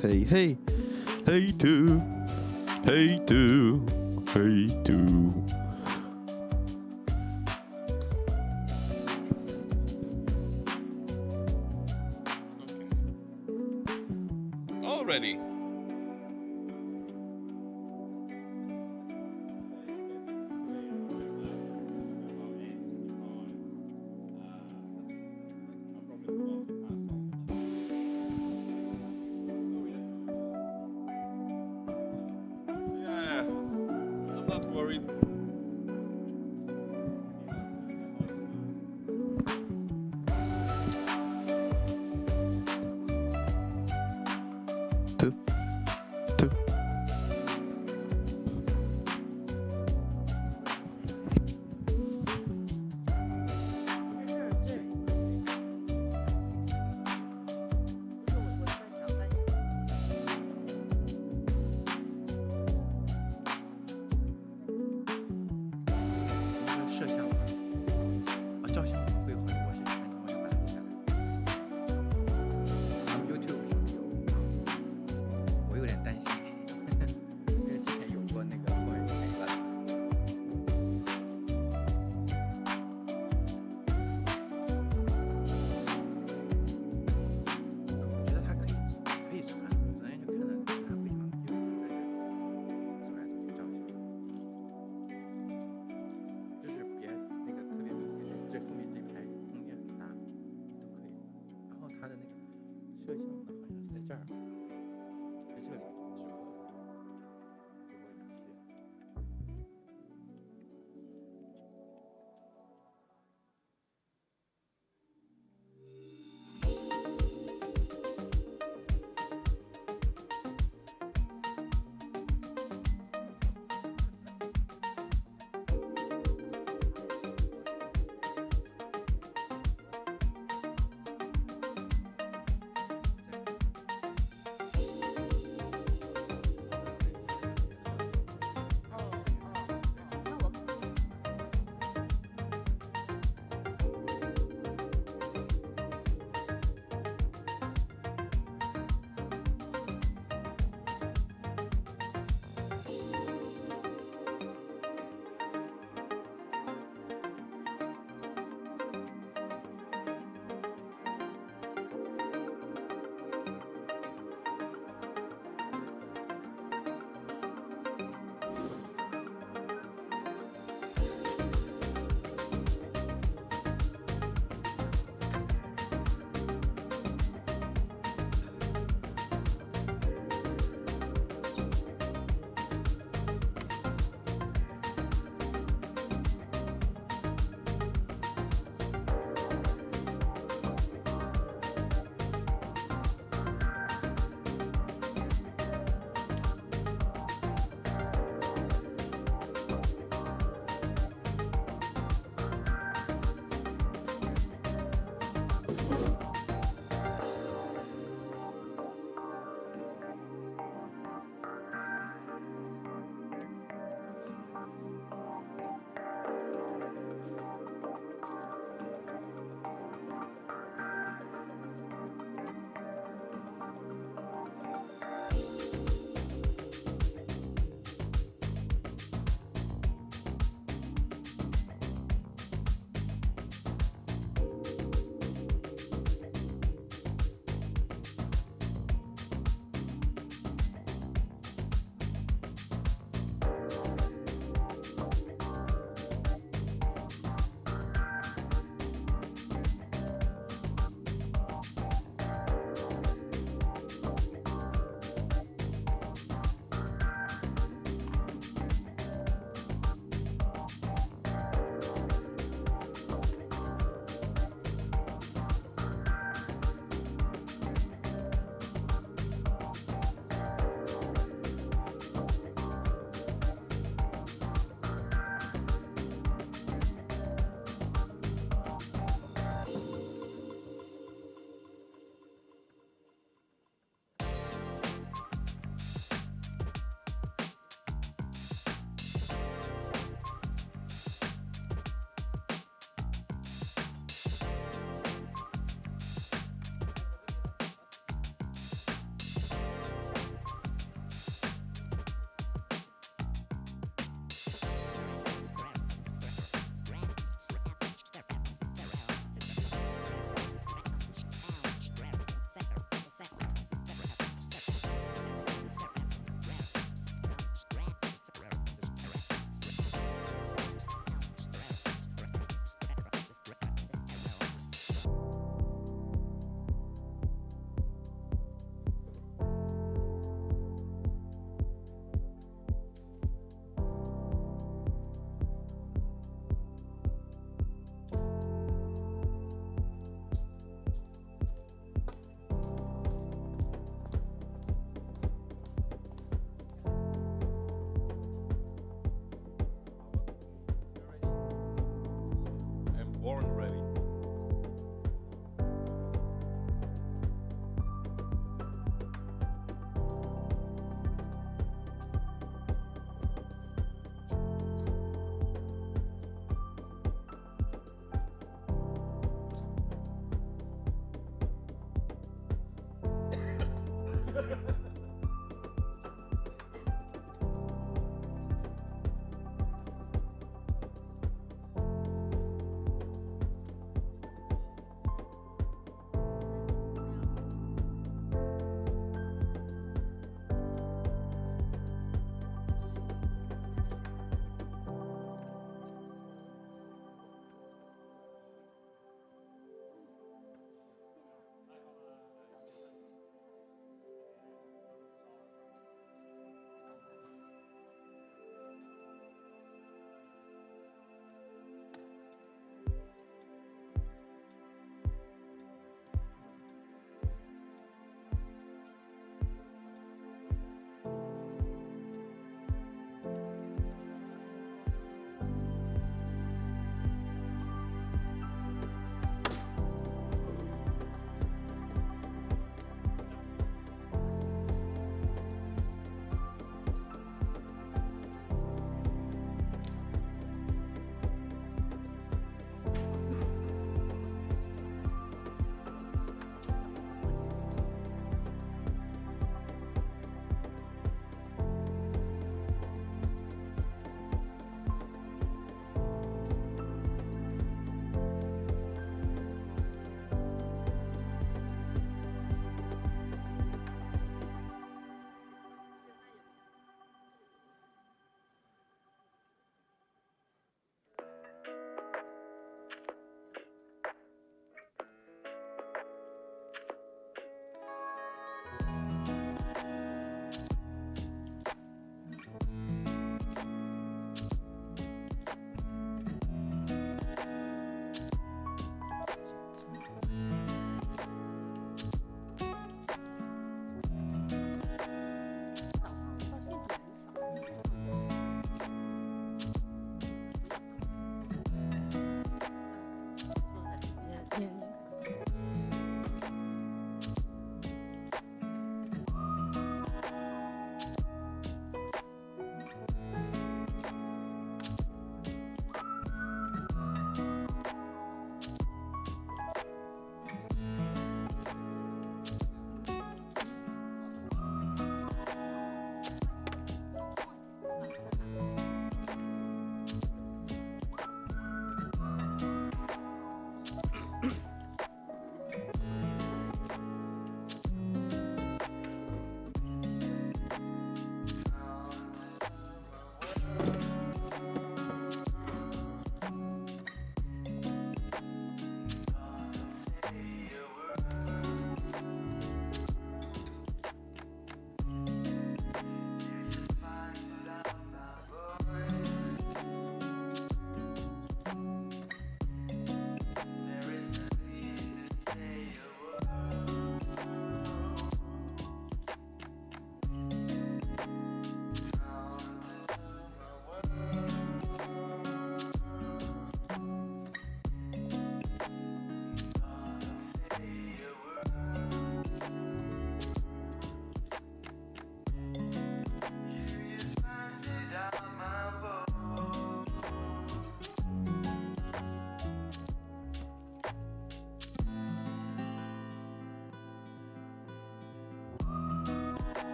Hey hey hey do hey do hey do. Already.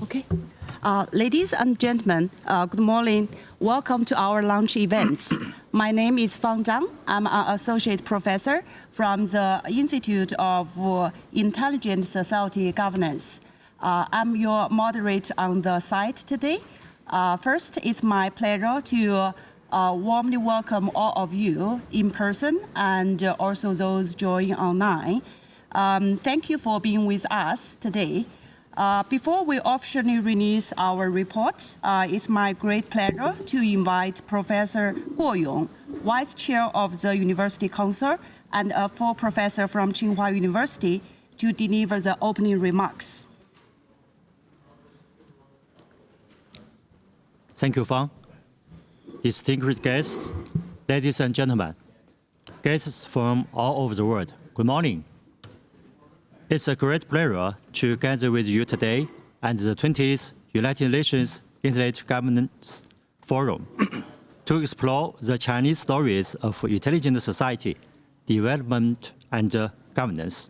Okay. Ladies and gentlemen, good morning. Welcome to our launch event. My name is Fang Zhang. I'm an associate professor from the Institute of Intelligent Society Governance. I'm your moderator on the site today. First, it's my pleasure to warmly welcome all of you in person and also those joining online. Thank you for being with us today. Before we officially release our report, it's my great pleasure to invite Professor Guo Yong, Vice Chair of the University Council and a full professor from Tsinghua University, to deliver the opening remarks. Thank you, Fang. Distinguished guests, ladies and gentlemen, guests from all over the world, good morning. It's a great pleasure to gather with you today at the 20th United Nations Internet Governance Forum to explore the Chinese stories of intelligent society, development, and governance.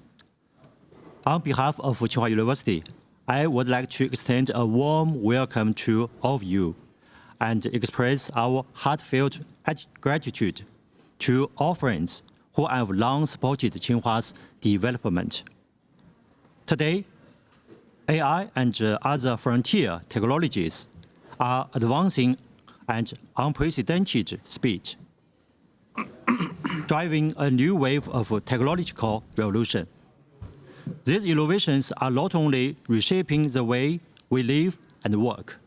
On behalf of Tsinghua University, I would like to extend a warm welcome to all of you and express our heartfelt gratitude to all friends who have long supported Tsinhua's development. Today, AI and other frontier technologies are advancing at unprecedented speed, driving a new wave of technological revolution. These innovations are not only reshaping the way we live and work,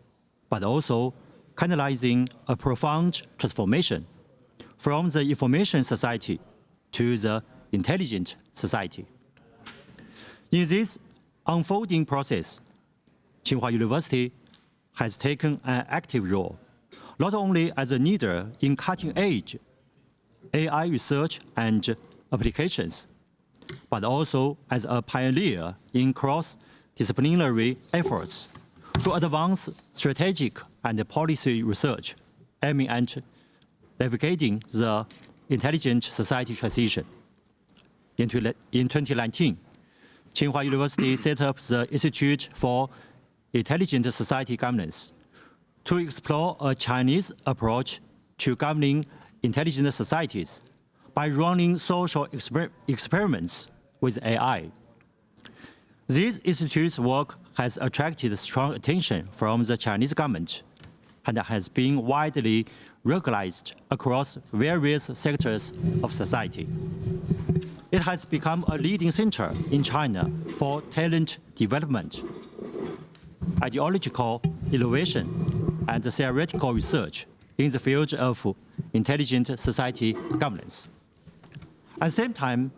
but also catalyzing a profound transformation from the information society to the intelligent society. In this unfolding process, Tsinghua University has taken an active role, not only as a leader in cutting-edge AI research and applications, but also as a pioneer in cross-disciplinary efforts to advance strategic and policy research aiming at navigating the intelligent society transition. In 2019, Tsinghua University set up the Institute for Intelligent Society Governance to explore a Chinese approach to governing intelligent societies by running social experiments with AI. This institute's work has attracted strong attention from the Chinese government and has been widely recognized across various sectors of society. It has become a leading center in China for talent development, ideological innovation, and theoretical research in the field of intelligent society governance. At the same time,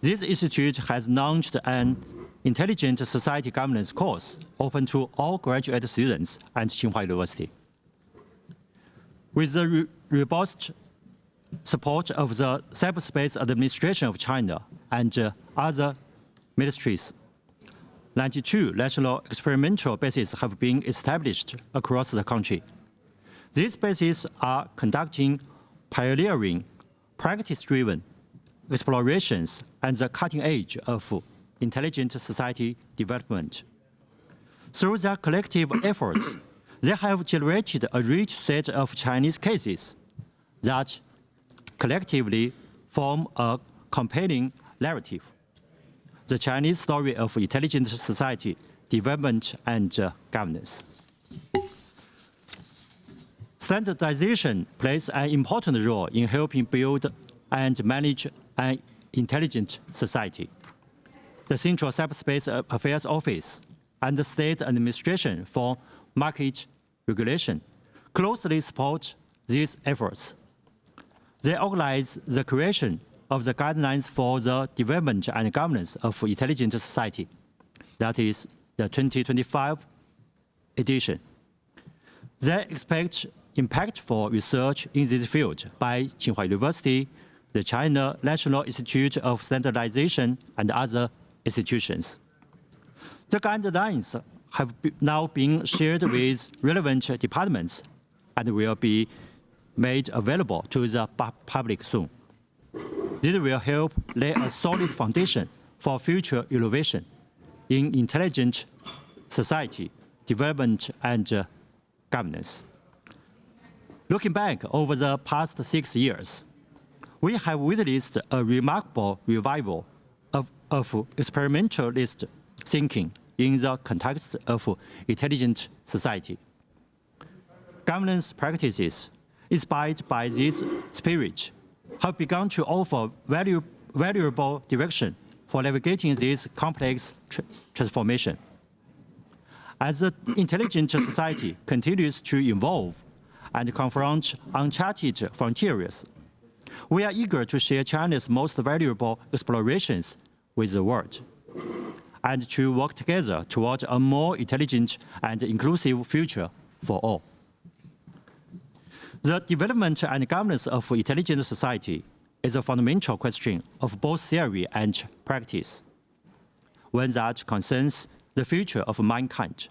this institute has launched an Intelligent Society Governance course open to all graduate students at Tsinghua University. With the robust support of the Cyberspace Administration of China and other ministries, 92 national experimental bases have been established across the country. These bases are conducting pioneering, practice-driven explorations at the cutting edge of intelligent society development. Through their collective efforts, they have generated a rich set of Chinese cases that collectively form a compelling narrative: the Chinese story of intelligent society development and governance. Standardization plays an important role in helping build and manage an intelligent society. The Central Cyberspace Affairs Office and the State Administration for Market Regulation closely support these efforts. They organize the creation of the guidelines for the development and governance of intelligent society. That is the 2025 edition. They expect impactful research in this field by Tsinghua University, the China National Institute of Standardization, and other institutions. The guidelines have now been shared with relevant departments and will be made available to the public soon. This will help lay a solid foundation for future innovation in intelligent society development and governance. Looking back over the past 6 years, we have witnessed a remarkable revival of experimentalist thinking in the context of intelligent society. Governance practices inspired by this spirit have begun to offer valuable direction for navigating this complex transformation. As the intelligent society continues to evolve and confront uncharted frontiers, we are eager to share China's most valuable explorations with the world, and to work together toward a more intelligent and inclusive future for all. The development and governance of intelligent society is a fundamental question of both theory and practice, one that concerns the future of mankind.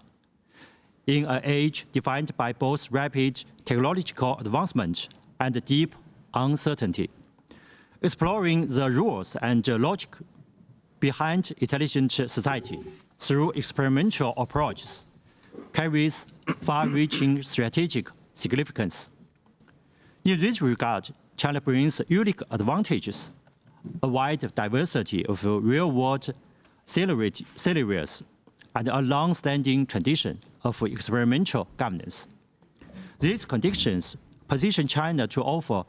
In an age defined by both rapid technological advancement and deep uncertainty, exploring the rules and logic behind intelligent society through experimental approaches carries far-reaching strategic significance. In this regard, China brings unique advantages, a wide diversity of real-world scenarios, and a long-standing tradition of experimental governance. These conditions position China to offer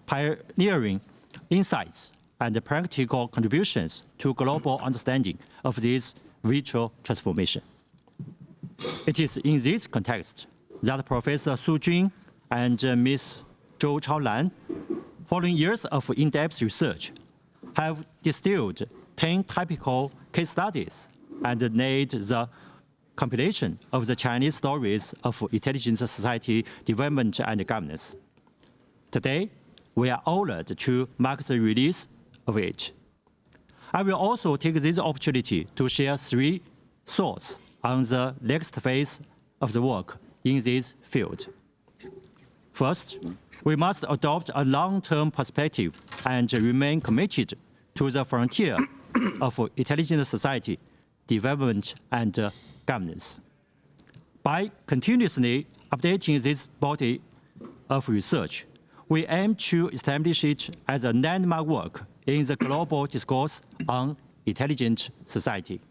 pioneering insights and practical contributions to global understanding of this virtual transformation. It is in this context that Professor Su Jun and Ms. Zhou Chaolan, following years of in-depth research, have distilled 10 typical case studies and laid the compilation of the Chinese stories of intelligent society development and governance. Today, we are honored to mark the release of it. I will also take this opportunity to share 3 thoughts on the next phase of the work in this field. First, we must adopt a long-term perspective and remain committed to the frontier of intelligent society development and governance. By continuously updating this body of research, we aim to establish it as a landmark work in the global discourse on intelligent society.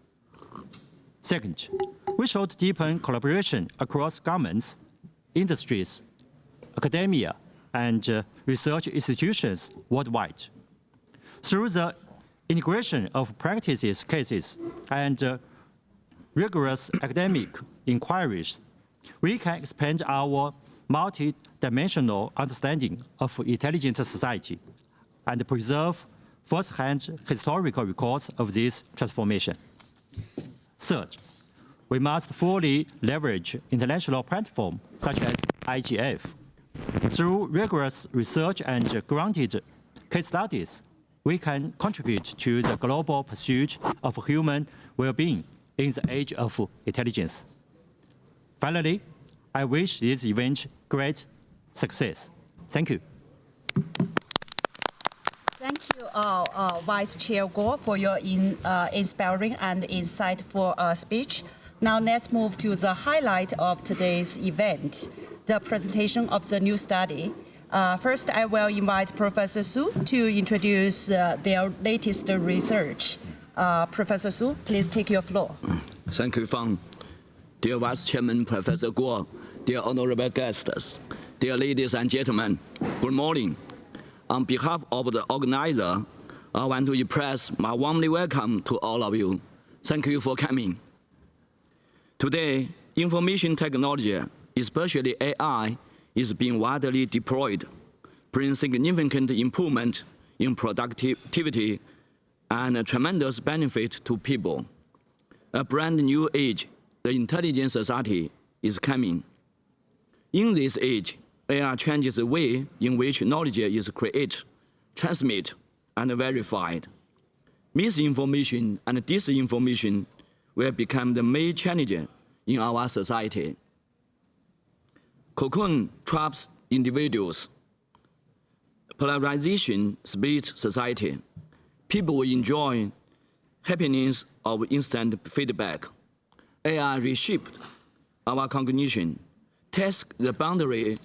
Second, we should deepen collaboration across governments, industries, academia, and research institutions worldwide. Through the integration of practices, cases, and rigorous academic inquiries, we can expand our multi-dimensional understanding of intelligent society and preserve first-hand historical records of this transformation. Third, we must fully leverage international platforms such as IGF. Through rigorous research and grounded case studies, we can contribute to the global pursuit of human well-being in the age of intelligence. Finally, I wish this event great success. Thank you. Thank you, Vice Chair Guo, for your inspiring and insightful speech. Now let's move to the highlight of today's event, the presentation of the new study. First, I will invite Professor Su to introduce their latest research. Professor Su, please take your floor. Thank you, Fang. Dear Vice Chairman Professor Guo, dear honorable guests, dear ladies and gentlemen, good morning. On behalf of the organizer, I want to express my warmly welcome to all of you. Thank you for coming. Today, information technology, especially AI, is being widely deployed, bringing significant improvement in productivity and a tremendous benefit to people. A brand new age, the intelligent society, is coming. In this age, AI changes the way in which knowledge is created, transmitted, and verified. Misinformation and disinformation will become the main challenge in our society. Cocoon traps individuals. Polarization splits society. People will enjoy happiness of instant feedback. AI reshaped our cognition, tests the boundary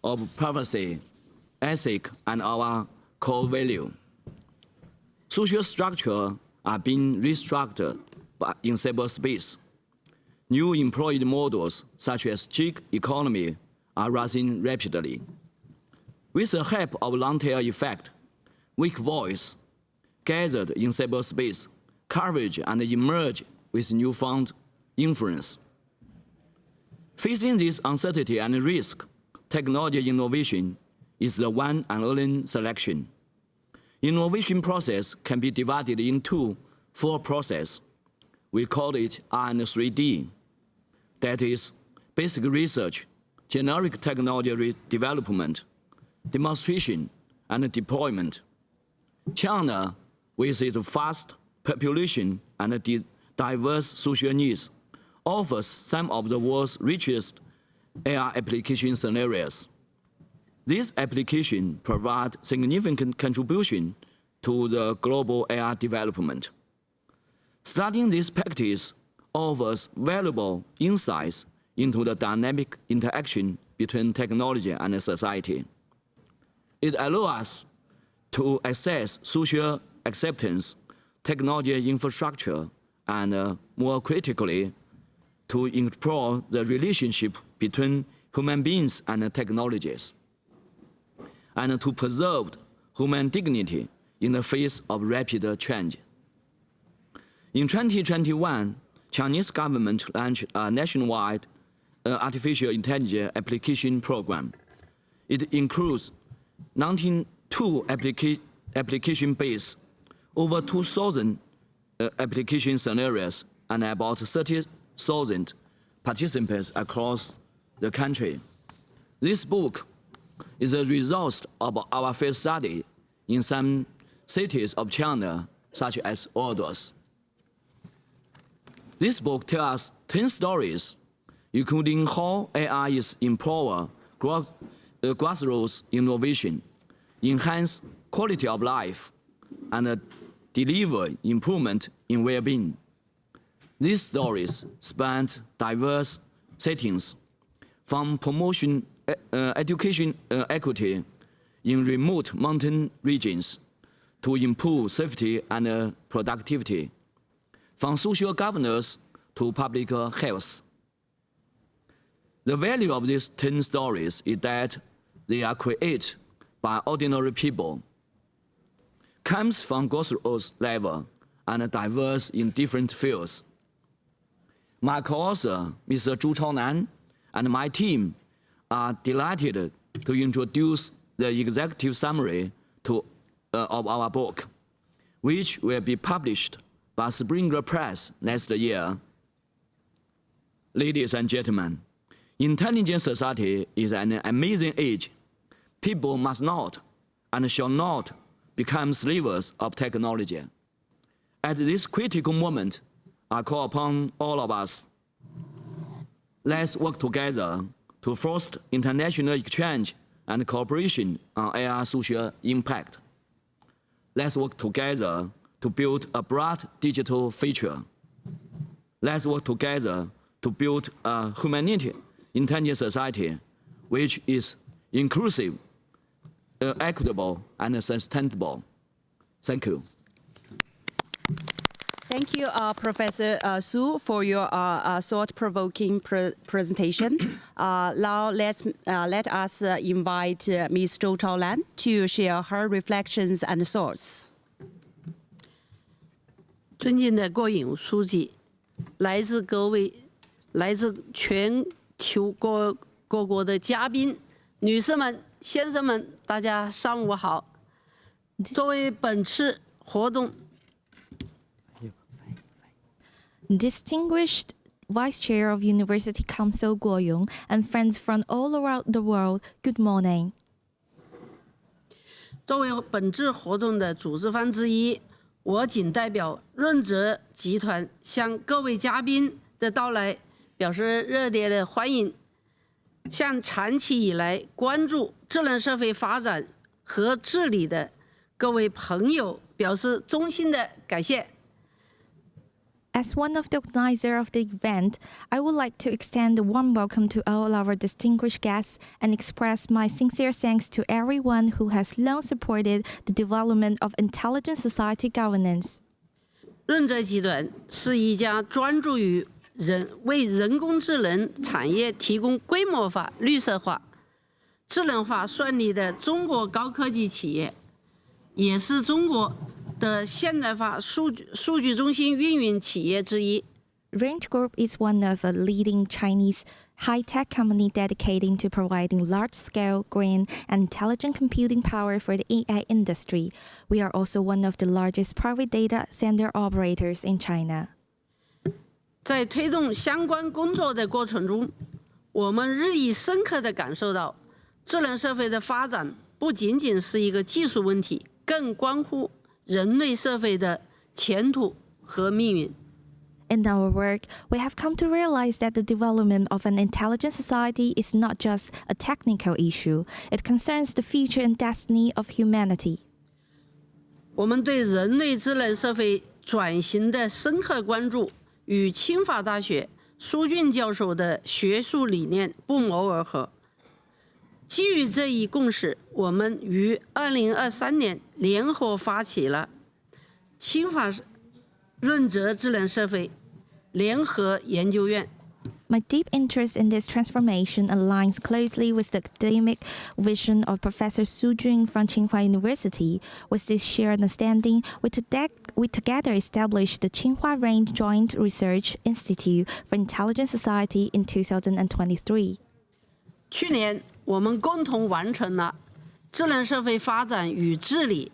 of privacy, ethics, and our core value. Social structures are being restructured in cyberspace. New employed models, such as gig economy, are rising rapidly. With the help of long-tail effect, weak voice gathered in cyberspace, coverage and emerge with newfound influence. Facing this uncertainty and risk, technology innovation is the one and only selection. Innovation process can be divided into 4 processes. We call it R&3D. That is basic research, generic technology development, demonstration, and deployment. China, with its vast population and diverse social needs, offers some of the world's richest AI application scenarios. These applications provide significant contribution to the global AI development. Studying this practice offers valuable insights into the dynamic interaction between technology and society. It allows us to assess social acceptance, technology infrastructure, and more critically, to explore the relationship between human beings and technologies, and to preserve human dignity in the face of rapid change. In 2021, Chinese government launched a nationwide artificial intelligence application program. It includes 92 application base, over 2,000 application scenarios, and about 30,000 participants across the country. This book is a result of our field study in some cities of China, such as Ordos. This book tells us 10 stories, including how AI is empower grassroots innovation, enhance quality of life, and deliver improvement in well-being. These stories span diverse settings, from promotion education equity in remote mountain regions to improve safety and productivity, from social governance to public health. The value of these 10 stories is that they are created by ordinary people, comes from grassroots level, and diverse in different fields. My co-author, Mr. Zhu Chaonan, and my team are delighted to introduce the executive summary of our book, which will be published by Springer Press next year. Ladies and gentlemen, intelligent society is an amazing age. People must not and shall not become slaves of technology. At this critical moment, I call upon all of us. Let's work together to foster international exchange and cooperation on AI social impact. Let's work together to build a broad digital future. Let's work together to build a humanity intelligent society which is inclusive, equitable, and sustainable. Thank you. Thank you, Professor Su, for your thought-provoking presentation. Now let us invite Ms. Zhou Chaolan to share her reflections and thoughts. 尊敬的国营书记，来自各位来自全球各国的嘉宾，女士们、先生们，大家上午好。作为本次活动 Distinguished Vice Chair of University Council Guo Yong and friends from all around the world, good morning. 作为本次活动的组织方之一，我谨代表润泽集团向各位嘉宾的到来表示热烈的欢迎，向长期以来关注智能社会发展和治理的各位朋友表示衷心的感谢。 As one of the organizers of the event, I would like to extend a warm welcome to all our distinguished guests and express my sincere thanks to everyone who has long supported the development of intelligent society governance. 润泽集团是一家专注于为人工智能产业提供规模化、绿色化、智能化算力的中国高科技企业，也是中国 的现代化数据中心运营企业之一。 Range Group is one of a leading Chinese high-tech company dedicating to providing large-scale, green, and intelligent computing power for the AI industry. We are also one of the largest private data center operators in China. 在推动相关工作的过程中，我们日益深刻地感受到，智能社会的发展不仅仅是一个技术问题，更关乎 人类社会的前途和命运。 In our work, we have come to realize that the development of an intelligent society is not just a technical issue. It concerns the future and destiny of humanity. 我们对人类智能社会转型的深刻关注与清华大学苏俊教授的学术理念不谋而合。基于这一共识，我们于2023年联合发起了清华润泽智能社会联合研究院。My deep interest in this transformation aligns closely with the academic vision of Professor Su Jun from Tsinghua University. With this shared understanding, we together established the Tsinghua Range Joint Research Institute for Intelligent Society in 2023. 去年，我们共同完成了智能社会发展与治理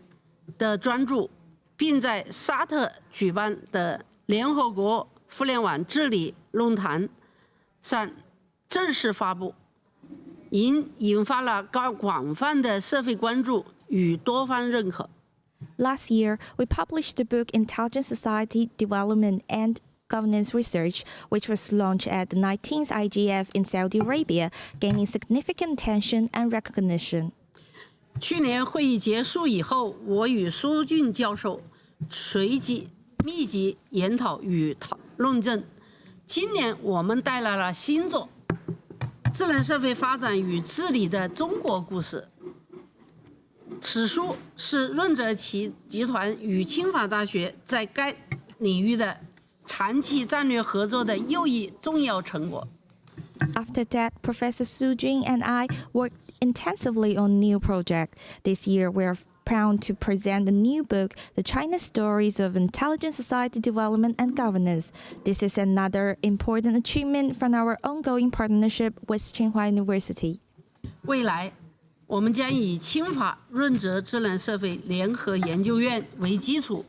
的专著，并在沙特举办的联合国互联网治理论坛上正式发布，引发了广泛的社会关注与多方认可。Last year, we published the book Intelligent Society Development and Governance Research, which was launched at the 19th IGF in Saudi Arabia, gaining significant attention and recognition. 去年会议结束以后，我与苏俊教授随即密集研讨与论证。今年我们带来了新作《智能社会发展与治理的中国故事》。此书是润泽集团与清华大学在该领域的长期战略合作的又一重要成果。After that, Professor Su Jun and I worked intensively on a new project. This year, we are proud to present the new book, The China Stories of Intelligent Society Development and Governance. This is another important achievement from our ongoing partnership with Tsinghua University. 未来，我们将以清华润泽智能社会联合研究院为基础，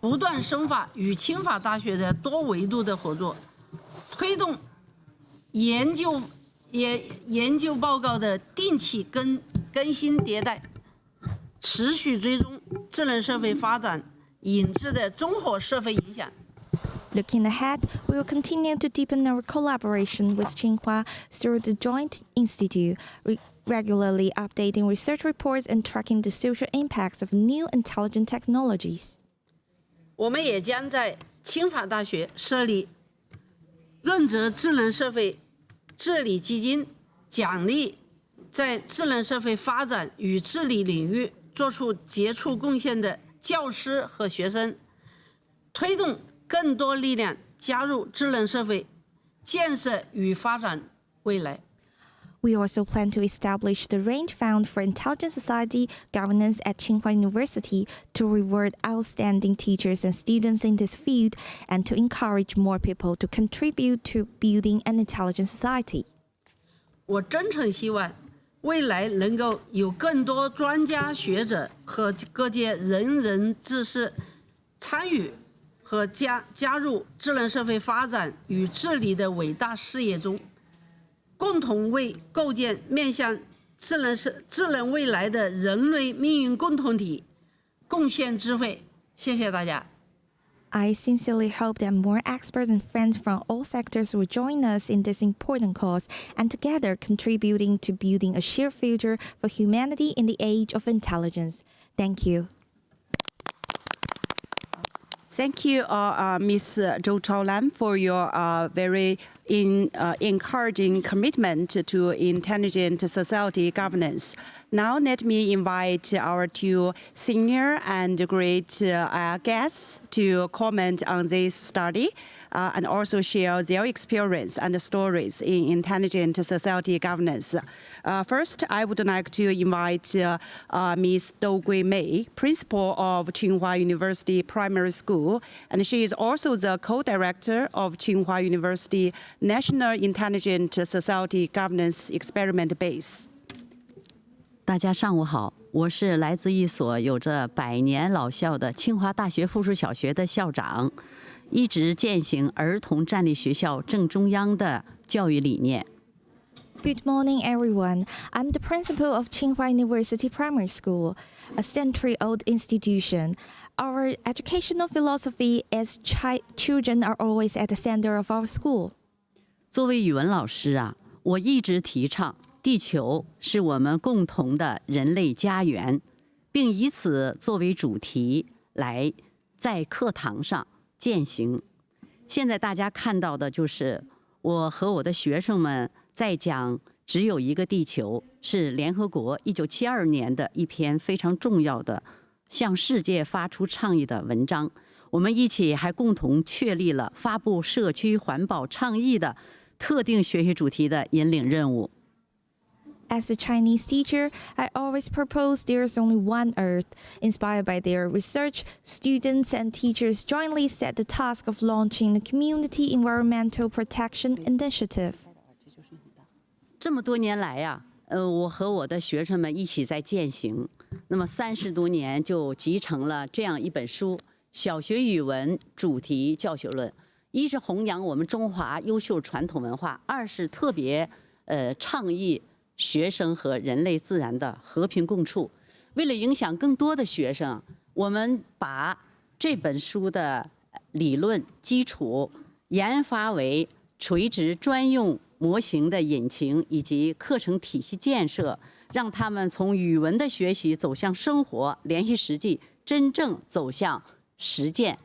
不断深化与清华大学的多维度的合作，推动研究报告的定期更新迭代，持续追踪智能社会发展引致的综合社会影响。Looking ahead, we will continue to deepen our collaboration with Tsinghua through the Joint Institute, regularly updating research reports and tracking the social impacts of new intelligent technologies. 我们也将在清华大学设立润泽智能社会治理基金，奖励在智能社会发展与治理领域做出杰出贡献的教师和学生，推动更多力量加入智能社会建设与发展未来。We also plan to establish the Range Fund for Intelligent Society Governance at Tsinghua University to reward outstanding teachers and students in this field and to encourage more people to contribute to building an intelligent society. 我真诚希望未来能够有更多专家学者和各界仁志士参与和加入智能社会发展与治理的伟大事业中，共同为构建面向智能未来的人类命运共同体贡献智慧。谢谢大家。I sincerely hope that more experts and friends from all sectors will join us in this important cause and together contributing to building a shared future for humanity in the age of intelligence. Thank you. Thank you, Ms. Zhou Chaolan, for your very encouraging commitment to intelligent society governance. Now, let me invite our two senior and great guests to comment on this study and also share their experience and stories in intelligent society governance. First, I would like to invite Ms. Dou Gui Mei, principal of Tsinghua University Primary School, and she is also the co-director of Tsinghua University National Intelligent Society Governance Experiment Base. 大家上午好，我是来自一所有着100年老校的清华大学附属小学的校长，一直践行儿童站立学校正中央的教育理念。Good morning, everyone. I'm the principal of Tsinghua University Primary School, a century-old institution. Our educational philosophy is children are always at the center of our school. 作为语文老师啊，我一直提倡地球是我们共同的人类家园，并以此作为主题来在课堂上践行。现在大家看到的就是我和我的学生们在讲只有一个地球，是联合国1972年的一篇非常重要的向世界发出倡议的文章。我们一起还共同确立了发布社区环保倡议的特定学习主题的引领任务。As a Chinese teacher, I always propose there's only one Earth. Inspired by their research, students and teachers jointly set the task of launching the Community Environmental Protection Initiative. 这么多年来呀，我和我的学生们一起在践行，那么30多年就集成了这样一本书《小学语文主题教学论》。一是弘扬我们中华优秀传统文化，二是特别倡议学生和人类自然的和平共处。为了影响更多的学生，我们把这本书的理论基础研发为垂直专用模型的引擎以及课程体系建设，让他们从语文的学习走向生活，联系实际，真正走向实践。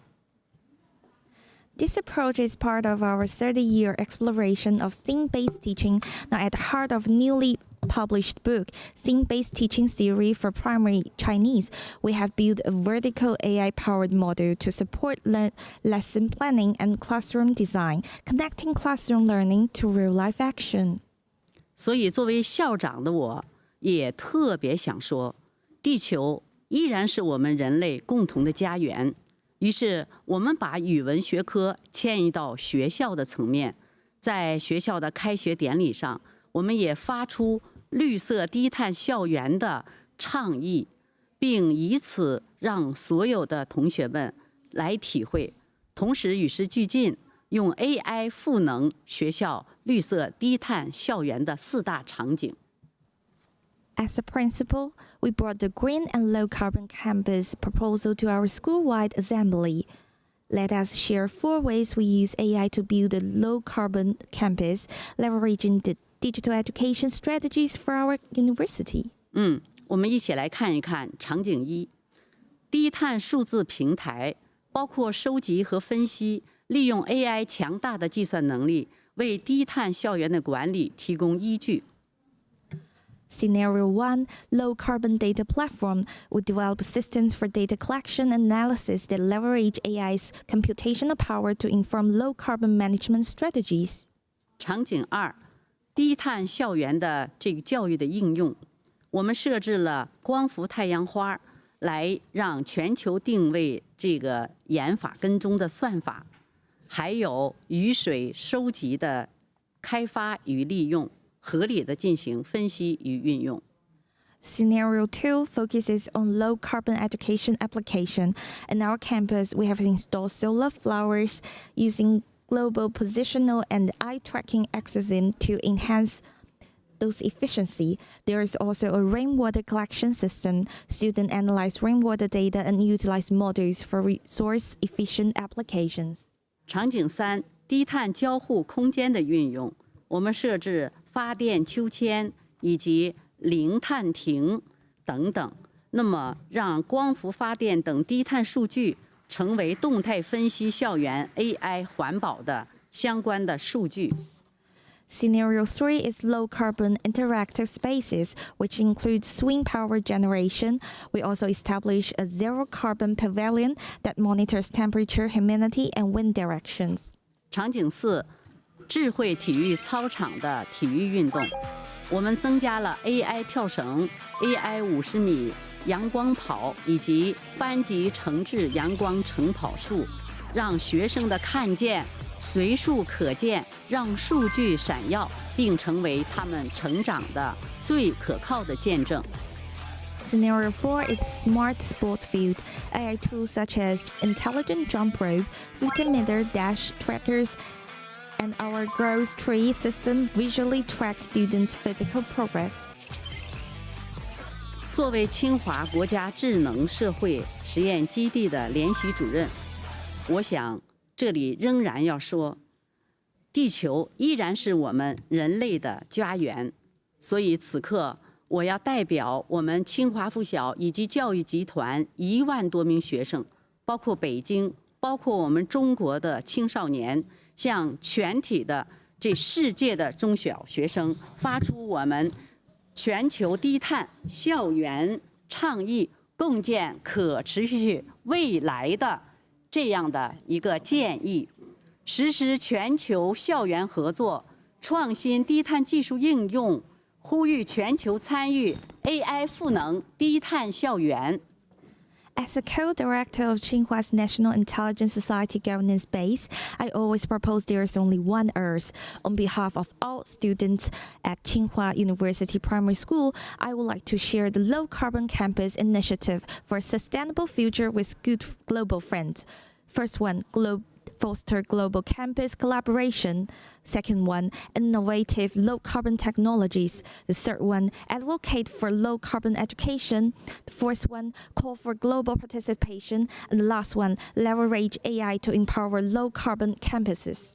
This approach is part of our 30-year exploration of theme-based teaching, now at the heart of a newly published book, Theme-Based Teaching Theory for Primary Chinese. We have built a vertical AI-powered model to support lesson planning and classroom design, connecting classroom learning to real-life action. 所以，作为校长的我，也特别想说，地球依然是我们人类共同的家园。于是，我们把语文学科迁移到学校的层面，在学校的开学典礼上，我们也发出绿色低碳校园的倡议，并以此让所有的同学们来体会，同时与时俱进，用 AI 赋能学校绿色低碳校园的4大场景。As a principal, we brought the Green and Low Carbon Campus proposal to our school-wide assembly. Let us share 4 ways we use AI to build a low-carbon campus, leveraging the digital education strategies for our university. 我们一起来看一看场景1，低碳数字平台，包括收集和分析，利用 AI 强大的计算能力，为低碳校园的管理提供依据。Scenario 1, low carbon data platform would develop systems for data collection and analysis that leverage AI's computational power to inform low carbon management strategies. 场景2，低碳校园的这个教育的应用，我们设置了光伏太阳花，来让全球定位这个盐法跟踪的算法，还有雨水收集的开发与利用。合理的进行分析与运用。Scenario 2 focuses on low carbon education application. In our campus, we have installed solar flowers using global positional and eye tracking algorithm to enhance those efficiency. There is also a rainwater collection system. Students analyze rainwater data and utilize models for resource efficient applications. 场景3，低碳交互空间的运用，我们设置发电秋千以及零碳亭等等，那么让光伏发电等低碳数据成为动态分析校园 AI 环保的相关的数据。Scenario 3 is low carbon interactive spaces, which includes swing power generation. We also establish a zero carbon pavilion that monitors temperature, humidity, and wind directions. 场景4，智慧体育操场的体育运动，我们增加了 AI 跳绳、AI 50米阳光跑以及班级诚挚阳光晨跑术，让学生的看见随处可见，让数据闪耀，并成为他们成长的最可靠的见证。Scenario 4 is smart sports field. AI tools such as intelligent jump rope, 50-meter dash trackers, and our growth tree system visually tracks students' physical progress. 作为清华国家智能社会实验基地的联席主任，我想这里仍然要说，地球依然是我们人类的家园。所以此刻，我要代表我们清华附小以及教育集团1万多名学生，包括北京，包括我们中国的青少年，向全体的这世界的中小学生发出我们全球低碳校园倡议，共建可持续未来的这样的一个建议，实施全球校园合作，创新低碳技术应用，呼吁全球参与 AI 赋能低碳校园。As a co-director of Tsinghua National Intelligence Society Governance Base, I always propose there is only one Earth. On behalf of all students at Tsinghua University Primary School, I would like to share the Low Carbon Campus initiative for a sustainable future with good global friends. First one, foster global campus collaboration. Second one, innovative low carbon technologies. The third one, advocate for low carbon education. The fourth one, call for global participation. And the last one, leverage AI to empower low carbon campuses.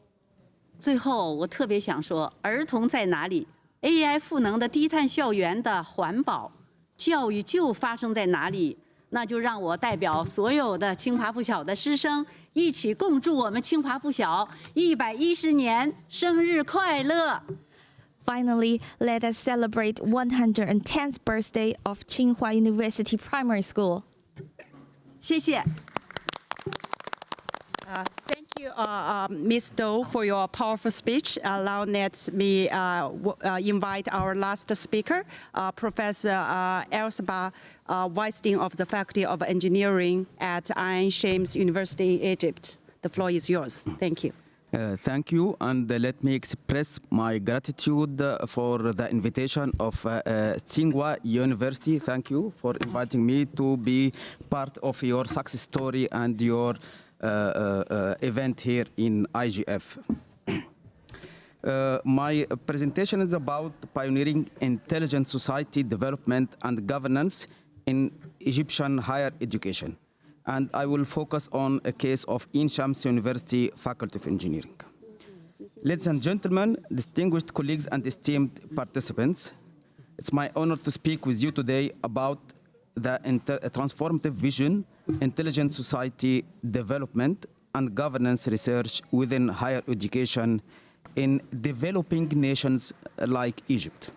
最后，我特别想说，儿童在哪里 ？AI 赋能的低碳校园的环保教育就发生在哪里？那就让我代表所有的清华附小的师生，一起共祝我们清华附小110年生日快乐！ Finally, let us celebrate 110th birthday of Tsinghua University Primary School. 谢谢。 Thank you, Ms. Do, for your powerful speech. Now let me invite our last speaker, Professor Elsba Weisting of the Faculty of Engineering at Ain Shams University in Egypt. The floor is yours. Thank you. Thank you, and let me express my gratitude for the invitation of Tsinghua University. Thank you for inviting me to be part of your success story and your event here in IGF. My presentation is about pioneering intelligent society development and governance in Egyptian higher education. And I will focus on a case of Ain Shams University Faculty of Engineering. Ladies and gentlemen, distinguished colleagues and esteemed participants, it's my honor to speak with you today about the transformative vision, intelligent society development and governance research within higher education in developing nations like Egypt.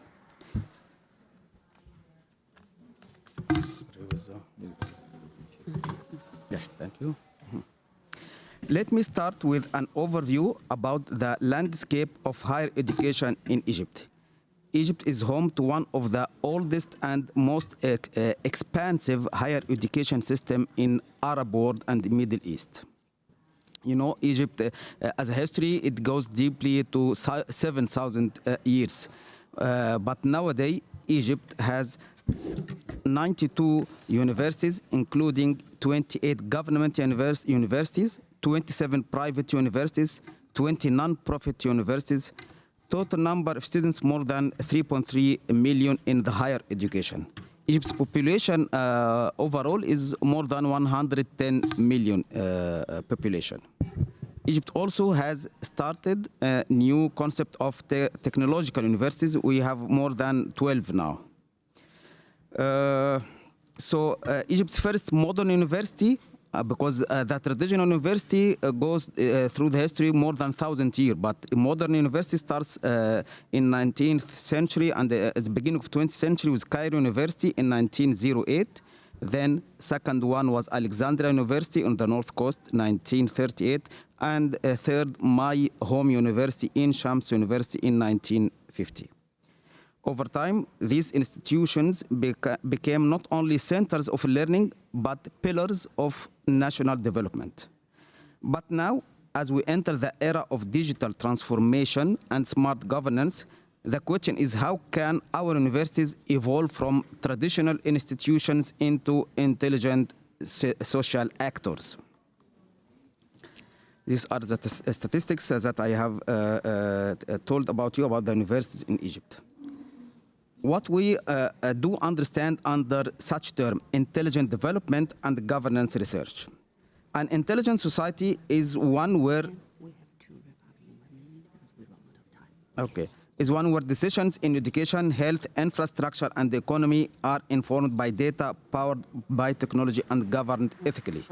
Yeah, thank you. Let me start with an overview about the landscape of higher education in Egypt. Egypt is home to one of the oldest and most expansive higher education system in Arab world and the Middle East. You know, Egypt, as a history, it goes deeply to 7,000 years. But nowadays, Egypt has 92 universities, including 28 government universities, 27 private universities, 20 non-profit universities, total number of students more than 3.3 million in the higher education. Egypt's population overall is more than 110 million population. Egypt also has started a new concept of the technological universities. We have more than 12 now. Egypt's first modern university, because the traditional university goes through the history more than 1,000 years, but modern university starts in 19th century and at the beginning of 20th century with Cairo University in 1908. Then second one was Alexandria University on the north coast, 1938, and third my home university, Ain Shams University in 1950. Over time, these institutions became not only centers of learning, but pillars of national development. But now, as we enter the era of digital transformation and smart governance, the question is how can our universities evolve from traditional institutions into intelligent social actors? These are the statistics that I have told about you about the universities in Egypt. What we do understand under such term, intelligent development and governance research. An intelligent society is one where... Okay. is one where decisions in education, health, infrastructure, and the economy are informed by data, powered by technology, and governed ethically.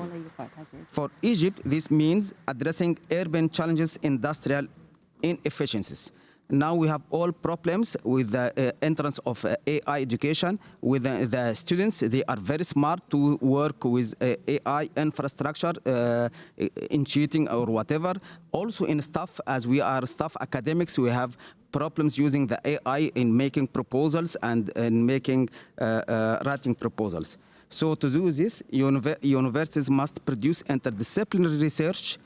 For Egypt, this means addressing urban challenges, industrial inefficiencies. Now we have all problems with the entrance of AI education. With the students, they are very smart to work with AI infrastructure in cheating or whatever. Also in staff, as we are staff academics, we have problems using the AI in making proposals and in making writing proposals. So to do this, universities must produce interdisciplinary research,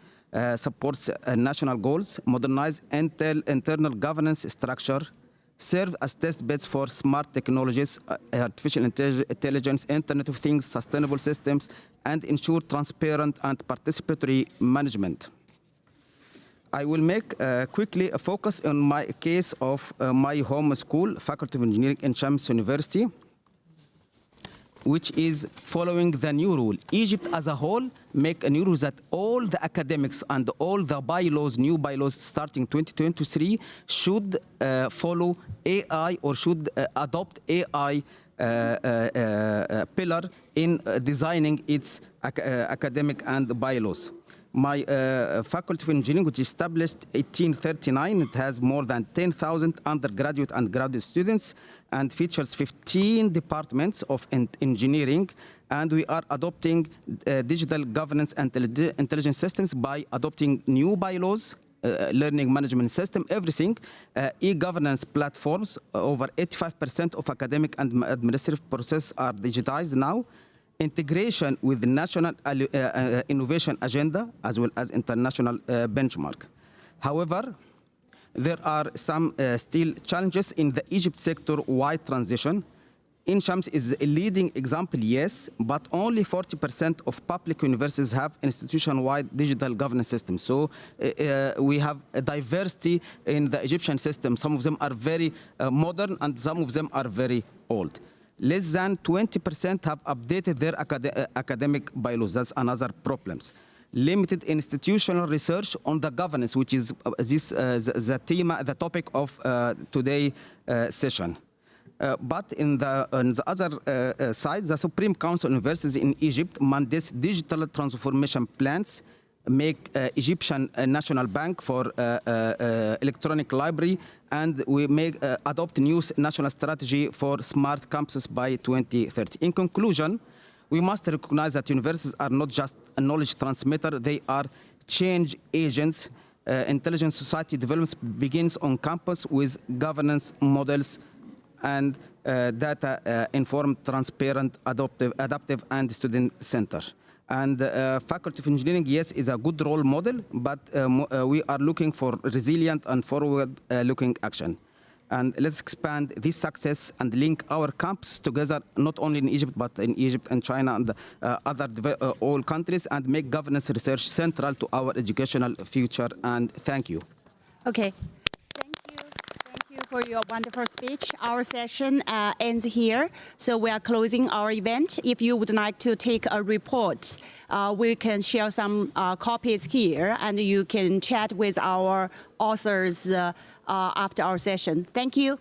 supports national goals, modernize internal governance structure, serve as test beds for smart technologies, artificial intelligence, Internet of Things, sustainable systems, and ensure transparent and participatory management. I will make quickly a focus on my case of my home school, Faculty of Engineering in Shams University, which is following the new rule. Egypt as a whole make a new rule that all the academics and all the bylaws, new bylaws starting 2023 should follow AI or should adopt AI pillar in designing its academic and bylaws. My Faculty of Engineering, which is established 1839, it has more than 10,000 undergraduate and graduate students and features 15 departments of engineering. And we are adopting digital governance and intelligence systems by adopting new bylaws, learning management system, everything, e-governance platforms. Over 85% of academic and administrative processes are digitized now. Integration with the national innovation agenda as well as international benchmark. However, there are some still challenges in the Egypt sector-wide transition. In Shams is a leading example, yes, but only 40% of public universities have institution-wide digital governance systems. So we have a diversity in the Egyptian system. Some of them are very modern and some of them are very old. Less than 20% have updated their academic bylaws. That's another problem. Limited institutional research on the governance, which is the topic of today's session. But in the other side, the Supreme Council of Universities in Egypt mandates digital transformation plans, make Egyptian National Bank for electronic library, and we adopt new national strategy for smart campuses by 2030. In conclusion, we must recognize that universities are not just a knowledge transmitter, they are change agents. Intelligent society development begins on campus with governance models and data informed, transparent, adaptive, and student-centered. And Faculty of Engineering, yes, is a good role model, but we are looking for resilient and forward-looking action. And let's expand this success and link our camps together, not only in Egypt, but in Egypt and China and all countries, and make governance research central to our educational future. And thank you. Okay. Thank you for your wonderful speech. Our session ends here, so we are closing our event. If you would like to take a report, we can share some copies here, and you can chat with our authors after our session. Thank you.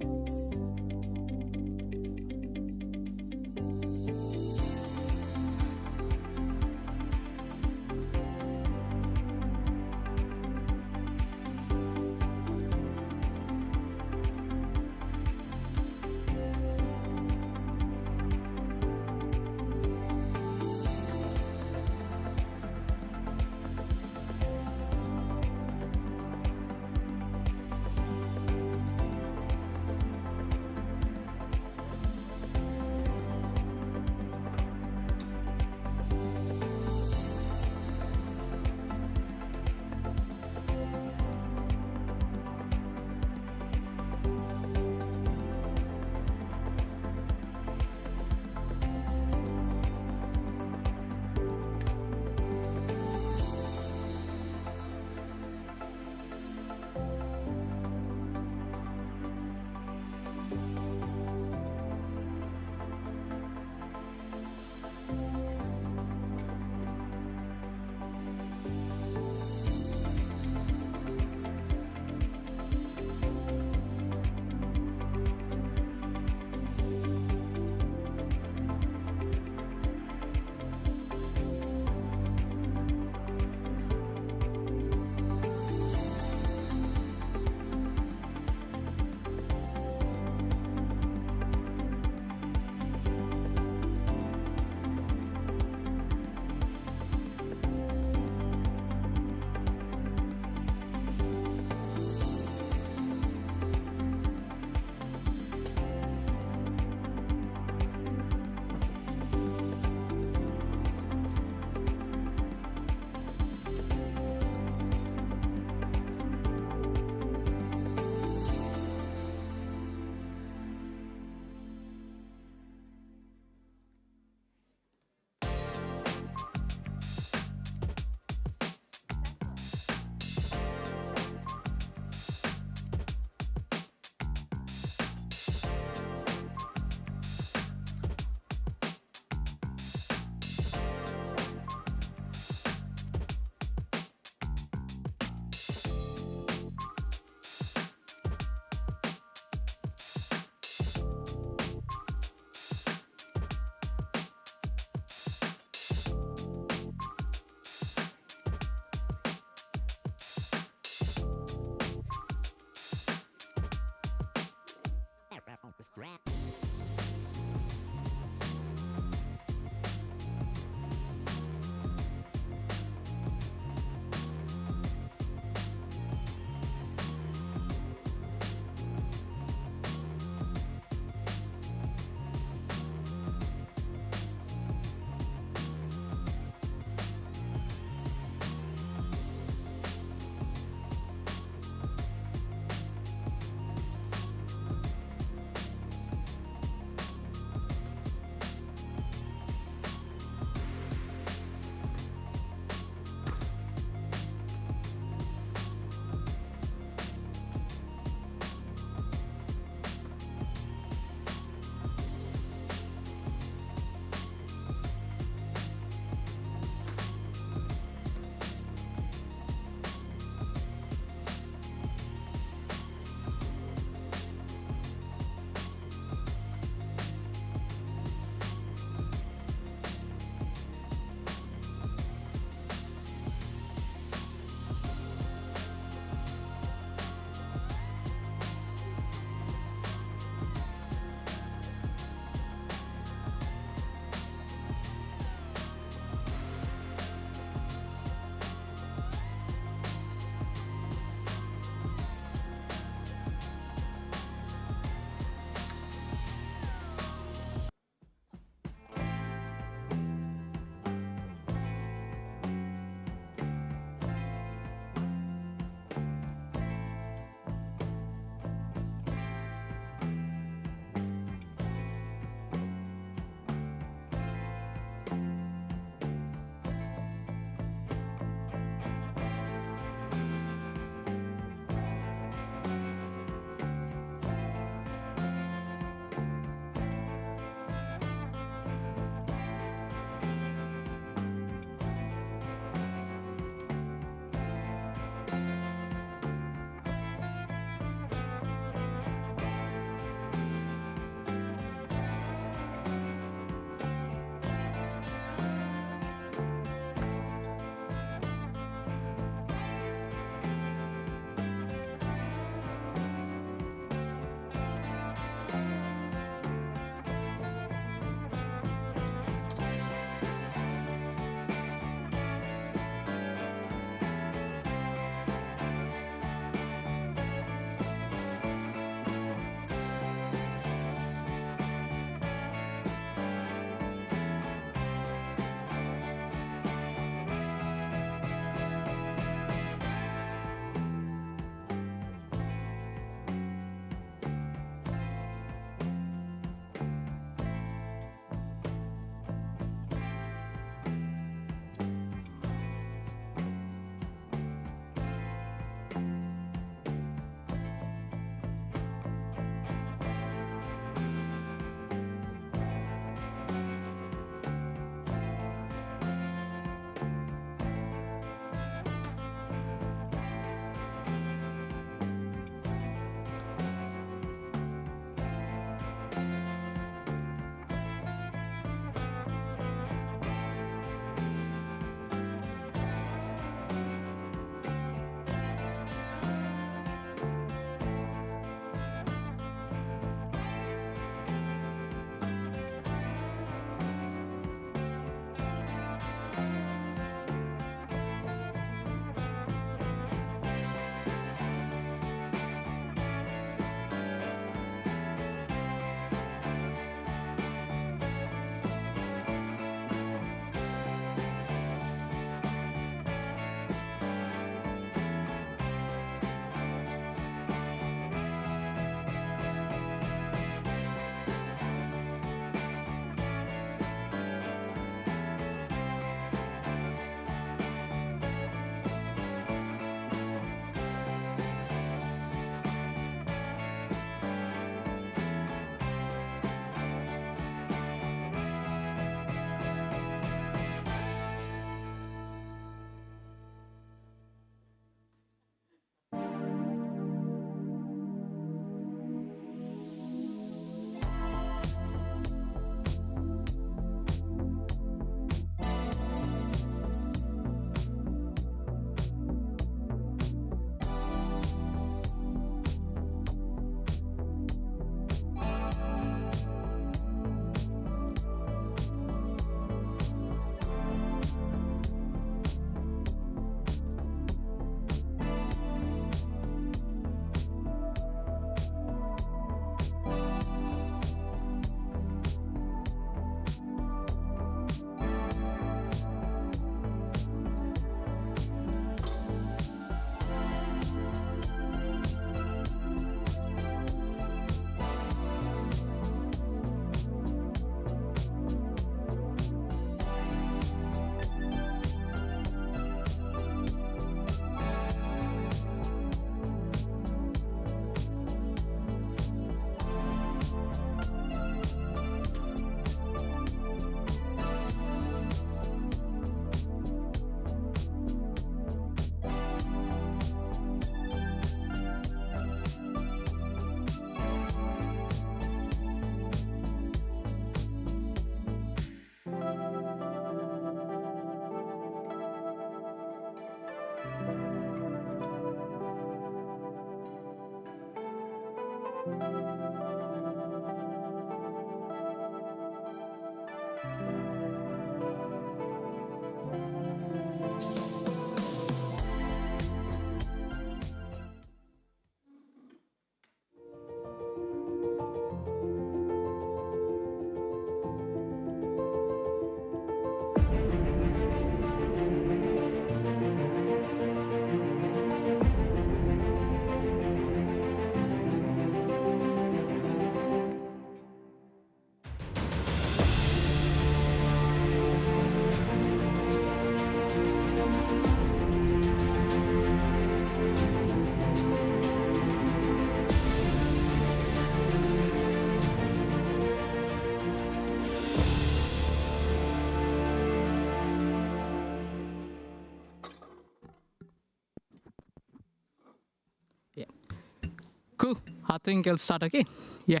Cool. I think I'll start again. Yeah.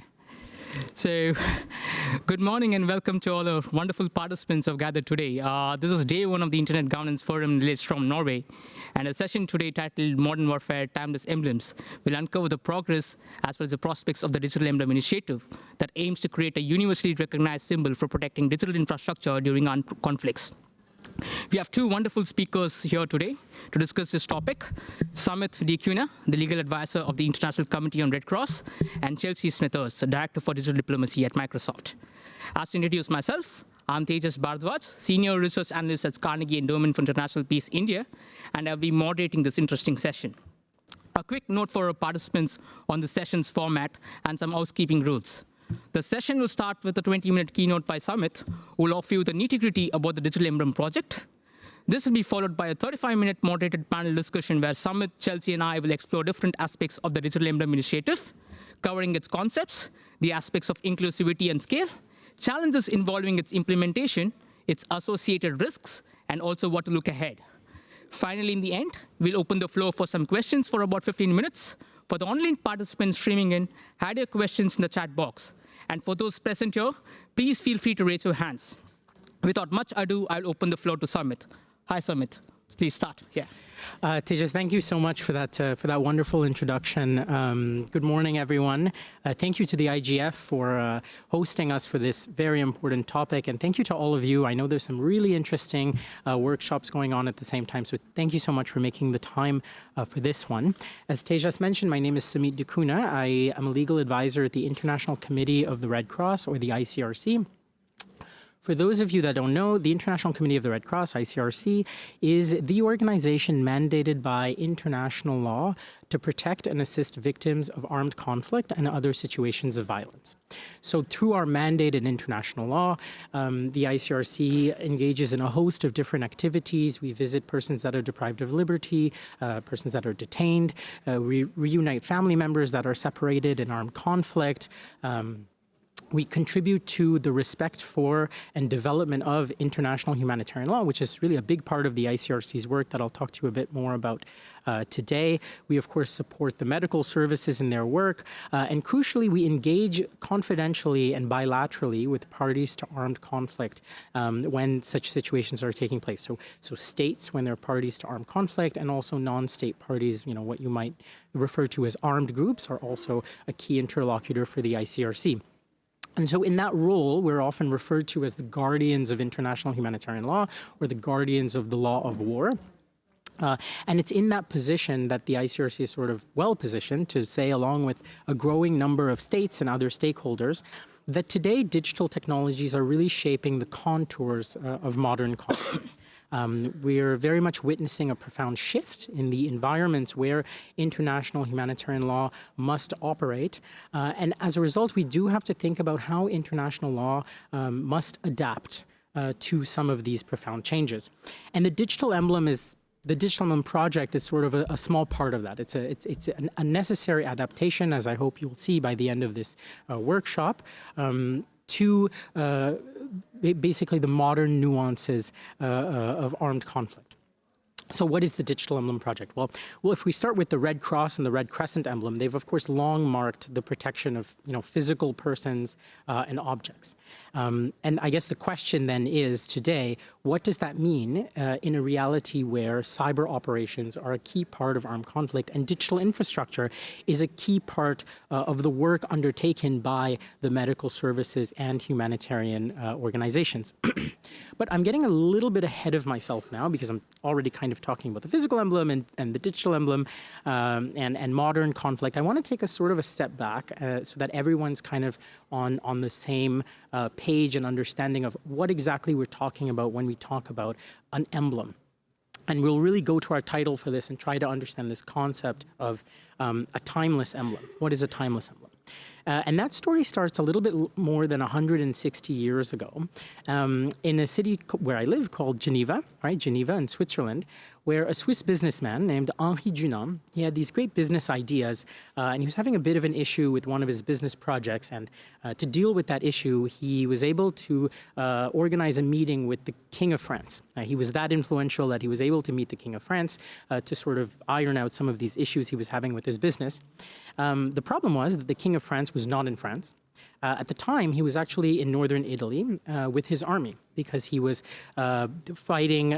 So, good morning and welcome to all the wonderful participants who have gathered today. This is day one of the Internet Governance Forum released from Norway, and a session today titled Modern Warfare, Timeless Emblems will uncover the progress as well as the prospects of the Digital Emblem Initiative that aims to create a universally recognized symbol for protecting digital infrastructure during armed conflicts. We have two wonderful speakers here today to discuss this topic. Samit Diekuna, the legal advisor of the International Committee on Red Cross, and Chelsea Smithers, the Director for Digital Diplomacy at Microsoft. As to introduce myself, I'm Tejas Bhardwaj, Senior Research Analyst at Carnegie Endowment for International Peace, India, and I'll be moderating this interesting session. A quick note for our participants on the session's format and some housekeeping rules. The session will start with a 20-minute keynote by Samit, who will offer you the nitty-gritty about the Digital Emblem project. This will be followed by a 35-minute moderated panel discussion where Samit, Chelsea, and I will explore different aspects of the Digital Emblem Initiative, covering its concepts, the aspects of inclusivity and scale, challenges involving its implementation, its associated risks, and also what to look ahead. Finally, in the end, we'll open the floor for some questions for about 15 minutes. For the online participants streaming in, add your questions in the chat box. And for those present here, please feel free to raise your hands. Without much ado, I'll open the floor to Samit. Hi, Samit. Please start. Yeah. Tejas, thank you so much for that wonderful introduction. Good morning, everyone. Thank you to the IGF for hosting us for this very important topic, and thank you to all of you. I know there's some really interesting workshops going on at the same time, so thank you so much for making the time for this one. As Tejas mentioned, my name is Samit Diekuna. I am a legal advisor at the International Committee of the Red Cross, or the ICRC. For those of you that don't know, the International Committee of the Red Cross, ICRC, is the organization mandated by international law to protect and assist victims of armed conflict and other situations of violence. So through our mandated international law, the ICRC engages in a host of different activities. We visit persons that are deprived of liberty, persons that are detained, we reunite family members that are separated in armed conflict, we contribute to the respect for and development of international humanitarian law, which is really a big part of the ICRC's work that I'll talk to you a bit more about today. We, of course, support the medical services in their work. And crucially, we engage confidentially and bilaterally with parties to armed conflict when such situations are taking place. So states, when they're parties to armed conflict, and also non-state parties, what you might refer to as armed groups, are also a key interlocutor for the ICRC. And so in that role, we're often referred to as the guardians of international humanitarian law, or the guardians of the law of war. And it's in that position that the ICRC is sort of well-positioned to say, along with a growing number of states and other stakeholders, that today digital technologies are really shaping the contours of modern conflict. We're very much witnessing a profound shift in the environments where international humanitarian law must operate. And as a result, we do have to think about how international law must adapt to some of these profound changes. And the Digital Emblem project is sort of a small part of that. It's a necessary adaptation, as I hope you'll see by the end of this workshop, to basically the modern nuances of armed conflict. So what is the Digital Emblem Project? Well, if we start with the Red Cross and the Red Crescent emblem, they've of course long marked the protection of physical persons and objects. And I guess the question then is today, what does that mean in a reality where cyber operations are a key part of armed conflict and digital infrastructure is a key part of the work undertaken by the medical services and humanitarian organizations? But I'm getting a little bit ahead of myself now because I'm already kind of talking about the physical emblem and the digital emblem and modern conflict. I want to take a sort of a step back so that everyone's kind of on the same page and understanding of what exactly we're talking about when we talk about an emblem. And we'll really go to our title for this and try to understand this concept of a timeless emblem. What is a timeless emblem? And that story starts a little bit more than 160 years ago in a city where I live called Geneva, right? Geneva in Switzerland, where a Swiss businessman named Henri Dunant, he had these great business ideas, and he was having a bit of an issue with one of his business projects. And to deal with that issue, he was able to organize a meeting with the King of France. He was that influential that he was able to meet the King of France to sort of iron out some of these issues he was having with his business. The problem was that the King of France was not in France. At the time, he was actually in northern Italy with his army because he was fighting,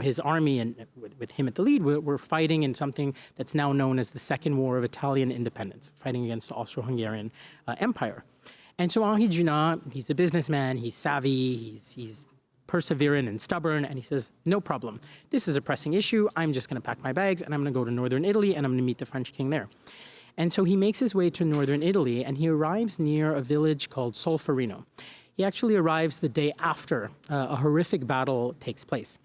his army and with him at the lead, were fighting in something that's now known as the Second War of Italian Independence, fighting against the Austro-Hungarian Empire. And so Henri Dunant, he's a businessman, he's savvy, he's perseverant and stubborn, and he says, no problem. This is a pressing issue. I'm just going to pack my bags and I'm going to go to northern Italy and I'm going to meet the French king there. And so he makes his way to northern Italy and he arrives near a village called Solferino. He actually arrives the day after a horrific battle takes place.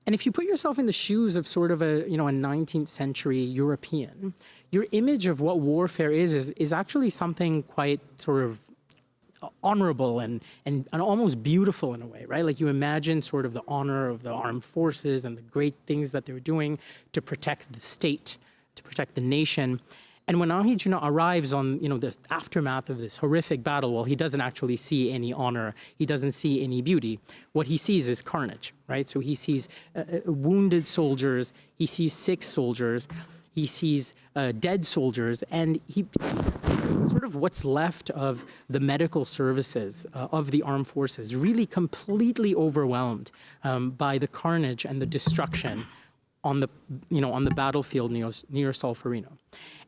And if you put yourself in the shoes of sort of a 19th century European, your image of what warfare is actually something quite sort of honorable and almost beautiful in a way, right? Like you imagine sort of the honor of the armed forces and the great things that they're doing to protect the state, to protect the nation. And when Henri Dunant arrives on, the aftermath of this horrific battle, well, he doesn't actually see any honor. He doesn't see any beauty. What he sees is carnage, right? So he sees wounded soldiers. He sees sick soldiers. He sees dead soldiers. And he sort of what's left of the medical services of the armed forces, really completely overwhelmed by the carnage and the destruction on the battlefield near Solferino.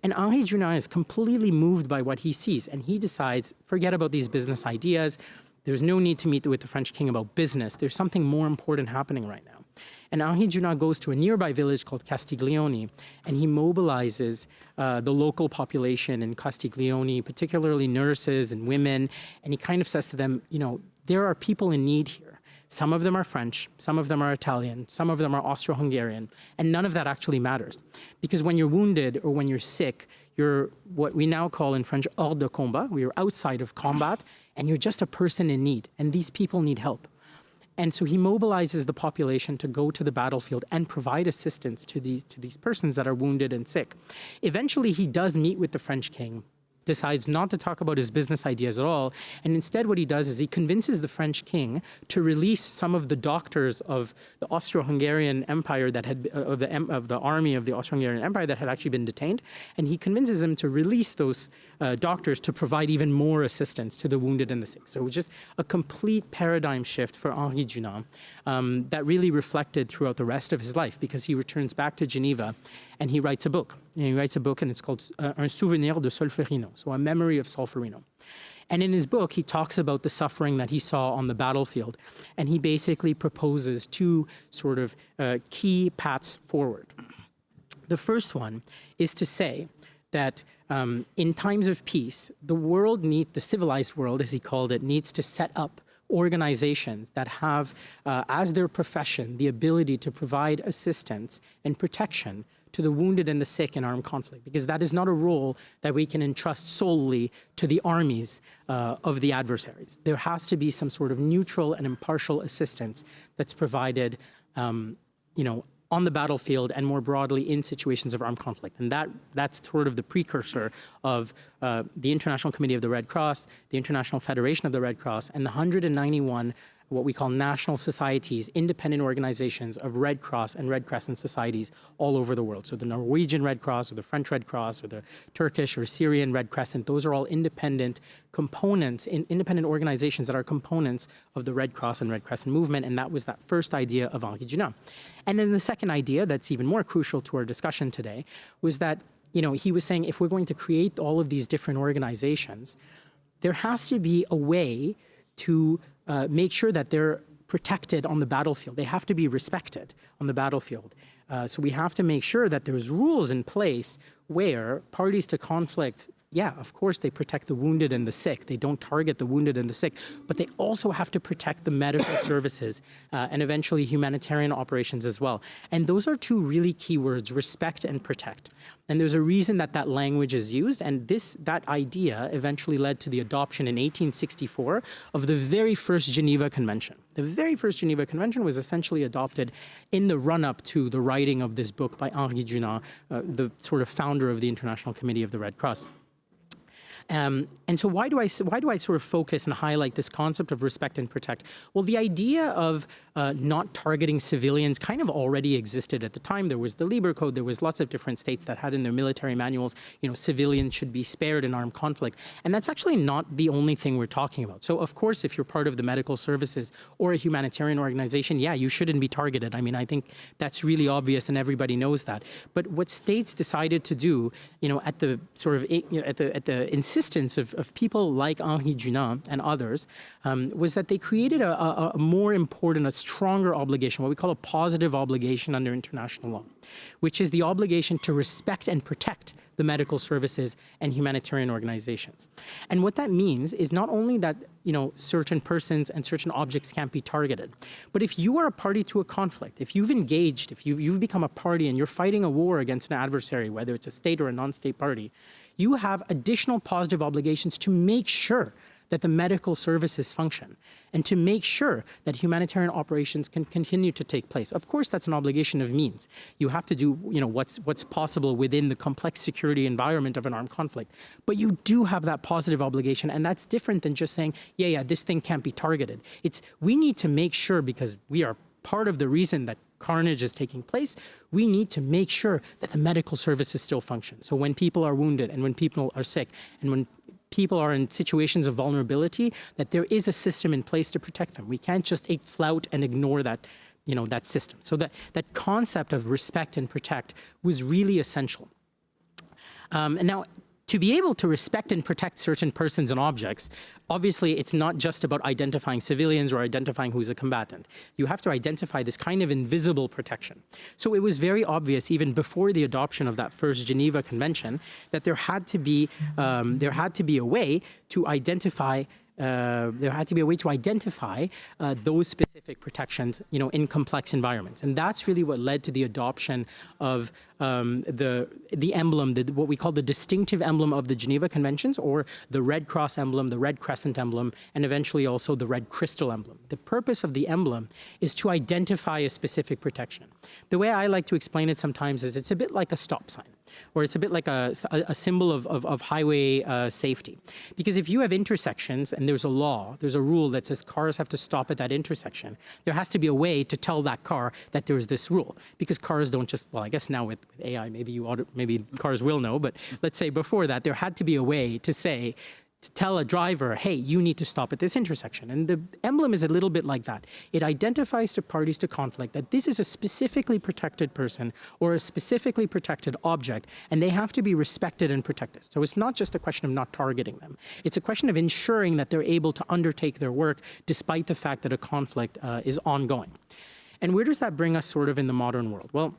And Henri Dunant is completely moved by what he sees, and he decides, forget about these business ideas. There's no need to meet with the French king about business. There's something more important happening right now. And Henri Dunant goes to a nearby village called Castiglione, and he mobilizes the local population in Castiglione, particularly nurses and women, and he kind of says to them, there are people in need here. Some of them are French, some of them are Italian, some of them are Austro-Hungarian, and none of that actually matters. Because when you're wounded or when you're sick, you're what we now call in French hors de combat, you're outside of combat, and you're just a person in need, and these people need help. And so he mobilizes the population to go to the battlefield and provide assistance to these persons that are wounded and sick. Eventually, he does meet with the French king, decides not to talk about his business ideas at all, and instead what he does is he convinces the French king to release some of the doctors of the Austro-Hungarian Empire that had of the army of the Austro-Hungarian Empire that had actually been detained, and he convinces them to release those doctors to provide even more assistance to the wounded and the sick. So it was just a complete paradigm shift for Henri Dunant that really reflected throughout the rest of his life, because he returns back to Geneva and he writes a book. And it's called Un souvenir de Solferino, so a memory of Solferino. And in his book, he talks about the suffering that he saw on the battlefield. And he basically proposes two sort of key paths forward. The first one is to say that in times of peace, the civilized world, as he called it, needs to set up organizations that have as their profession the ability to provide assistance and protection to the wounded and the sick in armed conflict, because that is not a role that we can entrust solely to the armies of the adversaries. There has to be some sort of neutral and impartial assistance that's provided, on the battlefield and more broadly in situations of armed conflict. And that's sort of the precursor of the International Committee of the Red Cross, the International Federation of the Red Cross, and the 191 what we call national societies, independent organizations of Red Cross and Red Crescent societies all over the world. So the Norwegian Red Cross or the French Red Cross or the Turkish or Syrian Red Crescent, those are all independent components, independent organizations that are components of the Red Cross and Red Crescent movement, and that was that first idea of Henri Dunant. And then the second idea that's even more crucial to our discussion today was that, he was saying if we're going to create all of these different organizations, there has to be a way to make sure that they're protected on the battlefield. They have to be respected on the battlefield. So we have to make sure that there's rules in place where parties to conflict, yeah, of course, they protect the wounded and the sick. They don't target the wounded and the sick, but they also have to protect the medical services and eventually humanitarian operations as well. And those are two really key words, respect and protect. And there's a reason that that language is used, and that idea eventually led to the adoption in 1864 of the very first Geneva Convention. The very first Geneva Convention was essentially adopted in the run-up to the writing of this book by Henri Dunant, the sort of founder of the International Committee of the Red Cross. And so why do I sort of focus and highlight this concept of respect and protect? Well, the idea of not targeting civilians kind of already existed at the time. There was the Lieber Code. There was lots of different states that had in their military manuals, civilians should be spared in armed conflict. And that's actually not the only thing we're talking about. So of course, if you're part of the medical services or a humanitarian organization, yeah, you shouldn't be targeted. I mean, I think that's really obvious and everybody knows that. But what states decided to do, at the sort of, at the insistence of people like Henri Dunant and others, was that they created a more important, a stronger obligation, what we call a positive obligation under international law, which is the obligation to respect and protect the medical services and humanitarian organizations. And what that means is not only that, certain persons and certain objects can't be targeted, but if you are a party to a conflict, if you've engaged, if you've become a party and you're fighting a war against an adversary, whether it's a state or a non-state party, you have additional positive obligations to make sure that the medical services function and to make sure that humanitarian operations can continue to take place. Of course, that's an obligation of means. You have to do, what's possible within the complex security environment of an armed conflict. But you do have that positive obligation, and that's different than just saying, yeah, this thing can't be targeted. We need to make sure, because we are part of the reason that carnage is taking place, we need to make sure that the medical services still function. So when people are wounded and when people are sick and when people are in situations of vulnerability, that there is a system in place to protect them. We can't just flout and ignore that, that system. So that concept of respect and protect was really essential. And now, to be able to respect and protect certain persons and objects, obviously it's not just about identifying civilians or identifying who's a combatant. You have to identify this kind of invisible protection. So it was very obvious, even before the adoption of that first Geneva Convention, that there had to be a way to identify those specific protections, in complex environments. And that's really what led to the adoption of the emblem, what we call the distinctive emblem of the Geneva Conventions, or the Red Cross emblem, the Red Crescent emblem, and eventually also the Red Crystal emblem. The purpose of the emblem is to identify a specific protection. The way I like to explain it sometimes is it's a bit like a stop sign, or it's a bit like a symbol of highway safety. Because if you have intersections and there's a law, there's a rule that says cars have to stop at that intersection, there has to be a way to tell that car that there is this rule. Because cars don't just, well, I guess now with AI, maybe cars will know, but let's say before that, there had to be a way to say, to tell a driver, hey, you need to stop at this intersection. And the emblem is a little bit like that. It identifies to parties to conflict that this is a specifically protected person or a specifically protected object, and they have to be respected and protected. So it's not just a question of not targeting them. It's a question of ensuring that they're able to undertake their work despite the fact that a conflict is ongoing. And where does that bring us sort of in the modern world? Well,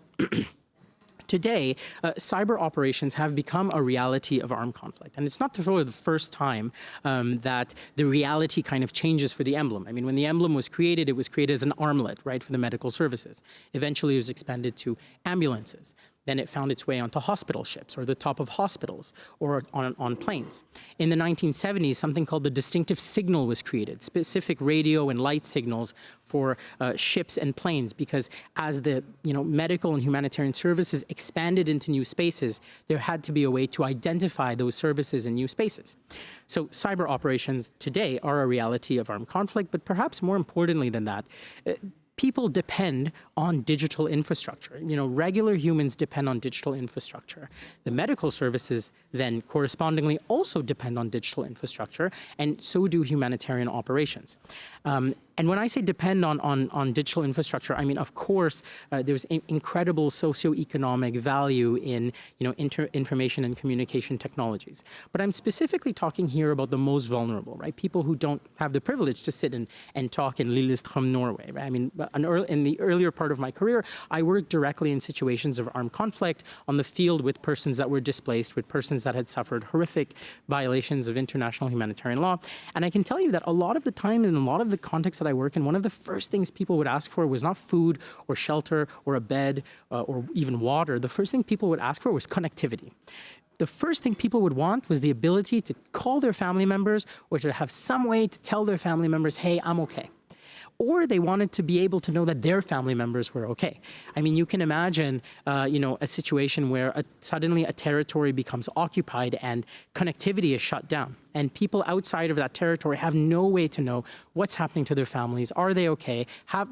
today, cyber operations have become a reality of armed conflict. And it's not sort of the first time that the reality kind of changes for the emblem. I mean, when the emblem was created, it was created as an armlet, right, for the medical services. Eventually, it was expanded to ambulances. Then it found its way onto hospital ships or the top of hospitals or on planes. In the 1970s, something called the distinctive signal was created, specific radio and light signals for ships and planes, because as the medical and humanitarian services expanded into new spaces, there had to be a way to identify those services in new spaces. So cyber operations today are a reality of armed conflict, but perhaps more importantly than that, people depend on digital infrastructure. Regular humans depend on digital infrastructure. The medical services then correspondingly also depend on digital infrastructure, and so do humanitarian operations. And when I say depend on digital infrastructure, I mean, of course, there's incredible socioeconomic value in information and communication technologies. But I'm specifically talking here about the most vulnerable, right? People who don't have the privilege to sit and talk in Lillestrøm, Norway, right? I mean, in the earlier part of my career, I worked directly in situations of armed conflict on the field with persons that were displaced, with persons that had suffered horrific violations of international humanitarian law. And I can tell you that a lot of the time, in a lot of the contexts that I work in, one of the first things people would ask for was not food or shelter or a bed or even water. The first thing people would ask for was connectivity. The first thing people would want was the ability to call their family members or to have some way to tell their family members, hey, I'm okay. Or they wanted to be able to know that their family members were okay. I mean, you can imagine, a situation where suddenly a territory becomes occupied and connectivity is shut down. And people outside of that territory have no way to know what's happening to their families. Are they okay?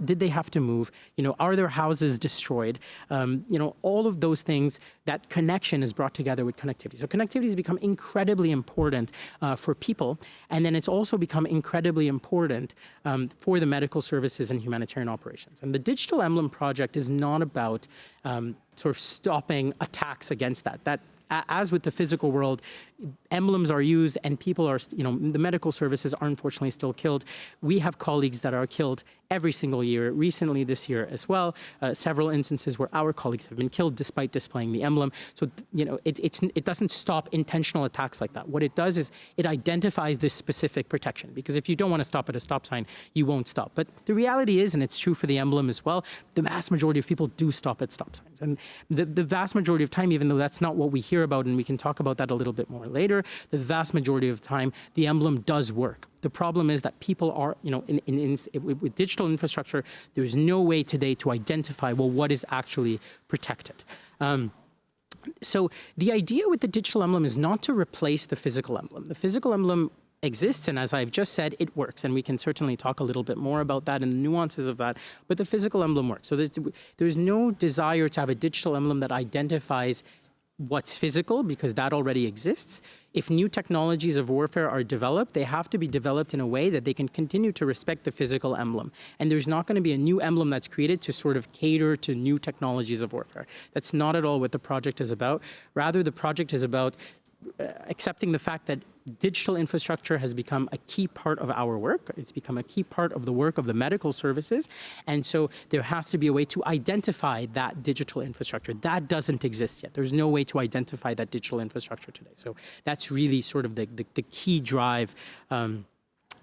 Did they have to move? Are their houses destroyed? All of those things, that connection is brought together with connectivity. So connectivity has become incredibly important for people. And then it's also become incredibly important for the medical services and humanitarian operations. And the Digital Emblem project is not about sort of stopping attacks against that. As with the physical world, emblems are used and people are, the medical services are unfortunately still killed. We have colleagues that are killed every single year, recently this year as well, several instances where our colleagues have been killed despite displaying the emblem. So, it doesn't stop intentional attacks like that. What it does is it identifies this specific protection, because if you don't want to stop at a stop sign, you won't stop. But the reality is, and it's true for the emblem as well, the vast majority of people do stop at stop signs. And the vast majority of time, even though that's not what we hear about, and we can talk about that a little bit more later, the vast majority of the time, the emblem does work. The problem is that people are, with digital infrastructure, there's no way today to identify, well, what is actually protected. So the idea with the digital emblem is not to replace the physical emblem. The physical emblem exists, and as I've just said, it works, and we can certainly talk a little bit more about that and the nuances of that, but the physical emblem works. So there's no desire to have a digital emblem that identifies what's physical, because that already exists. If new technologies of warfare are developed, they have to be developed in a way that they can continue to respect the physical emblem. And there's not going to be a new emblem that's created to sort of cater to new technologies of warfare. That's not at all what the project is about. Rather, the project is about accepting the fact that digital infrastructure has become a key part of our work. It's become a key part of the work of the medical services. And so there has to be a way to identify that digital infrastructure. That doesn't exist yet. There's no way to identify that digital infrastructure today. So that's really sort of the key drive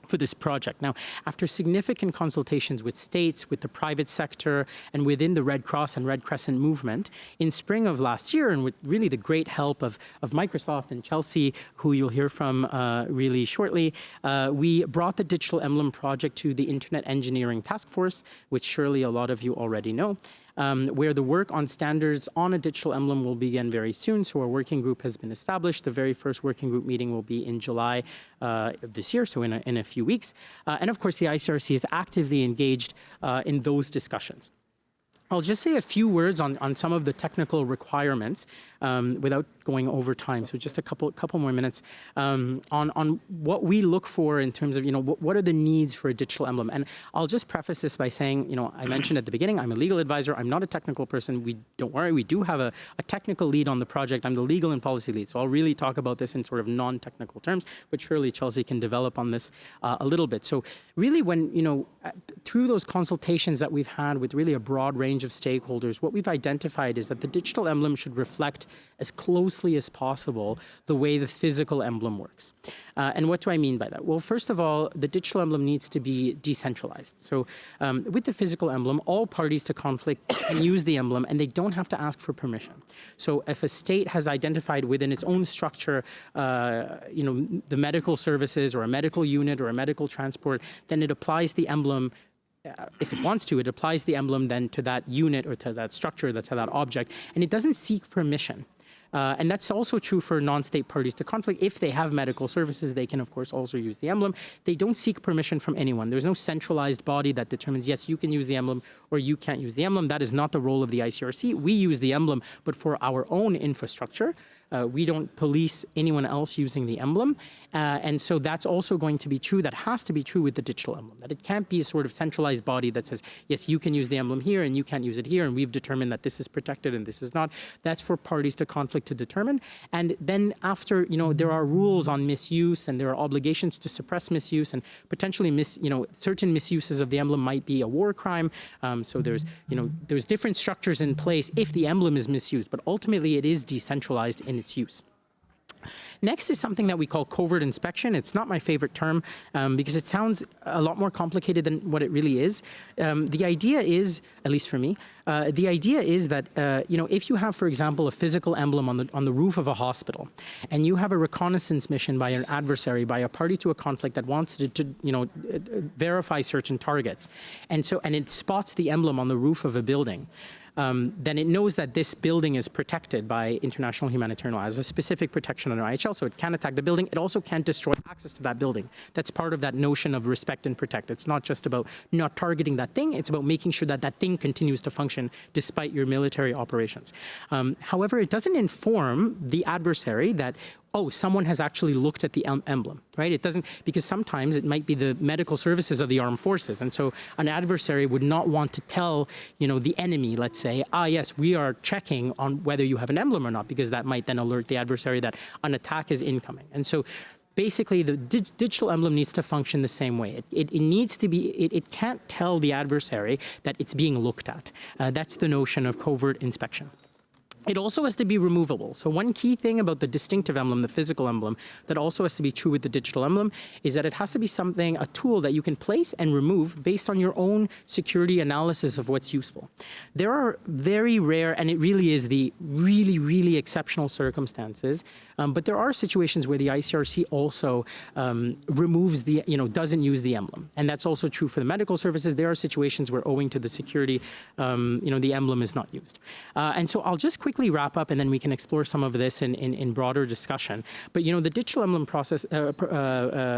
for this project. Now, after significant consultations with states, with the private sector, and within the Red Cross and Red Crescent movement, in spring of last year, and with really the great help of Microsoft and Chelsea, who you'll hear from really shortly, we brought the Digital Emblem project to the Internet Engineering Task Force, which surely a lot of you already know. Where the work on standards on a digital emblem will begin very soon. So a working group has been established. The very first working group meeting will be in July of this year, so in a few weeks. And of course, the ICRC is actively engaged in those discussions. I'll just say a few words on some of the technical requirements without going over time. So just a couple more minutes on what we look for in terms of, what are the needs for a digital emblem. And I'll just preface this by saying, I mentioned at the beginning, I'm a legal advisor. I'm not a technical person. Don't worry, we do have a technical lead on the project. I'm the legal and policy lead. So I'll really talk about this in sort of non-technical terms, but surely Chelsea can develop on this a little bit. So really when, through those consultations that we've had with really a broad range of stakeholders, what we've identified is that the digital emblem should reflect as closely as possible the way the physical emblem works. And what do I mean by that? Well, first of all, the digital emblem needs to be decentralized. So with the physical emblem, all parties to conflict can use the emblem and they don't have to ask for permission. So if a state has identified within its own structure, the medical services or a medical unit or a medical transport, then it applies the emblem. If it wants to, it applies the emblem then to that unit or to that structure, to that object, and it doesn't seek permission. And that's also true for non-state parties to conflict. If they have medical services, they can, of course, also use the emblem. They don't seek permission from anyone. There's no centralized body that determines, yes, you can use the emblem or you can't use the emblem. That is not the role of the ICRC. We use the emblem, but for our own infrastructure. We don't police anyone else using the emblem. And so that's also going to be true. That has to be true with the digital emblem, that it can't be a sort of centralized body that says, yes, you can use the emblem here and you can't use it here. And we've determined that this is protected and this is not. That's for parties to conflict to determine. And then after, there are rules on misuse and there are obligations to suppress misuse and potentially certain misuses of the emblem might be a war crime. So there's different structures in place if the emblem is misused, but ultimately it is decentralized in its use. Next is something that we call covert inspection. It's not my favorite term because it sounds a lot more complicated than what it really is. The idea is, at least for me, the idea is that if you have, for example, a physical emblem on the roof of a hospital, and you have a reconnaissance mission by an adversary, by a party to a conflict that wants to verify certain targets, and it spots the emblem on the roof of a building. Then it knows that this building is protected by international humanitarian law as a specific protection under IHL, so it can attack the building. It also can't destroy access to that building. That's part of that notion of respect and protect. It's not just about not targeting that thing, it's about making sure that that thing continues to function despite your military operations. However, it doesn't inform the adversary that someone has actually looked at the emblem, right? It doesn't, because sometimes it might be the medical services of the armed forces. And so an adversary would not want to tell, the enemy, let's say, yes, we are checking on whether you have an emblem or not, because that might then alert the adversary that an attack is incoming. And so basically the digital emblem needs to function the same way. It needs to be, it can't tell the adversary that it's being looked at. That's the notion of covert inspection. It also has to be removable. So one key thing about the distinctive emblem, the physical emblem, that also has to be true with the digital emblem is that it has to be a tool that you can place and remove based on your own security analysis of what's useful. There are very rare, and it really is the really, really exceptional circumstances, but there are situations where the ICRC also removes doesn't use the emblem. And that's also true for the medical services. There are situations where, owing to the security, the emblem is not used. And so I'll just quickly wrap up, and then we can explore some of this in broader discussion. But the digital emblem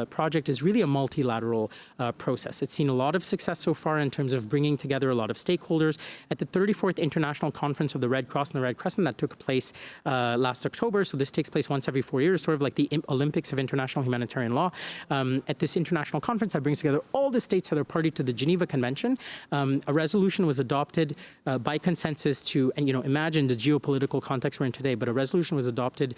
project is really a multilateral process. It's seen a lot of success so far in terms of bringing together a lot of stakeholders. At the 34th International Conference of the Red Cross and the Red Crescent that took place last October, so this takes place once every 4 years, sort of like the Olympics of international humanitarian law. At this international conference that brings together all the states that are party to the Geneva Convention, a resolution was adopted by consensus to, and imagine the geopolitical context we're in today, but a resolution was adopted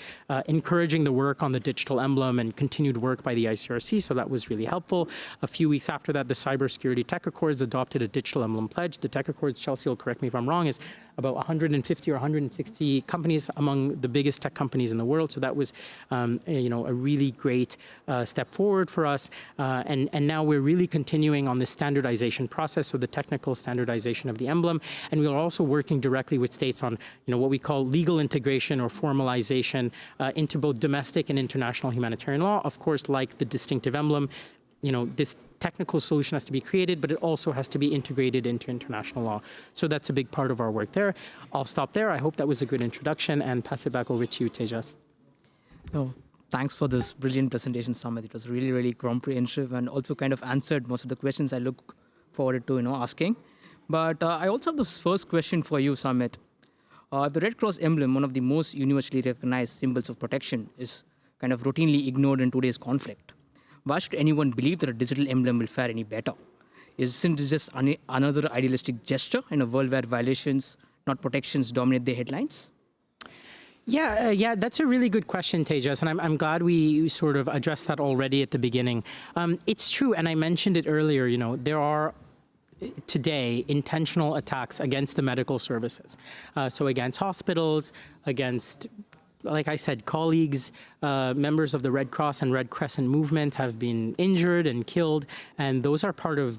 encouraging the work on the digital emblem and continued work by the ICRC, so that was really helpful. A few weeks after that, the Cybersecurity Tech Accords adopted a digital emblem pledge. The Tech Accords, Chelsea will correct me if I'm wrong, is about 150 or 160 companies among the biggest tech companies in the world. So that was, a really great step forward for us. And now we're really continuing on the standardization process, so the technical standardization of the emblem. And we are also working directly with states on, what we call legal integration or formalization into both domestic and international humanitarian law. Of course, like the distinctive emblem, this technical solution has to be created, but it also has to be integrated into international law. So that's a big part of our work there. I'll stop there. I hope that was a good introduction and pass it back over to you, Tejas. No, thanks for this brilliant presentation, Samit. It was really, really comprehensive and also kind of answered most of the questions I look forward to, asking. But I also have this first question for you, Samit. The Red Cross emblem, one of the most universally recognized symbols of protection, is kind of routinely ignored in today's conflict. Why should anyone believe that a digital emblem will fare any better? Isn't it just another idealistic gesture in a world where violations, not protections, dominate the headlines? Yeah, that's a really good question, Tejas, and I'm glad we sort of addressed that already at the beginning. It's true, and I mentioned it earlier, there are today intentional attacks against the medical services. So against hospitals, against, like I said, colleagues, members of the Red Cross and Red Crescent movement have been injured and killed, and those are part of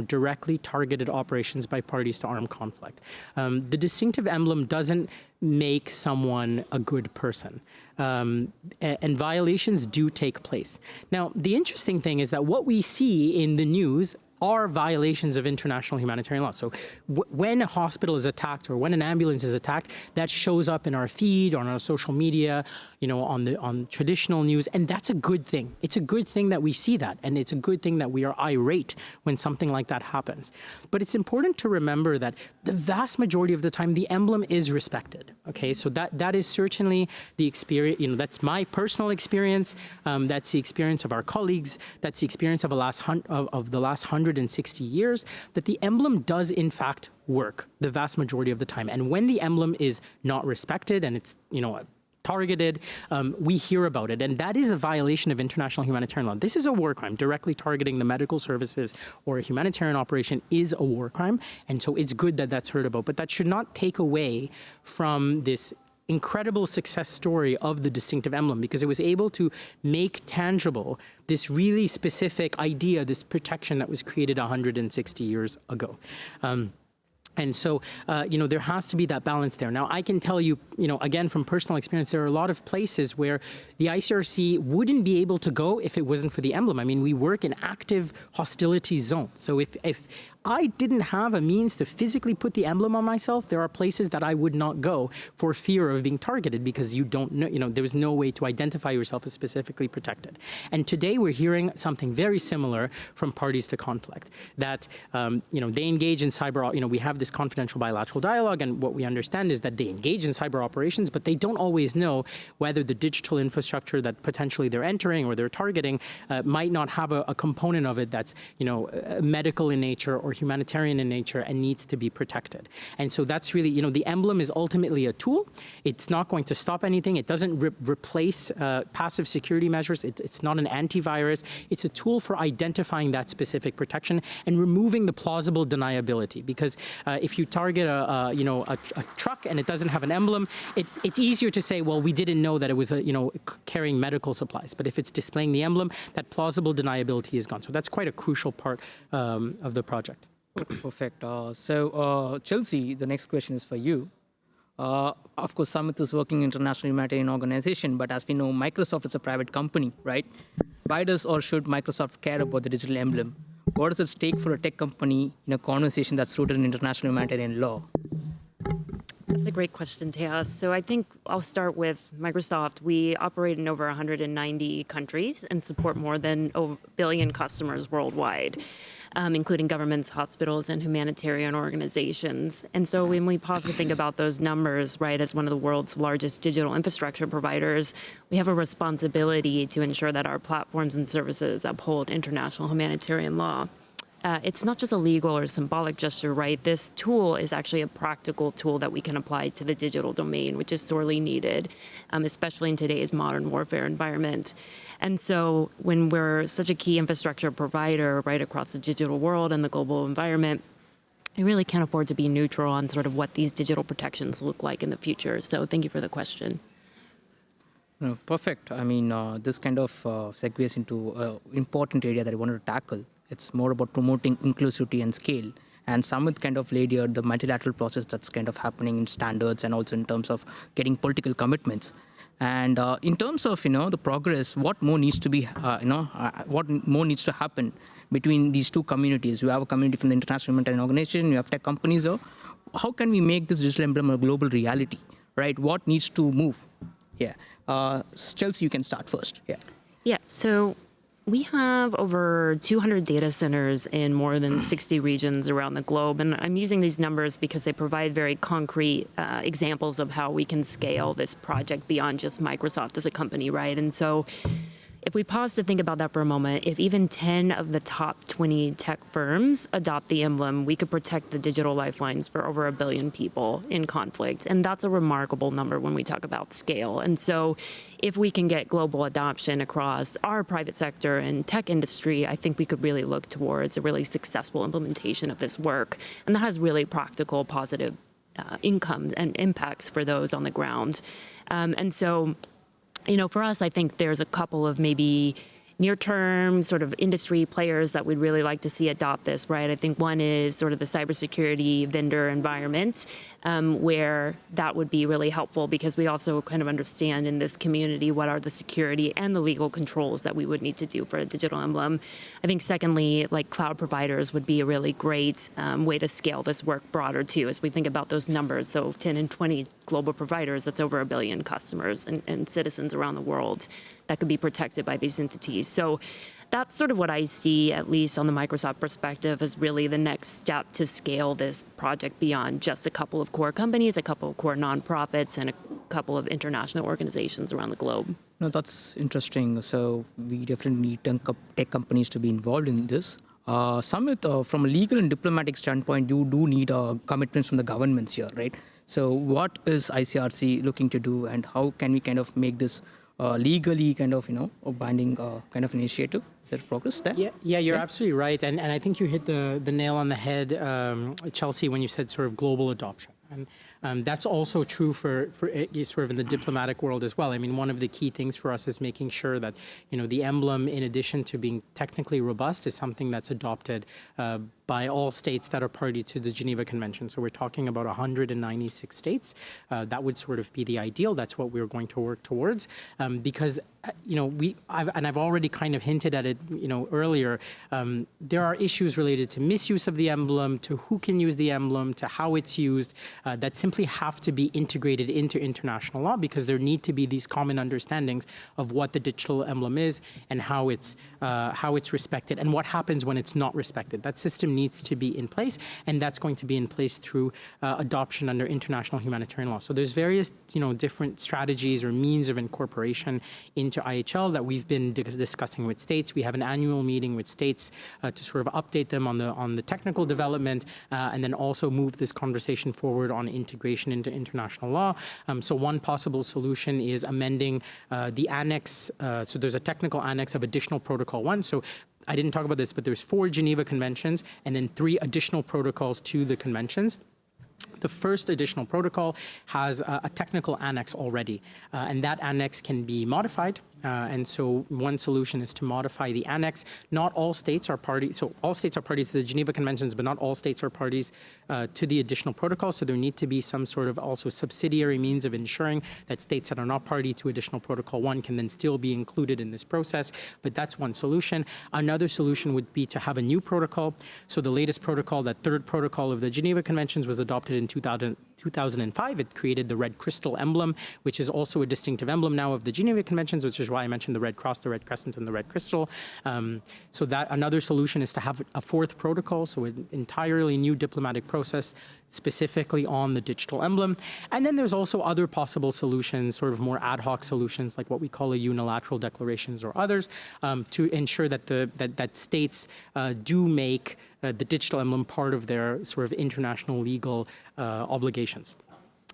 directly targeted operations by parties to armed conflict. The distinctive emblem doesn't make someone a good person, and violations do take place. Now, the interesting thing is that what we see in the news are violations of international humanitarian law. So when a hospital is attacked or when an ambulance is attacked, that shows up in our feed, on our social media, on traditional news, and that's a good thing. It's a good thing that we see that, and it's a good thing that we are irate when something like that happens. But it's important to remember that the vast majority of the time, the emblem is respected. Okay, so that is certainly the experience. That's my personal experience. That's the experience of our colleagues. That's the experience of the last 160 years, that the emblem does in fact work the vast majority of the time. And when the emblem is not respected and it's, targeted, we hear about it. And that is a violation of international humanitarian law. This is a war crime. Directly targeting the medical services or a humanitarian operation is a war crime. And so it's good that that's heard about. But that should not take away from this incredible success story of the distinctive emblem, because it was able to make tangible this really specific idea, this protection that was created 160 years ago. And so, there has to be that balance there. Now, I can tell you, again, from personal experience, there are a lot of places where the ICRC wouldn't be able to go if it wasn't for the emblem. I mean, we work in active hostility zones. So if I didn't have a means to physically put the emblem on myself, there are places that I would not go for fear of being targeted, because you don't know, there was no way to identify yourself as specifically protected. And today we're hearing something very similar from parties to conflict, that, they engage in cyber, we have this confidential bilateral dialogue, and what we understand is that they engage in cyber operations, but they don't always know whether the digital infrastructure that potentially they're entering or they're targeting might not have a component of it that's, medical in nature or humanitarian in nature and needs to be protected. And so that's really, the emblem is ultimately a tool. It's not going to stop anything. It doesn't replace passive security measures. It's not an antivirus. It's a tool for identifying that specific protection and removing the plausible deniability. Because if you target a truck and it doesn't have an emblem, it's easier to say, well, we didn't know that it was carrying medical supplies. But if it's displaying the emblem, that plausible deniability is gone. So that's quite a crucial part of the project. Perfect. So, Chelsea, the next question is for you. Of course, Summit is working in international humanitarian organization, but as we know, Microsoft is a private company, right? Why does or should Microsoft care about the digital emblem? What does it take for a tech company in a conversation that's rooted in international humanitarian law? That's a great question, Tejas. So I think I'll start with Microsoft. We operate in over 190 countries and support more than a billion customers worldwide, including governments, hospitals, and humanitarian organizations. And so when we pause to think about those numbers, right, as one of the world's largest digital infrastructure providers, we have a responsibility to ensure that our platforms and services uphold international humanitarian law. It's not just a legal or symbolic gesture, right? This tool is actually a practical tool that we can apply to the digital domain, which is sorely needed, especially in today's modern warfare environment. And so when we're such a key infrastructure provider right across the digital world and the global environment, we really can't afford to be neutral on sort of what these digital protections look like in the future. So thank you for the question. No, perfect. I mean, this kind of segues into an important area that I wanted to tackle. It's more about promoting inclusivity and scale. And Summit kind of laid here the multilateral process that's kind of happening in standards and also in terms of getting political commitments. And in terms of, the progress, what more needs to be, what more needs to happen between these two communities? You have a community from the International Humanitarian Organization, you have tech companies here. How can we make this digital emblem a global reality, right? What needs to move? Yeah. Chelsea, you can start first. Yeah, so we have over 200 data centers in more than 60 regions around the globe. And I'm using these numbers because they provide very concrete examples of how we can scale this project beyond just Microsoft as a company, right? And so, if we pause to think about that for a moment, if even 10 of the top 20 tech firms adopt the emblem, we could protect the digital lifelines for over 1 billion people in conflict. And that's a remarkable number when we talk about scale. And so if we can get global adoption across our private sector and tech industry, I think we could really look towards a really successful implementation of this work. And that has really practical, positive income and impacts for those on the ground. And so, for us, I think there's a couple of maybe near-term sort of industry players that we'd really like to see adopt this, right? I think one is sort of the cybersecurity vendor environment, where that would be really helpful because we also kind of understand in this community what are the security and the legal controls that we would need to do for a digital emblem. I think secondly, like cloud providers would be a really great way to scale this work broader too, as we think about those numbers. So 10 and 20 global providers, that's over 1 billion customers and citizens around the world that could be protected by these entities. So that's sort of what I see, at least on the Microsoft perspective, as really the next step to scale this project beyond just a couple of core companies, a couple of core nonprofits, and a couple of international organizations around the globe. No, that's interesting. So we definitely need tech companies to be involved in this. Samit, from a legal and diplomatic standpoint, you do need commitments from the governments here, right? So what is ICRC looking to do, and how can we kind of make this legally kind of, a binding kind of initiative? Is there progress there? Yeah, you're absolutely right. And I think you hit the nail on the head, Chelsea, when you said sort of global adoption. And that's also true for sort of in the diplomatic world as well. I mean, one of the key things for us is making sure that, the emblem, in addition to being technically robust, is something that's adopted by all states that are party to the Geneva Convention. So we're talking about 196 states. That would sort of be the ideal. That's what we're going to work towards. Because, I've already kind of hinted at it, earlier, there are issues related to misuse of the emblem, to who can use the emblem, to how it's used, that simply have to be integrated into international law, because there need to be these common understandings of what the digital emblem is and how it's respected and what happens when it's not respected. That system needs to be in place, and that's going to be in place through adoption under international humanitarian law. So there's various, different strategies or means of incorporation into IHL that we've been discussing with states. We have an annual meeting with states to sort of update them on the technical development, and then also move this conversation forward on integration into international law. So one possible solution is amending the annex. So there's a technical annex of additional protocol 1. So I didn't talk about this, but there's 4 Geneva Conventions and then 3 additional protocols to the conventions. The first additional protocol has a technical annex already, and that annex can be modified. And so one solution is to modify the annex. Not all states are parties. So all states are parties to the Geneva Conventions, but not all states are parties to the additional protocol. So there need to be some sort of also subsidiary means of ensuring that states that are not party to additional protocol 1 can then still be included in this process. But that's one solution. Another solution would be to have a new protocol. So the latest protocol, that third protocol of the Geneva Conventions, was adopted in 2005. It created the red crystal emblem, which is also a distinctive emblem now of the Geneva Conventions, which is why I mentioned the red cross, the red crescent, and the red crystal. So that another solution is to have a 4th protocol, so an entirely new diplomatic process specifically on the digital emblem. And then there's also other possible solutions, sort of more ad hoc solutions, like what we call a unilateral declarations or others, to ensure that that states do make the digital emblem part of their sort of international legal obligations.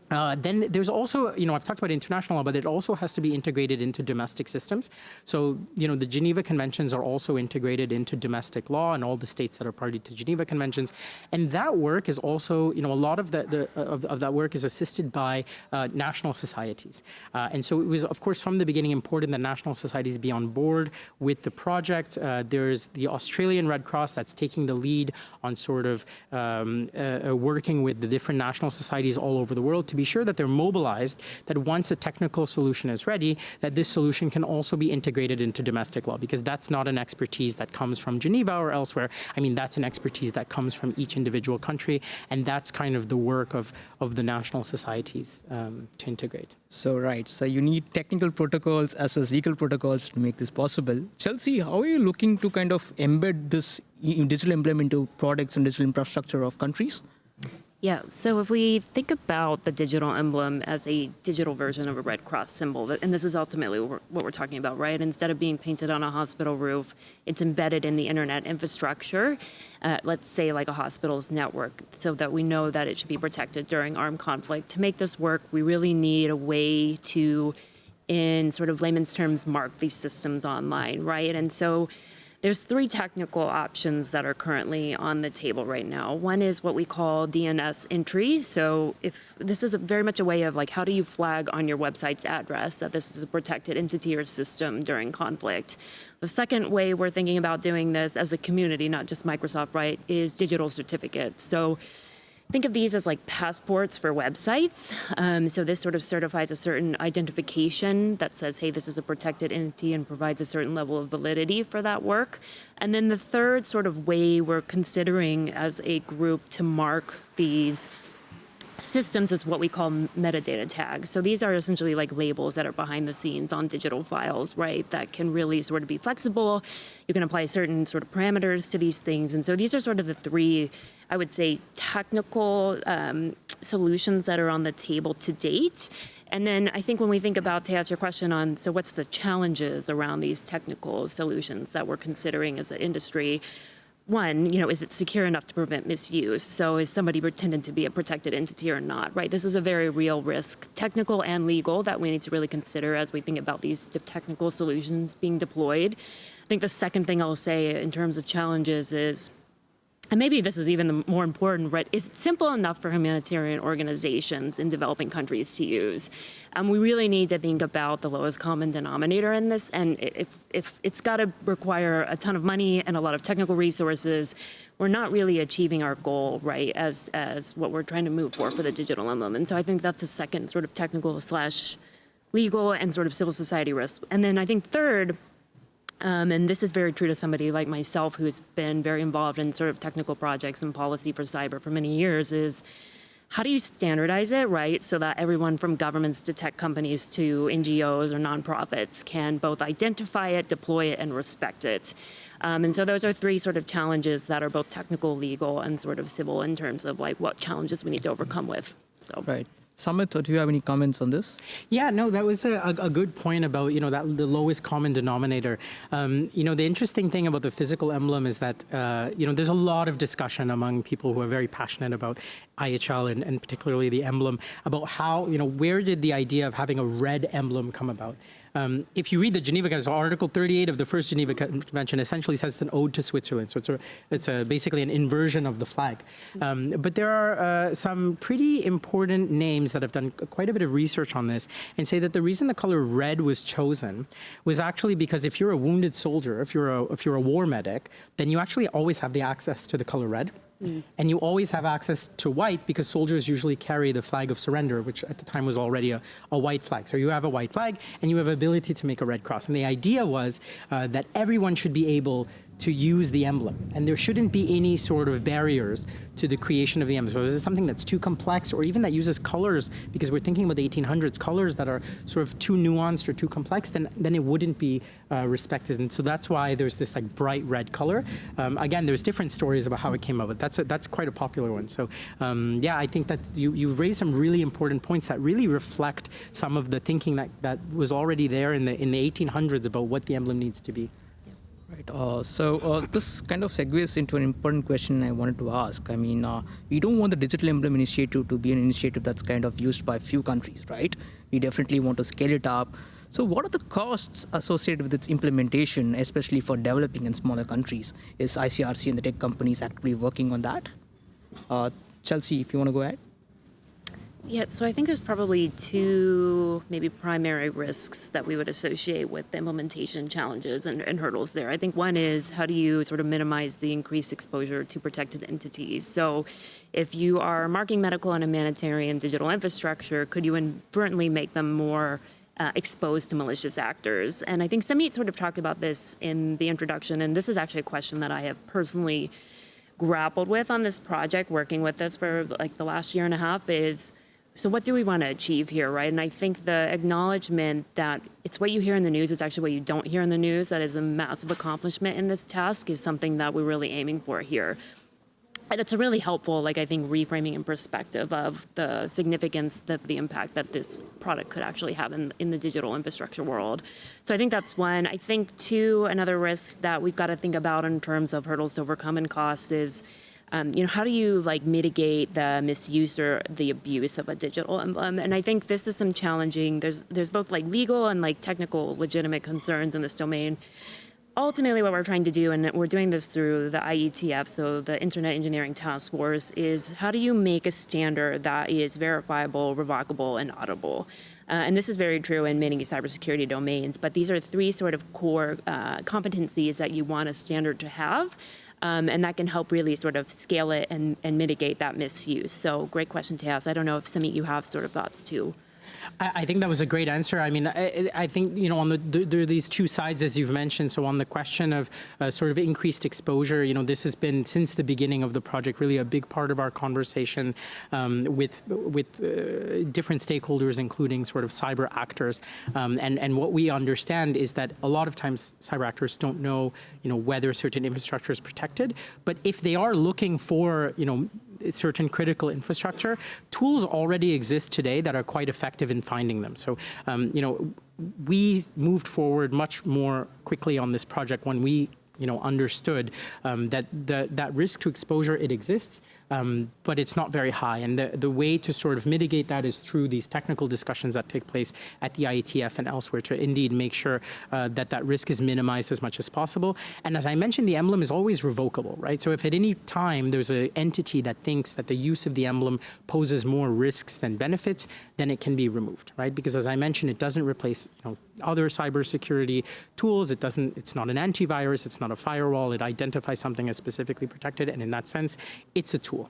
Then there's also, I've talked about international law, but it also has to be integrated into domestic systems. So, the Geneva Conventions are also integrated into domestic law and all the states that are party to Geneva Conventions. And that work is also, a lot of that work is assisted by national societies. And so it was, of course, from the beginning important that national societies be on board with the project. There's the Australian Red Cross that's taking the lead on sort of working with the different national societies all over the world to be sure that they're mobilized, that once a technical solution is ready, that this solution can also be integrated into domestic law, because that's not an expertise that comes from Geneva or elsewhere. I mean, that's an expertise that comes from each individual country, and that's kind of the work of the national societies to integrate. So you need technical protocols as well as legal protocols to make this possible. Chelsea, how are you looking to kind of embed this digital emblem into products and digital infrastructure of countries? Yeah, so if we think about the digital emblem as a digital version of a Red Cross symbol, and this is ultimately what we're talking about, right? Instead of being painted on a hospital roof, it's embedded in the internet infrastructure, let's say like a hospital's network, so that we know that it should be protected during armed conflict. To make this work, we really need a way to, in sort of layman's terms, mark these systems online, right? And so there's three technical options that are currently on the table right now. One is what we call DNS entry. So if this is very much a way of like, how do you flag on your website's address that this is a protected entity or system during conflict? The second way we're thinking about doing this as a community, not just Microsoft, right, is digital certificates. So think of these as like passports for websites. So this sort of certifies a certain identification that says, hey, this is a protected entity and provides a certain level of validity for that work. And then the third sort of way we're considering as a group to mark these systems is what we call metadata tags. So these are essentially like labels that are behind the scenes on digital files, right, that can really sort of be flexible. You can apply certain sort of parameters to these things. And so these are sort of the three, I would say, technical solutions that are on the table to date. And then I think when we think about, to answer your question on, so what's the challenges around these technical solutions that we're considering as an industry? One, is it secure enough to prevent misuse? So is somebody pretending to be a protected entity or not, right? This is a very real risk, technical and legal, that we need to really consider as we think about these technical solutions being deployed. I think the second thing I'll say in terms of challenges is, and maybe this is even the more important, right, is it simple enough for humanitarian organizations in developing countries to use? We really need to think about the lowest common denominator in this, and if it's got to require a ton of money and a lot of technical resources, we're not really achieving our goal, right, as what we're trying to move for the digital emblem. And so I think that's a second sort of technical / legal and sort of civil society risk. And then I think third, and this is very true to somebody like myself who's been very involved in sort of technical projects and policy for cyber for many years, is how do you standardize it, right, so that everyone from governments to tech companies to NGOs or nonprofits can both identify it, deploy it, and respect it. And so those are three sort of challenges that are both technical, legal, and sort of civil in terms of like what challenges we need to overcome with. So. Right. Samit, do you have any comments on this? Yeah, no, that was a good point about, that the lowest common denominator. The interesting thing about the physical emblem is that, there's a lot of discussion among people who are very passionate about IHL and particularly the emblem about how, where did the idea of having a red emblem come about? If you read the Geneva Convention, Article 38 of the first Geneva Convention essentially says it's an ode to Switzerland. So it's basically an inversion of the flag. But there are some pretty important names that have done quite a bit of research on this and say that the reason the color red was chosen was actually because if you're a wounded soldier, if you're a war medic, then you actually always have the access to the color red. And you always have access to white because soldiers usually carry the flag of surrender, which at the time was already a white flag. So you have a white flag and you have ability to make a red cross. And the idea was that everyone should be able to use the emblem. And there shouldn't be any sort of barriers to the creation of the emblem. So if it's something that's too complex or even that uses colors, because we're thinking about the 1800s, colors that are sort of too nuanced or too complex, then it wouldn't be respected. And so that's why there's this like bright red color. Again, there's different stories about how it came about. That's quite a popular one. So yeah, I think that you've raised some really important points that really reflect some of the thinking that was already there in the 1800s about what the emblem needs to be. Right. So this kind of segues into an important question I wanted to ask. I mean, we don't want the Digital Emblem Initiative to be an initiative that's kind of used by few countries, right? We definitely want to scale it up. So what are the costs associated with its implementation, especially for developing and smaller countries? Is ICRC and the tech companies actively working on that? Chelsea, if you want to go ahead. Yeah, so I think there's probably two maybe primary risks that we would associate with the implementation challenges and hurdles there. I think one is how do you sort of minimize the increased exposure to protected entities? So if you are marking medical and humanitarian digital infrastructure, could you inadvertently make them more exposed to malicious actors? And I think Samit sort of talked about this in the introduction, and this is actually a question that I have personally grappled with on this project, working with this for like the last year and a half is, so what do we want to achieve here, right? And I think the acknowledgement that it's what you hear in the news, it's actually what you don't hear in the news, that is a massive accomplishment in this task is something that we're really aiming for here. And it's a really helpful, like, I think, reframing and perspective of the significance of the impact that this product could actually have in the digital infrastructure world. So I think that's one. I think, two, another risk that we've got to think about in terms of hurdles to overcome and costs is, how do you like mitigate the misuse or the abuse of a digital emblem? And I think this is some challenging, there's both like legal and like technical legitimate concerns in this domain. Ultimately, what we're trying to do, and we're doing this through the IETF, so the Internet Engineering Task Force, is how do you make a standard that is verifiable, revocable, and auditable? And this is very true in many cybersecurity domains, but these are three sort of core competencies that you want a standard to have, and that can help really sort of scale it and mitigate that misuse. So great question to ask. I don't know if some of you have sort of thoughts too. I think that was a great answer. I mean, I think, on there are these two sides, as you've mentioned. So on the question of sort of increased exposure, this has been, since the beginning of the project, really a big part of our conversation with different stakeholders, including sort of cyber actors. And what we understand is that a lot of times cyber actors don't know, whether certain infrastructure is protected. But if they are looking for, certain critical infrastructure, tools already exist today that are quite effective in finding them. So, we moved forward much more quickly on this project when we, understood that that risk to exposure, it exists, but it's not very high. And the way to sort of mitigate that is through these technical discussions that take place at the IETF and elsewhere to indeed make sure that risk is minimized as much as possible. And as I mentioned, the emblem is always revocable, right? So if at any time there's an entity that thinks that the use of the emblem poses more risks than benefits, then it can be removed, right? Because as I mentioned, it doesn't replace, other cybersecurity tools. It's not an antivirus, it's not a firewall. It identifies something as specifically protected, and in that sense, it's a tool.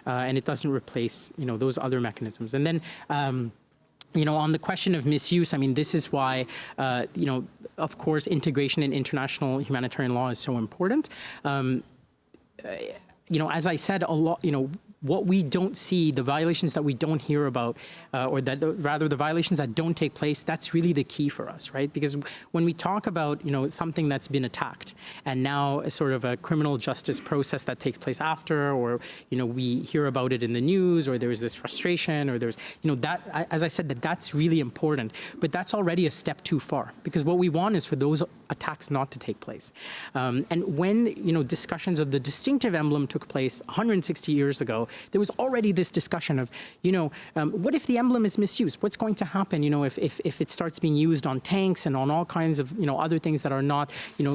And it doesn't replace, those other mechanisms. And then, on the question of misuse, I mean, this is why, of course, integration in international humanitarian law is so important. As I said, a lot, what we don't see, the violations that we don't hear about, or that rather the violations that don't take place, that's really the key for us, right? Because when we talk about, something that's been attacked and now a sort of a criminal justice process that takes place after, or, we hear about it in the news, or there's this frustration, or there's, that, as I said, that's really important, but that's already a step too far, because what we want is for those attacks not to take place. And when, discussions of the distinctive emblem took place 160 years ago, there was already this discussion of, what if the emblem is misused? What's going to happen, if it starts being used on tanks and on all kinds of, other things that are not,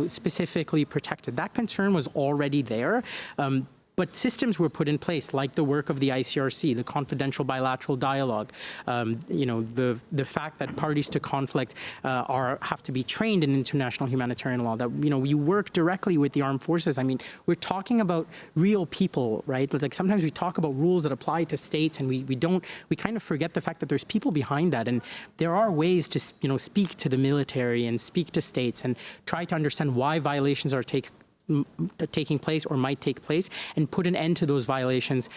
specifically protected? That concern was already there. But systems were put in place, like the work of the ICRC, the confidential bilateral dialogue, the fact that parties to conflict have to be trained in international humanitarian law, that, you work directly with the armed forces. I mean, we're talking about real people, right? Like sometimes we talk about rules that apply to states, and we kind of forget the fact that there's people behind that. And there are ways to, speak to the military and speak to states and try to understand why violations are taking place or might take place, and put an end to those violations,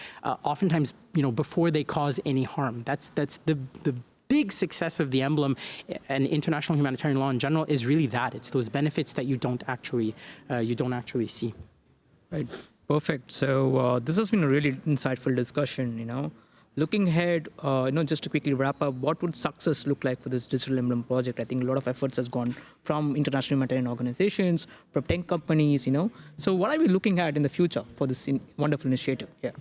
oftentimes, before they cause any harm. That's the big success of the emblem and international humanitarian law in general is really that. It's those benefits that you don't actually see. Right. Perfect. So this has been a really insightful discussion, Looking ahead, just to quickly wrap up, what would success look like for this digital emblem project? I think a lot of efforts has gone from international humanitarian organizations, from tech companies, So what are we looking at in the future for this wonderful initiative? Yeah.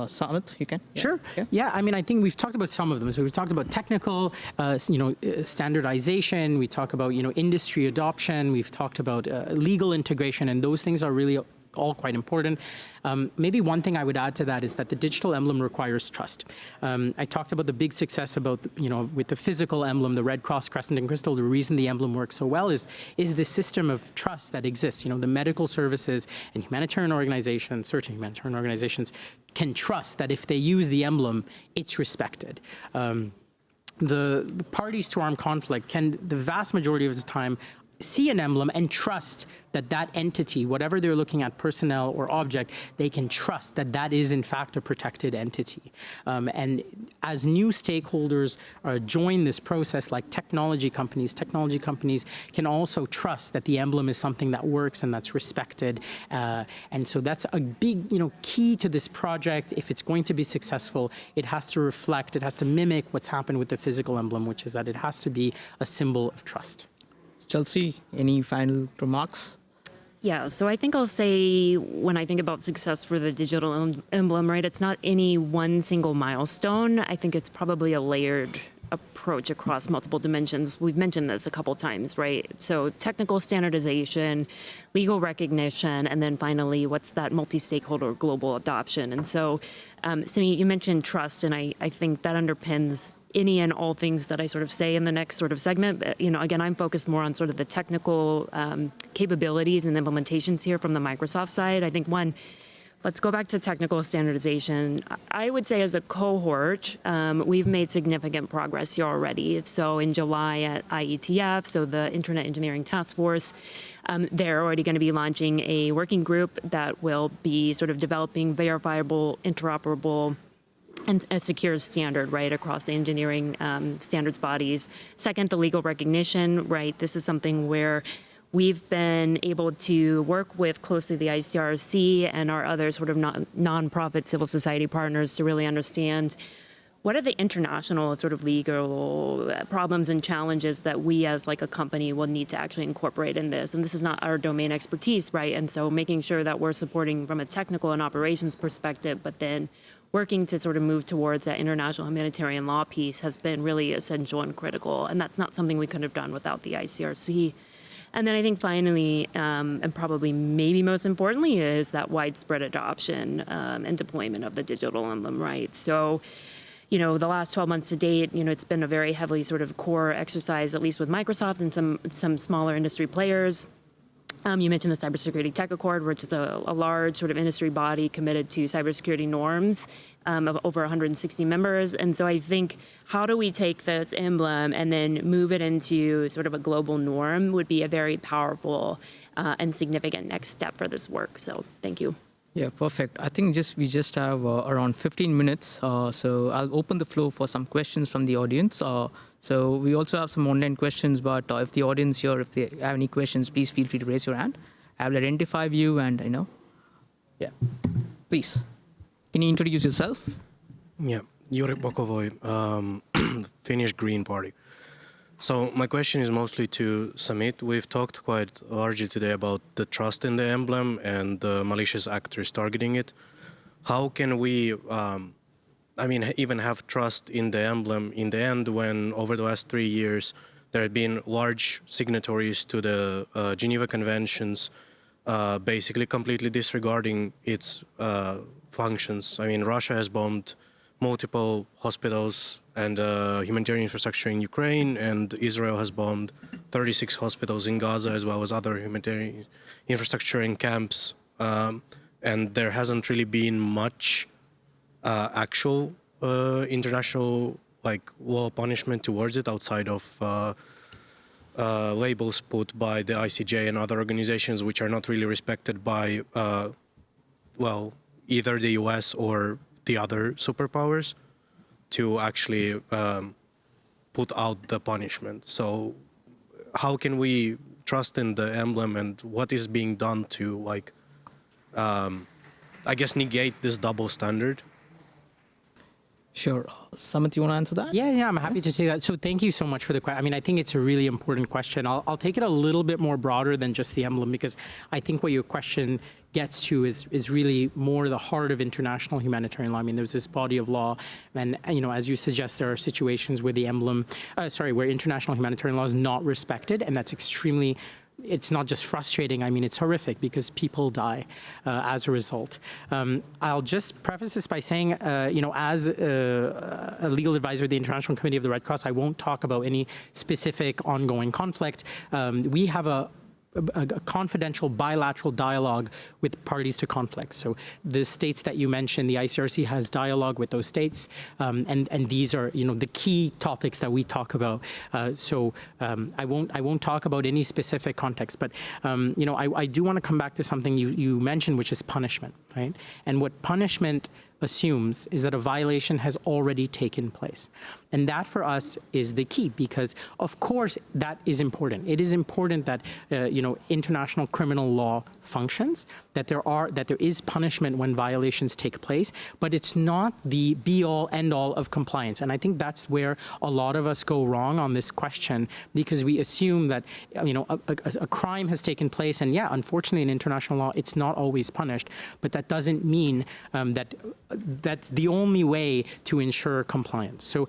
Samit, you can? Yeah. Sure. Yeah, I mean, I think we've talked about some of them. So we've talked about technical, standardization. We talk about, industry adoption. We've talked about legal integration, and those things are really all quite important. Maybe one thing I would add to that is that the digital emblem requires trust. I talked about the big success about, with the physical emblem, the red cross, crescent, and crystal. The reason the emblem works so well is the system of trust that exists. The medical services and humanitarian organizations, certain humanitarian organizations, can trust that if they use the emblem, it's respected. The parties to armed conflict can, the vast majority of the time, see an emblem and trust that that entity, whatever they're looking at, personnel or object, they can trust that that is in fact a protected entity. And as new stakeholders join this process, like technology companies can also trust that the emblem is something that works and that's respected. And so that's a big, key to this project. If it's going to be successful, it has to reflect, it has to mimic what's happened with the physical emblem, which is that it has to be a symbol of trust. Chelsea, any final remarks? Yeah, so I think I'll say when I think about success for the digital emblem, right, it's not any one single milestone. I think it's probably a layered approach across multiple dimensions. We've mentioned this a couple times, right? So technical standardization, legal recognition, and then finally, what's that multi-stakeholder global adoption? And so, Simi, you mentioned trust, and I think that underpins any and all things that I sort of say in the next sort of segment. But, again, I'm focused more on sort of the technical capabilities and implementations here from the Microsoft side. I think one, let's go back to technical standardization. I would say as a cohort, we've made significant progress here already. So in July at IETF, so the Internet Engineering Task Force, they're already going to be launching a working group that will be sort of developing verifiable, interoperable, and a secure standard, right, across the engineering standards bodies. Second, the legal recognition, right? This is something where we've been able to work with closely the ICRC and our other sort of nonprofit civil society partners to really understand what are the international sort of legal problems and challenges that we as like a company will need to actually incorporate in this. And this is not our domain expertise, right? And so making sure that we're supporting from a technical and operations perspective, but then working to sort of move towards that international humanitarian law piece has been really essential and critical. And that's not something we could have done without the ICRC. And then I think finally, and probably maybe most importantly, is that widespread adoption and deployment of the digital emblem, right? So, the last 12 months to date, it's been a very heavily sort of core exercise, at least with Microsoft and some smaller industry players. You mentioned the Cybersecurity Tech Accord, which is a large sort of industry body committed to cybersecurity norms of over 160 members. And so I think how do we take this emblem and then move it into sort of a global norm would be a very powerful and significant next step for this work. So thank you. Yeah, perfect. I think we just have around 15 minutes. So I'll open the floor for some questions from the audience. So we also have some online questions, but if the audience here, if they have any questions, please feel free to raise your hand. I will identify you and, yeah, please. Can you introduce yourself? Yeah, Jurek Bokovoy, Finnish Green Party. So my question is mostly to Samit. We've talked quite largely today about the trust in the emblem and the malicious actors targeting it. How can we, even have trust in the emblem in the end when over the last 3 years there have been large signatories to the Geneva Conventions basically completely disregarding its functions? I mean, Russia has bombed multiple hospitals and humanitarian infrastructure in Ukraine, and Israel has bombed 36 hospitals in Gaza as well as other humanitarian infrastructure and camps. And there hasn't really been much actual international law punishment towards it outside of labels put by the ICJ and other organizations which are not really respected by, either the US or the other superpowers to actually put out the punishment. So how can we trust in the emblem, and what is being done to negate this double standard? Sure. Samit, you want to answer that? Yeah, I'm happy to say that. So thank you so much for the question. I mean, I think it's a really important question. I'll take it a little bit more broader than just the emblem, because I think what your question gets to is really more the heart of international humanitarian law. I mean, there's this body of law, and as you suggest, there are situations where where international humanitarian law is not respected, and that's extremely. It's not just frustrating, I mean, it's horrific because people die as a result. I'll just preface this by saying, as a legal advisor of the International Committee of the Red Cross, I won't talk about any specific ongoing conflict. We have a a confidential bilateral dialogue with parties to conflict. So the states that you mentioned, the ICRC has dialogue with those states, and these are the key topics that we talk about. I won't talk about any specific context, but I do want to come back to something you mentioned, which is punishment, right? And what punishment assumes is that a violation has already taken place. And that for us is the key, because of course that is important. It is important that international criminal law functions, that there is punishment when violations take place, but it's not the be-all, end-all of compliance. And I think that's where a lot of us go wrong on this question, because we assume that a crime has taken place, and yeah, unfortunately in international law it's not always punished, but that doesn't mean that that's the only way to ensure compliance. So,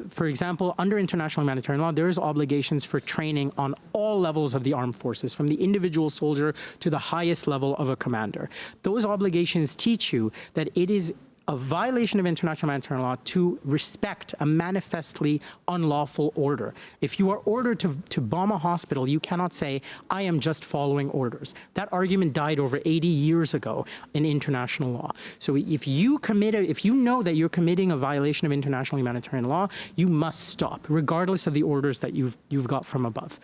for example, under international humanitarian law, there is obligations for training on all levels of the armed forces, from the individual soldier to the highest level of a commander. Those obligations teach you that it is a violation of international humanitarian law to respect a manifestly unlawful order. If you are ordered to bomb a hospital, you cannot say, I am just following orders. That argument died over 80 years ago in international law. So if you know that you're committing a violation of international humanitarian law, you must stop, regardless of the orders that you've got from above.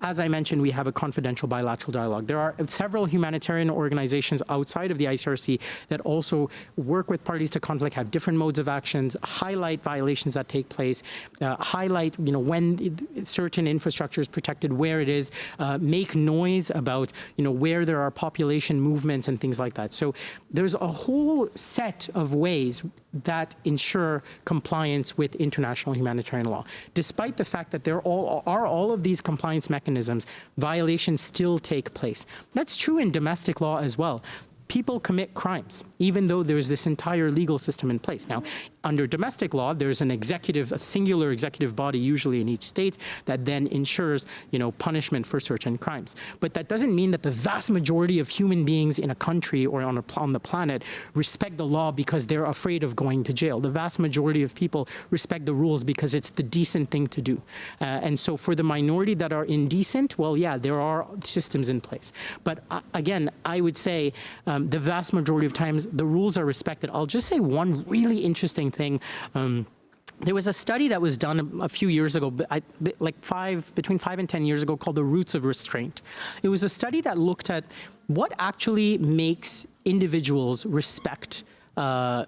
As I mentioned, we have a confidential bilateral dialogue. There are several humanitarian organizations outside of the ICRC that also work with parties to conflict, have different modes of actions, highlight violations that take place, highlight when certain infrastructure is protected, where it is, make noise about where there are population movements and things like that. So there's a whole set of ways that ensure compliance with international humanitarian law. Despite the fact that there are all of these compliance mechanisms, violations still take place. That's true in domestic law as well. People commit crimes, even though there's this entire legal system in place. Now, under domestic law, there's a singular executive body, usually in each state, that then ensures, punishment for certain crimes. But that doesn't mean that the vast majority of human beings in a country or on the planet respect the law because they're afraid of going to jail. The vast majority of people respect the rules because it's the decent thing to do. And so for the minority that are indecent, well, yeah, there are systems in place. But again, I would say the vast majority of times the rules are respected. I'll just say one really interesting thing. There was a study that was done a few years ago, between 5 and 10 years ago, called The Roots of Restraint. It was a study that looked at what actually makes individuals respect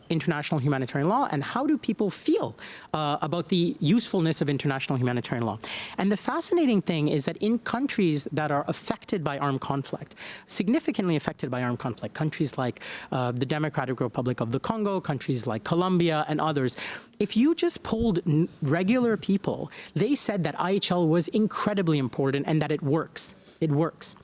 international humanitarian law, and how do people feel about the usefulness of international humanitarian law. And the fascinating thing is that in countries that are affected by armed conflict, significantly affected by armed conflict, countries like the Democratic Republic of the Congo, countries like Colombia and others, if you just polled regular people, they said that IHL was incredibly important and that it works. It works.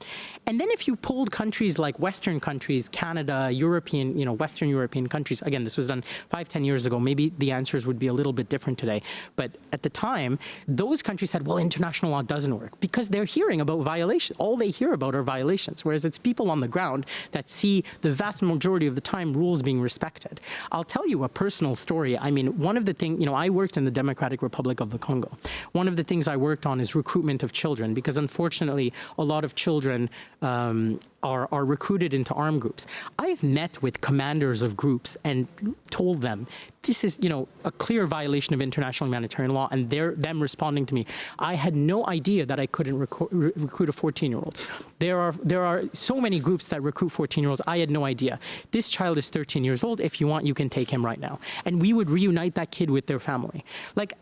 And then if you polled countries like Western countries, Canada, Western European countries, again, this was done 5-10 years ago, maybe the answers would be a little bit different today. But at the time, those countries said, well, international law doesn't work because they're hearing about violations. All they hear about are violations, whereas it's people on the ground that see the vast majority of the time rules being respected. I'll tell you a personal story. I mean, one of the things, I worked in the Democratic Republic of the Congo. One of the things I worked on is recruitment of children, because unfortunately, a lot of children are recruited into armed groups. I've met with commanders of groups and told them, this is, a clear violation of international humanitarian law, and them responding to me, I had no idea that I couldn't recruit a 14-year-old. There are so many groups that recruit 14-year-olds. I had no idea. This child is 13 years old. If you want, you can take him right now. And we would reunite that kid with their family. Like,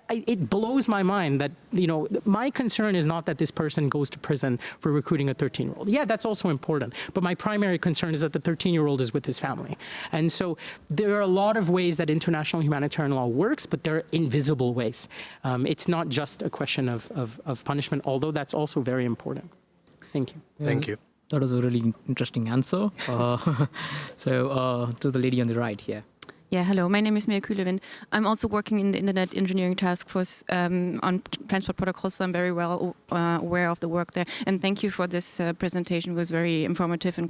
it blows my mind that, my concern is not that this person goes to prison for recruiting a 13-year-old. Yeah, that's also important. But my primary concern is that the 13-year-old is with his family. And so there are a lot of ways that international humanitarian law works, but there are invisible ways. It's not just a question of punishment, although that's also very important. Thank you. Thank you. That was a really interesting answer. To the lady on the right here. Yeah, hello. My name is Mia Kühlewind. I'm also working in the Internet Engineering Task Force on transport protocols, so I'm very well aware of the work there. And thank you for this presentation. It was very informative and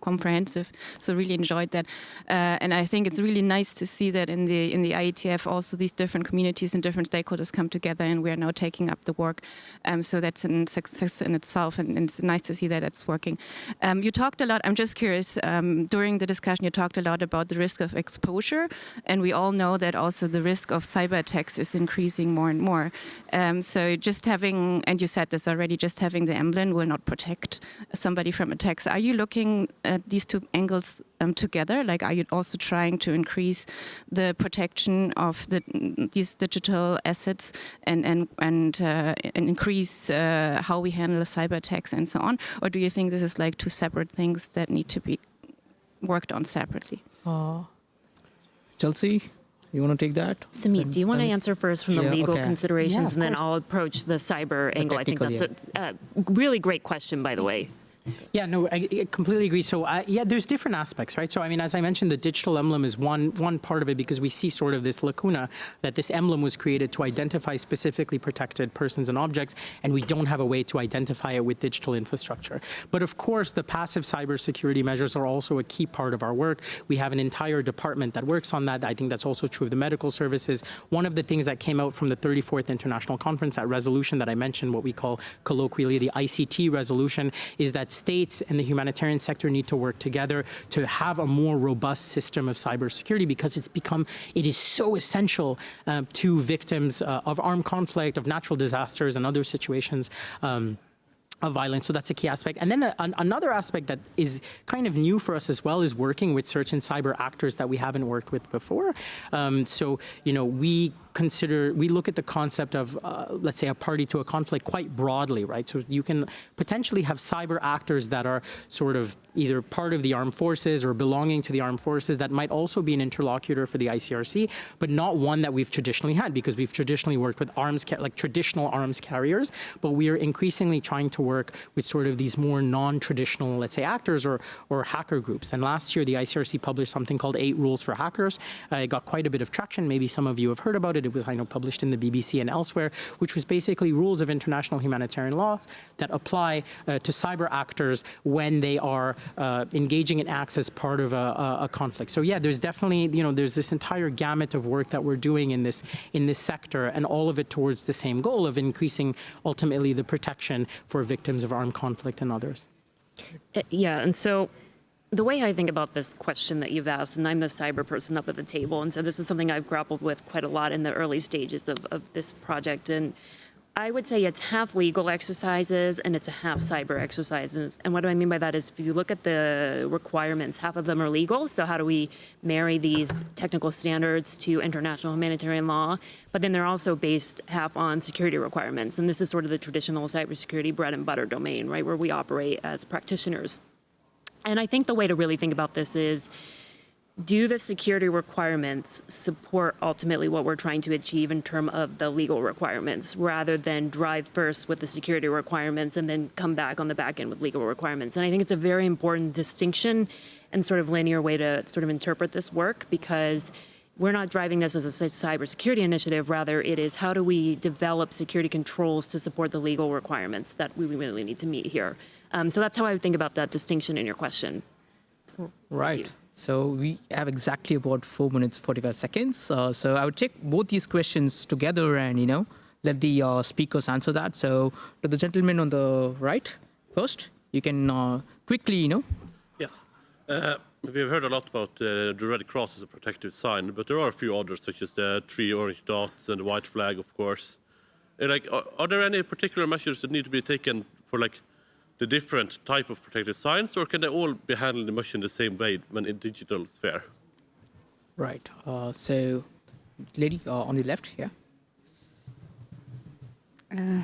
comprehensive, so really enjoyed that. And I think it's really nice to see that in the IETF also these different communities and different stakeholders come together, and we are now taking up the work. So that's a success in itself, and it's nice to see that it's working. You talked a lot, I'm just curious, during the discussion you talked a lot about the risk of exposure. And we all know that also the risk of cyber attacks is increasing more and more. So just having, and you said this already, just having the emblem will not protect somebody from attacks. Are you looking at these two angles together? Like, are you also trying to increase the protection of these digital assets and increase how we handle cyber attacks and so on? Or do you think this is like two separate things that need to be worked on separately? Chelsea, you want to take that? Samit, do you want to answer first from the legal considerations, Yeah, and then course. I'll approach the cyber angle? I think that's a really great question, by the way. Yeah, no, I completely agree. So, yeah, there's different aspects, right? So, I mean, as I mentioned, the digital emblem is one part of it, because we see sort of this lacuna that this emblem was created to identify specifically protected persons and objects, and we don't have a way to identify it with digital infrastructure. But of course, the passive cybersecurity measures are also a key part of our work. We have an entire department that works on that. I think that's also true of the medical services. One of the things that came out from the 34th International Conference, that resolution that I mentioned, what we call colloquially the ICT resolution, is that states and the humanitarian sector need to work together to have a more robust system of cybersecurity, because it is so essential to victims of armed conflict, of natural disasters, and other situations of violence. So that's a key aspect. And then another aspect that is kind of new for us as well is working with certain cyber actors that we haven't worked with before. So, you know, we look at the concept of, let's say, a party to a conflict quite broadly, right? So you can potentially have cyber actors that are sort of either part of the armed forces or belonging to the armed forces that might also be an interlocutor for the ICRC, but not one that we've traditionally had, because we've traditionally worked with traditional arms carriers, but we are increasingly trying to work with sort of these more non-traditional, let's say, actors or hacker groups. And last year, the ICRC published something called 8 Rules for Hackers. It got quite a bit of traction. Maybe some of you have heard about it. It was, I know, published in the BBC and elsewhere, which was basically rules of international humanitarian law that apply to cyber actors when they are engaging in acts as part of a conflict. So yeah, there's definitely, you know, there's this entire gamut of work that we're doing in this sector, and all of it towards the same goal of increasing ultimately the protection for victims of armed conflict and others. Yeah, and so the way I think about this question that you've asked, and I'm the cyber person up at the table, and so this is something I've grappled with quite a lot in the early stages of this project, and I would say it's half legal exercises and it's a half cyber exercises. And what do I mean by that is, if you look at the requirements, half of them are legal. So how do we marry these technical standards to international humanitarian law? But then they're also based half on security requirements. And this is sort of the traditional cybersecurity bread and butter domain, right, where we operate as practitioners. And I think the way to really think about this is, do the security requirements support ultimately what we're trying to achieve in terms of the legal requirements, rather than drive first with the security requirements and then come back on the back end with legal requirements? And I think it's a very important distinction and sort of linear way to sort of interpret this work, because we're not driving this as a cybersecurity initiative. Rather, it is, how do we develop security controls to support the legal requirements that we really need to meet here? So that's how I would think about that distinction in your question. Right. So we have exactly about 4 minutes, 45 seconds. So I would take both these questions together and, you know, let the speakers answer that. So to the gentleman on the right first, you can quickly, you know. Yes. We've heard a lot about the Red Cross as a protective sign, but there are a few others, such as the 3 orange dots and the white flag, of course. Are there any particular measures that need to be taken for, like, the different type of protective signs, or can they all be handled much in the same way when in digital sphere? Right. So, lady on the left, yeah.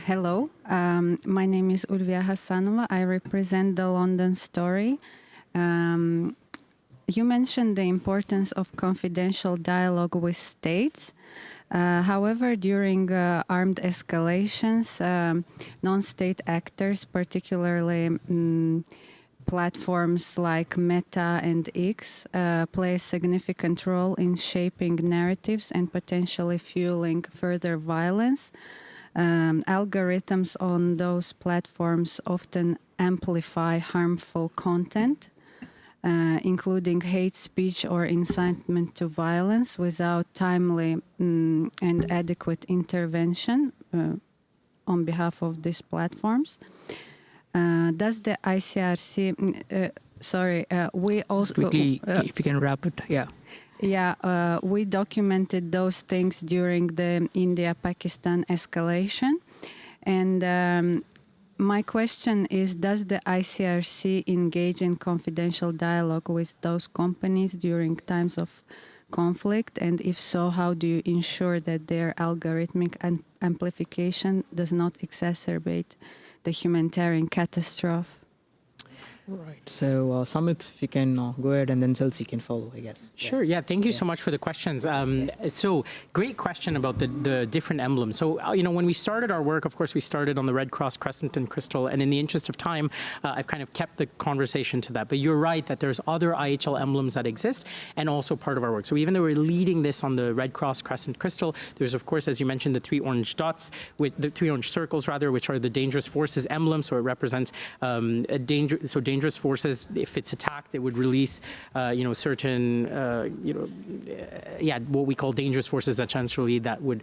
Hello. My name is Ulvia Hassanova. I represent the London Story. You mentioned the importance of confidential dialogue with states. However, during armed escalations, non-state actors particularly platforms like Meta and X play a significant role in shaping narratives and potentially fueling further violence. Algorithms on those platforms often amplify harmful content, including hate speech or incitement to violence, without timely and adequate intervention on behalf of these platforms. Does the ICRC, we also... Just quickly, if you can wrap it, yeah. Yeah, we documented those things during the India-Pakistan escalation. And my question is, does the ICRC engage in confidential dialogue with those companies during times of conflict? And if so, how do you ensure that their algorithmic amplification does not exacerbate the humanitarian catastrophe? Right. So, Samit, if you can go ahead, and then Chelsea can follow, I guess. Sure. Yeah. Thank you so much for the questions. So, great question about the different emblems. So, when we started our work, of course, we started on the Red Cross, Crescent, and Crystal. And in the interest of time, I've kind of kept the conversation to that. But you're right that there's other IHL emblems that exist and also part of our work. So, even though we're leading this on the Red Cross, Crescent, Crystal, there's, of course, as you mentioned, the 3 orange dots, with the 3 orange circles, rather, which are the dangerous forces emblem. So, it represents dangerous forces. If it's attacked, it would release, certain, what we call dangerous forces, essentially, that would,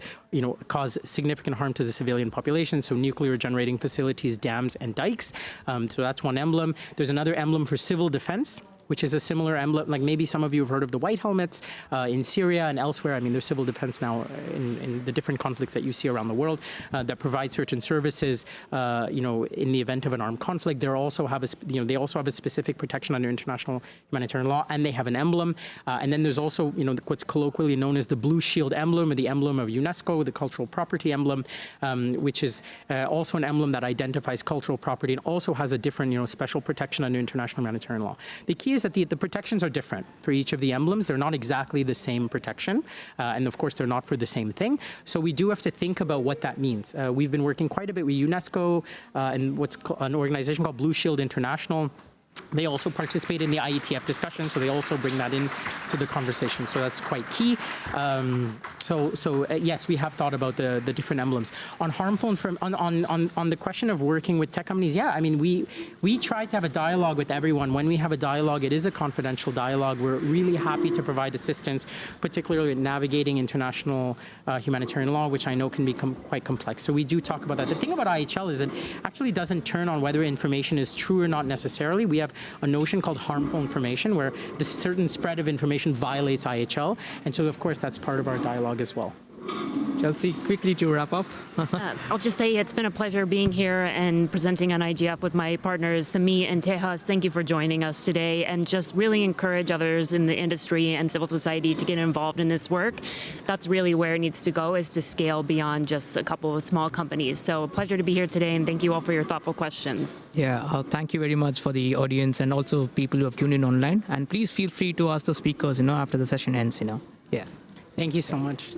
cause significant harm to the civilian population. So nuclear generating facilities, dams, and dikes. So that's one emblem. There's another emblem for civil defense, which is a similar emblem. Like maybe some of you have heard of the white helmets in Syria and elsewhere. I mean, there's civil defense now in the different conflicts that you see around the world that provide certain services, in the event of an armed conflict. They also have a specific protection under international humanitarian law, and they have an emblem. And then there's also, what's colloquially known as the blue shield emblem, or the emblem of UNESCO, the cultural property emblem, which is also an emblem that identifies cultural property and also has a different, special protection under international humanitarian law. The key is that the protections are different for each of the emblems. They're not exactly the same protection. And of course, they're not for the same thing. So we do have to think about what that means. We've been working quite a bit with UNESCO and what's an organization called Blue Shield International. They also participate in the IETF discussion, so they also bring that in to the conversation. So that's quite key. Yes, we have thought about the different emblems. On harmful on the question of working with tech companies, yeah, I mean, we try to have a dialogue with everyone. When we have a dialogue, it is a confidential dialogue. We're really happy to provide assistance, particularly in navigating international humanitarian law, which I know can become quite complex. So we do talk about that. The thing about IHL is it actually doesn't turn on whether information is true or not necessarily. We have a notion called harmful information, where the certain spread of information violates IHL. And so, of course, that's part of our dialogue as well. Chelsea, quickly to wrap up. I'll just say it's been a pleasure being here and presenting on IGF with my partners, Samit and Tejas. Thank you for joining us today, and just really encourage others in the industry and civil society to get involved in this work. That's really where it needs to go, is to scale beyond just a couple of small companies. So a pleasure to be here today, and thank you all for your thoughtful questions. Yeah, thank you very much for the audience and also people who have tuned in online. And please feel free to ask the speakers, after the session ends, Yeah. Thank you so much.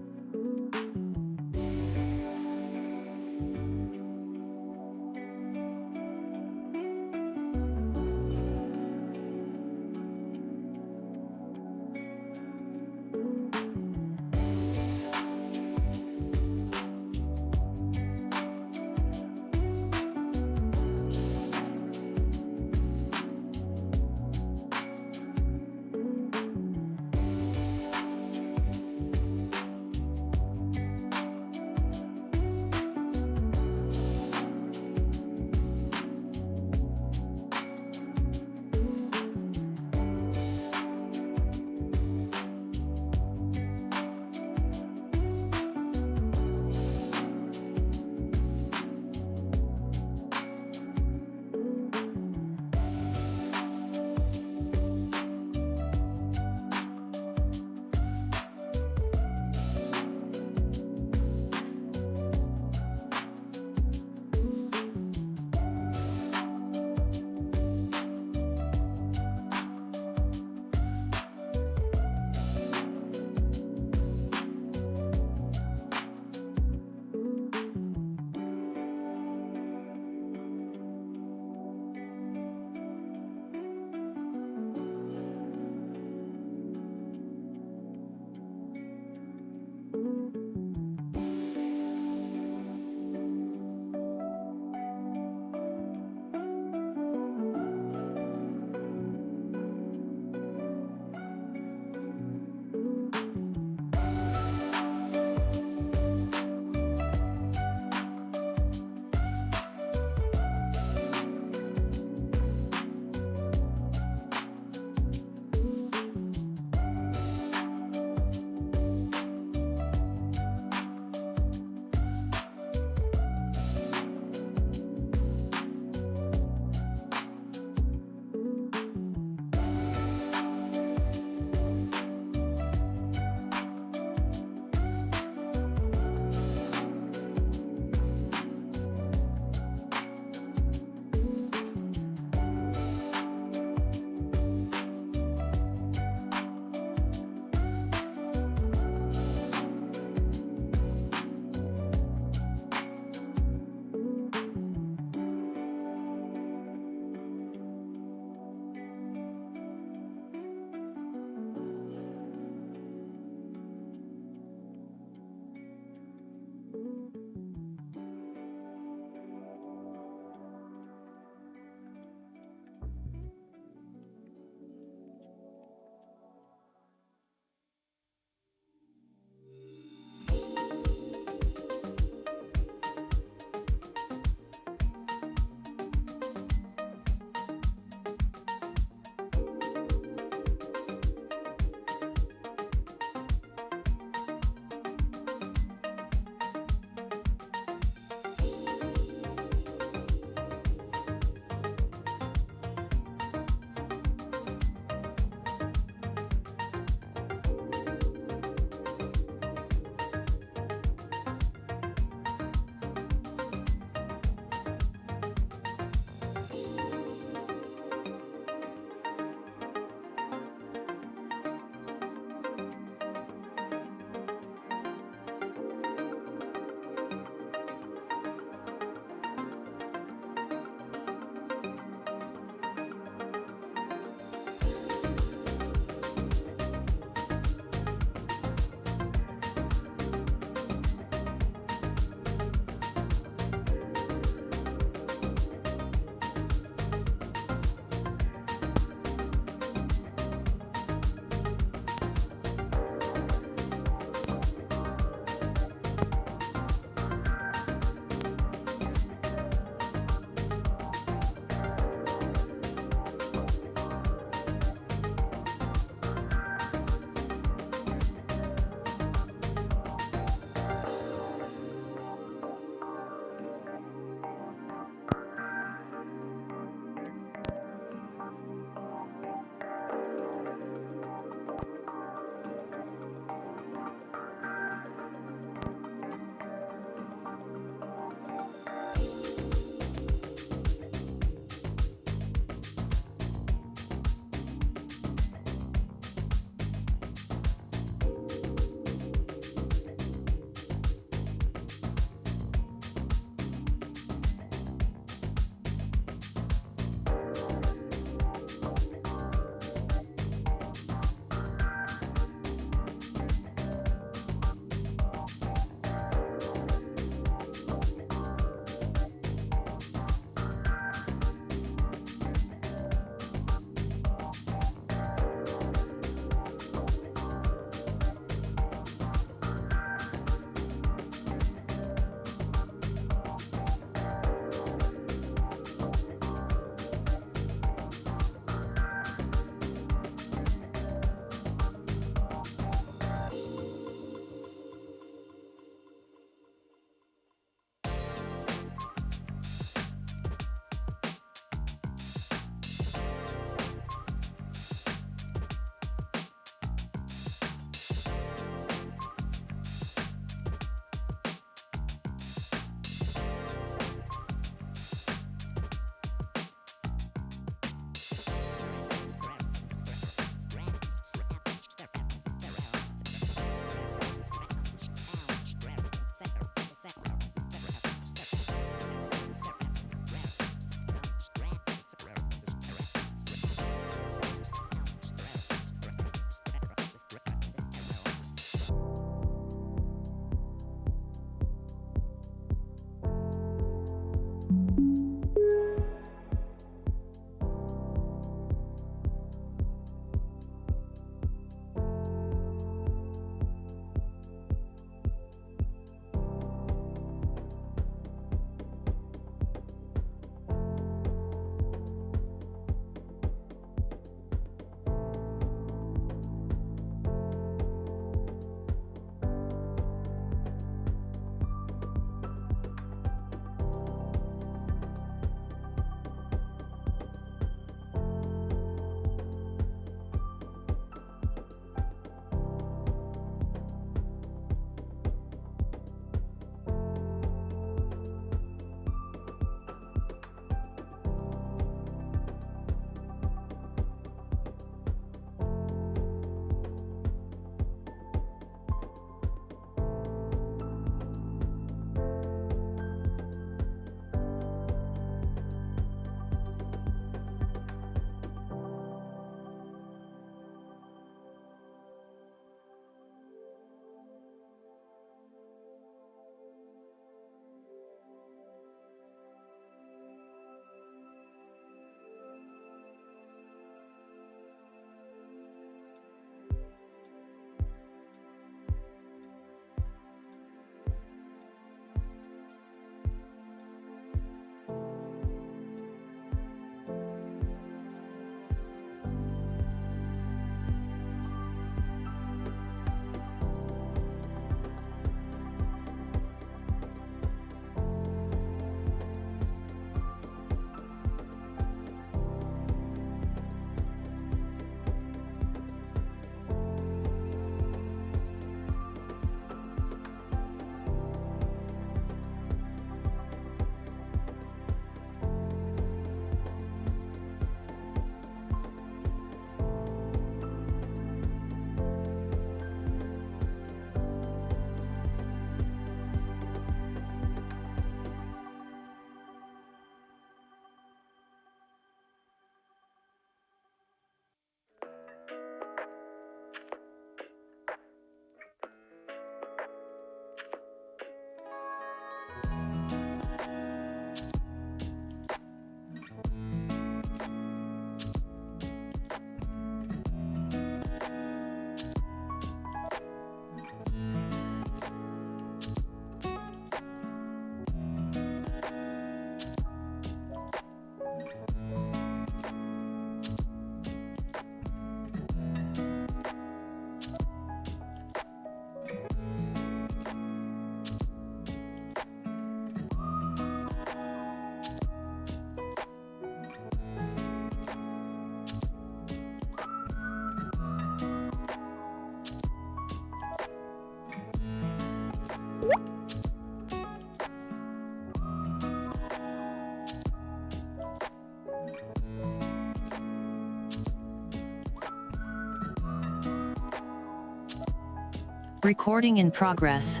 Recording in progress.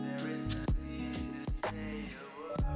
There is no need to say a word.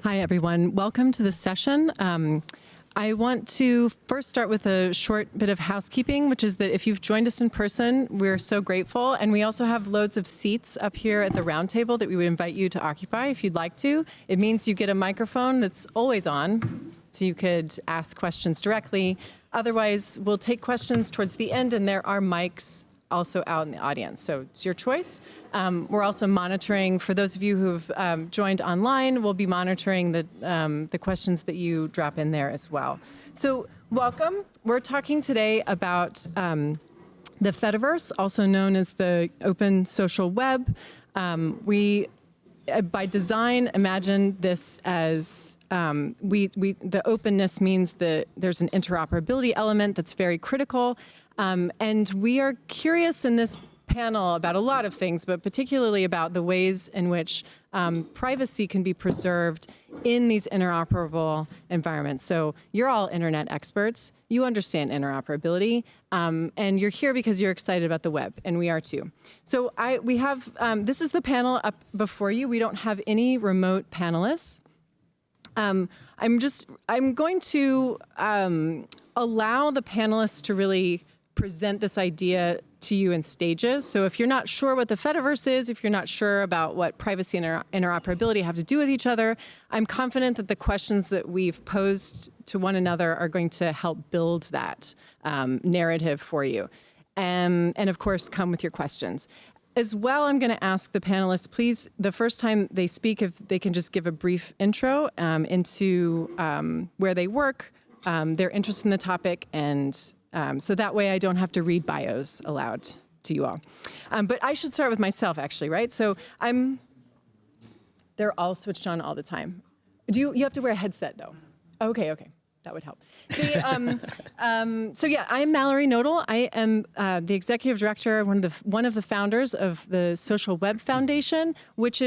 Hi, everyone. Welcome to this session. I want to first start with a short bit of housekeeping, which is that if you've joined us in person, we're so grateful. And we also have loads of seats up here at the round table that we would invite you to occupy if you'd like to. It means you get a microphone that's always on, so you could ask questions directly. Otherwise, we'll take questions towards the end, and there are mics also out in the audience. So it's your choice. We're also monitoring, for those of you who've joined online, we'll be monitoring the questions that you drop in there as well. So welcome. We're talking today about the Fediverse, also known as the open social web. We, by design, imagine this as the openness means that there's an interoperability element that's very critical. And we are curious in this panel about a lot of things, but particularly about the ways in which privacy can be preserved in these interoperable environments. So you're all internet experts. You understand interoperability. And you're here because you're excited about the web, and we are too. So we have, this is the panel up before you. We don't have any remote panelists. I'm going to allow the panelists to really present this idea to you in stages. So if you're not sure what the Fediverse is, if you're not sure about what privacy and interoperability have to do with each other, I'm confident that the questions that we've posed to one another are going to help build that narrative for you. And of course, come with your questions. As well, I'm going to ask the panelists, please, the first time they speak, if they can just give a brief intro into where they work, their interest in the topic, and so that way I don't have to read bios aloud to you all. But I should start with myself, actually, right? So they're all switched on all the time. You have to wear a headset, though. Okay. That would help. So yeah, I'm Mallory Nodal. I am the executive director, one of the founders of the Social Web Foundation, which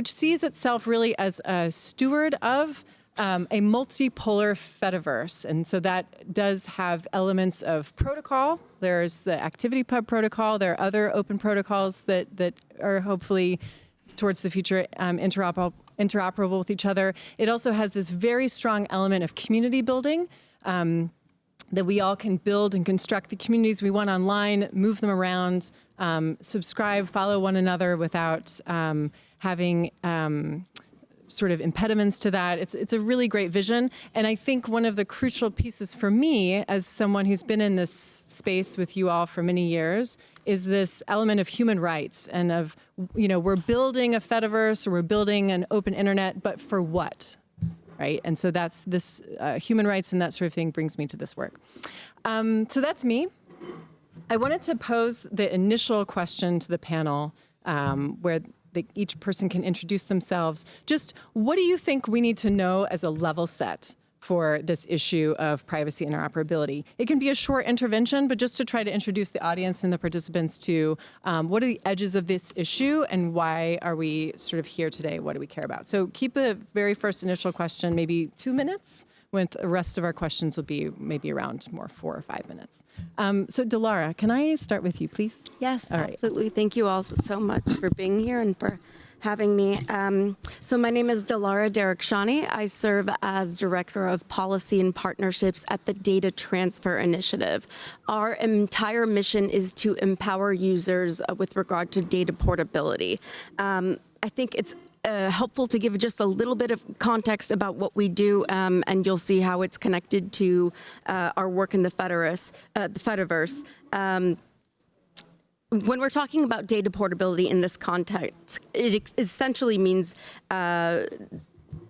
sees itself really as a steward of a multipolar Fediverse. And so that does have elements of protocol. There's the ActivityPub protocol. There are other open protocols that are hopefully towards the future interoperable with each other. It also has this very strong element of community building, that we all can build and construct the communities we want online, move them around, subscribe, follow one another without having sort of impediments to that. It's a really great vision. And I think one of the crucial pieces for me, as someone who's been in this space with you all for many years, is this element of human rights and of, we're building a Fediverse or we're building an open internet, but for what, right? And so that's this human rights and that sort of thing brings me to this work. So that's me. I wanted to pose the initial question to the panel where each person can introduce themselves. Just what do you think we need to know as a level set for this issue of privacy interoperability? It can be a short intervention, but just to try to introduce the audience and the participants to what are the edges of this issue and why are we sort of here today? What do we care about? So keep the very first initial question maybe 2 minutes, when the rest of our questions will be maybe around more 4 or 5 minutes. So Delara, can I start with you, please? Yes, all right. absolutely. Thank you all so much for being here and for having me. So my name is Delara Derrickshani. I serve as Director of Policy and Partnerships at the Data Transfer Initiative. Our entire mission is to empower users with regard to data portability. I think it's helpful to give just a little bit of context about what we do, and you'll see how it's connected to our work in the Fediverse. When we're talking about data portability in this context, it essentially means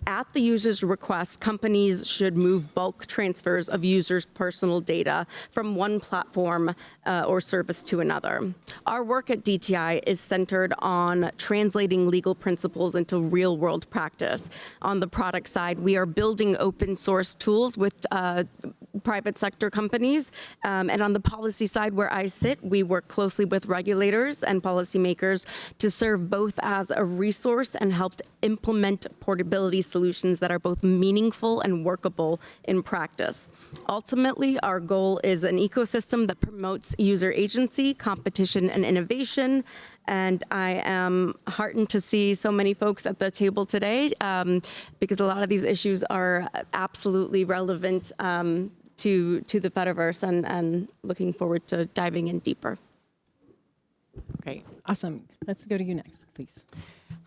at the user's request, companies should move bulk transfers of users' personal data from one platform or service to another. Our work at DTI is centered on translating legal principles into real-world practice. On the product side, we are building open source tools with private sector companies. And on the policy side, where I sit, we work closely with regulators and policymakers to serve both as a resource and help to implement portability solutions that are both meaningful and workable in practice. Ultimately, our goal is an ecosystem that promotes user agency, competition, and innovation, And I am heartened to see so many folks at the table today because a lot of these issues are absolutely relevant to the Fediverse, and looking forward to diving in deeper. Great. Awesome. Let's go to you next, please.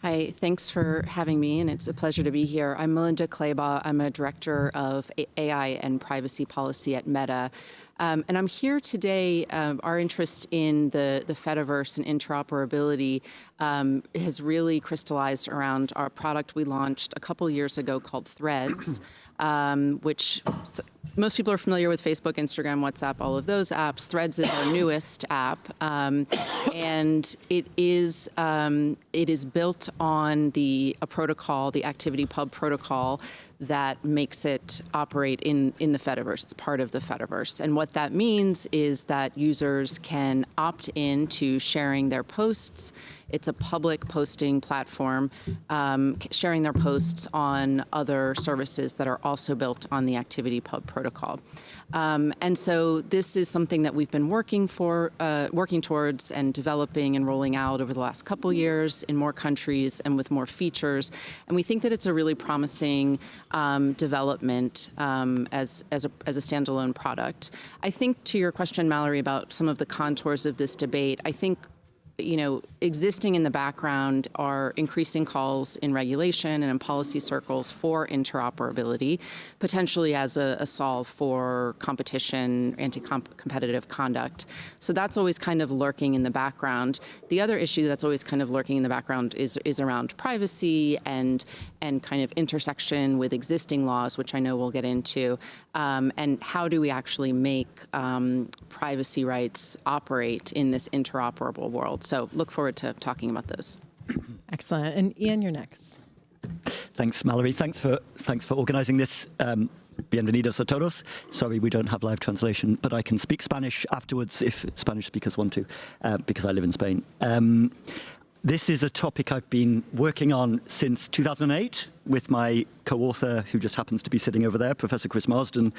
Hi, thanks for having me, and it's a pleasure to be here. I'm Melinda Claybaugh. I'm a director of AI and privacy policy at Meta. And I'm here today. Our interest in the Fediverse and interoperability has really crystallized around our product we launched a couple years ago called Threads, which most people are familiar with Facebook, Instagram, WhatsApp, all of those apps. Threads is our newest app, and it is built on a protocol, the ActivityPub protocol, that makes it operate in the Fediverse. It's part of the Fediverse. And what that means is that users can opt in to sharing their posts. It's a public posting platform, sharing their posts on other services that are also built on the ActivityPub protocol. And so this is something that we've been working towards and developing and rolling out over the last couple years in more countries and with more features. And we think that it's a really promising development as a standalone product. I think to your question, Mallory, about some of the contours of this debate, I think existing in the background are increasing calls in regulation and in policy circles for interoperability, potentially as a solve for competition, anti-competitive conduct. So that's always kind of lurking in the background. The other issue that's always kind of lurking in the background is around privacy and kind of intersection with existing laws, which I know we'll get into, and how do we actually make privacy rights operate in this interoperable world. So look forward to talking about those. Excellent. And Ian, you're next. Thanks, Mallory. Thanks for organising this. Bienvenidos a todos. Sorry, we don't have live translation, but I can speak Spanish afterwards if Spanish speakers want to, because I live in Spain. This is a topic I've been working on since 2008 with my co-author, who just happens to be sitting over there, Professor Chris Marsden.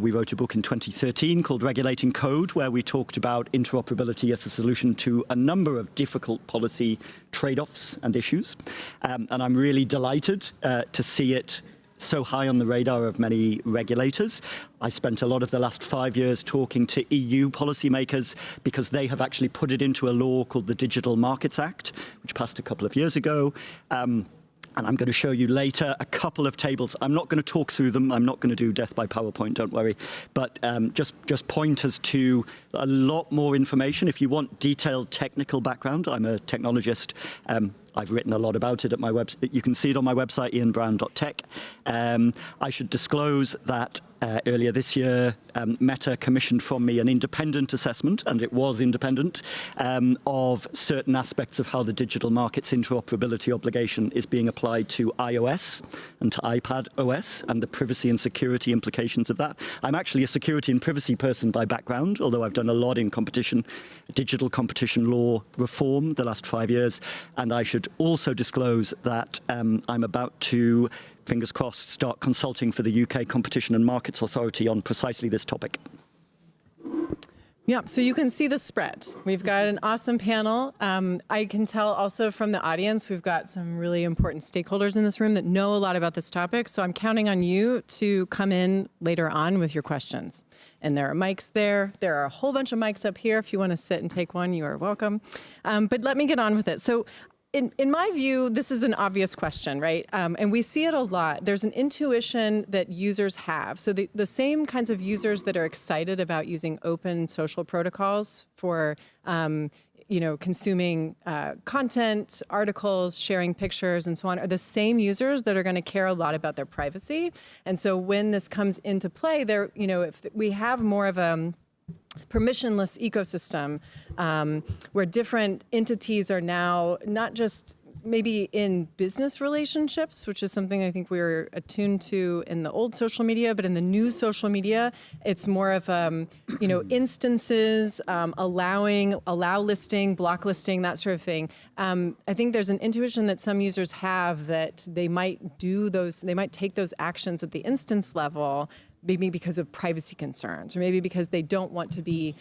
We wrote a book in 2013 called Regulating Code, where we talked about interoperability as a solution to a number of difficult policy trade-offs and issues. And I'm really delighted to see it so high on the radar of many regulators. I spent a lot of the last 5 years talking to EU policymakers because they have actually put it into a law called the Digital Markets Act, which passed a couple of years ago. And I'm going to show you later a couple of tables. I'm not going to talk through them. I'm not going to do death by PowerPoint, don't worry. But just pointers to a lot more information. If you want detailed technical background, I'm a technologist. I've written a lot about it at my website. You can see it on my website, ianbrown.tech. I should disclose that earlier this year, Meta commissioned from me an independent assessment, and it was independent, of certain aspects of how the digital markets interoperability obligation is being applied to iOS and to iPad OS and the privacy and security implications of that. I'm actually a security and privacy person by background, although I've done a lot in digital competition law reform the last 5 years. And I should also disclose that I'm about to, fingers crossed, start consulting for the UK Competition and Markets Authority on precisely this topic. Yeah, so you can see the spread. We've got an awesome panel. I can tell also from the audience, we've got some really important stakeholders in this room that know a lot about this topic. So I'm counting on you to come in later on with your questions. And there are mics there. There are a whole bunch of mics up here. If you want to sit and take one, you are welcome. But let me get on with it. So in my view, this is an obvious question, right? And we see it a lot. There's an intuition that users have. So the same kinds of users that are excited about using open social protocols for consuming content, articles, sharing pictures, and so on, are the same users that are going to care a lot about their privacy. And so when this comes into play, if we have more of a permissionless ecosystem where different entities are now not just maybe in business relationships, which is something I think we're attuned to in the old social media, but in the new social media, it's more of instances, allow listing, block listing, that sort of thing. I think there's an intuition that some users have that they might take those actions at the instance level, maybe because of privacy concerns, or maybe because they don't want to be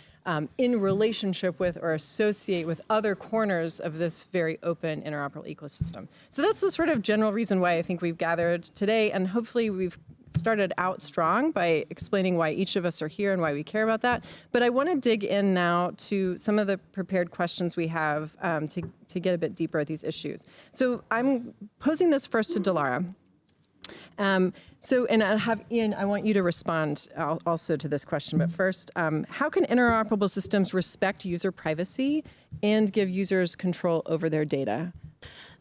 in relationship with or associate with other corners of this very open interoperable ecosystem. So that's the sort of general reason why I think we've gathered today, and hopefully we've started out strong by explaining why each of us are here and why we care about that. But I want to dig in now to some of the prepared questions we have to get a bit deeper at these issues. So I'm posing this first to Dilara. And I'll have Ian, I want you to respond also to this question. But first, how can interoperable systems respect user privacy and give users control over their data?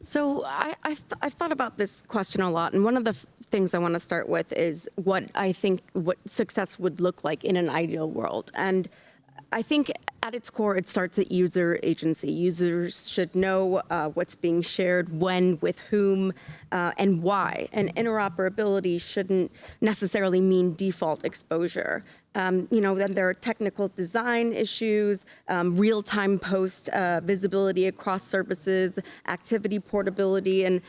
So I've thought about this question a lot, and one of the things I want to start with is what I think what success would look like in an ideal world. And I think at its core, it starts at user agency. Users should know what's being shared, when, with whom, and why. And interoperability shouldn't necessarily mean default exposure. Then there are technical design issues, real-time post visibility across services, activity portability, and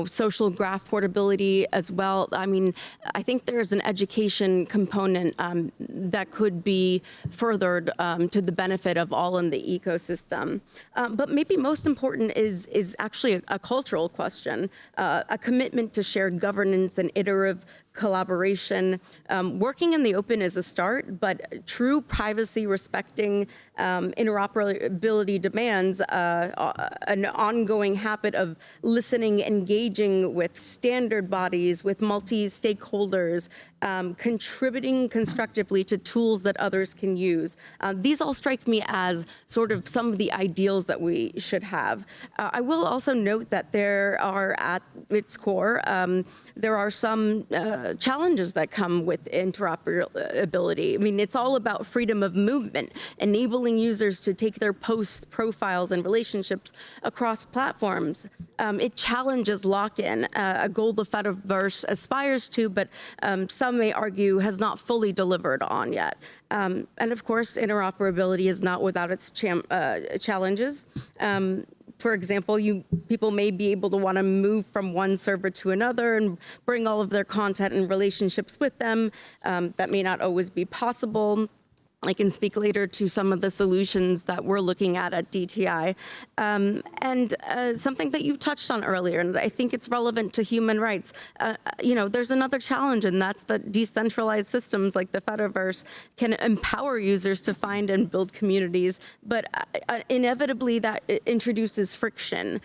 social graph portability as well. I mean, I think there's an education component that could be furthered to the benefit of all in the ecosystem. But maybe most important is actually a cultural question, a commitment to shared governance and iterative collaboration. Working in the open is a start, but true privacy respecting interoperability demands an ongoing habit of listening, engaging with standard bodies, with multi-stakeholders, contributing constructively to tools that others can use. These all strike me as sort of some of the ideals that we should have. I will also note that there are, at its core, there are some challenges that come with interoperability. I mean, it's all about freedom of movement, enabling users to take their posts, profiles, and relationships across platforms. It challenges lock-in, a goal the Fediverse aspires to, but some may argue has not fully delivered on yet. And of course, interoperability is not without its challenges. For example, people may be able to want to move from one server to another and bring all of their content and relationships with them. That may not always be possible. I can speak later to some of the solutions that we're looking at DTI. And something that you touched on earlier, and I think it's relevant to human rights. There's another challenge, and that's that decentralized systems like the Fediverse can empower users to find and build communities, but inevitably that introduces friction.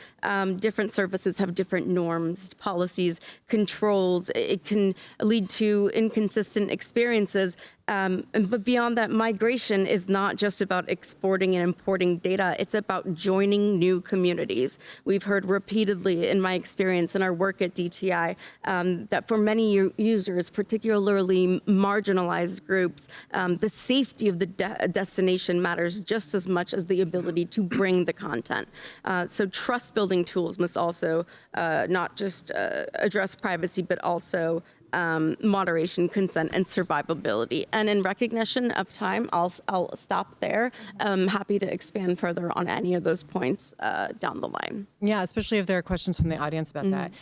Different services have different norms, policies, controls. It can lead to inconsistent experiences. But beyond that, migration is not just about exporting and importing data. It's about joining new communities. We've heard repeatedly in my experience in our work at DTI that for many users, particularly marginalized groups, the safety of the destination matters just as much as the ability to bring the content. So trust-building tools must also not just address privacy, but also moderation, consent, and survivability. And in recognition of time, I'll stop there. I'm happy to expand further on any of those points down the line. Yeah, especially if there are questions from the audience about that.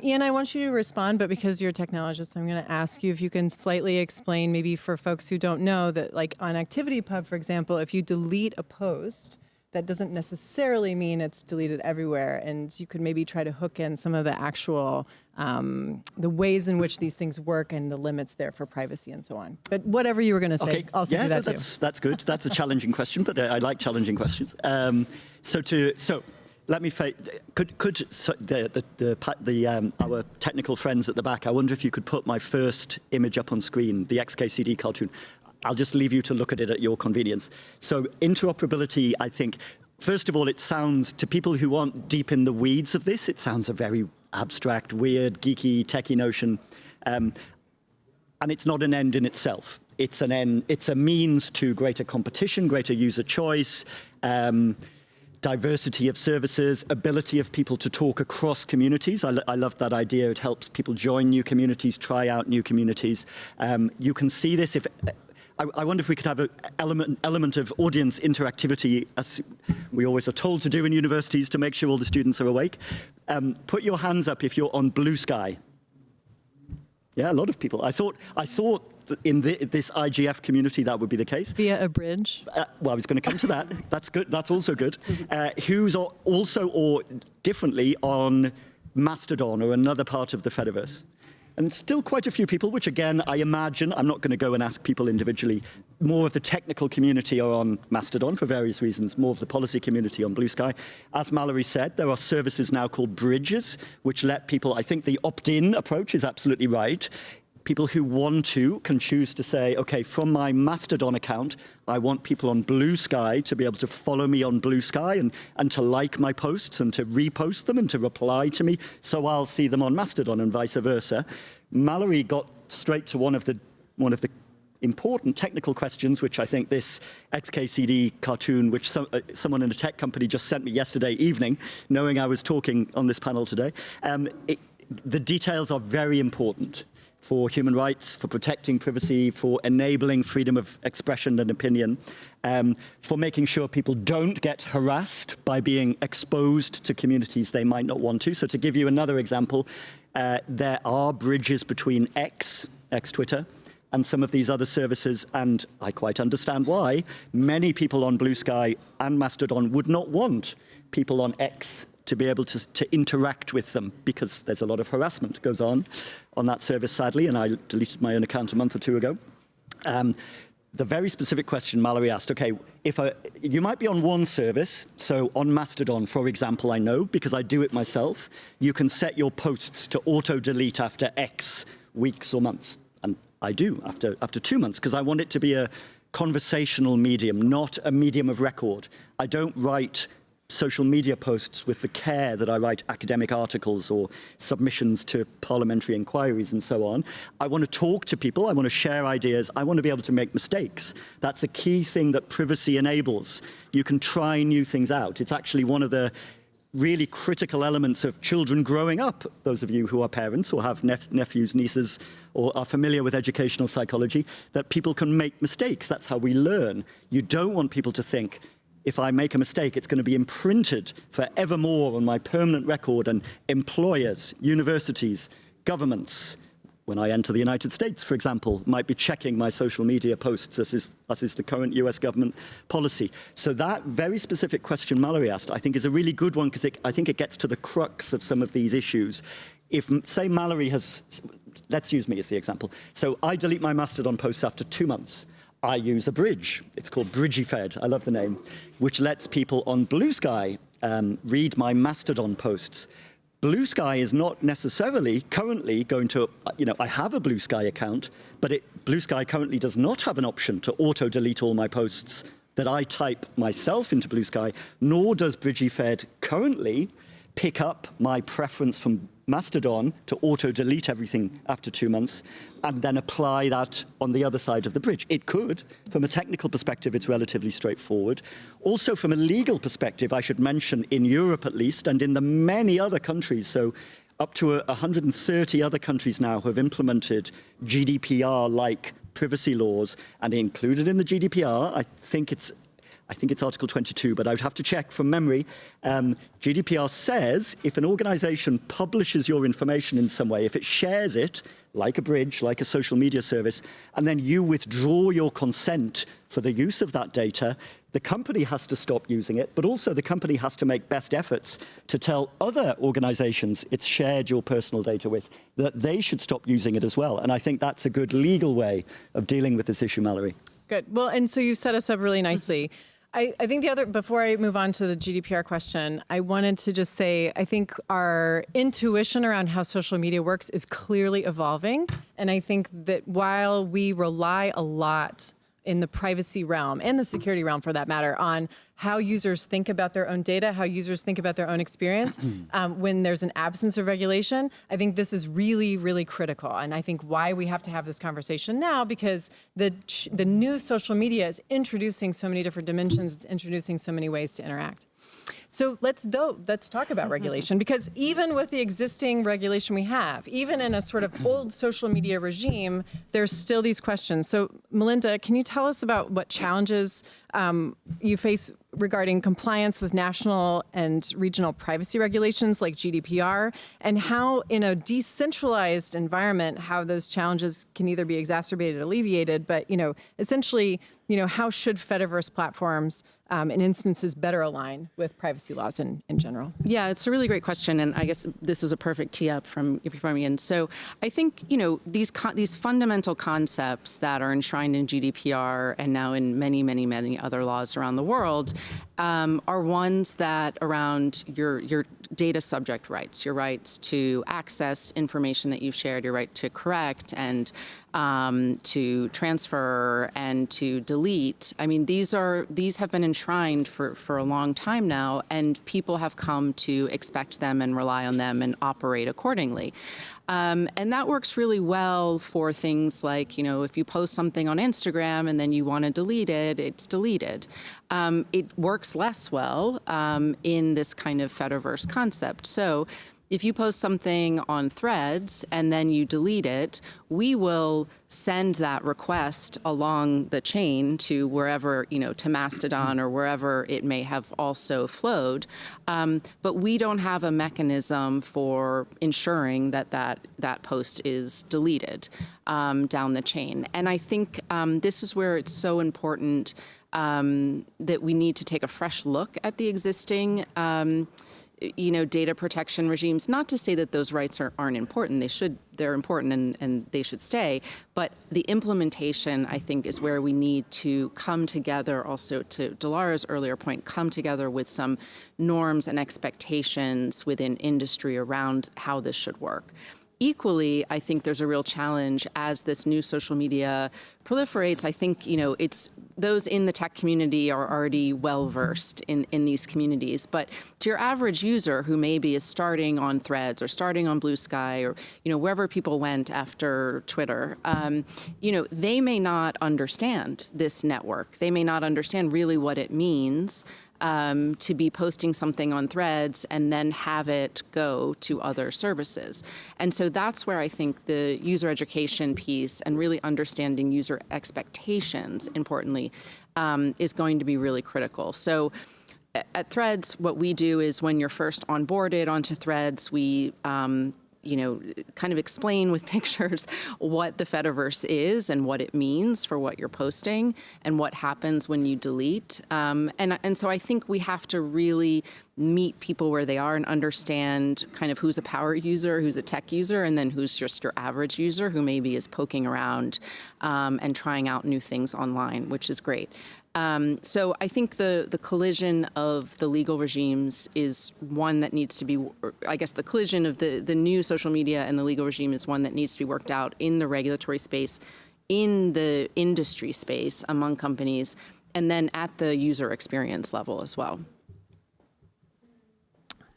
Ian, I want you to respond, but because you're a technologist, I'm going to ask you if you can slightly explain, maybe for folks who don't know, that like on ActivityPub, for example, if you delete a post, that doesn't necessarily mean it's deleted everywhere, and you could maybe try to hook in some of the actual, the ways in which these things work and the limits there for privacy and so on. But whatever you were going to say, also do that too. That's good. That's a challenging question, but I like challenging questions. So let me our technical friends at the back, I wonder if you could put my first image up on screen, the XKCD cartoon. I'll just leave you to look at it at your convenience. So interoperability, I think, first of all, it sounds, to people who aren't deep in the weeds of this, it sounds a very abstract, weird, geeky, techie notion. And it's not an end in itself. It's a means to greater competition, greater user choice, diversity of services, ability of people to talk across communities. I love that idea. It helps people join new communities, try out new communities. You can see this if... I wonder if we could have an element of audience interactivity, as we always are told to do in universities, to make sure all the students are awake. Put your hands up if you're on Blue Sky. Yeah, a lot of people. I thought that in this IGF community that would be the case. Via a bridge? Well, I was going to come to that. That's good. That's also good. Who's also or differently on Mastodon or another part of the Fediverse. And still quite a few people, which again, I imagine, I'm not going to go and ask people individually, more of the technical community are on Mastodon for various reasons, more of the policy community on Blue Sky. As Mallory said, there are services now called bridges, which let people, I think the opt-in approach is absolutely right. People who want to can choose to say, okay, from my Mastodon account, I want people on Blue Sky to be able to follow me on Blue Sky and to like my posts and to repost them and to reply to me, so I'll see them on Mastodon and vice versa. Mallory got straight to one of the important technical questions, which I think this XKCD cartoon, which someone in a tech company just sent me yesterday evening, knowing I was talking on this panel today. The details are very important for human rights, for protecting privacy, for enabling freedom of expression and opinion, for making sure people don't get harassed by being exposed to communities they might not want to. So to give you another example, there are bridges between ex-Twitter, and some of these other services, and I quite understand why. Many people on Blue Sky and Mastodon would not want people on X to be able to interact with them, because there's a lot of harassment goes on that service, sadly, and I deleted my own account a month or two ago. The very specific question Mallory asked, okay, you might be on one service, so on Mastodon, for example, I know, because I do it myself, you can set your posts to auto-delete after X weeks or months. And I do, after 2 months, because I want it to be a conversational medium, not a medium of record. I don't write social media posts with the care that I write academic articles or submissions to parliamentary inquiries and so on. I want to talk to people, I want to share ideas, I want to be able to make mistakes. That's a key thing that privacy enables. You can try new things out. It's actually one of the really critical elements of children growing up. Those of you who are parents or have nephews, nieces, or are familiar with educational psychology, that people can make mistakes. That's how we learn. You don't want people to think, if I make a mistake, it's going to be imprinted forevermore on my permanent record, and employers, universities, governments, when I enter the United States, for example, might be checking my social media posts, as is the current US government policy. So that very specific question Mallory asked, I think, is a really good one, because I think it gets to the crux of some of these issues. If, say, Mallory has, let's use me as the example. So I delete my Mastodon posts after 2 months. I use a bridge. It's called BridgieFed. I love the name, which lets people on Blue Sky read my Mastodon posts. Blue Sky is not necessarily currently going to, I have a Blue Sky account, but Blue Sky currently does not have an option to auto-delete all my posts that I type myself into Blue Sky, nor does BridgieFed currently pick up my preference from Mastodon to auto-delete everything after 2 months and then apply that on the other side of the bridge. It could. From a technical perspective, it's relatively straightforward. Also, from a legal perspective, I should mention, in Europe at least, and in the many other countries, so up to 130 other countries now have implemented GDPR-like privacy laws, and included in the GDPR, I think it's Article 22, but I would have to check from memory. GDPR says if an organization publishes your information in some way, if it shares it, like a bridge, like a social media service, and then you withdraw your consent for the use of that data, the company has to stop using it, but also the company has to make best efforts to tell other organizations it's shared your personal data with that they should stop using it as well. And I think that's a good legal way of dealing with this issue, Mallory. Good. Well, and so you set us up really nicely. I think before I move on to the GDPR question, I wanted to just say, I think our intuition around how social media works is clearly evolving. And I think that while we rely a lot in the privacy realm and the security realm, for that matter, on how users think about their own data, how users think about their own experience, when there's an absence of regulation, I think this is really, really critical. And I think why we have to have this conversation now, because the new social media is introducing so many different dimensions, it's introducing so many ways to interact. So let's talk about regulation, because even with the existing regulation we have, even in a sort of old social media regime, there's still these questions. So Melinda, can you tell us about what challenges you face regarding compliance with national and regional privacy regulations like GDPR, and how in a decentralized environment, how those challenges can either be exacerbated or alleviated, but essentially, how should Fediverse platforms in instances better align with privacy laws in general? Yeah, it's a really great question, and I guess this was a perfect tee up from Ian. So I think these fundamental concepts that are enshrined in GDPR and now in many other laws around the world are ones that around your data subject rights, your rights to access information that you've shared, your right to correct and to transfer and to delete. I mean, these have been enshrined for a long time now, and people have come to expect them and rely on them and operate accordingly. And that works really well for things like, if you post something on Instagram and then you want to delete it, it's deleted. It works less well in this kind of Fediverse concept. So if you post something on Threads and then you delete it, we will send that request along the chain to wherever, to Mastodon or wherever it may have also flowed. But we don't have a mechanism for ensuring that post is deleted down the chain. And I think this is where it's so important that we need to take a fresh look at the existing data protection regimes. Not to say that those rights aren't important. They're important and they should stay. But the implementation, I think, is where we need to come together. Also, to Dilara's earlier point, come together with some norms and expectations within industry around how this should work. Equally, I think there's a real challenge as this new social media proliferates. I think, it's those in the tech community are already well-versed in these communities. But to your average user who maybe is starting on Threads or starting on Blue Sky or, wherever people went after Twitter, they may not understand this network. They may not understand really what it means to be posting something on Threads and then have it go to other services. And so that's where I think the user education piece and really understanding user expectations, importantly, is going to be really critical. So at Threads, what we do is when you're first onboarded onto Threads, we kind of explain with pictures what the Fediverse is and what it means for what you're posting and what happens when you delete. And so I think we have to really meet people where they are and understand kind of who's a power user, who's a tech user, and then who's just your average user who maybe is poking around and trying out new things online, which is great. So I think the collision of the legal regimes is one that needs to be, I guess the collision of the new social media and the legal regime is one that needs to be worked out in the regulatory space, in the industry space among companies, and then at the user experience level as well.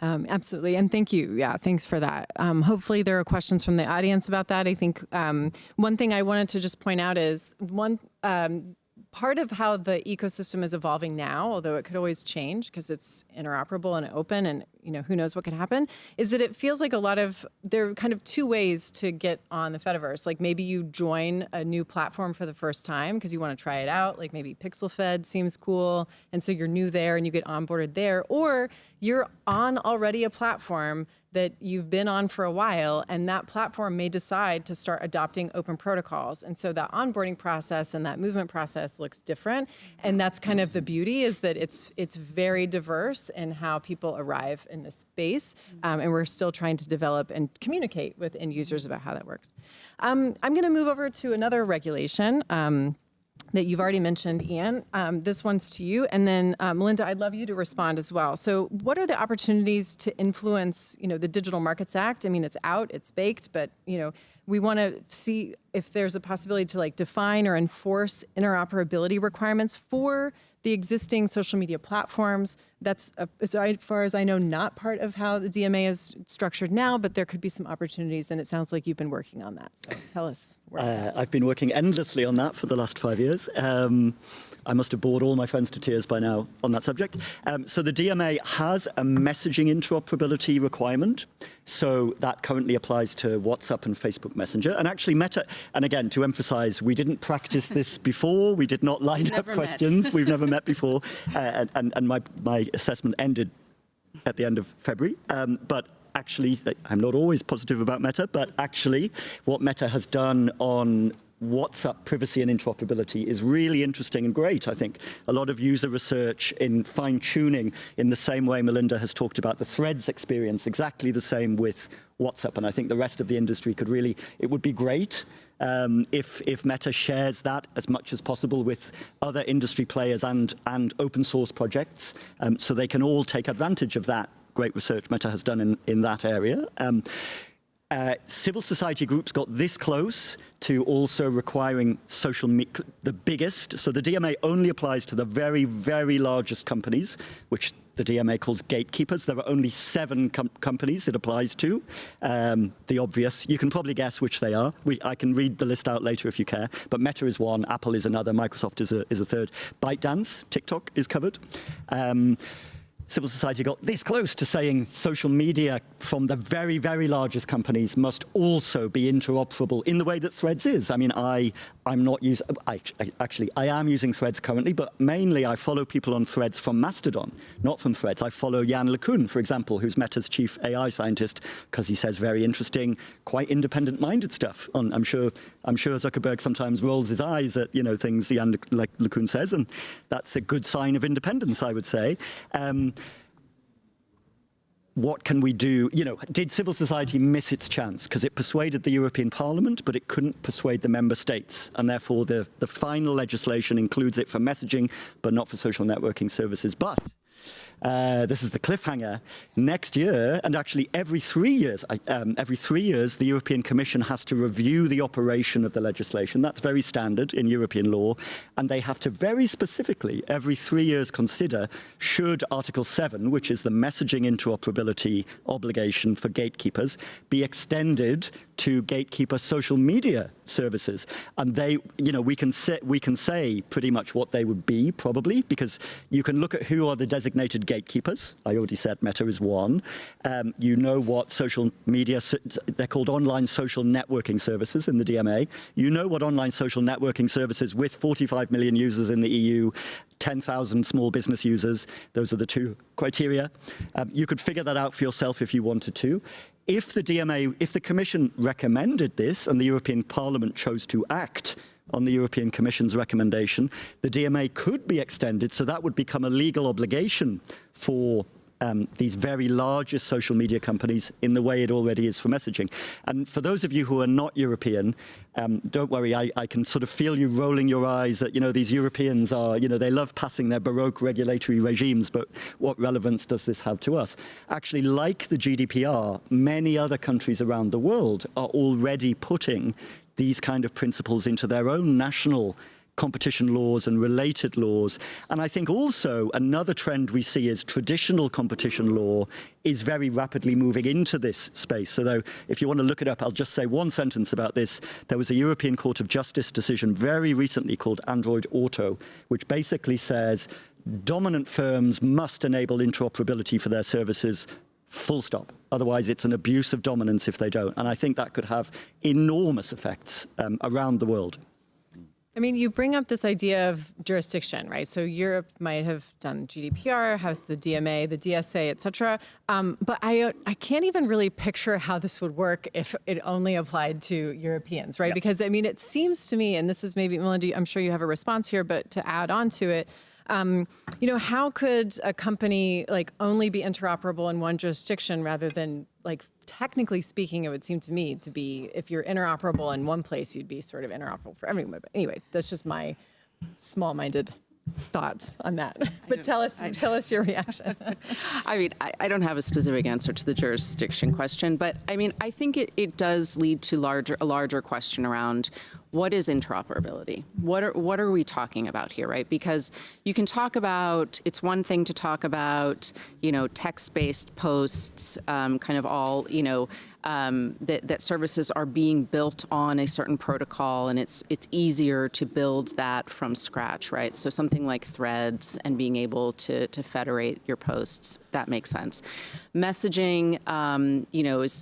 Absolutely. And thank you. Yeah, thanks for that. Hopefully there are questions from the audience about that. I think one thing I wanted to just point out is part of how the ecosystem is evolving now, although it could always change because it's interoperable and open and who knows what could happen, is that it feels like there are kind of two ways to get on the Fediverse. Like maybe you join a new platform for the first time because you want to try it out, like maybe PixelFed seems cool, and so you're new there and you get onboarded there, or you're on already a platform that you've been on for a while, and that platform may decide to start adopting open protocols. And so that onboarding process and that movement process looks different. And that's kind of the beauty, is that it's very diverse in how people arrive in this space. And we're still trying to develop and communicate with end users about how that works. I'm going to move over to another regulation that you've already mentioned, Ian. This one's to you. And then Melinda, I'd love you to respond as well. So what are the opportunities to influence, the Digital Markets Act? I mean, it's out, it's baked, but, we want to see if there's a possibility to define or enforce interoperability requirements for the existing social media platforms, That's, as far as I know, not part of how the DMA is structured now, but there could be some opportunities, and it sounds like you've been working on that. So tell us where it's at. I've been working endlessly on that for the last 5 years. I must have bored all my friends to tears by now on that subject. So the DMA has a messaging interoperability requirement. So that currently applies to WhatsApp and Facebook Messenger. And actually Meta, and again, to emphasize, we didn't practice this before. We did not line up questions. We've never met before. And my assessment ended at the end of February. But actually, I'm not always positive about Meta, but actually what Meta has done on WhatsApp privacy and interoperability is really interesting and great, I think. A lot of user research in fine-tuning in the same way Melinda has talked about the Threads experience, exactly the same with WhatsApp. And I think the rest of the industry could really, it would be great if Meta shares that as much as possible with other industry players and open source projects, so they can all take advantage of that great research Meta has done in that area. Civil society groups got this close to also requiring social media, the biggest. So the DMA only applies to the very, very largest companies, which the DMA calls gatekeepers. There are only 7 companies it applies to. The obvious, you can probably guess which they are. I can read the list out later if you care, but Meta is one, Apple is another, Microsoft is a third. ByteDance, TikTok is covered. Civil society got this close to saying social media from the very, very largest companies must also be interoperable in the way that Threads is. I mean, I'm not using, actually, I am using Threads currently, but mainly I follow people on Threads from Mastodon, not from Threads. I follow Jan LeCun, for example, who's Meta's chief AI scientist, because he says very interesting, quite independent-minded stuff. I'm sure Zuckerberg sometimes rolls his eyes at things Jan LeCun says, and that's a good sign of independence, I would say. What can we do? Did civil society miss its chance? Because it persuaded the European Parliament, but it couldn't persuade the member states. And therefore, the final legislation includes it for messaging, but not for social networking services. But this is the cliffhanger. Next year, and actually every 3 years, the European Commission has to review the operation of the legislation. That's very standard in European law. And they have to very specifically, every 3 years, consider should Article 7, which is the messaging interoperability obligation for gatekeepers, be extended to gatekeeper social media services. And we can say pretty much what they would be, probably, because you can look at who are the designated gatekeepers. I already said Meta is one. You know what social media, they're called online social networking services in the DMA. You know what online social networking services with 45 million users in the EU, 10,000 small business users, those are the 2 criteria. You could figure that out for yourself if you wanted to. If the Commission recommended this and the European Parliament chose to act on the European Commission's recommendation, the DMA could be extended, so that would become a legal obligation for these very largest social media companies in the way it already is for messaging. And for those of you who are not European, don't worry, I can sort of feel you rolling your eyes at, these Europeans are, they love passing their Baroque regulatory regimes, but what relevance does this have to us? Actually, like the GDPR, many other countries around the world are already putting these kind of principles into their own national competition laws and related laws. And I think also another trend we see is traditional competition law is very rapidly moving into this space. So though, if you want to look it up, I'll just say one sentence about this. There was a European Court of Justice decision very recently called Android Auto, which basically says dominant firms must enable interoperability for their services, full stop. Otherwise, it's an abuse of dominance if they don't. And I think that could have enormous effects around the world. I mean, you bring up this idea of jurisdiction, right? So Europe might have done GDPR, has the DMA, the DSA, et cetera. But I can't even really picture how this would work if it only applied to Europeans, right? Yep. Because, I mean, it seems to me, and this is maybe, Melinda, I'm sure you have a response here, but to add on to it, how could a company only be interoperable in one jurisdiction rather than technically speaking, it would seem to me to be, if you're interoperable in one place, you'd be sort of interoperable for everyone. But anyway, that's just my small-minded thoughts on that. But tell us your reaction. I mean, I don't have a specific answer to the jurisdiction question, but I mean, I think it does lead to a larger question around what is interoperability? What are we talking about here, right? Because you can talk about, it's one thing to talk about, text-based posts, kind of all, that services are being built on a certain protocol, and it's easier to build that from scratch, right? So something like Threads and being able to federate your posts, that makes sense. Messaging,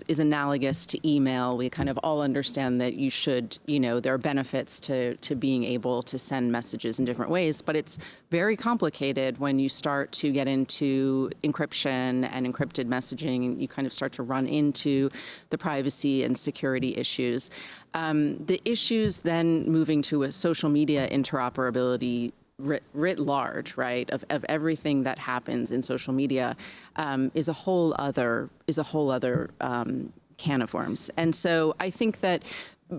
is analogous to email. We kind of all understand that you should, there are benefits to being able to send messages in different ways, but it's very complicated when you start to get into encryption and encrypted messaging. You kind of start to run into the privacy and security issues. The issues then moving to a social media interoperability writ large, right, of everything that happens in social media is a whole other can of worms. And so I think that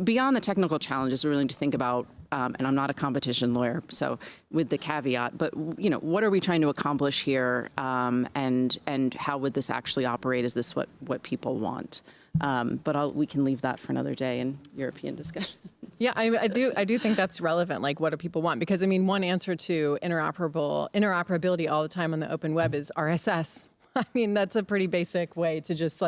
beyond the technical challenges, we're really to think about, and I'm not a competition lawyer, so with the caveat, but what are we trying to accomplish here, and how would this actually operate? Is this what people want? But we can leave that for another day in European discussion. Yeah, I do think that's relevant. Like, what do people want? Because I mean, one answer to interoperability all the time on the open web is RSS. I mean, that's a pretty basic way to just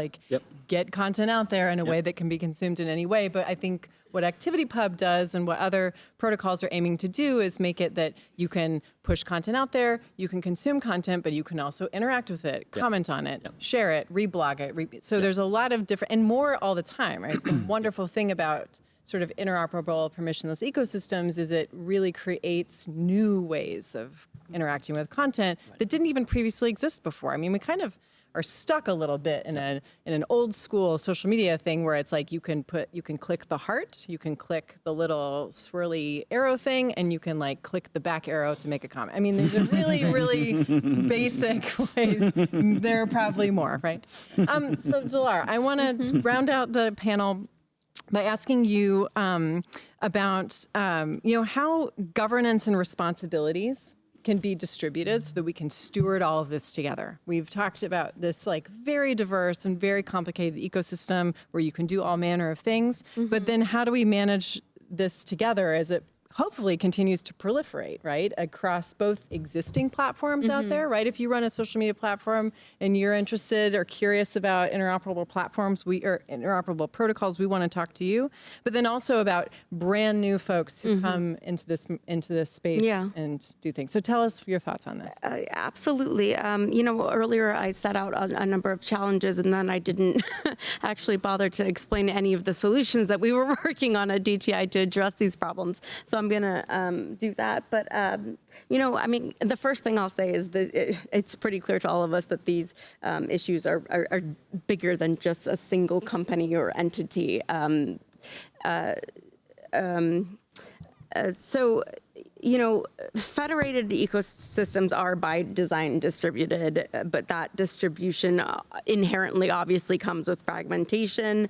get content out there in a way that can be consumed in any way. But I think what ActivityPub does and what other protocols are aiming to do is make it that you can push content out there, you can consume content, but you can also interact with it, comment on it, share it, reblog it. So there's a lot of different, and more all the time, right? The wonderful thing about sort of interoperable permissionless ecosystems is it really creates new ways of interacting with content that didn't even previously exist before. I mean, we kind of are stuck a little bit in an old school social media thing where it's like you can click the heart, you can click the little swirly arrow thing, and you can click the back arrow to make a comment. I mean, these are really, really basic ways. There are probably more, right? So Dilar, I want to round out the panel by asking you about how governance and responsibilities can be distributed so that we can steward all of this together. We've talked about this very diverse and very complicated ecosystem where you can do all manner of things, but then how do we manage this together as it hopefully continues to proliferate, right, across both existing platforms out there, right? If you run a social media platform and you're interested or curious about interoperable platforms, or interoperable protocols, we want to talk to you. But then also about brand new folks who come into this space and do things. So tell us your thoughts on this. Absolutely. Earlier I set out a number of challenges, and then I didn't actually bother to explain any of the solutions that we were working on at DTI to address these problems. So I'm going to do that. But, I mean, the first thing I'll say is that it's pretty clear to all of us that these issues are bigger than just a single company or entity. Federated ecosystems are by design distributed, but that distribution inherently obviously comes with fragmentation.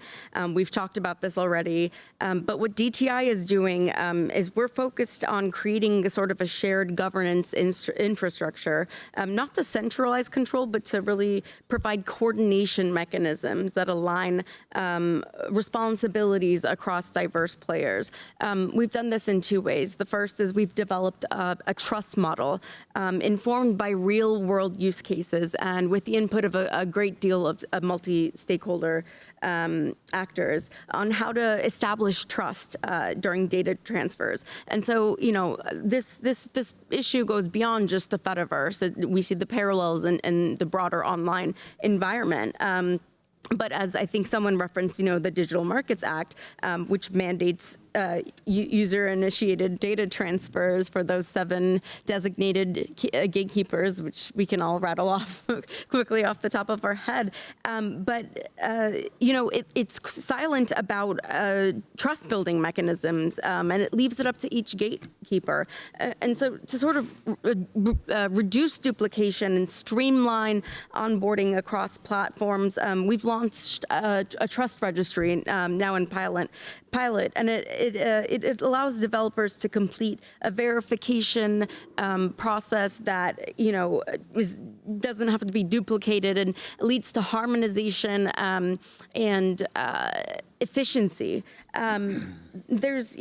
We've talked about this already, but what DTI is doing is we're focused on creating sort of a shared governance infrastructure, not to centralize control, but to really provide coordination mechanisms that align responsibilities across diverse players. We've done this in two ways. The first is we've developed a trust model informed by real world use cases and with the input of a great deal of multi-stakeholder actors on how to establish trust during data transfers. And so, this issue goes beyond just the Fediverse. We see the parallels in the broader online environment. But as I think someone referenced, the Digital Markets Act, which mandates user-initiated data transfers for those 7 designated gatekeepers, which we can all rattle off quickly off the top of our head. It's silent about trust-building mechanisms, and it leaves it up to each gatekeeper. And so to sort of reduce duplication and streamline onboarding across platforms, we've launched a trust registry now in pilot, and it allows developers to complete a verification process that doesn't have to be duplicated and leads to harmonization and efficiency. There's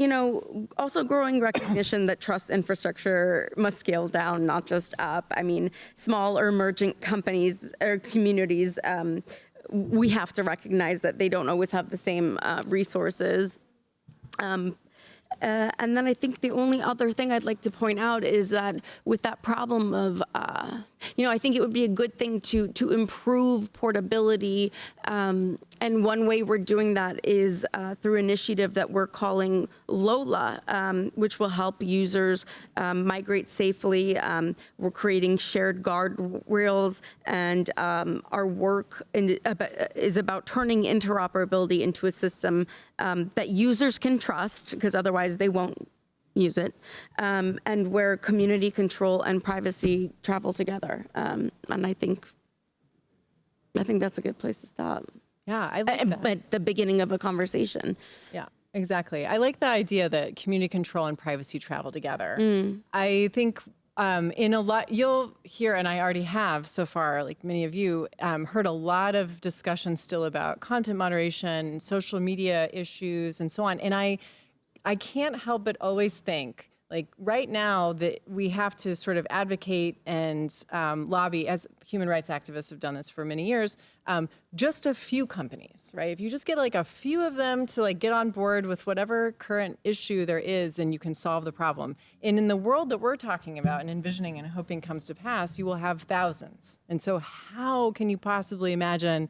also growing recognition that trust infrastructure must scale down, not just up. I mean, small or emergent companies or communities, we have to recognize that they don't always have the same resources. And then I think the only other thing I'd like to point out is that with that problem of, I think it would be a good thing to improve portability. And one way we're doing that is through an initiative that we're calling LOLA, which will help users migrate safely. We're creating shared guardrails, and our work is about turning interoperability into a system that users can trust, because otherwise they won't use it, and where community control and privacy travel together. And I think that's a good place to stop. Yeah, I like that. At the beginning of a conversation. Yeah, exactly. I like the idea that community control and privacy travel together. I think in a lot, you'll hear, and I already have so far, like many of you, heard a lot of discussion still about content moderation, social media issues, and so on. And I can't help but always think, like right now, that we have to sort of advocate and lobby, as human rights activists have done this for many years, just a few companies, right? If you just get like a few of them to like get on board with whatever current issue there is, then you can solve the problem. And in the world that we're talking about and envisioning and hoping comes to pass, you will have thousands. And so how can you possibly imagine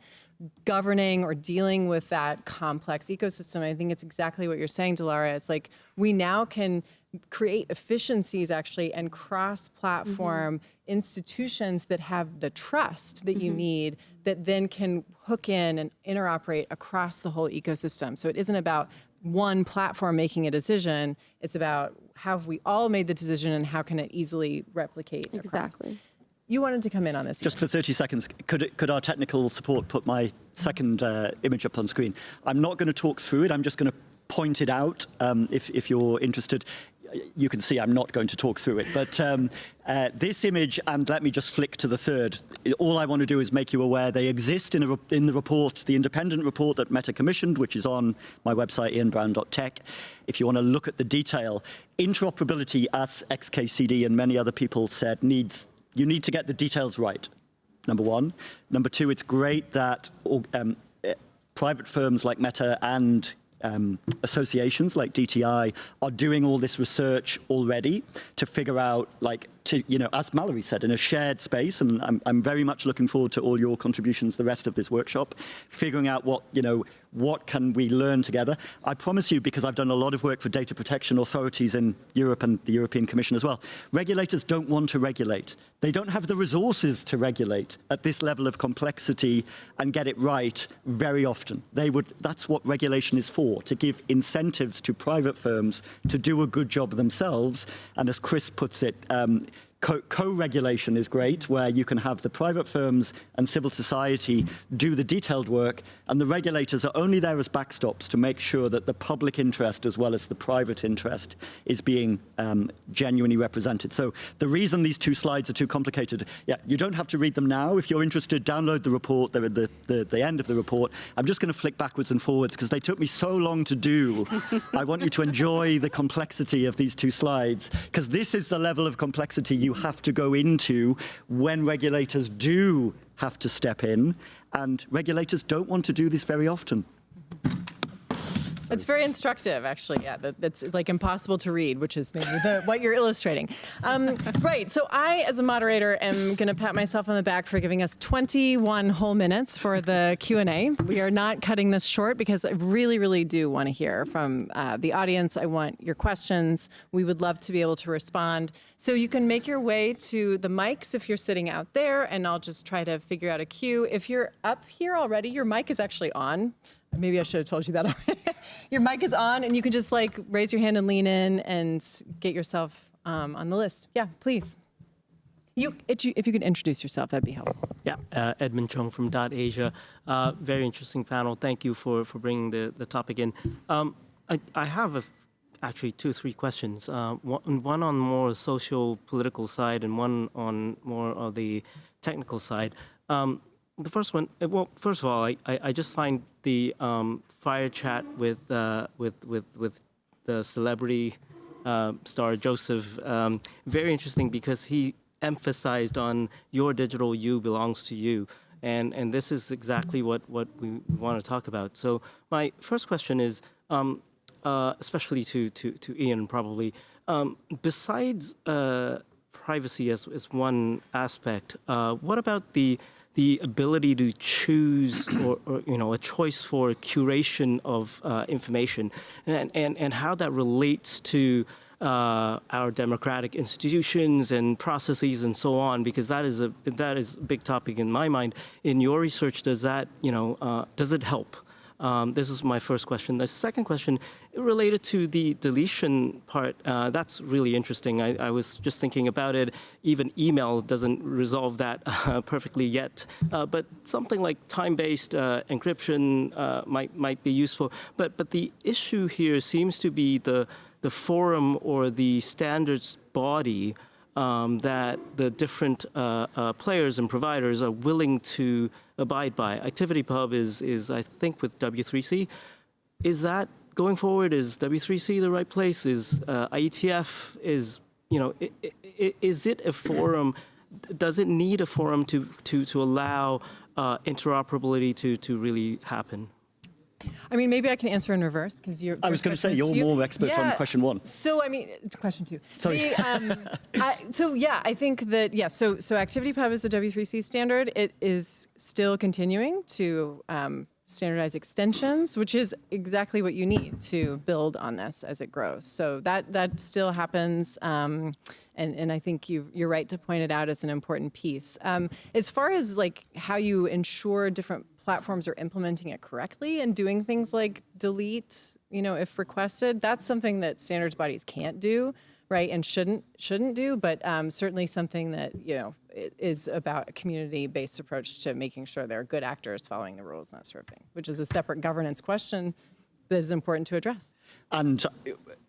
governing or dealing with that complex ecosystem? I think it's exactly what you're saying, Dilara. It's like we now can create efficiencies actually and cross-platform institutions that have the trust that you need, that then can hook in and interoperate across the whole ecosystem. So it isn't about one platform making a decision. It's about have we all made the decision and how can it easily replicate across. Exactly. You wanted to come in on this. Just for 30 seconds, could our technical support put my second image up on screen? I'm not going to talk through it. I'm just going to point it out if you're interested. You can see I'm not going to talk through it. But this image, and let me just flick to the third. All I want to do is make you aware they exist in the report, the independent report that Meta commissioned, which is on my website, ianbrown.tech. If you want to look at the detail, interoperability, as XKCD and many other people said, you need to get the details right, number one. Number two, it's great that private firms like Meta and associations like DTI are doing all this research already to figure out, as Mallory said, in a shared space, and I'm very much looking forward to all your contributions the rest of this workshop, figuring out what can we learn together. I promise you, because I've done a lot of work for data protection authorities in Europe and the European Commission as well, regulators don't want to regulate. They don't have the resources to regulate at this level of complexity and get it right very often. That's what regulation is for, to give incentives to private firms to do a good job themselves. And as Chris puts it, co-regulation is great, where you can have the private firms and civil society do the detailed work, and the regulators are only there as backstops to make sure that the public interest as well as the private interest is being genuinely represented. So the reason these two slides are too complicated, you don't have to read them now. If you're interested, download the report. They're at the end of the report. I'm just going to flick backwards and forwards because they took me so long to do. I want you to enjoy the complexity of these two slides, because this is the level of complexity you have to go into when regulators do have to step in, and regulators don't want to do this very often. It's very instructive, actually. Yeah, that's like impossible to read, which is maybe what you're illustrating. Right. So I, as a moderator, am going to pat myself on the back for giving us 21 whole minutes for the Q&A. We are not cutting this short because I really, really do want to hear from the audience. I want your questions. We would love to be able to respond. So you can make your way to the mics if you're sitting out there, and I'll just try to figure out a queue. If you're up here already, your mic is actually on. Maybe I should have told you that already. Your mic is on, and you can just raise your hand and lean in and get yourself on the list. Yeah, please. If you could introduce yourself, that'd be helpful. Yeah, Edmund Chung from .Asia. Very interesting panel. Thank you for bringing the topic in. I have a actually 2 or 3 questions. One on more social political side and one on more of the technical side. The first one, well, first of all, I just find the fire chat with the celebrity star Joseph very interesting because he emphasized on your digital you belongs to you. And this is exactly what we want to talk about. So my first question is, especially to Ian probably, besides privacy as one aspect, what about the ability to choose or a choice for curation of information and how that relates to our democratic institutions and processes and so on, because that is a big topic in my mind. In your research, does that does it help? This is my first question. The second question related to the deletion part. That's really interesting. I was just thinking about it. Even email doesn't resolve that perfectly yet. But something like time-based encryption might be useful. But the issue here seems to be the forum or the standards body that the different players and providers are willing to abide by. ActivityPub is I think with W3C. Is that going forward? Is W3C the right place? Is IETF is is it a forum? Does it need a forum to allow interoperability to really happen? I mean, maybe I can answer in reverse because you're. I was going to say you're more expert on question 1. So I mean, question 2. Sorry. I think that So ActivityPub is the W3C standard. It is still continuing to standardize extensions, which is exactly what you need to build on this as it grows. So that still happens, and I think you're right to point it out as an important piece. As far as like how you ensure different platforms are implementing it correctly and doing things like delete, if requested, that's something that standards bodies can't do, right, and shouldn't do, but certainly something that, it is about a community-based approach to making sure there are good actors following the rules and that sort of thing, which is a separate governance question that is important to address. And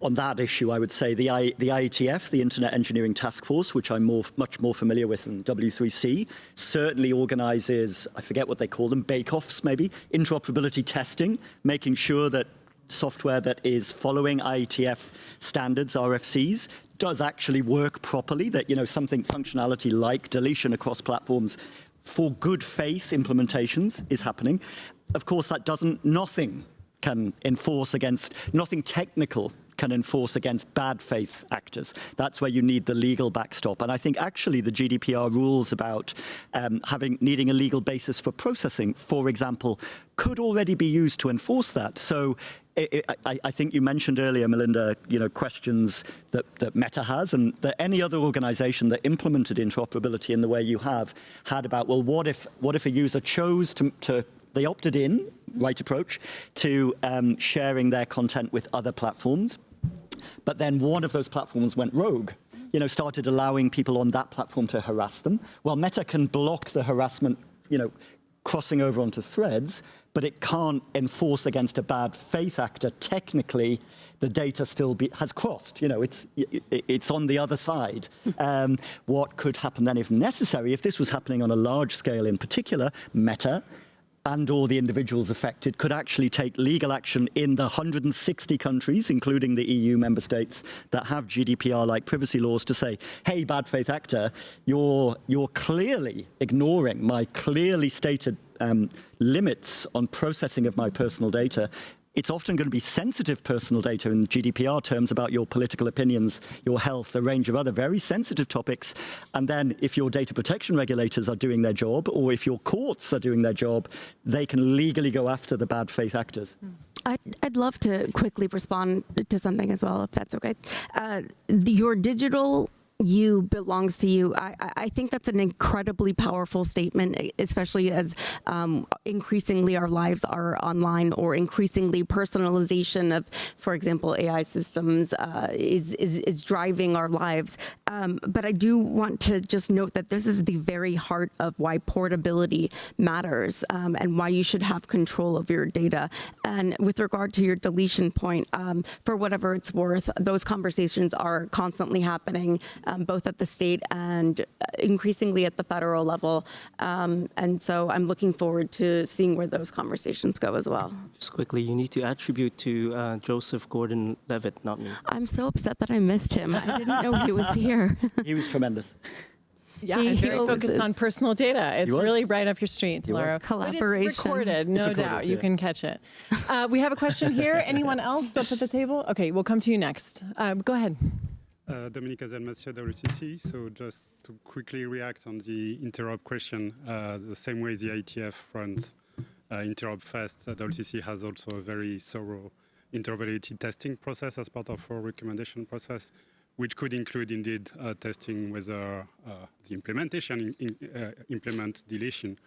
on that issue, I would say the IETF, the Internet Engineering Task Force, which I'm much more familiar with than W3C, certainly organizes, I forget what they call them, bake-offs maybe, interoperability testing, making sure that software that is following IETF standards, RFCs, does actually work properly, that, something functionality like deletion across platforms for good faith implementations is happening. Of course, that nothing technical can enforce against bad faith actors. That's where you need the legal backstop. And I think actually the GDPR rules about needing a legal basis for processing, for example, could already be used to enforce that. So I think you mentioned earlier, Melinda, questions that Meta has and that any other organization that implemented interoperability in the way you have had about, well, what if a user chose to they opted in, right approach, to sharing their content with other platforms. But then one of those platforms went rogue, started allowing people on that platform to harass them. Well, Meta can block the harassment, crossing over onto Threads, but it can't enforce against a bad faith actor. Technically, the data still has crossed. It's on the other side. What could happen then, if necessary, if this was happening on a large scale in particular, Meta and or the individuals affected could actually take legal action in the 160 countries, including the EU member states, that have GDPR-like privacy laws to say, hey, bad faith actor, you're clearly ignoring my clearly stated limits on processing of my personal data. It's often going to be sensitive personal data in GDPR terms about your political opinions, your health, a range of other very sensitive topics. And then if your data protection regulators are doing their job, or if your courts are doing their job, they can legally go after the bad faith actors. I'd love to quickly respond to something as well, if that's okay. Your digital you belongs to you. I think that's an incredibly powerful statement, especially as increasingly our lives are online, or increasingly personalization of, for example, AI systems is driving our lives. But I do want to just note that this is the very heart of why portability matters, and why you should have control of your data. And with regard to your deletion point, for whatever it's worth, those conversations are constantly happening, both at the state and increasingly at the federal level. And so I'm looking forward to seeing where those conversations go as well. Just quickly, you need to attribute to Joseph Gordon-Levitt, not me. I'm so upset that I missed him. I didn't know he was here. He was tremendous. Yeah, and very focused on personal data. It's really right up your street, Laura. Collaboration. But it's recorded, no doubt. You can catch it. We have a question here. Anyone else up at the table? Okay, we'll come to you next. Go ahead. Dominique Azel-Mathieu, WCC. So just to quickly react on the interop question, the same way the ITF runs interop fast, WCC has also a very thorough interoperability testing process as part of our recommendation process, which could include indeed testing whether the implementation implement deletion,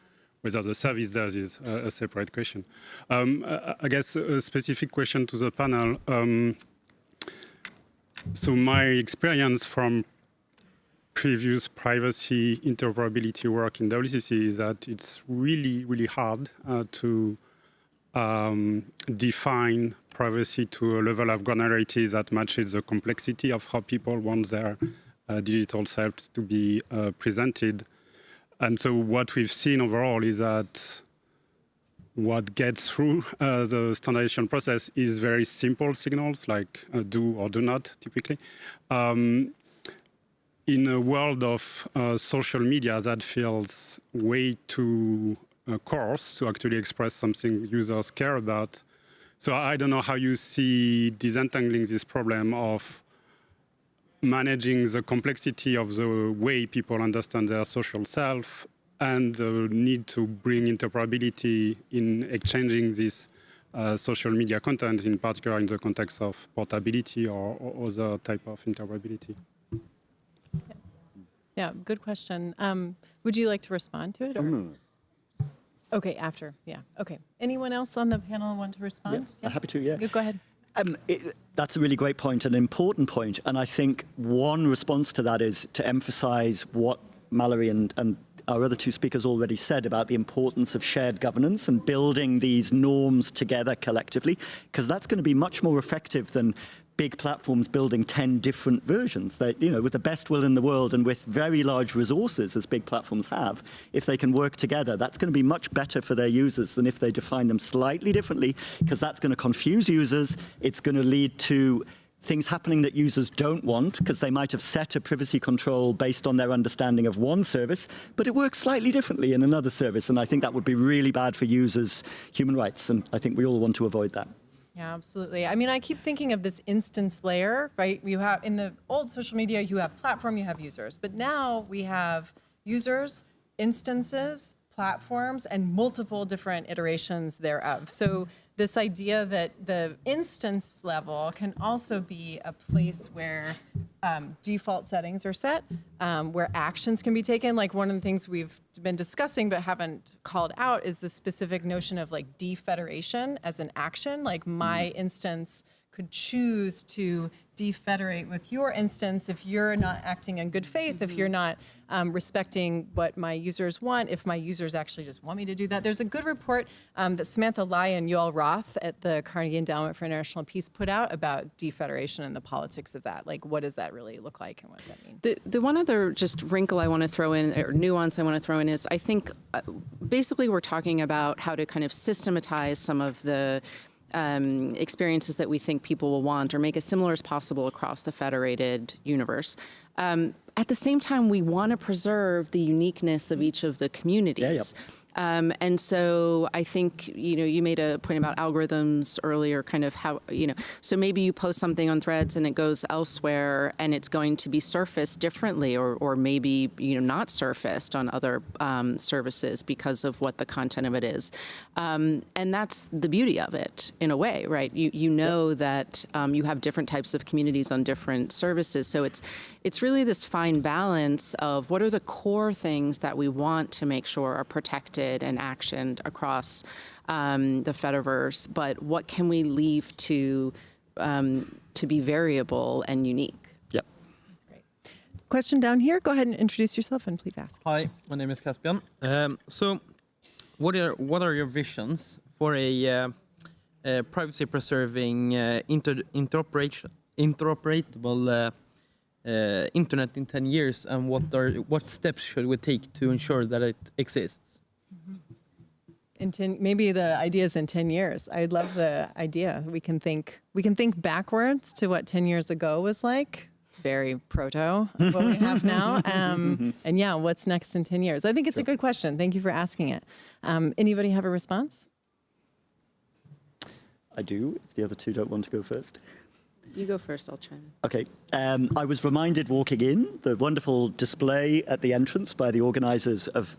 whether the service does is a separate question. I guess a specific question to the panel. So my experience from previous privacy interoperability work in WCC is that it's really, really hard to define privacy to a level of granularity that matches the complexity of how people want their digital selves to be presented. And so what we've seen overall is that what gets through the standardization process is very simple signals like do or do not, typically. In a world of social media, that feels way too coarse to actually express something users care about. So I don't know how you see disentangling this problem of managing the complexity of the way people understand their social self and the need to bring interoperability in exchanging this social media content, in particular in the context of portability or other type of interoperability. Yeah, good question. Would you like to respond to it? Or? Okay, after. Yeah. Okay. Anyone else on the panel want to respond? Yeah, happy to. Yeah. Go ahead. That's a really great point, an important point. And I think one response to that is to emphasize what Mallory and our other two speakers already said about the importance of shared governance and building these norms together collectively, because that's going to be much more effective than big platforms building 10 different versions. They, you know, with the best will in the world and with very large resources, as big platforms have, if they can work together, that's going to be much better for their users than if they define them slightly differently, because that's going to confuse users. It's going to lead to things happening that users don't want, because they might have set a privacy control based on their understanding of one service, but it works slightly differently in another service. And I think that would be really bad for users' human rights. And I think we all want to avoid that. Yeah, absolutely. I mean, I keep thinking of this instance layer, right? You have, in the old social media, you have platform, you have users. But now we have users, instances, platforms, and multiple different iterations thereof. So this idea that the instance level can also be a place where default settings are set, where actions can be taken. Like one of the things we've been discussing but haven't called out is the specific notion of like defederation as an action. Like my instance could choose to defederate with your instance if you're not acting in good faith, if you're not respecting what my users want, if my users actually just want me to do that. There's a good report that Samantha Lai and Yoel Roth at the Carnegie Endowment for International Peace put out about defederation and the politics of that. Like, what does that really look like and what does that mean? The one other just wrinkle I want to throw in, or nuance I want to throw in is, I think basically we're talking about how to kind of systematize some of the experiences that we think people will want or make as similar as possible across the federated universe. At the same time, we want to preserve the uniqueness of each of the communities. And so I think, you made a point about algorithms earlier, kind of how, so maybe you post something on Threads and it goes elsewhere and it's going to be surfaced differently or maybe, not surfaced on other services because of what the content of it is. And that's the beauty of it in a way, right? You know that you have different types of communities on different services. So it's really this fine balance of what are the core things that we want to make sure are protected and actioned across the Fediverse, but what can we leave to be variable and unique? Yep. That's great. Question down here. Go ahead and introduce yourself and please ask. Hi, my name is Caspian. So, what are your visions for a privacy-preserving, interoperable internet in 10 years, and what steps should we take to ensure that it exists? Maybe the idea is in 10 years. I love the idea. We can think backwards to what 10 years ago was like. Very proto what we have now. And yeah, what's next in 10 years? I think it's a good question. Thank you for asking it. Anybody have a response? I do, if the other two don't want to go first. You go first, I'll chime in. Okay. I was reminded walking in, the wonderful display at the entrance by the organizers of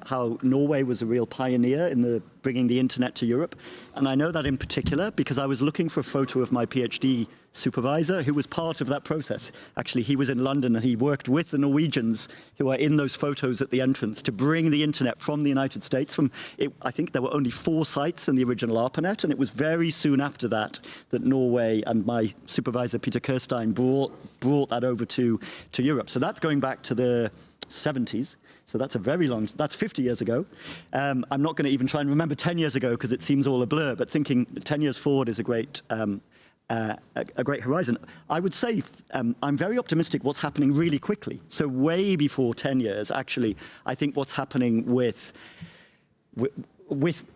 how Norway was a real pioneer in bringing the internet to Europe. And I know that in particular because I was looking for a photo of my PhD supervisor who was part of that process. Actually, he was in London and he worked with the Norwegians who are in those photos at the entrance to bring the internet from the United States. I think there were only 4 sites in the original ARPANET, and it was very soon after that Norway and my supervisor, Peter Kirstein, brought that over to Europe. So that's going back to the 70s. So that's that's 50 years ago. I'm not going to even try and remember 10 years ago because it seems all a blur, but thinking 10 years forward is a great horizon. I would say I'm very optimistic what's happening really quickly. So way before 10 years, actually, I think what's happening with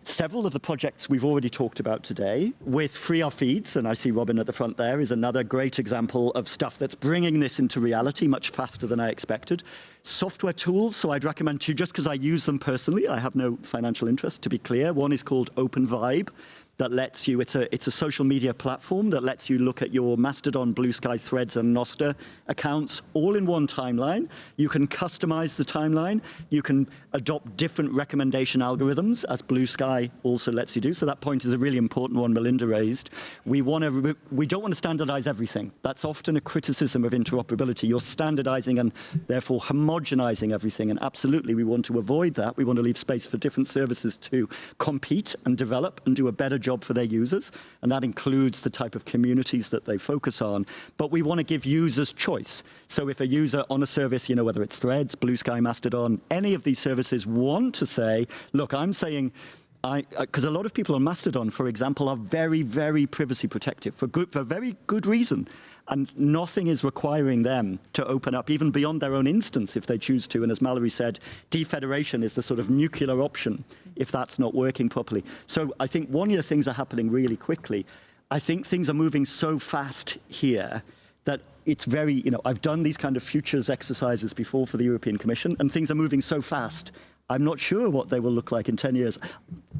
several of the projects we've already talked about today, with Free Our Feeds, and I see Robin at the front there, is another great example of stuff that's bringing this into reality much faster than I expected. Software tools, so I'd recommend to, just because I use them personally, I have no financial interest, to be clear. One is called Open Vibe, that lets you, it's a social media platform that lets you look at your Mastodon, Blue Sky, Threads, and Nostr accounts all in one timeline. You can customize the timeline. You can adopt different recommendation algorithms, as Blue Sky also lets you do. So that point is a really important one Melinda raised. We don't want to standardize everything. That's often a criticism of interoperability. You're standardizing and therefore homogenizing everything. And absolutely, we want to avoid that. We want to leave space for different services to compete and develop and do a better job for their users, and that includes the type of communities that they focus on. But we want to give users choice. So if a user on a service, whether it's Threads, Blue Sky, Mastodon, any of these services want to say, look, I'm saying, because a lot of people on Mastodon, for example, are very, very privacy protective for very good reason. And nothing is requiring them to open up, even beyond their own instance, if they choose to. And as Mallory said, defederation is the sort of nuclear option if that's not working properly. So I think one of the things are happening really quickly. I think things are moving so fast here that it's very, I've done these kind of futures exercises before for the European Commission, and things are moving so fast. I'm not sure what they will look like in 10 years.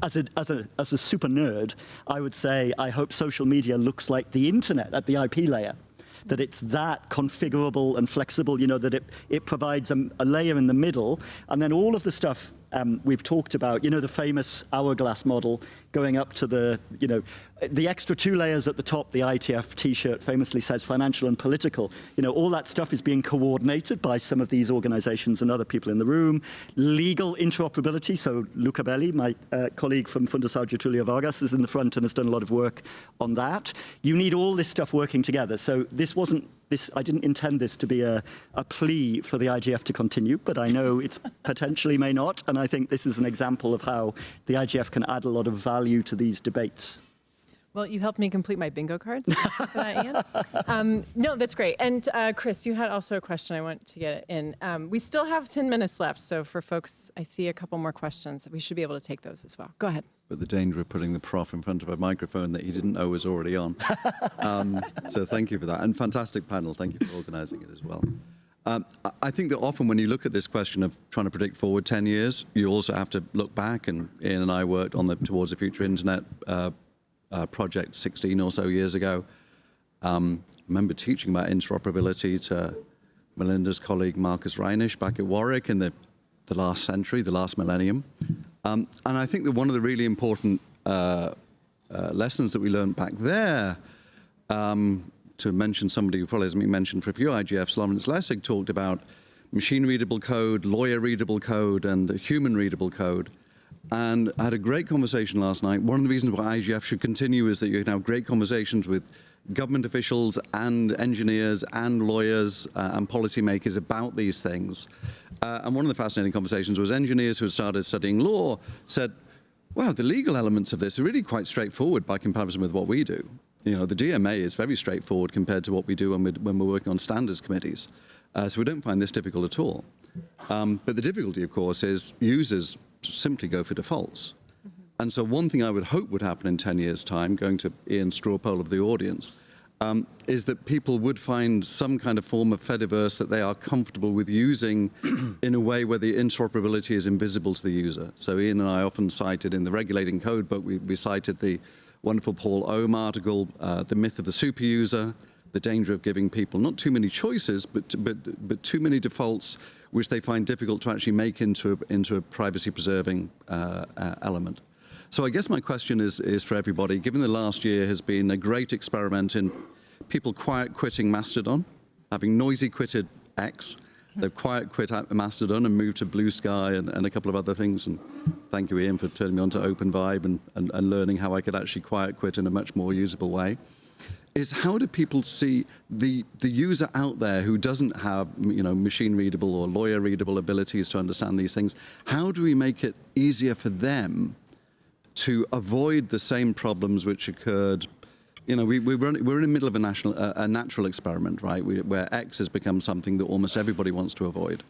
As a super nerd, I would say I hope social media looks like the internet at the IP layer. That it's that configurable and flexible, that it provides a layer in the middle, and then all of the stuff we've talked about, the famous hourglass model going up to the extra 2 layers at the top. The ITF T-shirt famously says financial and political. All that stuff is being coordinated by some of these organizations and other people in the room. Legal interoperability. So Luca Belli, my colleague from Fundação Getúlio Vargas, is in the front and has done a lot of work on that. You need all this stuff working together. So I didn't intend this to be a plea for the IGF to continue, but I know it's potentially may not, and I think this is an example of how the IGF can add a lot of value to these debates. Well, you helped me complete my bingo cards. For that, Ian. No, that's great. And Chris, you had also a question I want to get in. We still have 10 minutes left, so for folks, I see a couple more questions. We should be able to take those as well. Go ahead. But the danger of putting the prof in front of a microphone that he didn't know was already on. So thank you for that. And fantastic panel. Thank you for organising it as well. I think that often when you look at this question of trying to predict forward 10 years, you also have to look back, and Ian and I worked on the Towards the Future Internet project 16 or so years ago. I remember teaching about interoperability to Melinda's colleague Marcus Reinisch back at Warwick in the last century, the last millennium. And I think that one of the really important lessons that we learned back there, to mention somebody who probably hasn't been mentioned for a few IGFs, Lawrence Lessig talked about machine-readable code, lawyer-readable code, and human-readable code. And I had a great conversation last night. One of the reasons why IGF should continue is that you can have great conversations with government officials and engineers and lawyers and policymakers about these things. And one of the fascinating conversations was engineers who had started studying law said, wow, the legal elements of this are really quite straightforward by comparison with what we do. You know, the DMA is very straightforward compared to what we do when we're working on standards committees. So we don't find this difficult at all. But the difficulty, of course, is users simply go for defaults. And so one thing I would hope would happen in 10 years' time, going to Ian's straw poll of the audience, is that people would find some kind of form of Fediverse that they are comfortable with using in a way where the interoperability is invisible to the user. So Ian and I often cited in the Regulating Code book, we cited the wonderful Paul Ohm article, The Myth of the Super User, the danger of giving people not too many choices, but too many defaults, which they find difficult to actually make into a privacy-preserving element. So I guess my question is for everybody, given the last year has been a great experiment in people quiet quitting Mastodon, having noisy quitted X, they've quiet quit Mastodon and moved to Blue Sky and a couple of other things. And thank you, Ian, for turning me on to OpenVibe and learning how I could actually quiet quit in a much more usable way. Is how do people see the user out there who doesn't have, you know, machine readable or lawyer readable abilities to understand these things? How do we make it easier for them to avoid the same problems which occurred? You know, we're in the middle of a natural experiment, right? Where X has become something that almost everybody wants to avoid,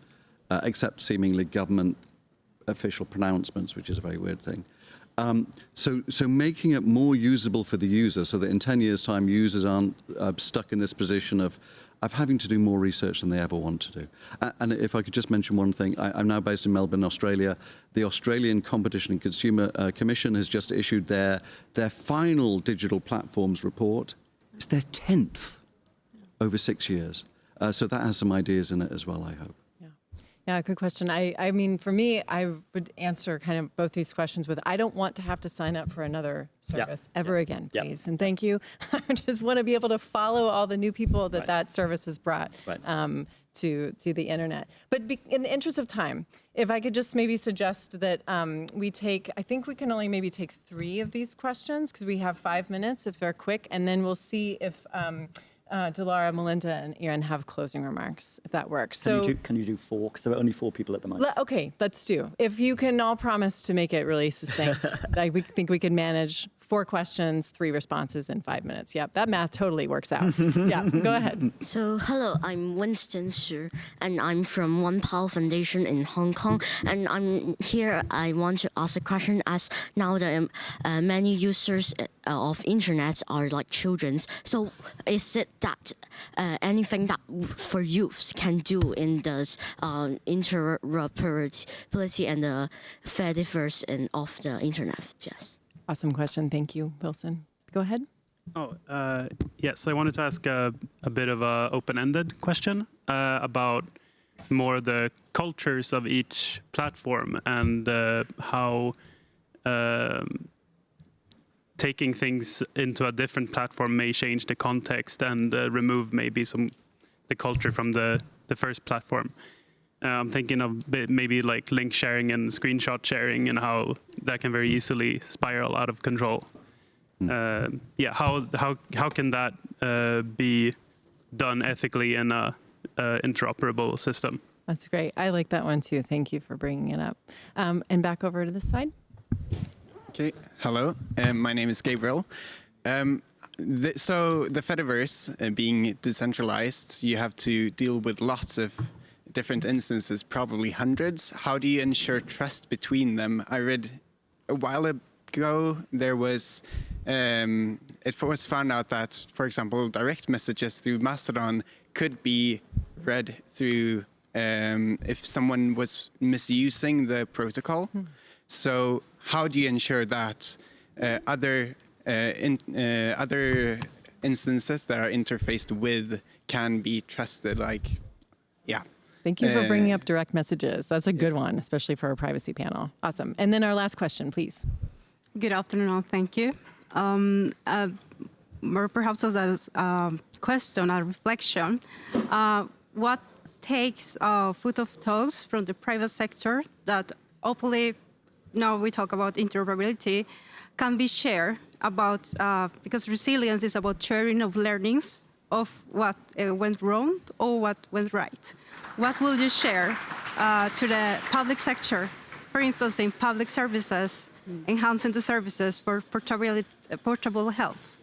except seemingly government official pronouncements, which is a very weird thing. So making it more usable for the user so that in 10 years' time, users aren't stuck in this position of having to do more research than they ever want to do. And if I could just mention one thing, I'm now based in Melbourne, Australia. The Australian Competition and Consumer Commission has just issued their final digital platforms report. It's their 10th over 6 years. So that has some ideas in it as well, I hope. Yeah, good question. I mean, for me, I would answer kind of both these questions with, I don't want to have to sign up for another service ever again, please. And thank you. I just want to be able to follow all the new people that service has brought to the internet. But in the interest of time, if I could just maybe suggest that we take, I think we can only maybe take 3 of these questions because we have 5 minutes if they're quick, and then we'll see if Dilara, Melinda, and Ian have closing remarks, if that works. Can you do 4? Because there are only 4 people at the mic. Okay, let's do. If you can all promise to make it really succinct, we think we can manage 4 questions, 3 responses in 5 minutes. Yep, that math totally works out. Yeah, go ahead. So, hello, I'm Winston Su, and I'm from One Pal Foundation in Hong Kong. And I'm here, I want to ask a question, as now the many users of internet are like children. So is it that anything that for youths can do in this interoperability and the Fediverse and of the internet? Yes. Awesome question. Thank you, Wilson. Go ahead. Yes, I wanted to ask a bit of an open-ended question about more the cultures of each platform and how taking things into a different platform may change the context and remove maybe the culture from the first platform. I'm thinking of maybe like link sharing and screenshot sharing and how that can very easily spiral out of control. How can that be done ethically in a interoperable system? That's great. I like that one too. Thank you for bringing it up. And back over to this side. Okay, hello, my name is Gabriel. So the Fediverse being decentralized, you have to deal with lots of different instances, probably hundreds. How do you ensure trust between them? I read a while ago there was it was found out that, for example, direct messages through Mastodon could be read through if someone was misusing the protocol. So how do you ensure that other instances that are interfaced with can be trusted? Thank you for bringing up direct messages. That's a good one, especially for our privacy panel. Awesome. And then our last question, please. Good afternoon. Thank you. More perhaps as a question, a reflection. What takes foot of toes from the private sector that openly, now we talk about interoperability, can be shared about, because resilience is about sharing of learnings of what went wrong or what went right. What will you share to the public sector, for instance, in public services, enhancing the services for portable health,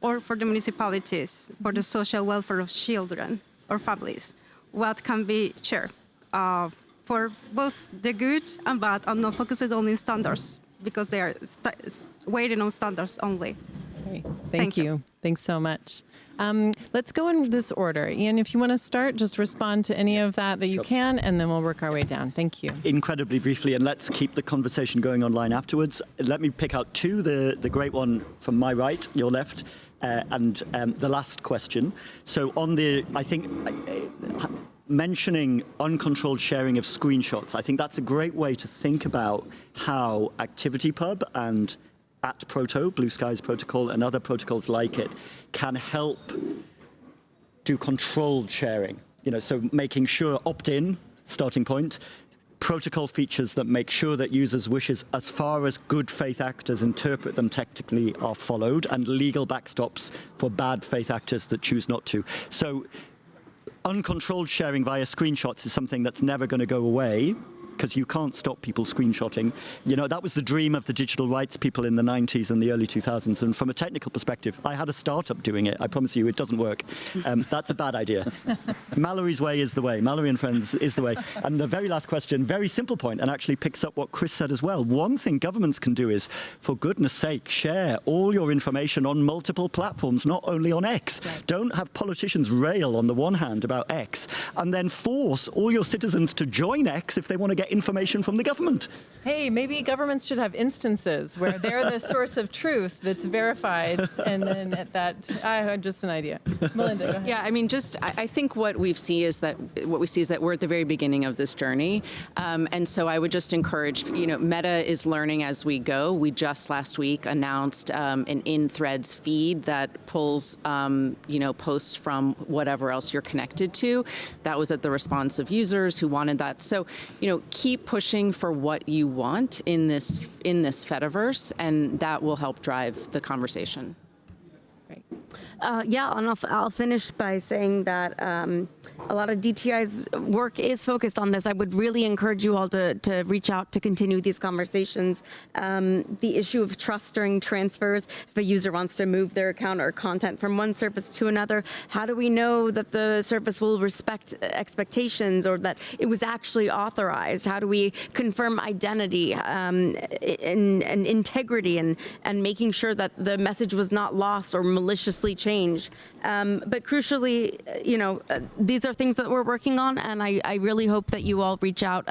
or for the municipalities, for the social welfare of children or families? What can be shared for both the good and bad, and not focusing only on standards, because they are waiting on standards only. Great. Thank you. Thanks so much. Let's go in this order. Ian, if you want to start, just respond to any of that you can, and then we'll work our way down. Thank you. Incredibly briefly, and let's keep the conversation going online afterwards. Let me pick out two, the great one from my right, your left, and the last question. So on the, I think, mentioning uncontrolled sharing of screenshots, I think that's a great way to think about how ActivityPub and @Proto, Blue Skies Protocol, and other protocols like it can help do controlled sharing. So making sure opt-in, starting point, protocol features that make sure that users' wishes, as far as good faith actors interpret them technically, are followed, and legal backstops for bad faith actors that choose not to. So uncontrolled sharing via screenshots is something that's never going to go away, because you can't stop people screenshotting. That was the dream of the digital rights people in the 90s and the early 2000s. And from a technical perspective, I had a startup doing it. I promise you, it doesn't work. That's a bad idea. Mallory's way is the way. Mallory and Friends is the way. And the very last question, very simple point, and actually picks up what Chris said as well. One thing governments can do is, for goodness sake, share all your information on multiple platforms, not only on X. Right. Don't have politicians rail on the one hand about X, and then force all your citizens to join X if they want to get information from the government. Hey, maybe governments should have instances where they're the source of truth that's verified, and then at that, just an idea. Melinda, go ahead. Yeah, I mean, I think what we see is that we're at the very beginning of this journey, and so I would just encourage, Meta is learning as we go. We just last week announced an in-threads feed that pulls, posts from whatever else you're connected to. That was at the response of users who wanted that. So, keep pushing for what you want in this Fediverse, and that will help drive the conversation. Great. And I'll finish by saying that a lot of DTI's work is focused on this. I would really encourage you all to reach out to continue these conversations. The issue of trust during transfers, if a user wants to move their account or content from one service to another, how do we know that the service will respect expectations or that it was actually authorized? How do we confirm identity and integrity and making sure that the message was not lost or maliciously changed? But crucially, these are things that we're working on, and I really hope that you all reach out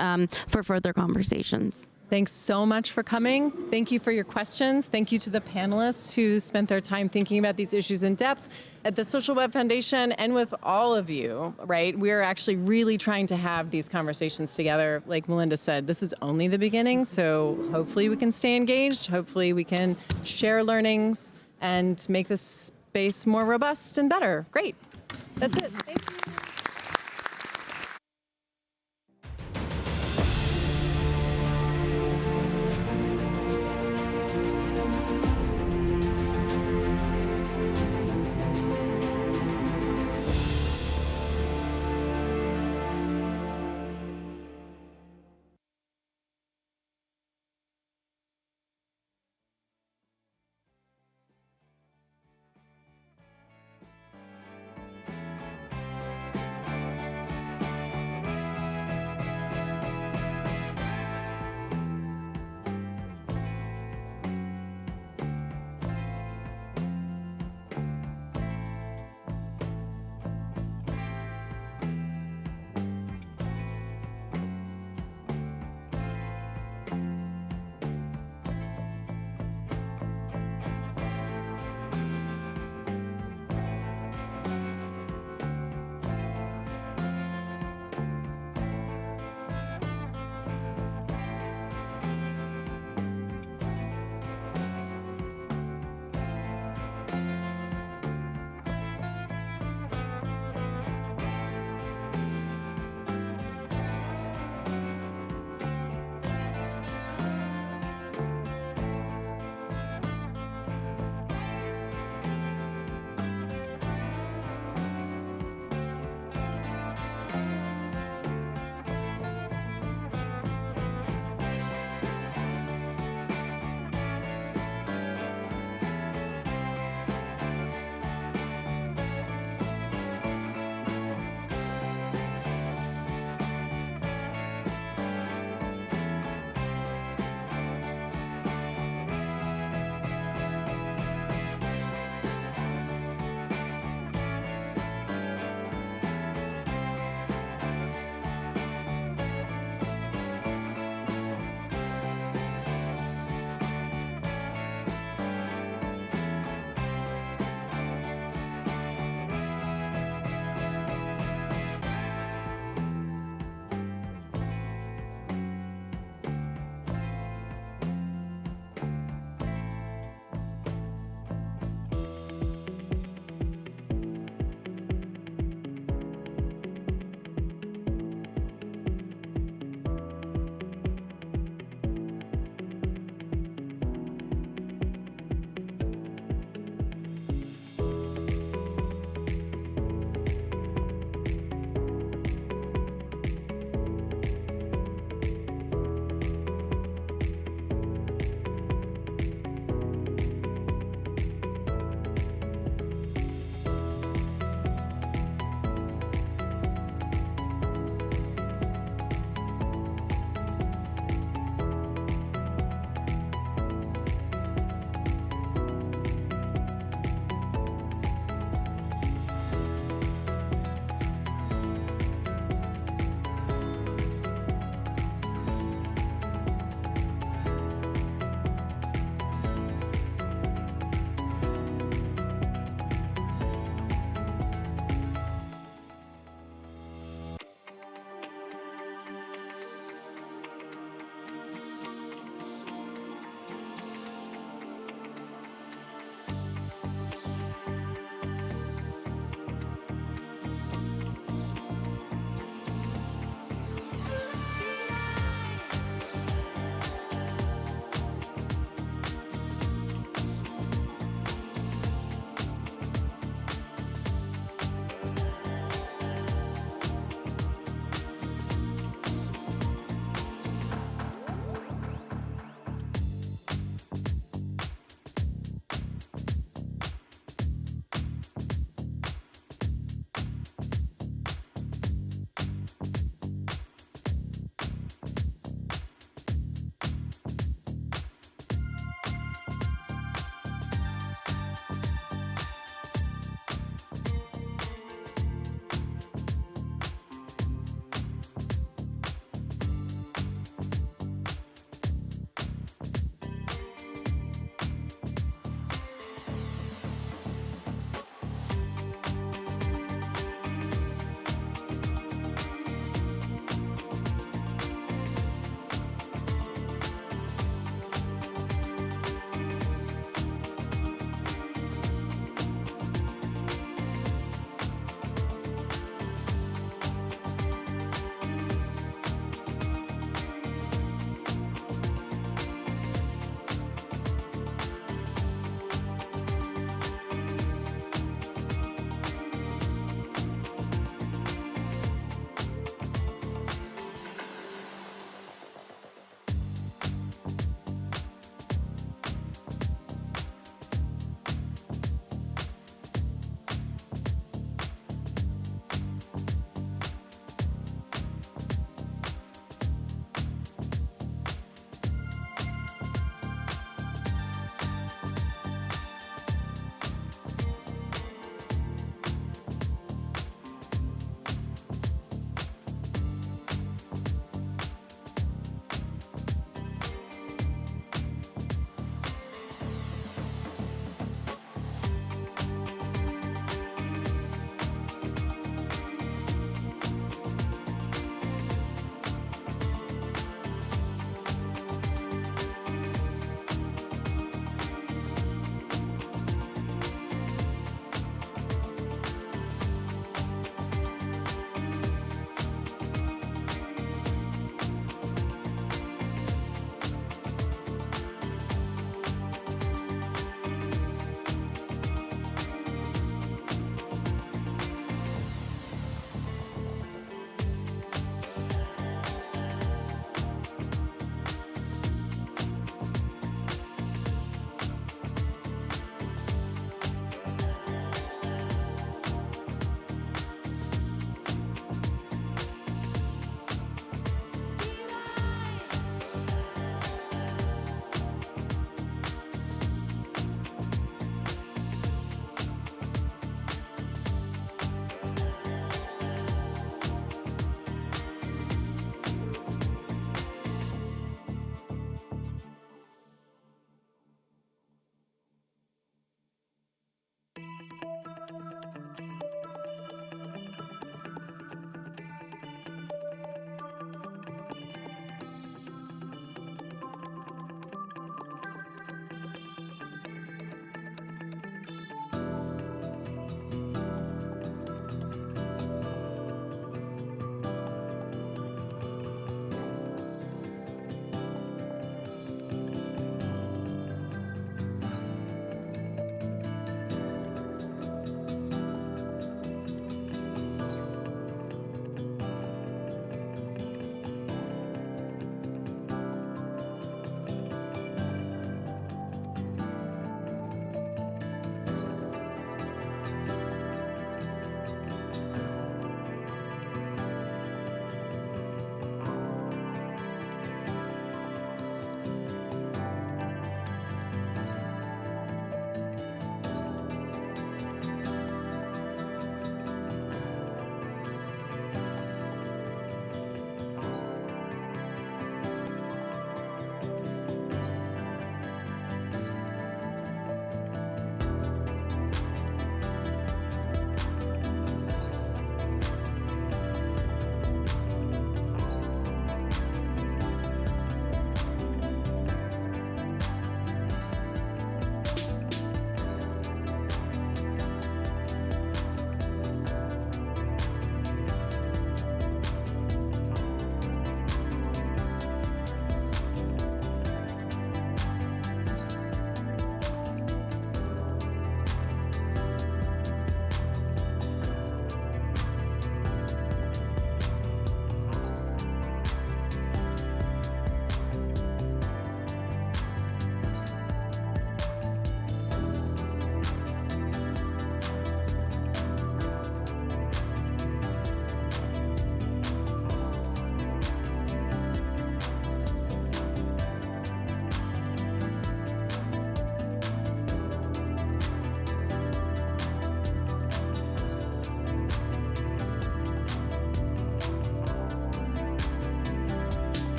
for further conversations. Thanks so much for coming. Thank you for your questions. Thank you to the panelists who spent their time thinking about these issues in depth. At the Social Web Foundation and with all of you, right, we're actually really trying to have these conversations together. Like Melinda said, this is only the beginning, so hopefully we can stay engaged. Hopefully we can share learnings and make this space more robust and better. Great. That's it. Thank you.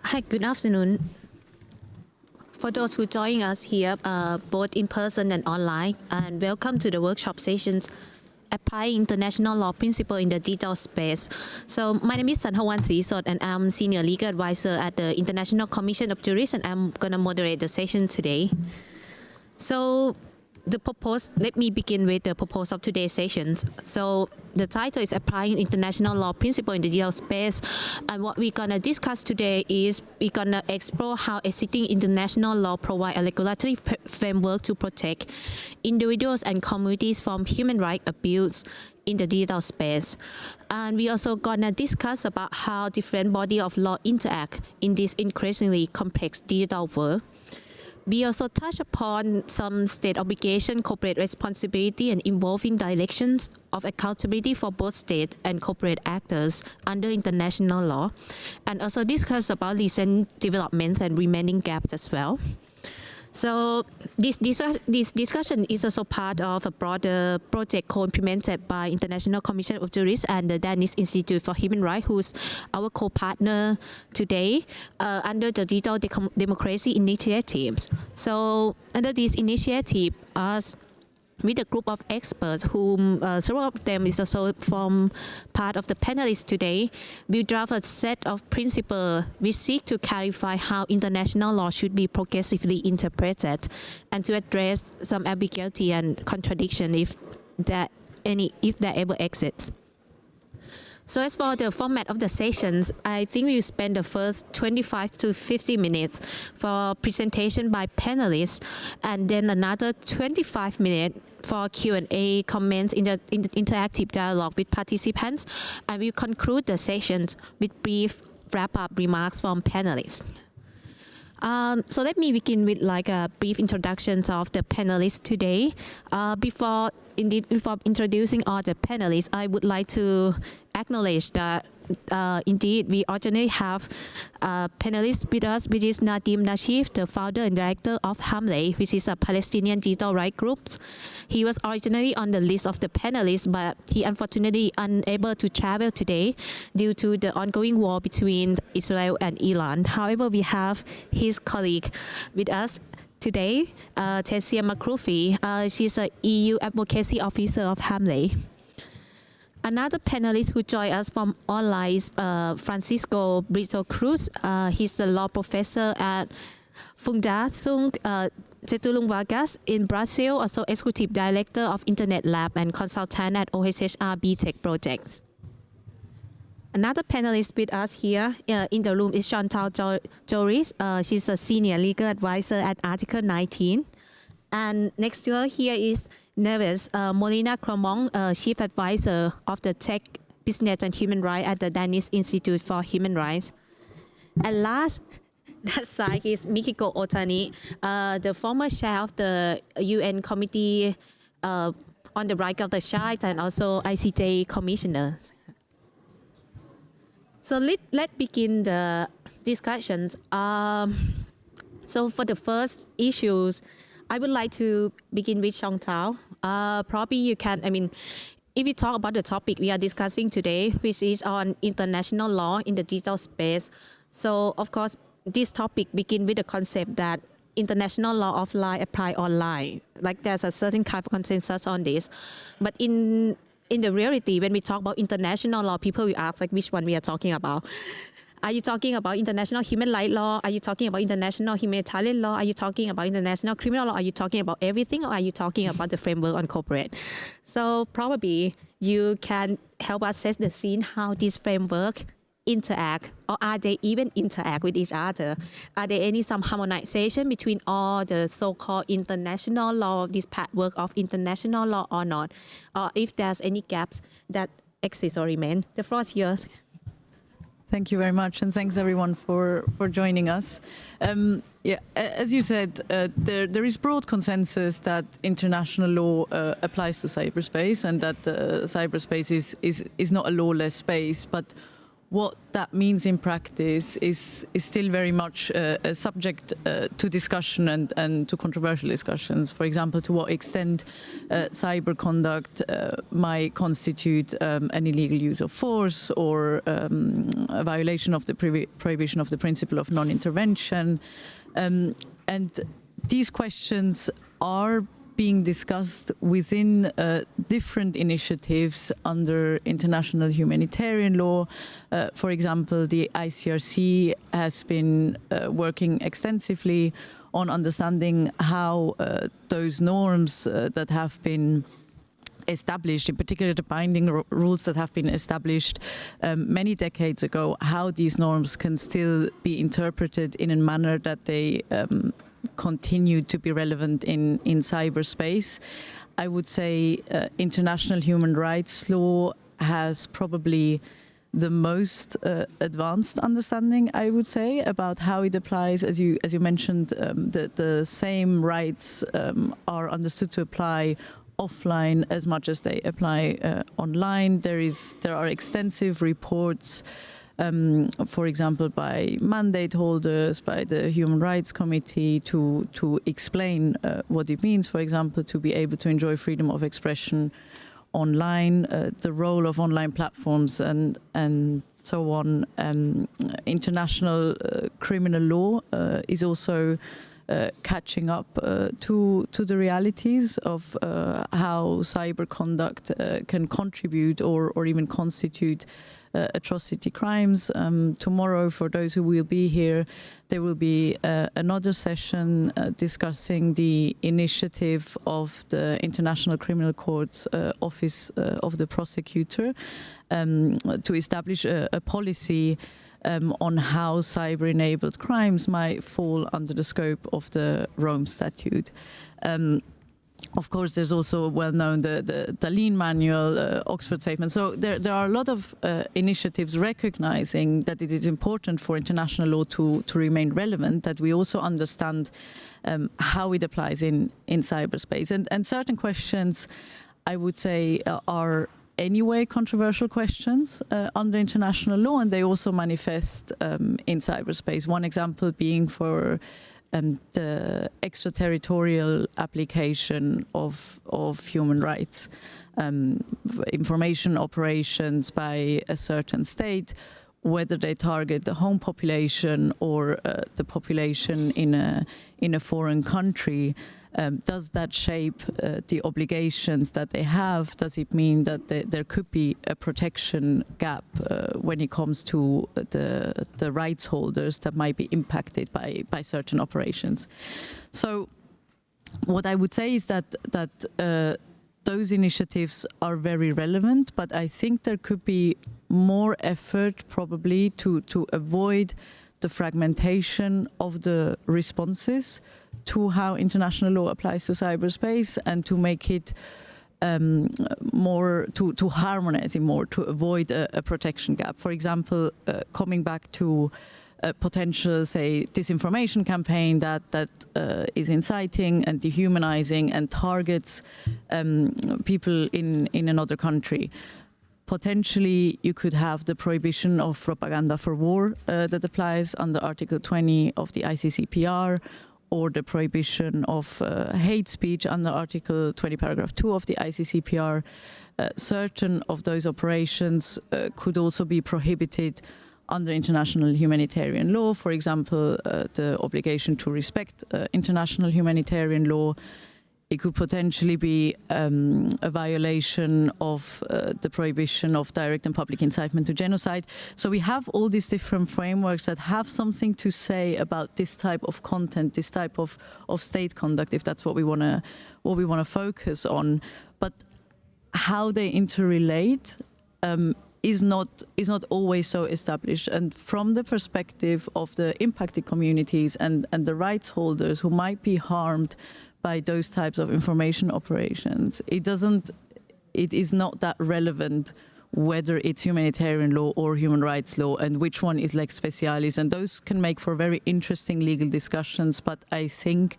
Hi, good afternoon. For those who join us here, both in person and online, and welcome to the workshop sessions Applying International Law Principle in the Digital Space. So my name is Sanhawan Sisot, and I'm Senior Legal Advisor at the International Commission of Jurists, and I'm going to moderate the session today. So let me begin with the purpose of today's session. So the title is Applying International Law Principle in the Digital Space. And what we're going to discuss today is we're going to explore how existing international law provide a regulatory framework to protect individuals and communities from human rights abuse in the digital space. And we also going to discuss about how different bodies of law interact in this increasingly complex digital world. We also touch upon some state obligation, corporate responsibility, and involving directions of accountability for both state and corporate actors under international law, and also discuss about recent developments and remaining gaps as well. So this discussion is also part of a broader project co-implemented by International Commission of Jurists and the Danish Institute for Human Rights, who's our co-partner today under the Digital Democracy Initiatives. So under this initiative, with a group of experts, whom several of them is also from part of the panelists today, we draft a set of principles which seek to clarify how international law should be progressively interpreted and to address some ambiguity and contradiction if there ever exists. So as for the format of the sessions, I think we'll spend the first 25 to 50 minutes for presentation by panelists, and then another 25 minutes for Q&A, comments in the interactive dialogue with participants, and we'll conclude the sessions with brief wrap-up remarks from panelists. So let me begin with a brief introduction of the panelists today. Before introducing all the panelists, I would like to acknowledge that indeed we originally have panelists with us, which is Nadim Nashif, the founder and director of Hamle, which is a Palestinian digital rights group. He was originally on the list of the panelists, but he unfortunately unable to travel today due to the ongoing war between Israel and Iran. However, we have his colleague with us today, Tessia Makroufi. She's an EU advocacy officer of Hamle. Another panelist who joined us from online is Francisco Brito Cruz. He's a law professor at Fundação Getúlio Vargas in Brazil, also executive director of Internet Lab and consultant at OHR BTech projects. Another panelist with us here in the room is Chantal Joris. She's a senior legal advisor at Article 19. And next to her here is Neves Molina Cromong, Chief Advisor of the Tech, Business and Human Rights at the Danish Institute for Human Rights. And last, that side is Mikiko Otani, the former chair of the UN Committee on the Rights of the Child and also ICJ Commissioner. So let's begin the discussions. So for the first issues, I would like to begin with Chantal. Probably you can, if you talk about the topic we are discussing today, which is on international law in the digital space. So of course, this topic begins with the concept that international law offline apply online. Like there's a certain kind of consensus on this. But in the reality, when we talk about international law, people will ask which one we are talking about. Are you talking about international human rights law? Are you talking about international humanitarian law? Are you talking about international criminal law? Are you talking about everything, or are you talking about the framework on corporate? So probably you can help us set the scene how this framework interact, or are they even interact with each other? Are there any some harmonization between all the so-called international law, this patchwork of international law or not? Or if there's any gaps that exist or remain? The floor is yours. Thank you very much, and thanks everyone for joining us. As you said, there is broad consensus that international law applies to cyberspace, and that cyberspace is not a lawless space. But what that means in practice is still very much a subject to discussion and to controversial discussions. For example, to what extent cyber conduct might constitute an illegal use of force or a violation of the prohibition of the principle of non-intervention. And these questions are being discussed within different initiatives under international humanitarian law. For example, the ICRC has been working extensively on understanding how those norms that have been established, in particular the binding rules that have been established many decades ago, how these norms can still be interpreted in a manner that they continue to be relevant in cyberspace. I would say international human rights law has probably the most advanced understanding, I would say, about how it applies. As you mentioned, the same rights are understood to apply offline as much as they apply online. There are extensive reports, for example, by mandate holders, by the Human Rights Committee, to explain what it means, for example, to be able to enjoy freedom of expression online, the role of online platforms and so on. International criminal law is also catching up to the realities of how cyber conduct can contribute or even constitute atrocity crimes. Tomorrow, for those who will be here, there will be another session discussing the initiative of the International Criminal Court's Office of the Prosecutor to establish a policy on how cyber-enabled crimes might fall under the scope of the Rome Statute. Of course, there's also well-known the Tallinn Manual, Oxford Statement. So there are a lot of initiatives recognizing that it is important for international law to remain relevant, that we also understand how it applies in cyberspace. And certain questions, I would say, are anyway controversial questions under international law, and they also manifest in cyberspace. One example being for the extraterritorial application of human rights, information operations by a certain state, whether they target the home population or the population in a foreign country. Does that shape the obligations that they have? Does it mean that there could be a protection gap when it comes to the rights holders that might be impacted by certain operations? So what I would say is that those initiatives are very relevant, but I think there could be more effort probably to avoid the fragmentation of the responses to how international law applies to cyberspace, and to make it more, to harmonize it more, to avoid a protection gap. For example, coming back to a potential, say, disinformation campaign that is inciting and dehumanizing and targets people in another country. Potentially, you could have the prohibition of propaganda for war that applies under Article 20 of the ICCPR, or the prohibition of hate speech under Article 20, paragraph 2 of the ICCPR. Certain of those operations could also be prohibited under international humanitarian law. For example, the obligation to respect international humanitarian law. It could potentially be a violation of the prohibition of direct and public incitement to genocide. So we have all these different frameworks that have something to say about this type of content, this type of state conduct, if that's what we want to focus on. But how they interrelate is not always so established. And from the perspective of the impacted communities and the rights holders who might be harmed by those types of information operations, it is not that relevant whether it's humanitarian law or human rights law and which one is lex specialis. And those can make for very interesting legal discussions. But I think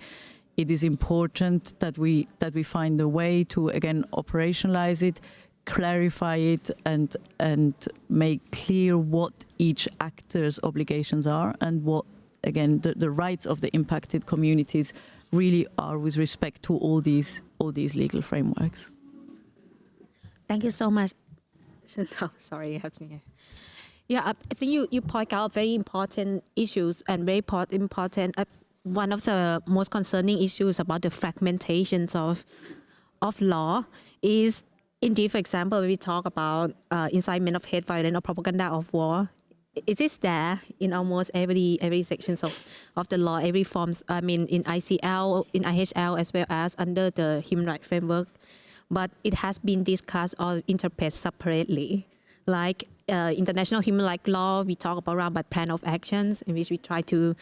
it is important that we find a way to, again, operationalize it, clarify it and make clear what each actor's obligations are and what, again, the rights of the impacted communities really are with respect to all these legal frameworks. Thank you so much. No, sorry, it hurts me. Yeah, I think you point out very important issues and very important. One of the most concerning issues about the fragmentations of law is indeed, for example, when we talk about incitement of hate, violence, or propaganda of war. It is there in almost every sections of the law, every forms. I mean, in ICL, in IHL, as well as under the human rights framework. But it has been discussed or interpreted separately. Like international human rights law, we talk about round by plan of actions in which we try to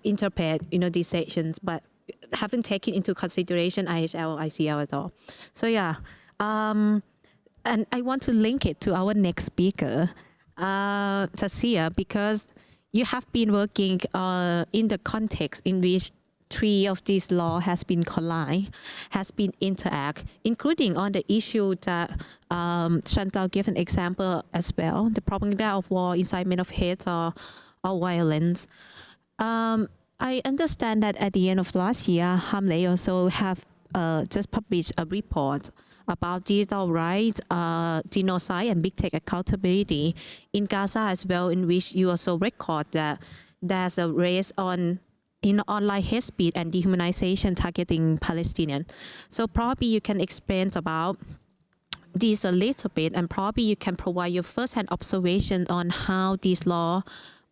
interpret, these sections, but haven't taken into consideration IHL or ICL at all. So yeah, and I want to link it to our next speaker, Tasia, because you have been working in the context in which three of these laws has been collide, has been interact, including on the issue that Chantal gave an example as well, the propaganda of war, incitement of hate or violence. I understand that at the end of last year, Hamlet also have just published a report about digital rights, genocide, and big tech accountability in Gaza as well, in which you also record that there's a race on online hate speech and dehumanization targeting Palestinians. So probably you can explain about this a little bit, and probably you can provide your first-hand observation on how this law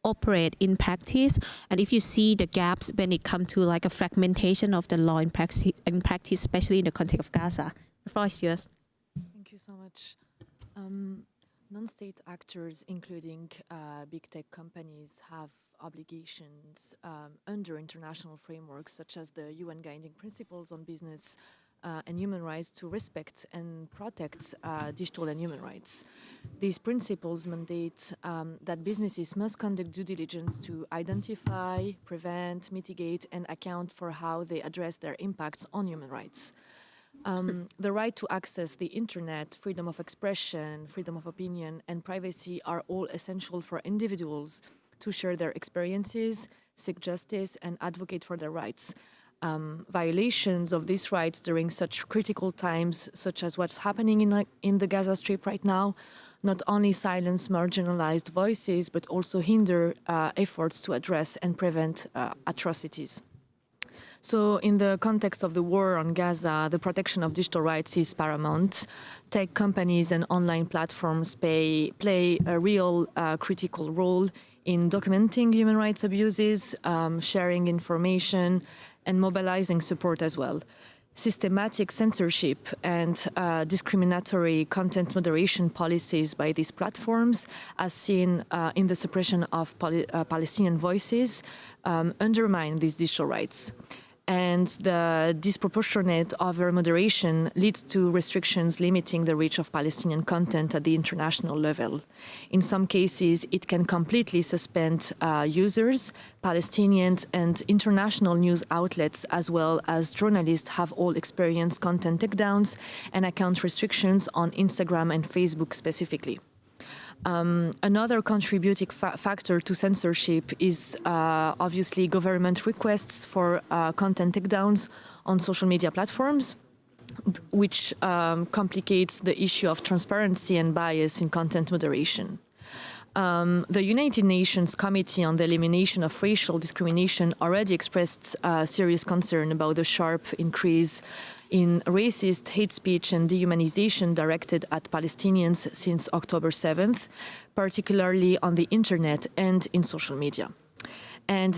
operate in practice, and if you see the gaps when it comes to like a fragmentation of the law in practice, especially in the context of Gaza. The floor is yours. Thank you so much. Non-state actors, including big tech companies, have obligations under international frameworks such as the UN Guiding Principles on Business and Human Rights to respect and protect digital and human rights. These principles mandate that businesses must conduct due diligence to identify, prevent, mitigate, and account for how they address their impacts on human rights. The right to access the internet, freedom of expression, freedom of opinion, and privacy are all essential for individuals to share their experiences, seek justice, and advocate for their rights. Violations of these rights during such critical times, such as what's happening in the Gaza Strip right now, not only silence marginalized voices, but also hinder efforts to address and prevent atrocities. So in the context of the war on Gaza, the protection of digital rights is paramount. Tech companies and online platforms play a real critical role in documenting human rights abuses, sharing information, and mobilizing support as well. Systematic censorship and discriminatory content moderation policies by these platforms, as seen in the suppression of Palestinian voices, undermine these digital rights. And the disproportionate over-moderation leads to restrictions limiting the reach of Palestinian content at the international level. In some cases, it can completely suspend users. Palestinians and international news outlets, as well as journalists, have all experienced content takedowns and account restrictions on Instagram and Facebook specifically. Another contributing factor to censorship is obviously government requests for content takedowns on social media platforms, which complicates the issue of transparency and bias in content moderation. The United Nations Committee on the Elimination of Racial Discrimination already expressed serious concern about the sharp increase in racist hate speech and dehumanization directed at Palestinians since October 7th, particularly on the internet and in social media. And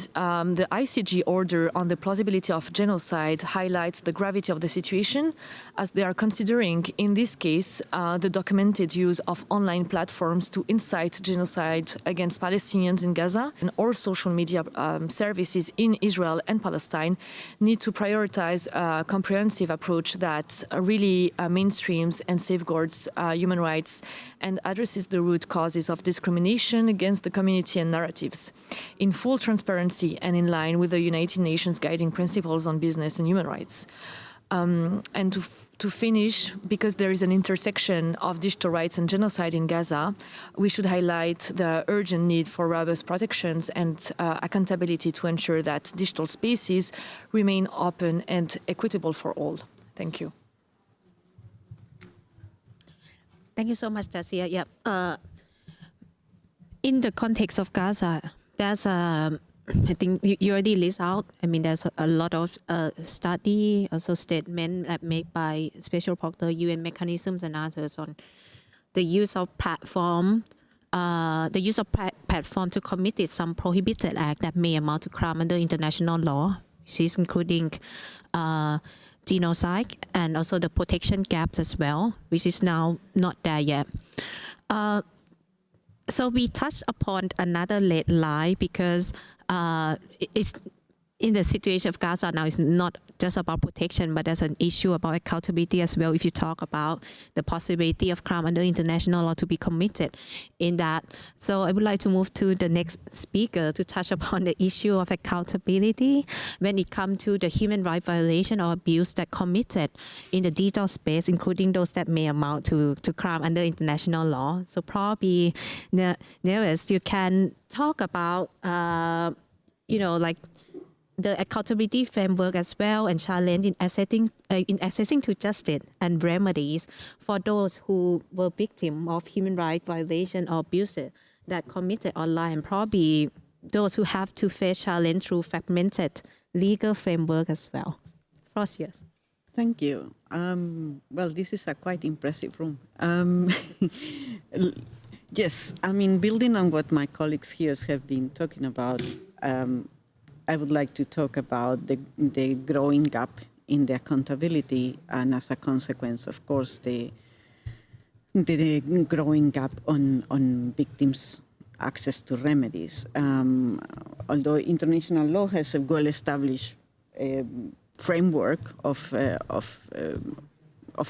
the ICJ order on the plausibility of genocide highlights the gravity of the situation, as they are considering, in this case, the documented use of online platforms to incite genocide against Palestinians in Gaza, and all social media services in Israel and Palestine need to prioritize a comprehensive approach that really mainstreams and safeguards human rights and addresses the root causes of discrimination against the community and narratives in full transparency and in line with the United Nations Guiding Principles on Business and Human Rights. And to finish, because there is an intersection of digital rights and genocide in Gaza, we should highlight the urgent need for robust protections and accountability to ensure that digital spaces remain open and equitable for all. Thank you. Thank you so much, Tasia. Yeah. In the context of Gaza, there's I think you already list out. I mean, there's a lot of study, also statement that made by Special Rapporteur, UN mechanisms and others on the use of platform, platform to commit some prohibited act that may amount to crime under international law, which is including genocide and also the protection gaps as well, which is now not there yet. So we touched upon another red line because it's in the situation of Gaza now, it's not just about protection, but there's an issue about accountability as well. If you talk about the possibility of crime under international law to be committed in that. So I would like to move to the next speaker to touch upon the issue of accountability when it comes to the human rights violation or abuse that committed in the digital space, including those that may amount to crime under international law. So probably, Neves, you can talk about, like the accountability framework as well and challenge in accessing to justice and remedies for those who were victims of human rights violation or abuses that committed online, and probably those who have to face challenge through fragmented legal framework as well. First, yes. Thank you. Well, this is a quite impressive room. Yes, I mean, building on what my colleagues here have been talking about, I would like to talk about the growing gap in the accountability, and as a consequence, of course, the growing gap on victims' access to remedies. Although international law has a well-established framework of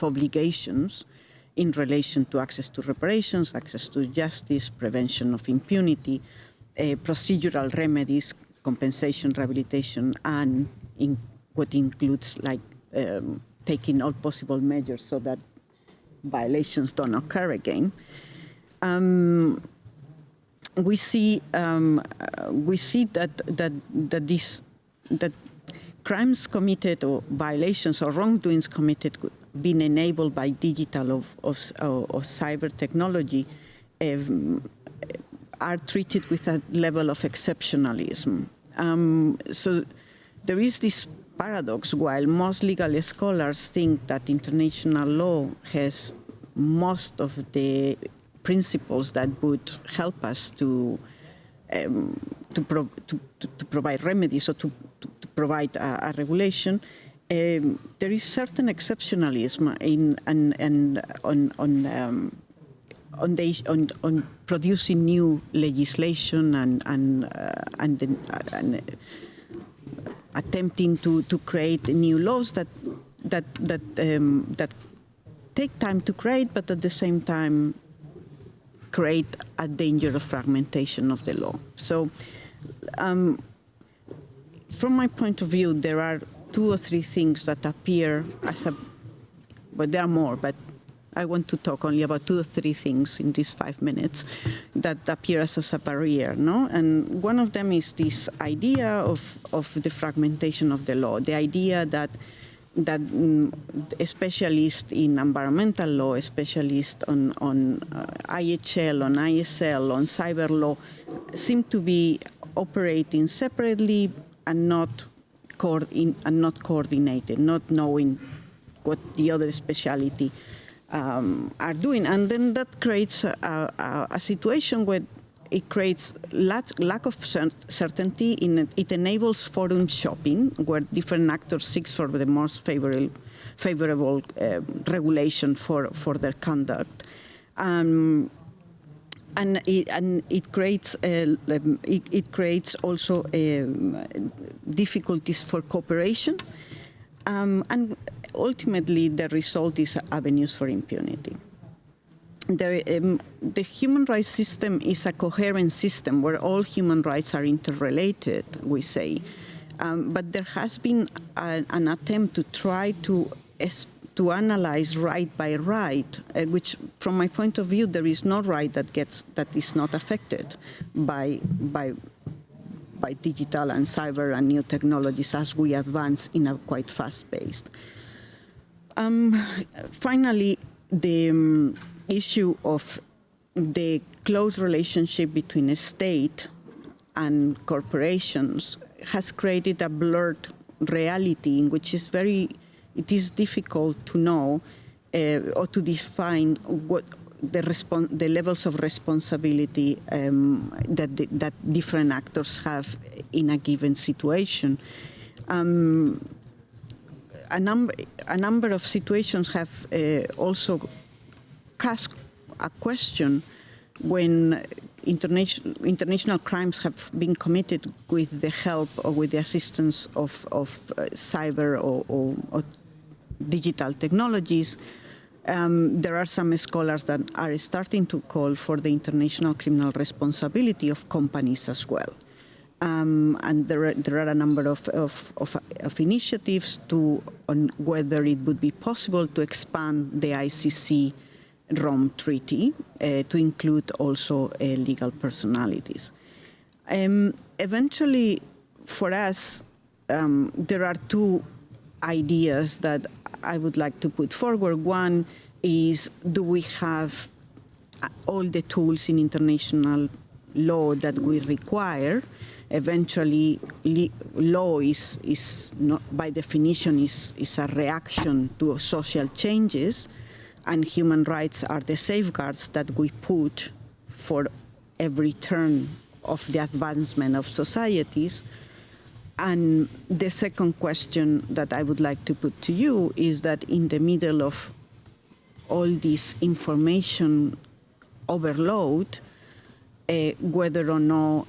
obligations in relation to access to reparations, access to justice, prevention of impunity, procedural remedies, compensation, rehabilitation, and what includes like taking all possible measures so that violations don't occur again. We see that crimes committed or violations or wrongdoings committed being enabled by digital or cyber technology are treated with a level of exceptionalism. So there is this paradox. While most legal scholars think that international law has most of the principles that would help us to provide remedies or to provide a regulation, there is certain exceptionalism on producing new legislation and attempting to create new laws that take time to create, but at the same time create a danger of fragmentation of the law. So, from my point of view, there are 2 or 3 things that appear as but there are more, but I want to talk only about 2 or 3 things in these 5 minutes that appear as a barrier, no? And one of them is this idea of the fragmentation of the law, the idea that a specialist in environmental law, a specialist on IHL, on ISL, on cyber law, seem to be operating separately and not coordinated, not knowing what the other specialty are doing. And then that creates a situation where it creates lack of certainty. It enables forum shopping, where different actors seek for the most favorable regulation for their conduct. And it creates also difficulties for cooperation, and ultimately the result is avenues for impunity. The human rights system is a coherent system where all human rights are interrelated, we say, But there has been an attempt to try to analyze right by right, which, from my point of view, there is no right that is not affected by digital and cyber and new technologies as we advance in a quite fast pace. Finally, the issue of the close relationship between a state and corporations has created a blurred reality in which it is difficult to know or to define what the levels of responsibility that different actors have in a given situation. A number of situations have also cast a question when international crimes have been committed with the help or with the assistance of cyber or digital technologies. There are some scholars that are starting to call for the international criminal responsibility of companies as well. And there are a number of initiatives on whether it would be possible to expand the ICC Rome Treaty to include also legal personalities. Eventually, for us, there are two ideas that I would like to put forward. One is, do we have all the tools in international law that we require? Eventually, law is not, by definition, is a reaction to social changes, and human rights are the safeguards that we put for every turn of the advancement of societies. And the second question that I would like to put to you is that in the middle of all this information overload, whether or not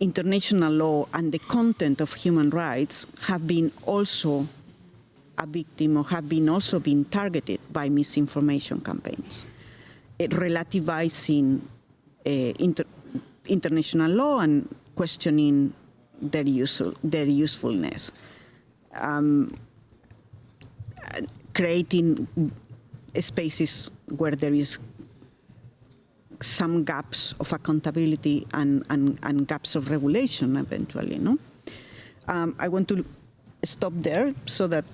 international law and the content of human rights have been also a victim or have been also been targeted by misinformation campaigns, relativizing international law and questioning their usefulness, creating spaces where there is some gaps of accountability and gaps of regulation eventually. No, I want to stop there so that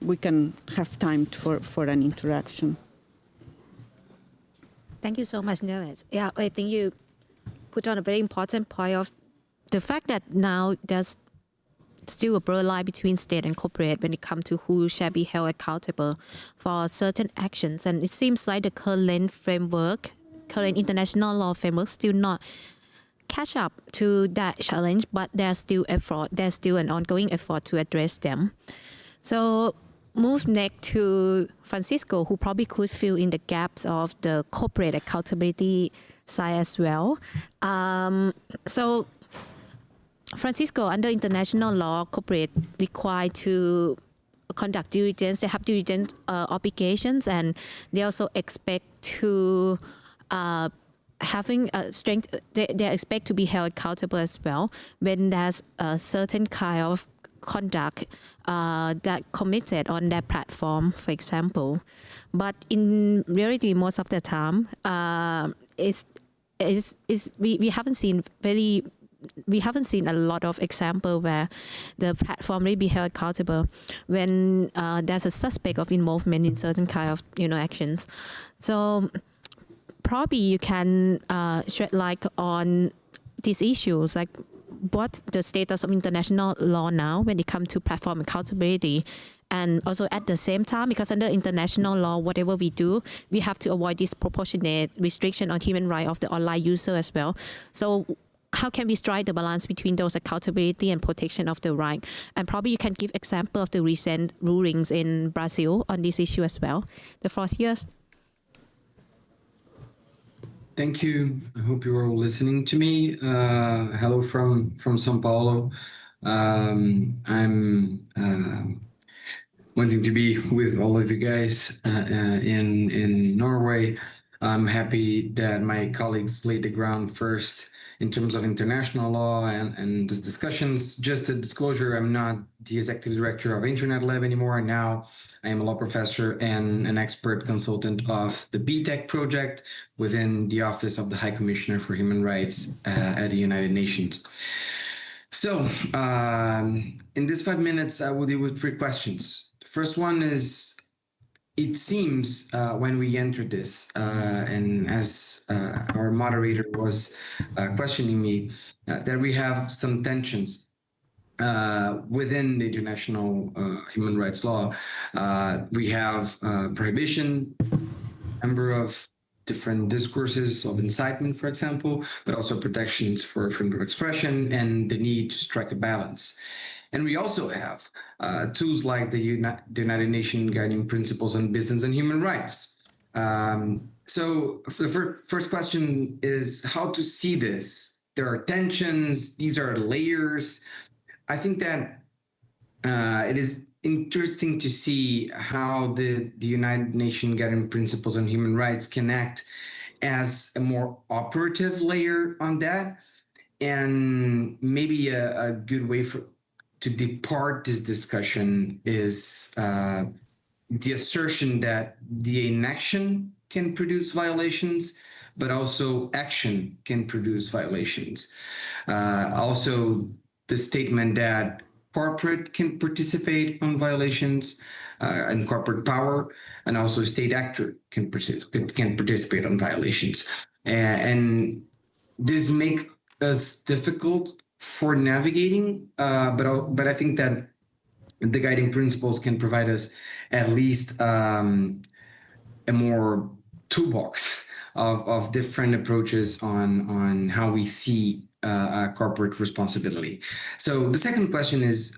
we can have time for an interaction. Thank you so much, Neves. Yeah, I think you put on a very important point of the fact that now there's still a blurred line between state and corporate when it comes to who shall be held accountable for certain actions. And it seems like the current international law framework still not catch up to that challenge, but there's still an ongoing effort to address them. So move next to Francisco, who probably could fill in the gaps of the corporate accountability side as well. So Francisco, under international law, corporate required to conduct due diligence. They have due diligence obligations, and they also expect to having a strength. They expect to be held accountable as well when there's a certain kind of conduct that committed on their platform, for example. But in reality, most of the time, we haven't seen a lot of example where the platform may be held accountable when there's a suspect of involvement in certain kind of actions. So probably you can shed light on these issues, like what's the status of international law now when it comes to platform accountability. And also at the same time, because under international law, whatever we do, we have to avoid disproportionate restriction on human rights of the online user as well. So how can we strike the balance between those accountability and protection of the right? And probably you can give example of the recent rulings in Brazil on this issue as well. The floor is yours. Thank you. I hope you are all listening to me. Hello from São Paulo. I'm wanting to be with all of you guys in Norway. I'm happy that my colleagues laid the ground first in terms of international law and these discussions. Just a disclosure, I'm not the executive director of Internet Lab anymore. Now I am a law professor and an expert consultant of the BTEC project within the Office of the High Commissioner for Human Rights at the United Nations. So in these 5 minutes, I will deal with 3 questions. The first one is, it seems when we entered this, and as our moderator was questioning me, that we have some tensions within the international human rights law. We have prohibition, number of different discourses of incitement, for example, but also protections for freedom of expression and the need to strike a balance. And we also have tools like the United Nations Guiding Principles on Business and Human Rights. So the first question is how to see this. There are tensions, these are layers. I think that it is interesting to see how the United Nations Guiding Principles on Human Rights can act as a more operative layer on that. And maybe a good way to depart this discussion is the assertion that the inaction can produce violations, but also action can produce violations. Also, the statement that corporate can participate on violations and corporate power, and also state actor can participate on violations. And this makes us difficult for navigating, but I think that the guiding principles can provide us at least a more toolbox of different approaches on how we see corporate responsibility. So the second question is,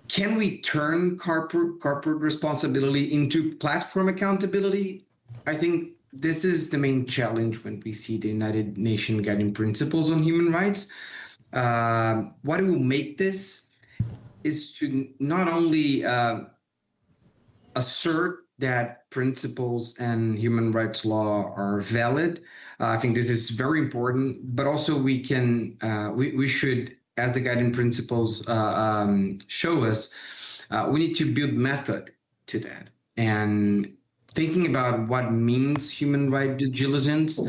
can we turn corporate responsibility into platform accountability? I think this is the main challenge when we see the United Nations Guiding Principles on Human Rights. What will make this is to not only assert that principles and human rights law are valid. I think this is very important, but also we should, as the guiding principles show us, we need to build method to that. And thinking about what means human right due diligence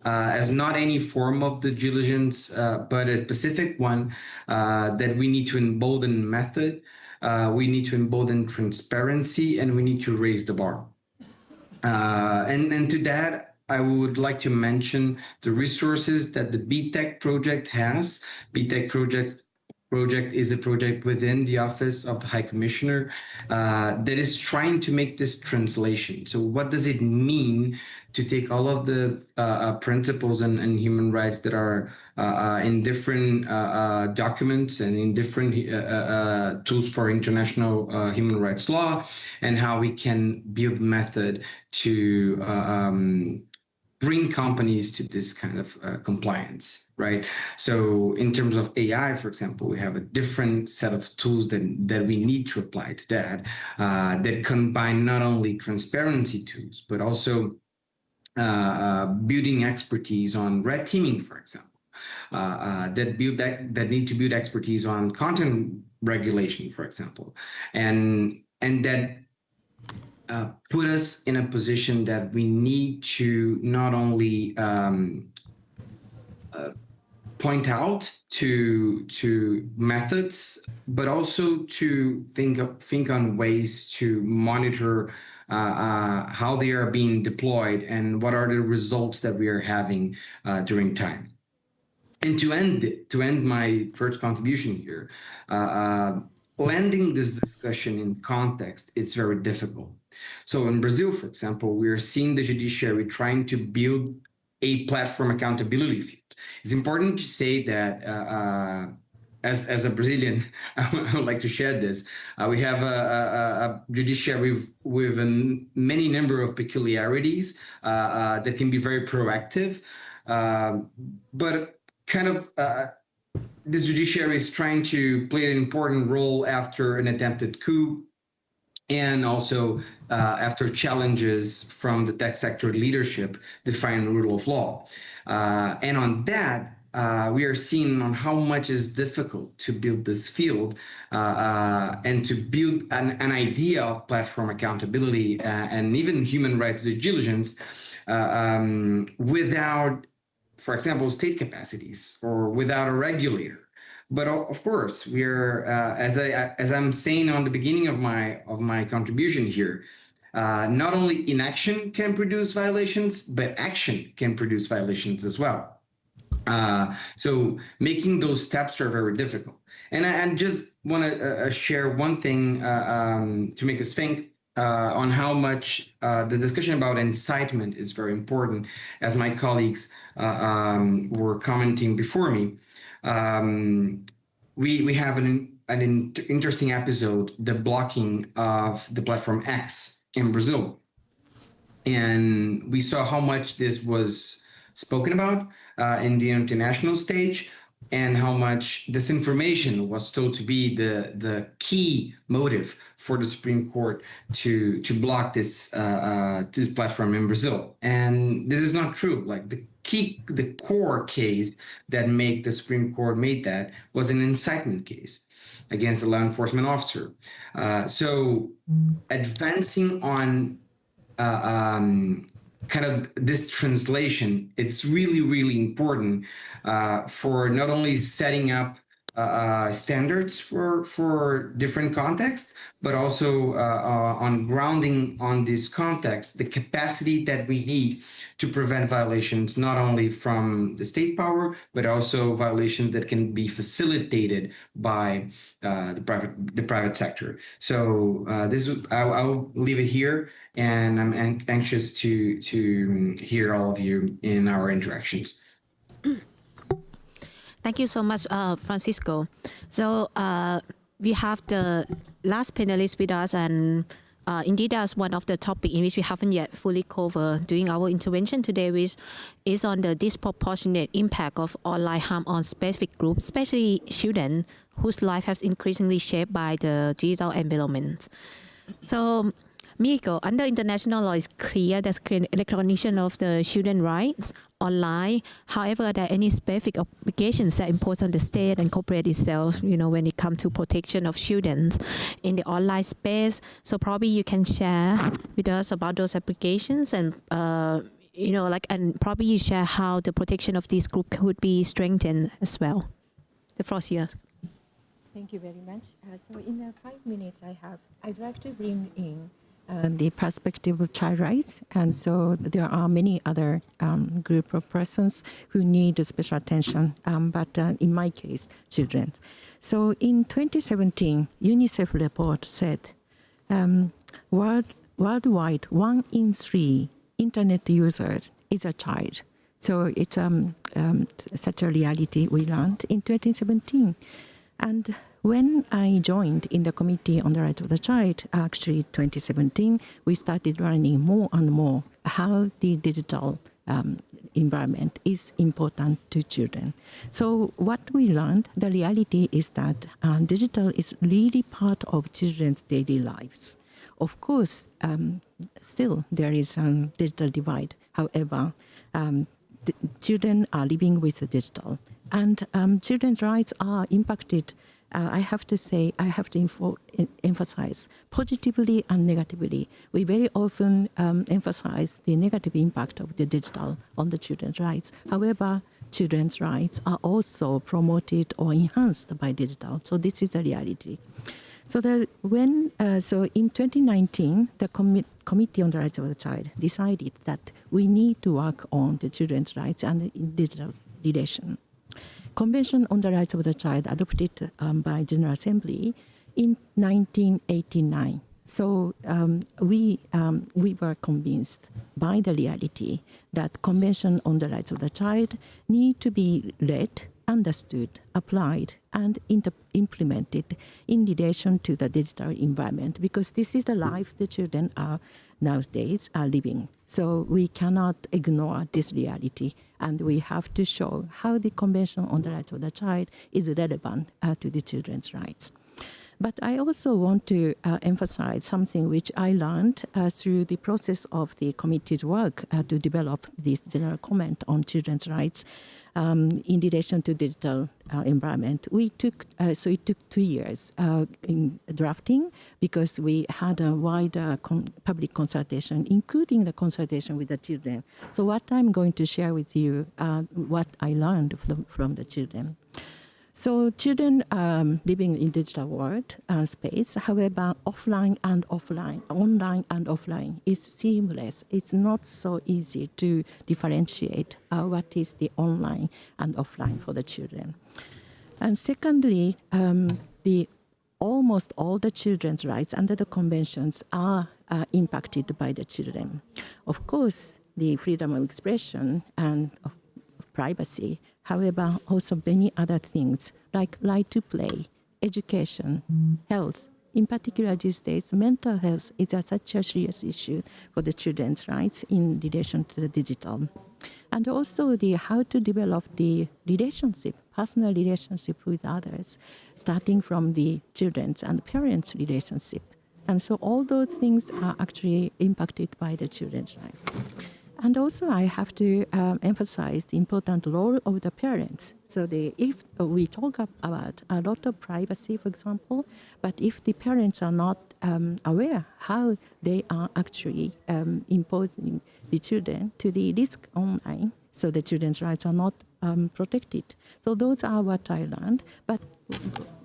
as not any form of due diligence, but a specific one that we need to embolden method, we need to embolden transparency, and we need to raise the bar. And to that, I would like to mention the resources that the BTEC project has. BTEC project is a project within the Office of the High Commissioner that is trying to make this translation. So what does it mean to take all of the principles and human rights that are in different documents and in different tools for international human rights law, and how we can build method to bring companies to this kind of compliance, right? So in terms of AI, for example, we have a different set of tools that we need to apply to that, that combine not only transparency tools, but also building expertise on red teaming, for example, that need to build expertise on content regulation, for example, and that put us in a position that we need to not only point out to methods, but also to think on ways to monitor how they are being deployed and what are the results that we are having during time. And to end my first contribution here, landing this discussion in context, it's very difficult. So in Brazil, for example, we are seeing the judiciary trying to build a platform accountability field. It's important to say that as a Brazilian, I would like to share this. We have a judiciary with a many number of peculiarities that can be very proactive, but kind of this judiciary is trying to play an important role after an attempted coup and also after challenges from the tech sector leadership define the rule of law. And on that, we are seeing on how much is difficult to build this field and to build an idea of platform accountability and even human rights due diligence without, for example, state capacities or without a regulator. But of course, we are, as I'm saying on the beginning of my contribution here, not only inaction can produce violations, but action can produce violations as well. So making those steps are very difficult. And I just want to share one thing to make us think on how much the discussion about incitement is very important, as my colleagues were commenting before me. We have an interesting episode, the blocking of the platform X in Brazil. And we saw how much this was spoken about in the international stage, and how much disinformation was told to be the key motive for the Supreme Court to block this platform in Brazil. And this is not true. Like the core case that made the Supreme Court made that was an incitement case against a law enforcement officer. So advancing on kind of this translation, it's really, really important for not only setting up standards for different contexts, but also on grounding on this context, the capacity that we need to prevent violations, not only from the state power, but also violations that can be facilitated by the private sector. So I'll leave it here, and I'm anxious to hear all of you in our interactions. Thank you so much, Francisco. So we have the last panelist with us, and indeed that's one of the topics in which we haven't yet fully covered during our intervention today, which is on the disproportionate impact of online harm on specific groups, especially children whose life has increasingly shaped by the digital environment. So Miko, under international law, it's clear there's recognition of the children's rights online. However, are there any specific obligations that impose on the state and corporate itself, when it comes to protection of children in the online space? So probably you can share with us about those applications, and and probably you share how the protection of this group could be strengthened as well. The floor is yours. Thank you very much. So in the 5 minutes I'd like to bring in the perspective of child rights. And so there are many other group of persons who need special attention, but in my case, children. So in 2017, UNICEF report said worldwide 1 in 3 internet users is a child. So it's such a reality we learned in 2017. And when I joined in the Committee on the Rights of the Child, actually 2017, we started learning more and more how the digital environment is important to children. So what we learned, the reality is that digital is really part of children's daily lives. Of course, still there is a digital divide. However, children are living with the digital, and children's rights are impacted. I have to emphasize positively and negatively. We very often emphasize the negative impact of the digital on the children's rights. However, children's rights are also promoted or enhanced by digital. So this is a reality. So in 2019, the Committee on the Rights of the Child decided that we need to work on the children's rights and the digital relation. Convention on the Rights of the Child adopted by General Assembly in 1989. So we were convinced by the reality that Convention on the Rights of the Child need to be read, understood, applied, and implemented in relation to the digital environment, because this is the life the children are nowadays are living. So we cannot ignore this reality, and we have to show how the Convention on the Rights of the Child is relevant to the children's rights. But I also want to emphasize something which I learned through the process of the committee's work to develop this general comment on children's rights in relation to digital environment. It took 2 years in drafting because we had a wider public consultation, including the consultation with the children. So what I'm going to share with you, what I learned from the children. So children living in digital world space, however, offline and offline, online and offline is seamless. It's not so easy to differentiate what is the online and offline for the children. And secondly, almost all the children's rights under the conventions are impacted by the children. Of course, the freedom of expression and of privacy, however, also many other things like right to play, education, health. In particular these days, mental health is such a serious issue for the children's rights in relation to the digital. And also how to develop the relationship, personal relationship with others, starting from the children's and parents' relationship. And so all those things are actually impacted by the children's rights. And also I have to emphasize the important role of the parents. So if we talk about a lot of privacy, for example, but if the parents are not aware how they are actually imposing the children to the risk online, so the children's rights are not protected. So those are what I learned. But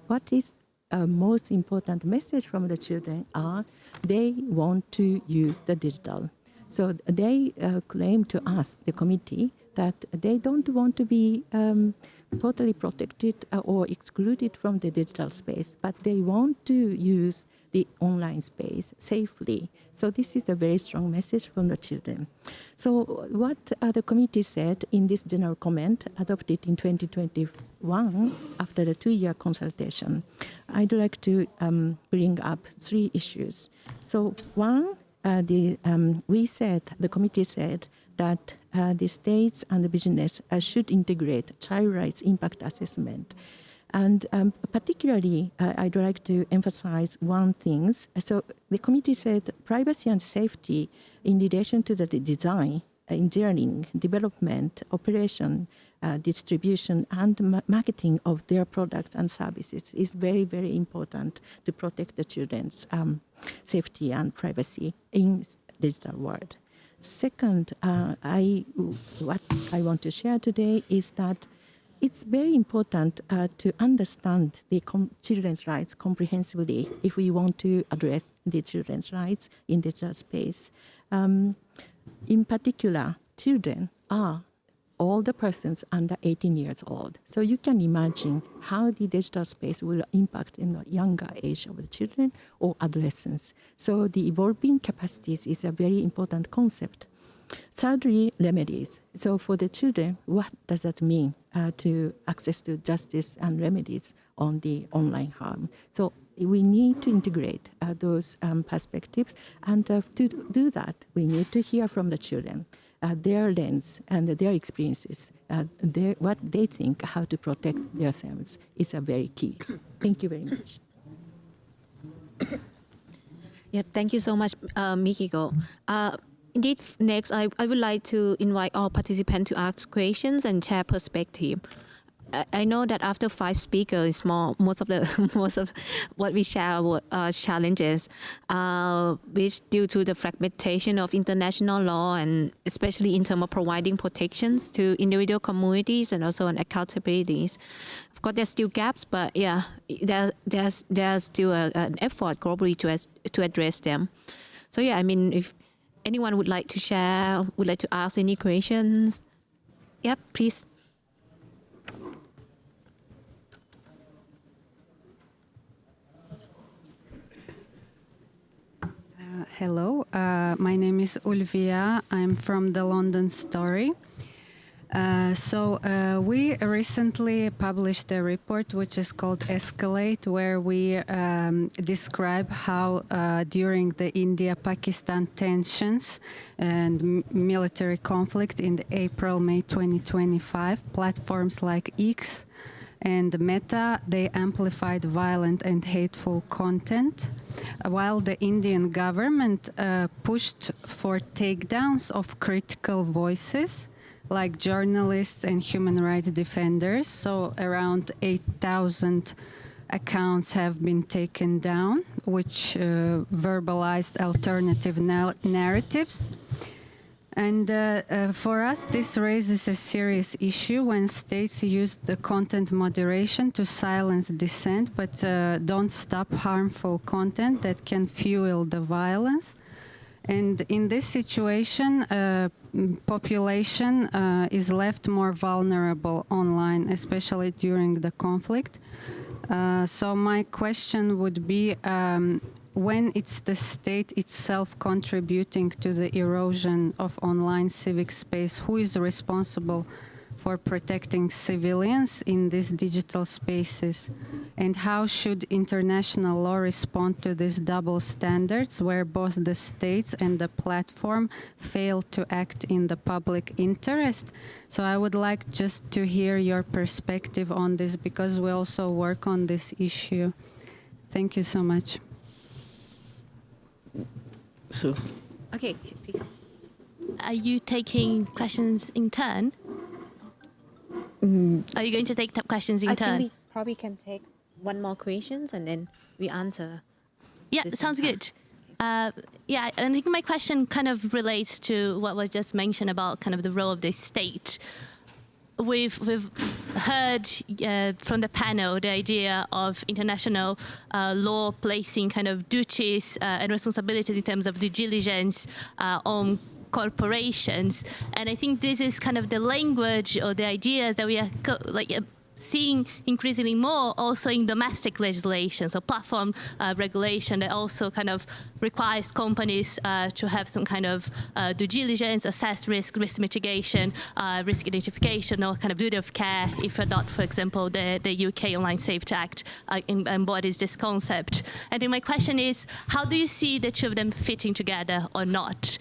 what is most important message from the children are they want to use the digital. So they claim to us, the committee, that they don't want to be totally protected or excluded from the digital space, but they want to use the online space safely. So this is a very strong message from the children. So what the committee said in this general comment adopted in 2021 after the 2-year consultation, I'd like to bring up 3 issues. So one, the committee said that the states and the business should integrate child rights impact assessment. And particularly, I'd like to emphasize one thing. So the committee said privacy and safety in relation to the design, engineering, development, operation, distribution, and marketing of their products and services is very, very important to protect the children's safety and privacy in digital world. Second, what I want to share today is that it's very important to understand the children's rights comprehensively if we want to address the children's rights in digital space. In particular, children are all the persons under 18 years old. So you can imagine how the digital space will impact in the younger age of the children or adolescents. So the evolving capacities is a very important concept. Thirdly, remedies. So for the children, what does that mean to access to justice and remedies on the online harm? So we need to integrate those perspectives, and to do that, we need to hear from the children. Their lens and their experiences, what they think, how to protect themselves is a very key. Thank you very much. Yeah, thank you so much, Mikiko. Indeed, next, I would like to invite all participants to ask questions and share perspective. I know that after 5 speakers, most of what we share were challenges, which due to the fragmentation of international law and especially in terms of providing protections to individual communities and also on accountabilities. Of course, there's still gaps, but yeah, there's still an effort globally to address them. So yeah, I mean, if anyone would like to share, would like to ask any questions, yeah, please. Hello, my name is Ulvia. I'm from the London Story. We recently published a report which is called Escalate, where we describe how during the India-Pakistan tensions and military conflict in April-May 2025, platforms like X and Meta, they amplified violent and hateful content, while the Indian government pushed for takedowns of critical voices like journalists and human rights defenders. So around 8,000 accounts have been taken down, which verbalized alternative narratives. And for us, this raises a serious issue when states use the content moderation to silence dissent, but don't stop harmful content that can fuel the violence. And in this situation, population is left more vulnerable online, especially during the conflict. So my question would be, when it's the state itself contributing to the erosion of online civic space, who is responsible for protecting civilians in these digital spaces? And how should international law respond to these double standards where both the states and the platform fail to act in the public interest? So I would like just to hear your perspective on this, because we also work on this issue. Thank you so much. So, okay, please. Are you taking questions in turn? Are you going to take questions in turn? I think we probably can take one more questions and then we answer. Yeah, sounds good. Yeah, and I think my question kind of relates to what was just mentioned about kind of the role of the state. We've heard from the panel the idea of international law placing kind of duties and responsibilities in terms of due diligence on corporations, and I think this is kind of the language or the ideas that we are seeing increasingly more also in domestic legislation, so platform regulation that also kind of requires companies to have some kind of due diligence, assess risk mitigation, risk identification, or kind of duty of care if not, for example, the UK Online Safety Act embodies this concept. And then my question is, how do you see the two of them fitting together or not?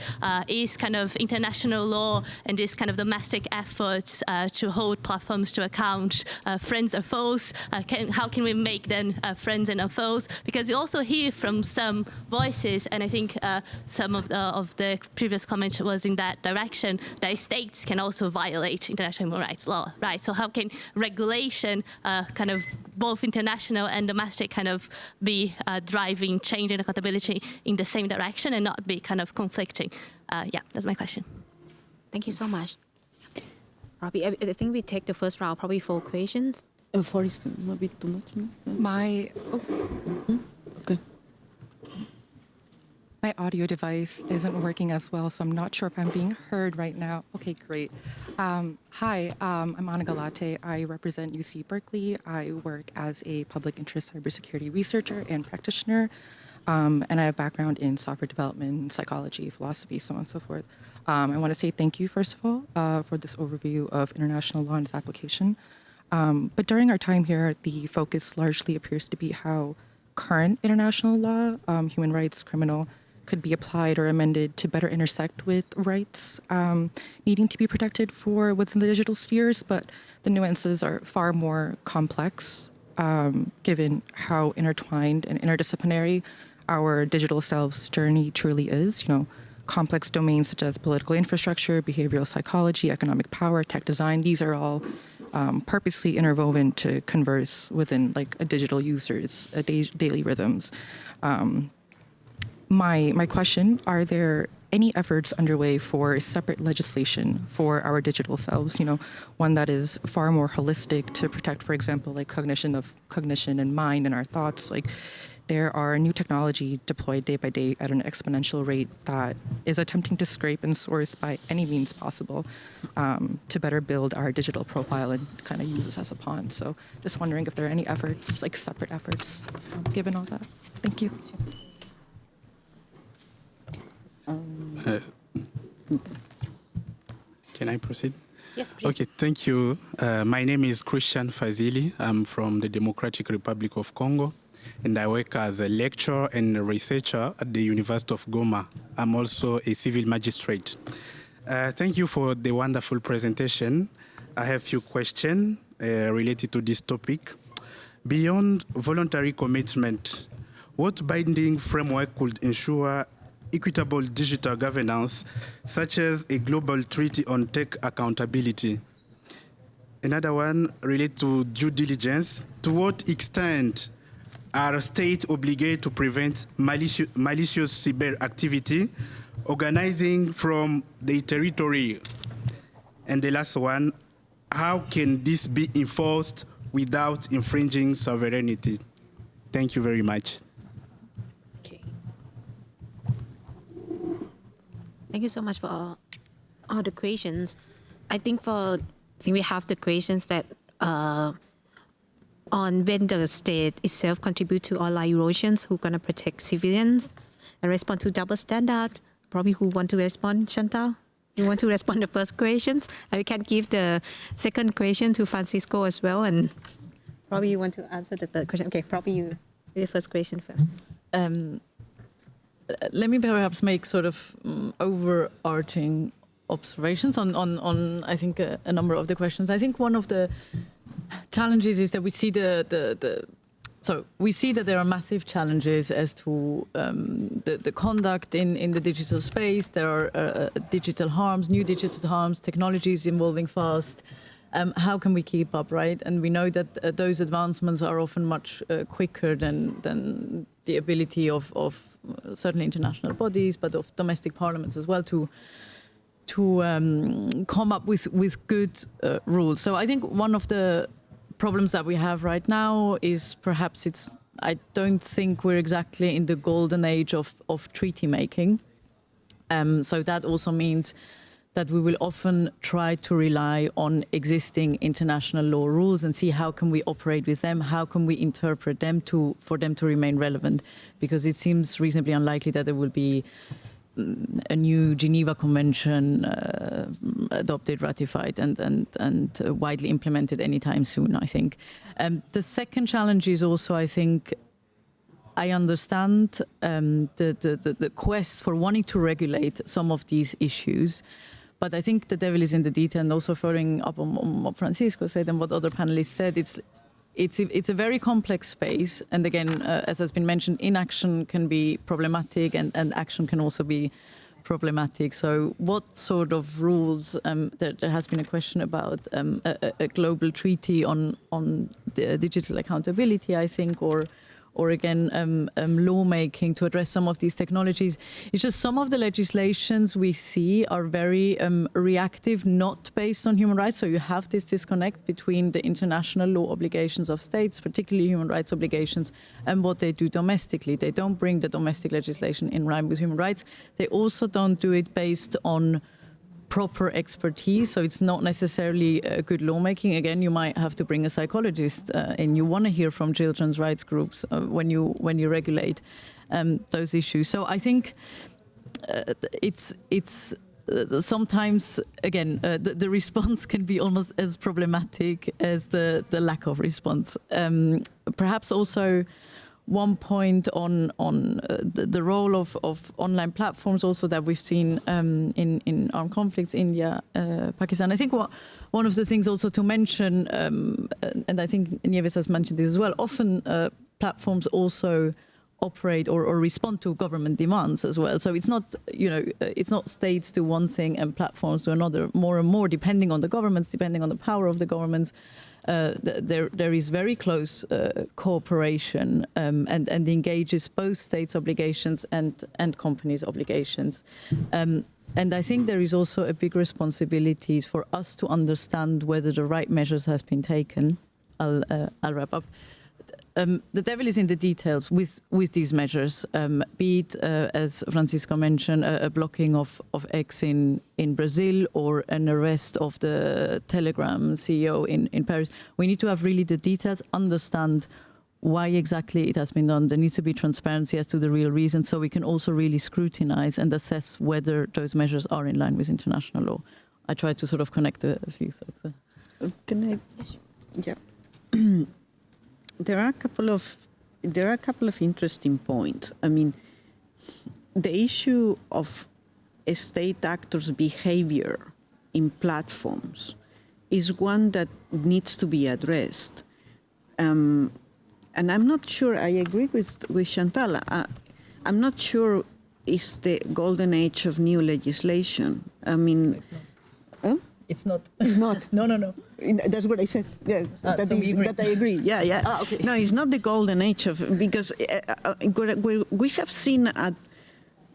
Is kind of international law and this kind of domestic efforts to hold platforms to account friends or foes? How can we make them friends and foes? Because you also hear from some voices, and I think some of the previous comments was in that direction, that states can also violate international human rights law, right? So how can regulation kind of both international and domestic kind of be driving change and accountability in the same direction and not be kind of conflicting? Yeah, that's my question. Thank you so much. Robbie, I think we take the first round, probably 4 questions. 4 is maybe too much. Okay. My audio device isn't working as well, so I'm not sure if I'm being heard right now. Okay, great. Hi, I'm Anna Galate. I represent UC Berkeley. I work as a public interest cybersecurity researcher and practitioner, and I have background in software development, psychology, philosophy, so on and so forth. I want to say thank you, first of all, for this overview of international law and its application. But during our time here, the focus largely appears to be how current international law, human rights, criminal, could be applied or amended to better intersect with rights needing to be protected for within the digital spheres, but the nuances are far more complex given how intertwined and interdisciplinary our digital selves journey truly is. You know, complex domains such as political infrastructure, behavioral psychology, economic power, tech design, these are all purposely interwoven to converse within like a digital user's daily rhythms. My question, are there any efforts underway for separate legislation for our digital selves, you know, one that is far more holistic to protect, for example, like cognition and mind and our thoughts? Like, there are new technology deployed day by day at an exponential rate that is attempting to scrape and source by any means possible to better build our digital profile and kind of use us as a pawn. So just wondering if there are any efforts, like separate efforts, given all that. Thank you. Can I proceed? Yes, please. Okay, thank you. My name is Christian Fazili. I'm from the Democratic Republic of Congo, and I work as a lecturer and a researcher at the University of Goma. I'm also a civil magistrate. Thank you for the wonderful presentation. I have a few questions. related to this topic. Beyond voluntary commitment, what binding framework could ensure equitable digital governance, such as a global treaty on tech accountability? Another one related to due diligence. To what extent are states obligated to prevent malicious cyber activity organizing from their territory? And the last one, how can this be enforced without infringing sovereignty? Thank you very much. Okay. Thank you so much for all the questions. I think we have the questions that on when the state itself contribute to online erosions, who gonna protect civilians and respond to double standard. Probably who want to respond, Chantal? You want to respond to the first questions? And we can give the second question to Francisco as well. And probably you want to answer the third question. Okay, probably you the first question first. Let me perhaps make sort of overarching observations on I think a number of the questions. I think one of the challenges is that we see we see that there are massive challenges as to the conduct in the digital space. There are digital harms, new digital harms, technologies evolving fast. How can we keep up, right? And we know that those advancements are often much quicker than the ability of certainly international bodies, but of domestic parliaments as well to come up with good rules. So I think one of the problems that we have right now is perhaps I don't think we're exactly in the golden age of treaty making. So that also means that we will often try to rely on existing international law rules and see how can we operate with them, how can we interpret them for them to remain relevant, because it seems reasonably unlikely that there will be a new Geneva Convention adopted, ratified, and widely implemented anytime soon, I think. The second challenge is also, I think, I understand the quest for wanting to regulate some of these issues, but I think the devil is in the detail, and also following up on what Francisco said and what other panelists said, it's a very complex space. And again, as has been mentioned, inaction can be problematic and action can also be problematic. So what sort of rules, there has been a question about a global treaty on the digital accountability, I think, or again, lawmaking to address some of these technologies. It's just some of the legislations we see are very reactive, not based on human rights. So you have this disconnect between the international law obligations of states, particularly human rights obligations, and what they do domestically. They don't bring the domestic legislation in line with human rights. They also don't do it based on proper expertise, so it's not necessarily good lawmaking. Again, you might have to bring a psychologist, and you want to hear from children's rights groups when you regulate those issues. So I think it's sometimes, again, the response can be almost as problematic as the lack of response. Perhaps also one point on the role of online platforms also that we've seen in armed conflicts, India, Pakistan. I think one of the things also to mention, and I think Nieves has mentioned this as well, often platforms also operate or respond to government demands as well. So it's not, it's not states do one thing and platforms do another, more and more, depending on the governments, depending on the power of the governments. There is very close cooperation and engages both states' obligations and companies' obligations. And I think there is also a big responsibility for us to understand whether the right measures have been taken. I'll wrap up. The devil is in the details with these measures, be it, as Francisco mentioned, a blocking of X in Brazil or an arrest of the Telegram CEO in Paris. We need to have really the details, understand why exactly it has been done. There needs to be transparency as to the real reason, so we can also really scrutinize and assess whether those measures are in line with international law. I try to sort of connect a few thoughts. Can I? Yeah. There are a couple of interesting points. I mean, the issue of state actors' behavior in platforms is one that needs to be addressed. And I'm not sure, I agree with Chantal, I'm not sure it's the golden age of new legislation. I mean, It's not. It's not. No. That's what I said. Yeah, so we agree. that I agree. Yeah. Ah, okay. No, it's not the golden age of, because we have seen at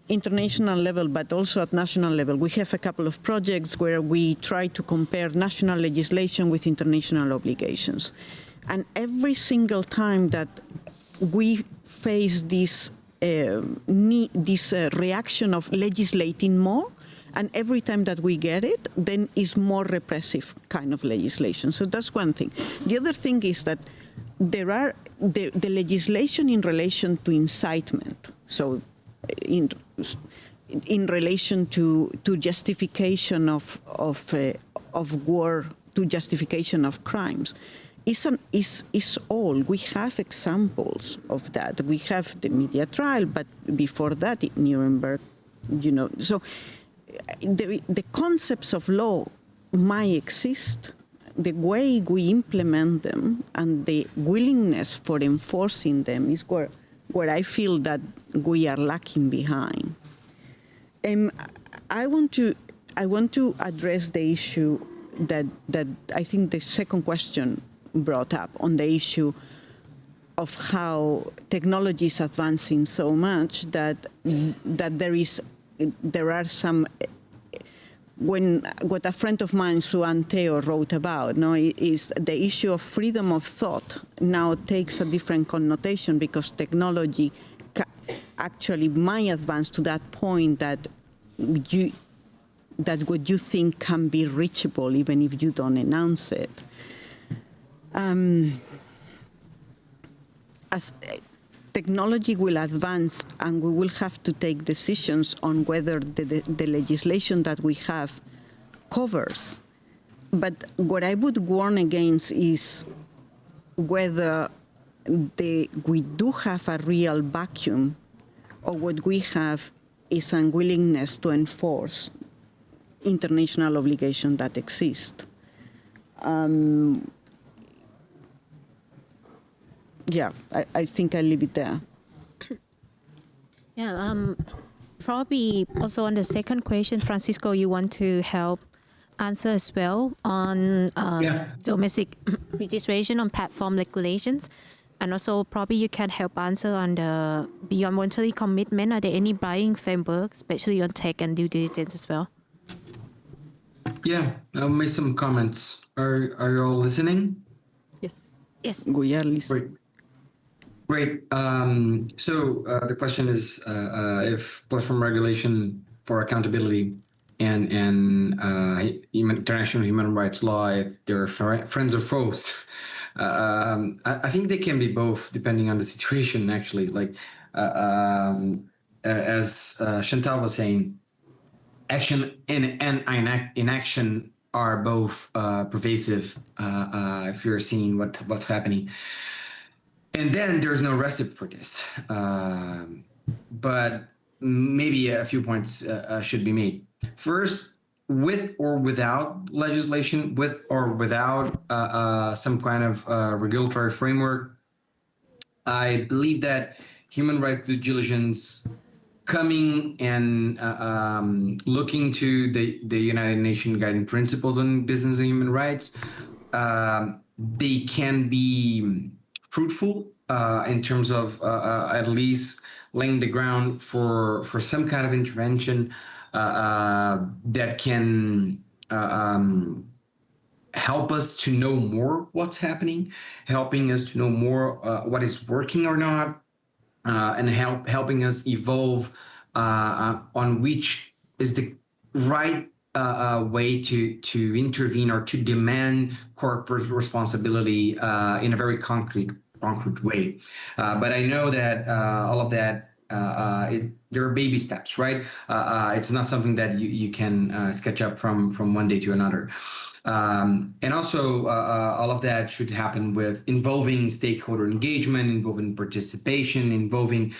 international level, but also at national level, we have a couple of projects where we try to compare national legislation with international obligations. And every single time that we face this reaction of legislating more, and every time that we get it, then it's more repressive kind of legislation. So that's one thing. The other thing is that there are the legislation in relation to incitement. So in relation to justification of war, to justification of crimes, is all. We have examples of that. We have the media trial, but before that, Nuremberg, so the concepts of law might exist. The way we implement them and the willingness for enforcing them is where I feel that we are lacking behind. I want to address the issue that I think the second question brought up on the issue of how technology is advancing so much that there are some, what a friend of mine, Suan Teo, wrote about, is the issue of freedom of thought now takes a different connotation because technology actually might advance to that point that what you think can be reachable even if you don't announce it. As technology will advance and we will have to take decisions on whether the legislation that we have covers. But what I would warn against is whether we do have a real vacuum or what we have is unwillingness to enforce international obligations that exist. Yeah, I think I'll leave it there. Yeah, probably also on the second question, Francisco, you want to help answer as well on domestic registration on platform regulations. And also probably you can help answer on the beyond voluntary commitment. Are there any buying frameworks, especially on tech and due diligence as well? Yeah, I'll make some comments. Are you all listening? Yes. Yes. We are listening. Great. So the question is if platform regulation for accountability and international human rights law, if they're friends or foes. I think they can be both, depending on the situation. Actually, like as Chantal was saying, action and inaction are both pervasive. If you're seeing what's happening. And then there's no recipe for this. But maybe a few points should be made. First, with or without legislation, with or without some kind of regulatory framework, I believe that human rights due diligence coming and looking to the United Nations guiding principles on business and human rights, they can be fruitful in terms of at least laying the ground for some kind of intervention that can help us to know more what's happening, helping us to know more what is working or not, and helping us evolve on which is the right way to intervene or to demand corporate responsibility in a very concrete way. But I know that all of that, there are baby steps, right? It's not something that you can sketch up from one day to another. And also, all of that should happen with involving stakeholder engagement, involving participation, involving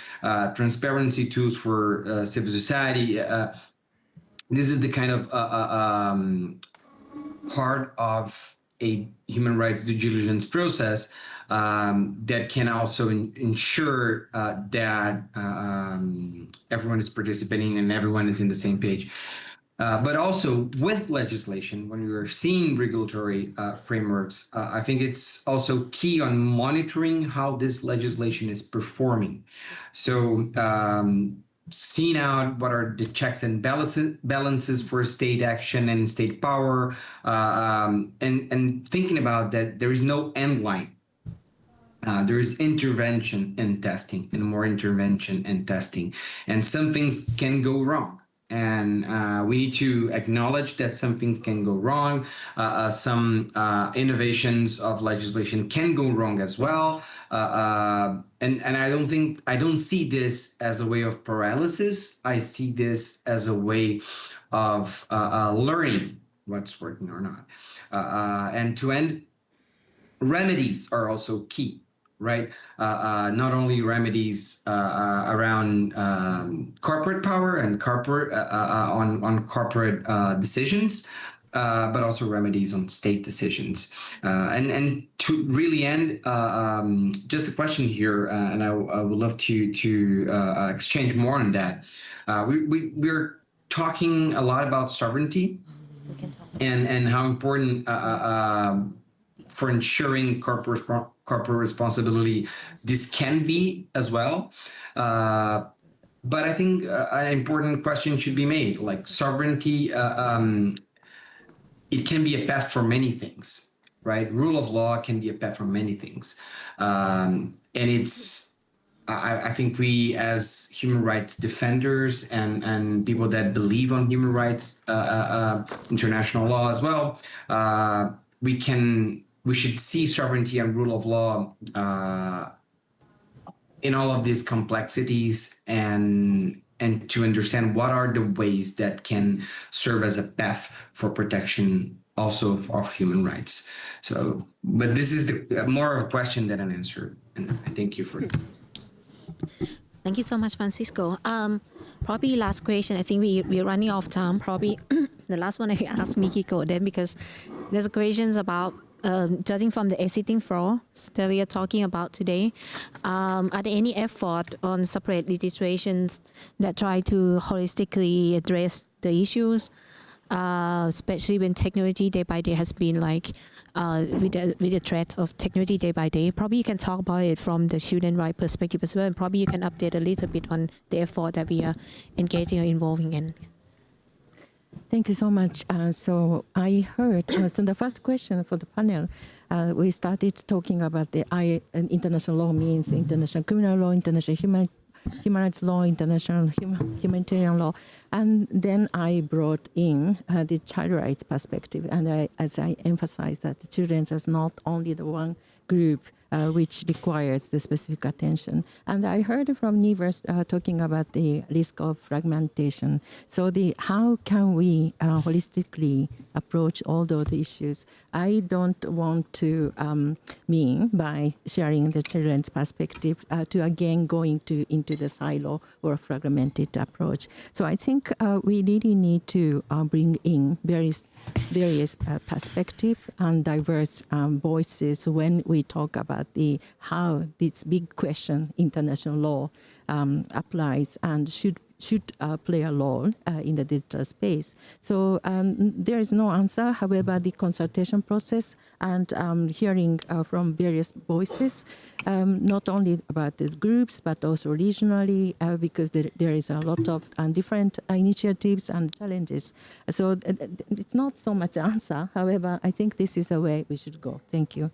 transparency tools for civil society. This is the kind of part of a human rights due diligence process that can also ensure that everyone is participating and everyone is in the same page. But also with legislation, when we are seeing regulatory frameworks, I think it's also key on monitoring how this legislation is performing. So seeing out what are the checks and balances for state action and state power, and thinking about that there is no end line. There is intervention and testing, and more intervention and testing, and some things can go wrong. And we need to acknowledge that some things can go wrong. Some innovations of legislation can go wrong as well. And I don't see this as a way of paralysis. I see this as a way of learning what's working or not. And to end, remedies are also key, right? Not only remedies around corporate power and corporate on corporate decisions, but also remedies on state decisions. And to really end, just a question here, and I would love to exchange more on that. We're talking a lot about sovereignty and how important for ensuring corporate responsibility this can be as well. But I think an important question should be made, like sovereignty, it can be a path for many things, right? Rule of law can be a path for many things. And I think we as human rights defenders and people that believe on human rights, international law as well, we should see sovereignty and rule of law in all of these complexities and to understand what are the ways that can serve as a path for protection also of human rights. So, but this is more of a question than an answer. And I thank you for it. Thank you so much, Francisco. Probably last question. I think we're running out of time. Probably the last one I asked Mikiko then, because there's questions about judging from the existing flows that we are talking about today, are there any effort on separate legislations that try to holistically address the issues, especially when technology day by day has been like, with the threat of technology day by day? Probably you can talk about it from the student right perspective as well, and probably you can update a little bit on the effort that we are engaging or involving in. Thank you so much. So I heard, so the first question for the panel, we started talking about the international law means international criminal law, international human rights law, international humanitarian law. And then I brought in the child rights perspective. And as I emphasized that the children is not only the one group which requires the specific attention. And I heard from Nevers talking about the risk of fragmentation. So how can we holistically approach all those issues? I don't want to mean by sharing the children's perspective to again going into the silo or fragmented approach. So I think we really need to bring in various perspectives and diverse voices when we talk about how this big question, international law, applies and should play a role in the digital space. So there is no answer. However, the consultation process and hearing from various voices, not only about the groups, but also regionally, because there is a lot of different initiatives and challenges. So it's not so much answer. However, I think this is the way we should go. Thank you.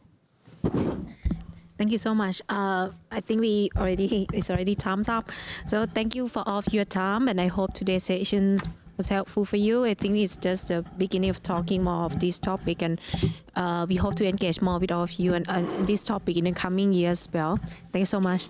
Thank you so much. I think it's already time's up. So thank you for all of your time, and I hope today's sessions was helpful for you. I think it's just the beginning of talking more of this topic, and we hope to engage more with all of you and this topic in the coming years as well. Thank you so much.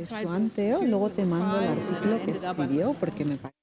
Su anteo, luego te mando el artículo que escribió porque me parece.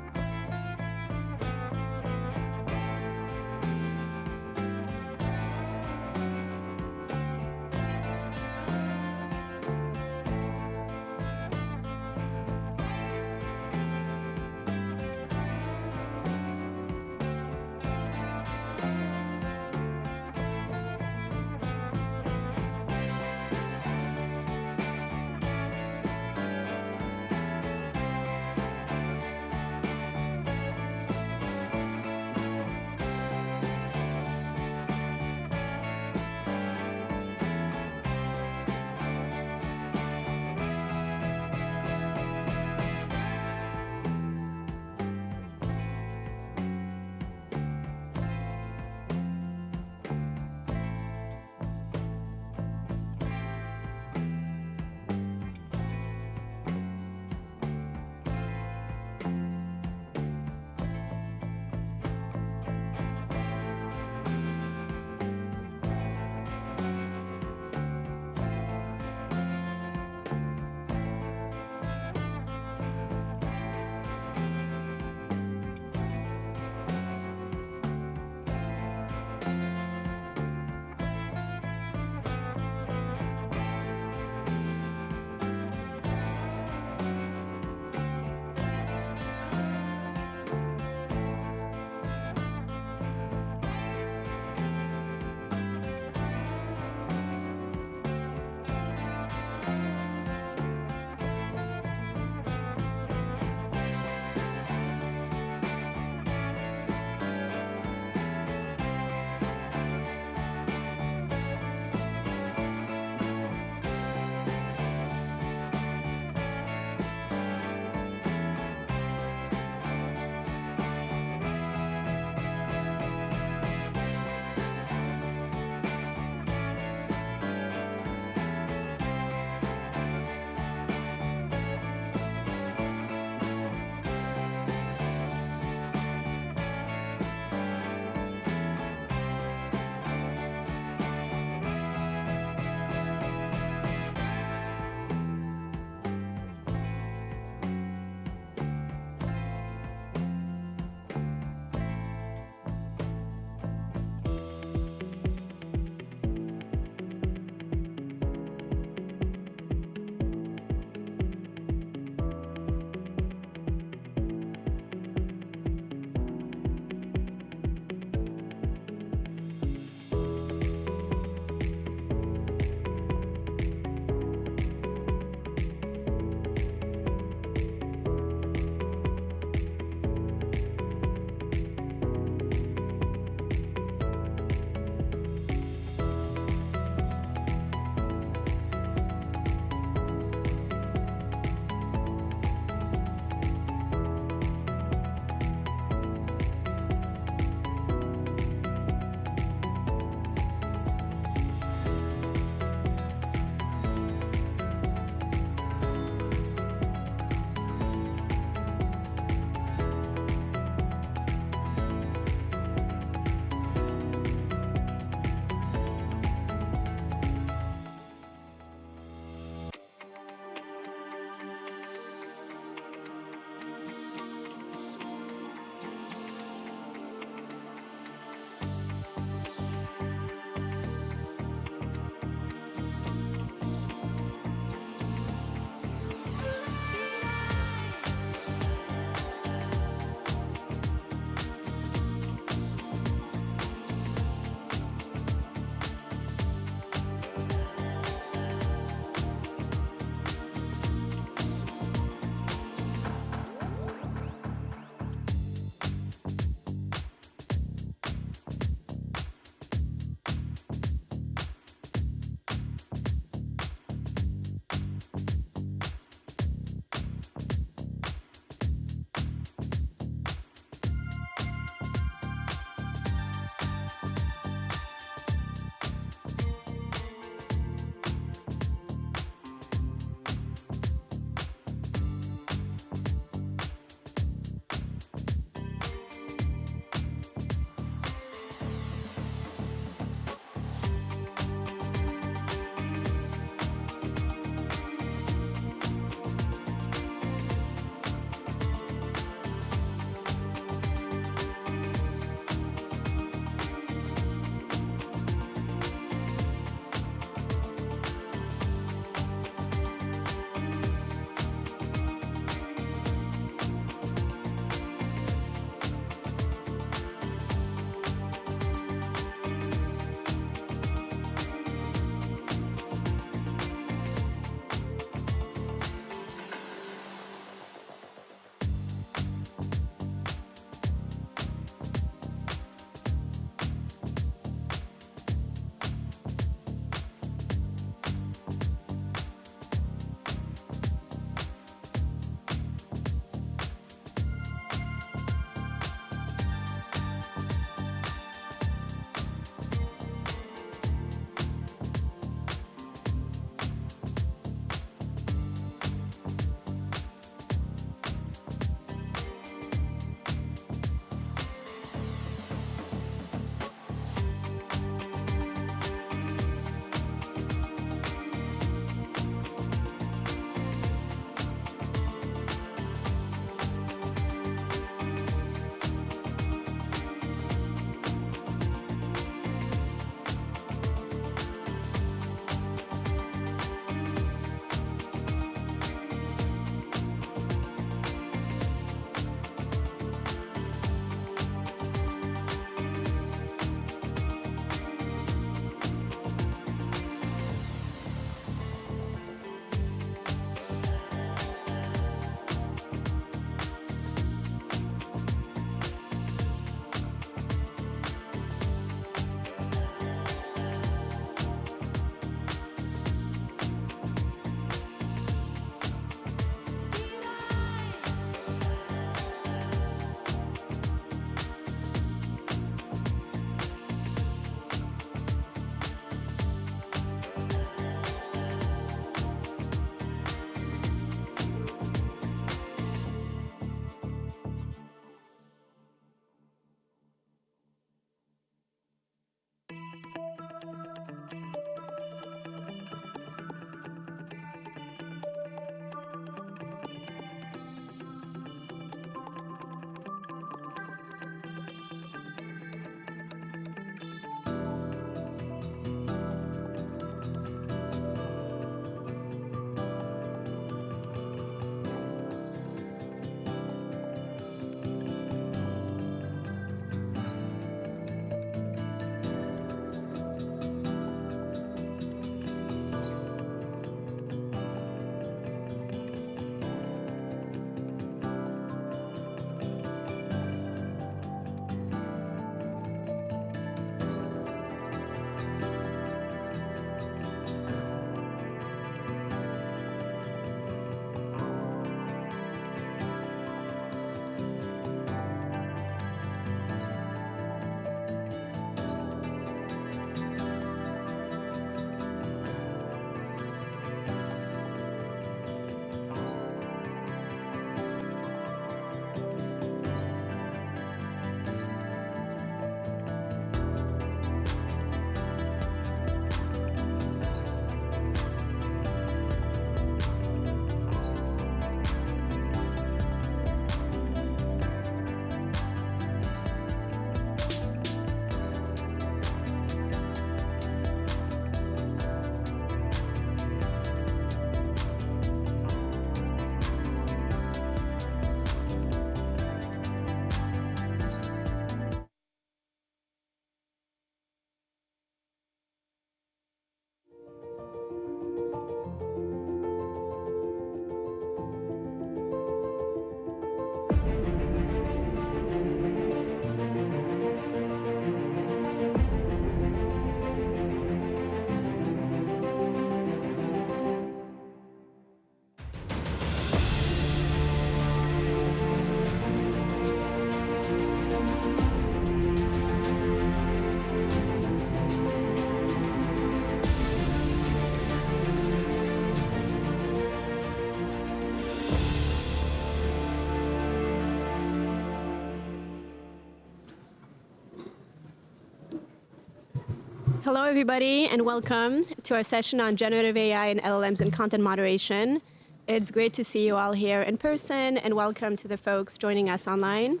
Hello, everybody, and welcome to our session on generative AI and LLMs and content moderation. It's great to see you all here in person, and welcome to the folks joining us online.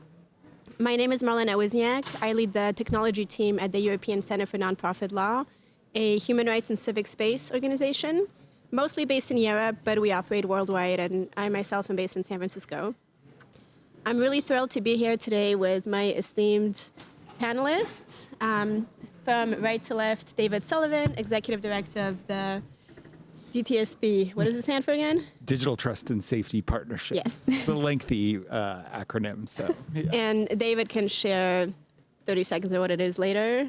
My name is Marlena Wozniak. I lead the technology team at the European Center for Nonprofit Law, a human rights and civic space organization, mostly based in Europe, but we operate worldwide, and I myself am based in San Francisco. I'm really thrilled to be here today with my esteemed panelists. From right to left, David Sullivan, Executive Director of the DTSP. What does it stand for again? Digital Trust and Safety Partnership. Yes. It's a lengthy acronym, so. Yeah. And David can share 30 seconds of what it is later.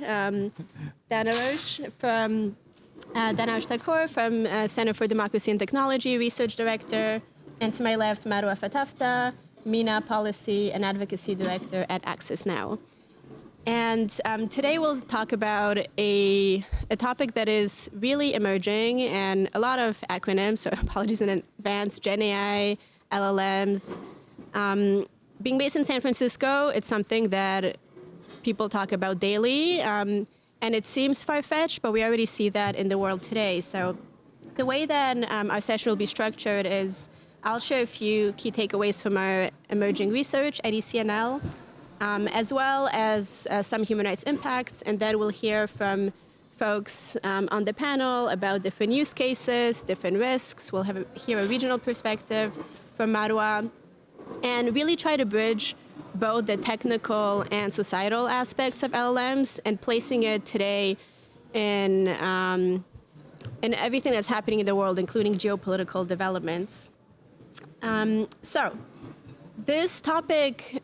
Dana Thakur from Center for Democracy and Technology, Research Director. And to my left, Marwa Fatafta, MENA Policy and Advocacy Director at Access Now. And today we'll talk about a topic that is really emerging and a lot of acronyms, so apologies in advance, Gen AI, LLMs. Being based in San Francisco, it's something that people talk about daily, and it seems far-fetched, but we already see that in the world today. So the way that our session will be structured is I'll share a few key takeaways from our emerging research at ECNL, as well as some human rights impacts, and then we'll hear from folks on the panel about different use cases, different risks. We'll hear a regional perspective from Marwa, and really try to bridge both the technical and societal aspects of LLMs and placing it today in everything that's happening in the world, including geopolitical developments. This topic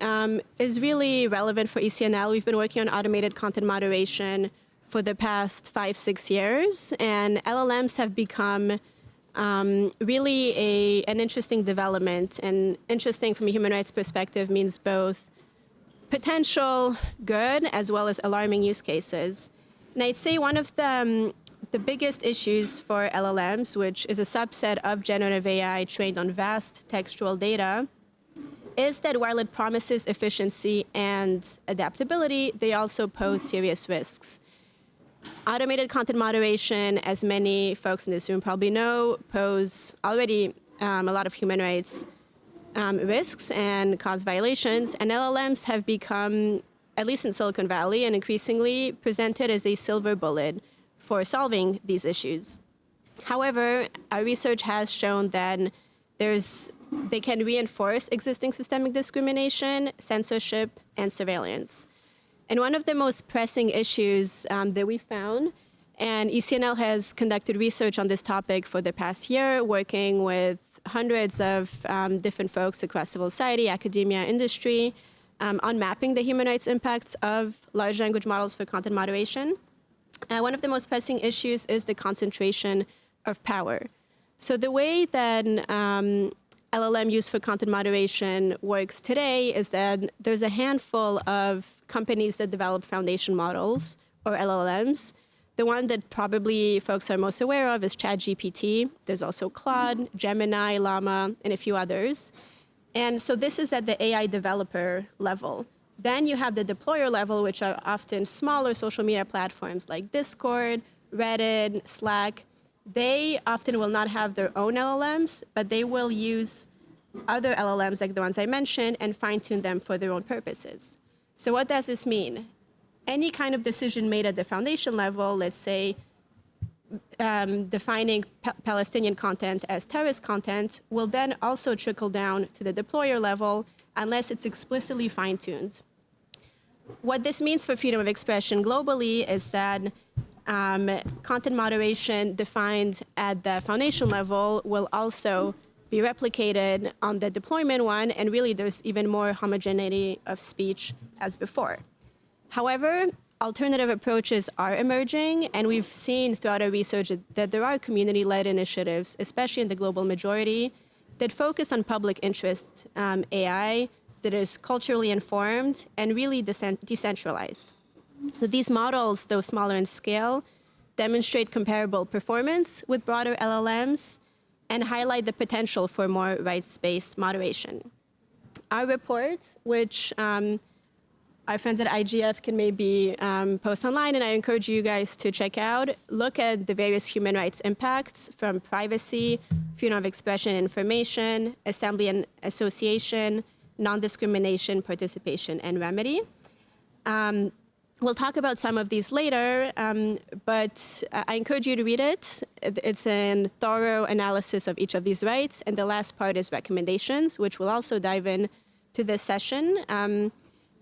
is really relevant for ECNL. We've been working on automated content moderation for the past 5-6 years, and LLMs have become really an interesting development. And interesting from a human rights perspective means both potential good as well as alarming use cases. And I'd say one of the biggest issues for LLMs, which is a subset of generative AI trained on vast textual data, is that while it promises efficiency and adaptability, they also pose serious risks. Automated content moderation, as many folks in this room probably know, pose already a lot of human rights risks and cause violations, and LLMs have become, at least in Silicon Valley, and increasingly presented as a silver bullet for solving these issues. However, our research has shown that they can reinforce existing systemic discrimination, censorship, and surveillance. And one of the most pressing issues that we found, and ECNL has conducted research on this topic for the past year, working with hundreds of different folks across civil society, academia, industry, on mapping the human rights impacts of large language models for content moderation. One of the most pressing issues is the concentration of power. So the way that LLM used for content moderation works today is that there's a handful of companies that develop foundation models, or LLMs. The one that probably folks are most aware of is ChatGPT. There's also Claude, Gemini, Llama, and a few others. And so this is at the AI developer level. Then you have the deployer level, which are often smaller social media platforms like Discord, Reddit, Slack. They often will not have their own LLMs, but they will use other LLMs like the ones I mentioned and fine-tune them for their own purposes. So what does this mean? Any kind of decision made at the foundation level, let's say defining Palestinian content as terrorist content, will then also trickle down to the deployer level unless it's explicitly fine-tuned. What this means for freedom of expression globally is that content moderation defined at the foundation level will also be replicated on the deployment one, and really there's even more homogeneity of speech as before. However, alternative approaches are emerging, and we've seen throughout our research that there are community-led initiatives, especially in the global majority, that focus on public interest AI that is culturally informed and really decentralized. So these models, though smaller in scale, demonstrate comparable performance with broader LLMs and highlight the potential for more rights-based moderation. Our report, which our friends at IGF can maybe post online, and I encourage you guys to check out. Look at the various human rights impacts from privacy, freedom of expression and information, assembly and association, non-discrimination, participation, and remedy. We'll talk about some of these later, but I encourage you to read it. It's a thorough analysis of each of these rights, and the last part is recommendations, which we'll also dive in to this session.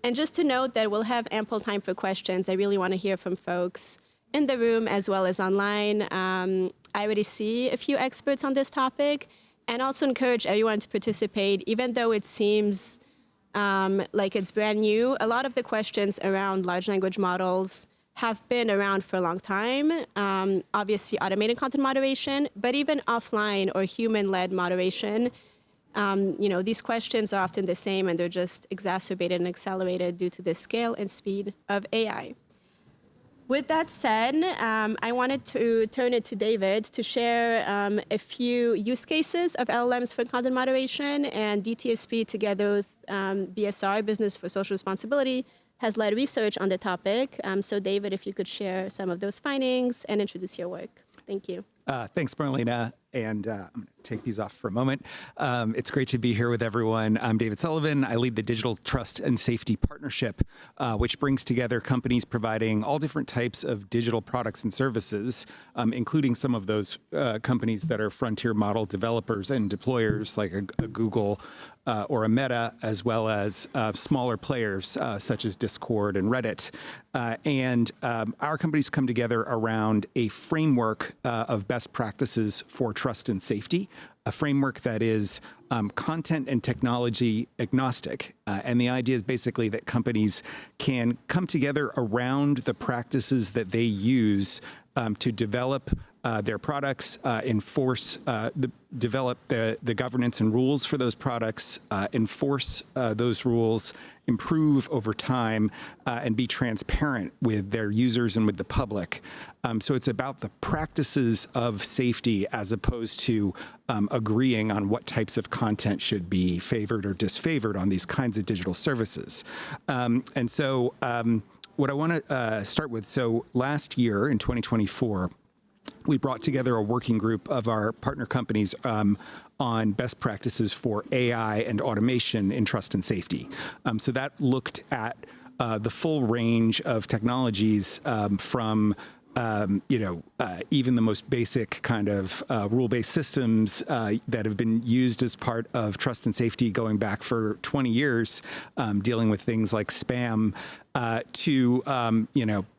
And just to note that we'll have ample time for questions. I really want to hear from folks in the room as well as online. I already see a few experts on this topic, and also encourage everyone to participate, even though it seems like it's brand new. A lot of the questions around large language models have been around for a long time. Obviously, automated content moderation, but even offline or human-led moderation. These questions are often the same, and they're just exacerbated and accelerated due to the scale and speed of AI. With that said, I wanted to turn it to David to share a few use cases of LLMs for content moderation, and DTSP, together with BSR, Business for Social Responsibility, has led research on the topic. So David, if you could share some of those findings and introduce your work. Thank you. Thanks, Marlena. And I'm going to take these off for a moment. It's great to be here with everyone. I'm David Sullivan. I lead the Digital Trust and Safety Partnership, which brings together companies providing all different types of digital products and services, including some of those companies that are frontier model developers and deployers like a Google or a Meta, as well as smaller players such as Discord and Reddit. And our companies come together around a framework of best practices for trust and safety, a framework that is content and technology agnostic. And the idea is basically that companies can come together around the practices that they use to develop their products, develop the governance and rules for those products, enforce those rules, improve over time, and be transparent with their users and with the public. So it's about the practices of safety as opposed to agreeing on what types of content should be favored or disfavored on these kinds of digital services. And so what I want to start with, so last year in 2024, we brought together a working group of our partner companies on best practices for AI and automation in trust and safety. So that looked at the full range of technologies from even the most basic kind of rule-based systems that have been used as part of trust and safety going back for 20 years, dealing with things like spam, to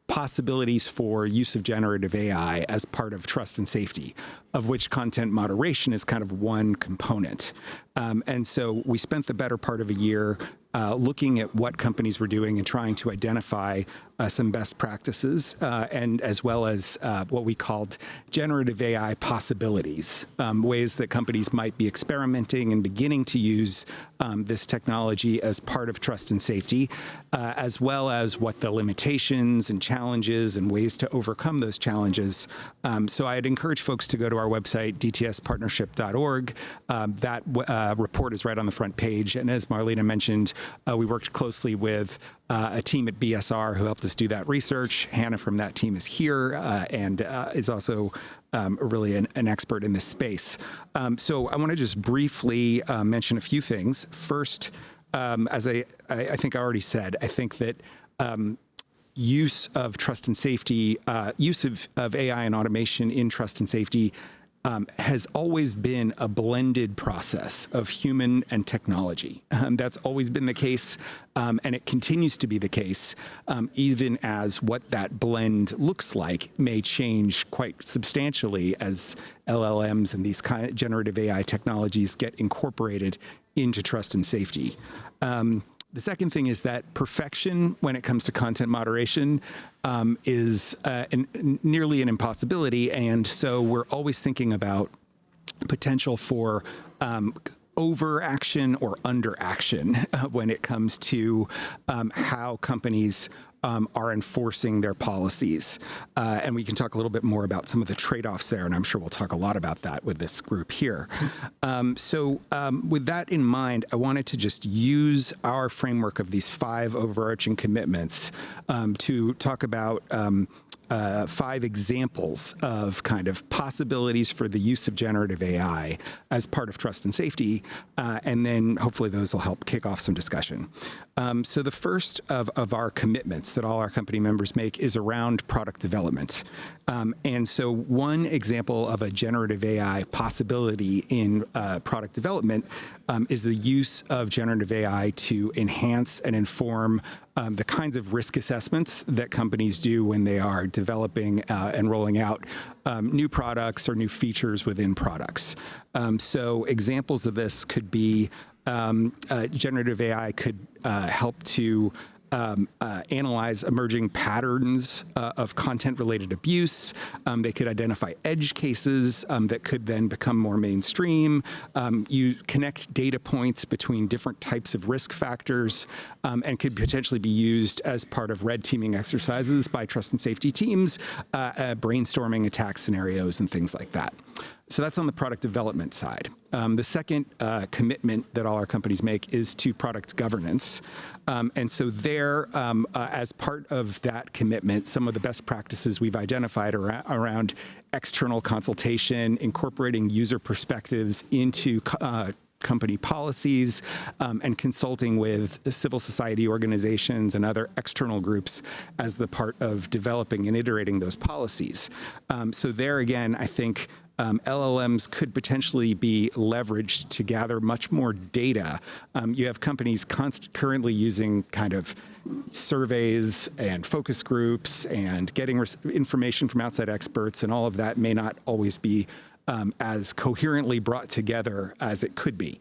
possibilities for use of generative AI as part of trust and safety, of which content moderation is kind of one component. And so we spent the better part of a year looking at what companies were doing and trying to identify some best practices, and as well as what we called generative AI possibilities, ways that companies might be experimenting and beginning to use this technology as part of trust and safety, as well as what the limitations and challenges and ways to overcome those challenges. So I'd encourage folks to go to our website, dtspartnership.org. That report is right on the front page. And as Marlena mentioned, we worked closely with a team at BSR who helped us do that research. Hannah from that team is here and is also really an expert in this space. So I want to just briefly mention a few things. First, as I think I already said, I think that use of trust and safety, use of AI and automation in trust and safety has always been a blended process of human and technology. That's always been the case, and it continues to be the case, even as what that blend looks like may change quite substantially as LLMs and these kind of generative AI technologies get incorporated into trust and safety. The second thing is that perfection when it comes to content moderation is nearly an impossibility. And so we're always thinking about potential for overaction or underaction when it comes to how companies are enforcing their policies. And we can talk a little bit more about some of the trade-offs there, and I'm sure we'll talk a lot about that with this group here. With that in mind, I wanted to just use our framework of these 5 overarching commitments to talk about 5 examples of kind of possibilities for the use of generative AI as part of trust and safety, and then hopefully those will help kick off some discussion. So the first of our commitments that all our company members make is around product development. And so one example of a generative AI possibility in product development is the use of generative AI to enhance and inform the kinds of risk assessments that companies do when they are developing and rolling out new products or new features within products. So examples of this could be generative AI could help to analyze emerging patterns of content-related abuse. They could identify edge cases that could then become more mainstream. You connect data points between different types of risk factors and could potentially be used as part of red teaming exercises by trust and safety teams, brainstorming attack scenarios and things like that. So that's on the product development side. The second commitment that all our companies make is to product governance. And so there, as part of that commitment, some of the best practices we've identified around external consultation, incorporating user perspectives into company policies, and consulting with civil society organizations and other external groups as the part of developing and iterating those policies. So there again, I think LLMs could potentially be leveraged to gather much more data. You have companies currently using kind of surveys and focus groups and getting information from outside experts, and all of that may not always be as coherently brought together as it could be.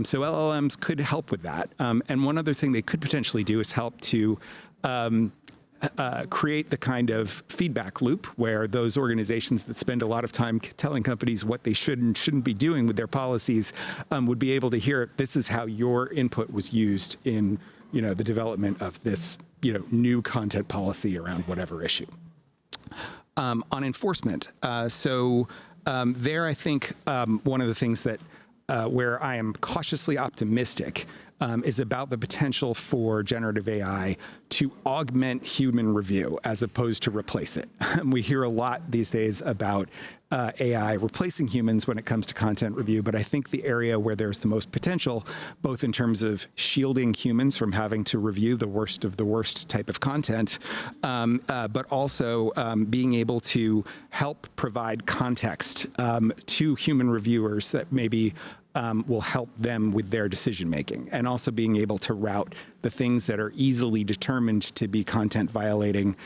So LLMs could help with that. And one other thing they could potentially do is help to create the kind of feedback loop where those organizations that spend a lot of time telling companies what they should and shouldn't be doing with their policies would be able to hear, this is how your input was used in the development of this new content policy around whatever issue. On enforcement, there I think one of the things that where I am cautiously optimistic is about the potential for generative AI to augment human review as opposed to replace it. We hear a lot these days about AI replacing humans when it comes to content review, but I think the area where there's the most potential, both in terms of shielding humans from having to review the worst of the worst type of content, but also being able to help provide context to human reviewers that maybe will help them with their decision making, and also being able to route the things that are easily determined to be content violating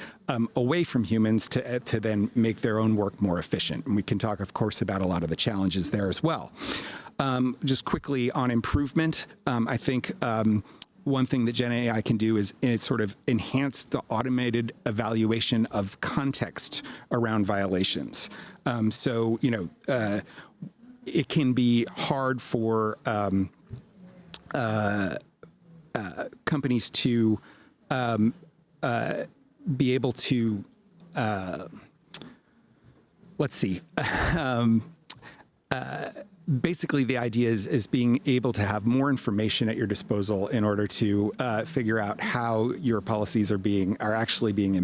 away from humans to then make their own work more efficient. And we can talk, of course, about a lot of the challenges there as well. Just quickly on improvement, I think one thing that Gen AI can do is sort of enhance the automated evaluation of context around violations. It can be hard for companies to be able to, basically the idea is being able to have more information at your disposal in order to figure out how your policies are actually being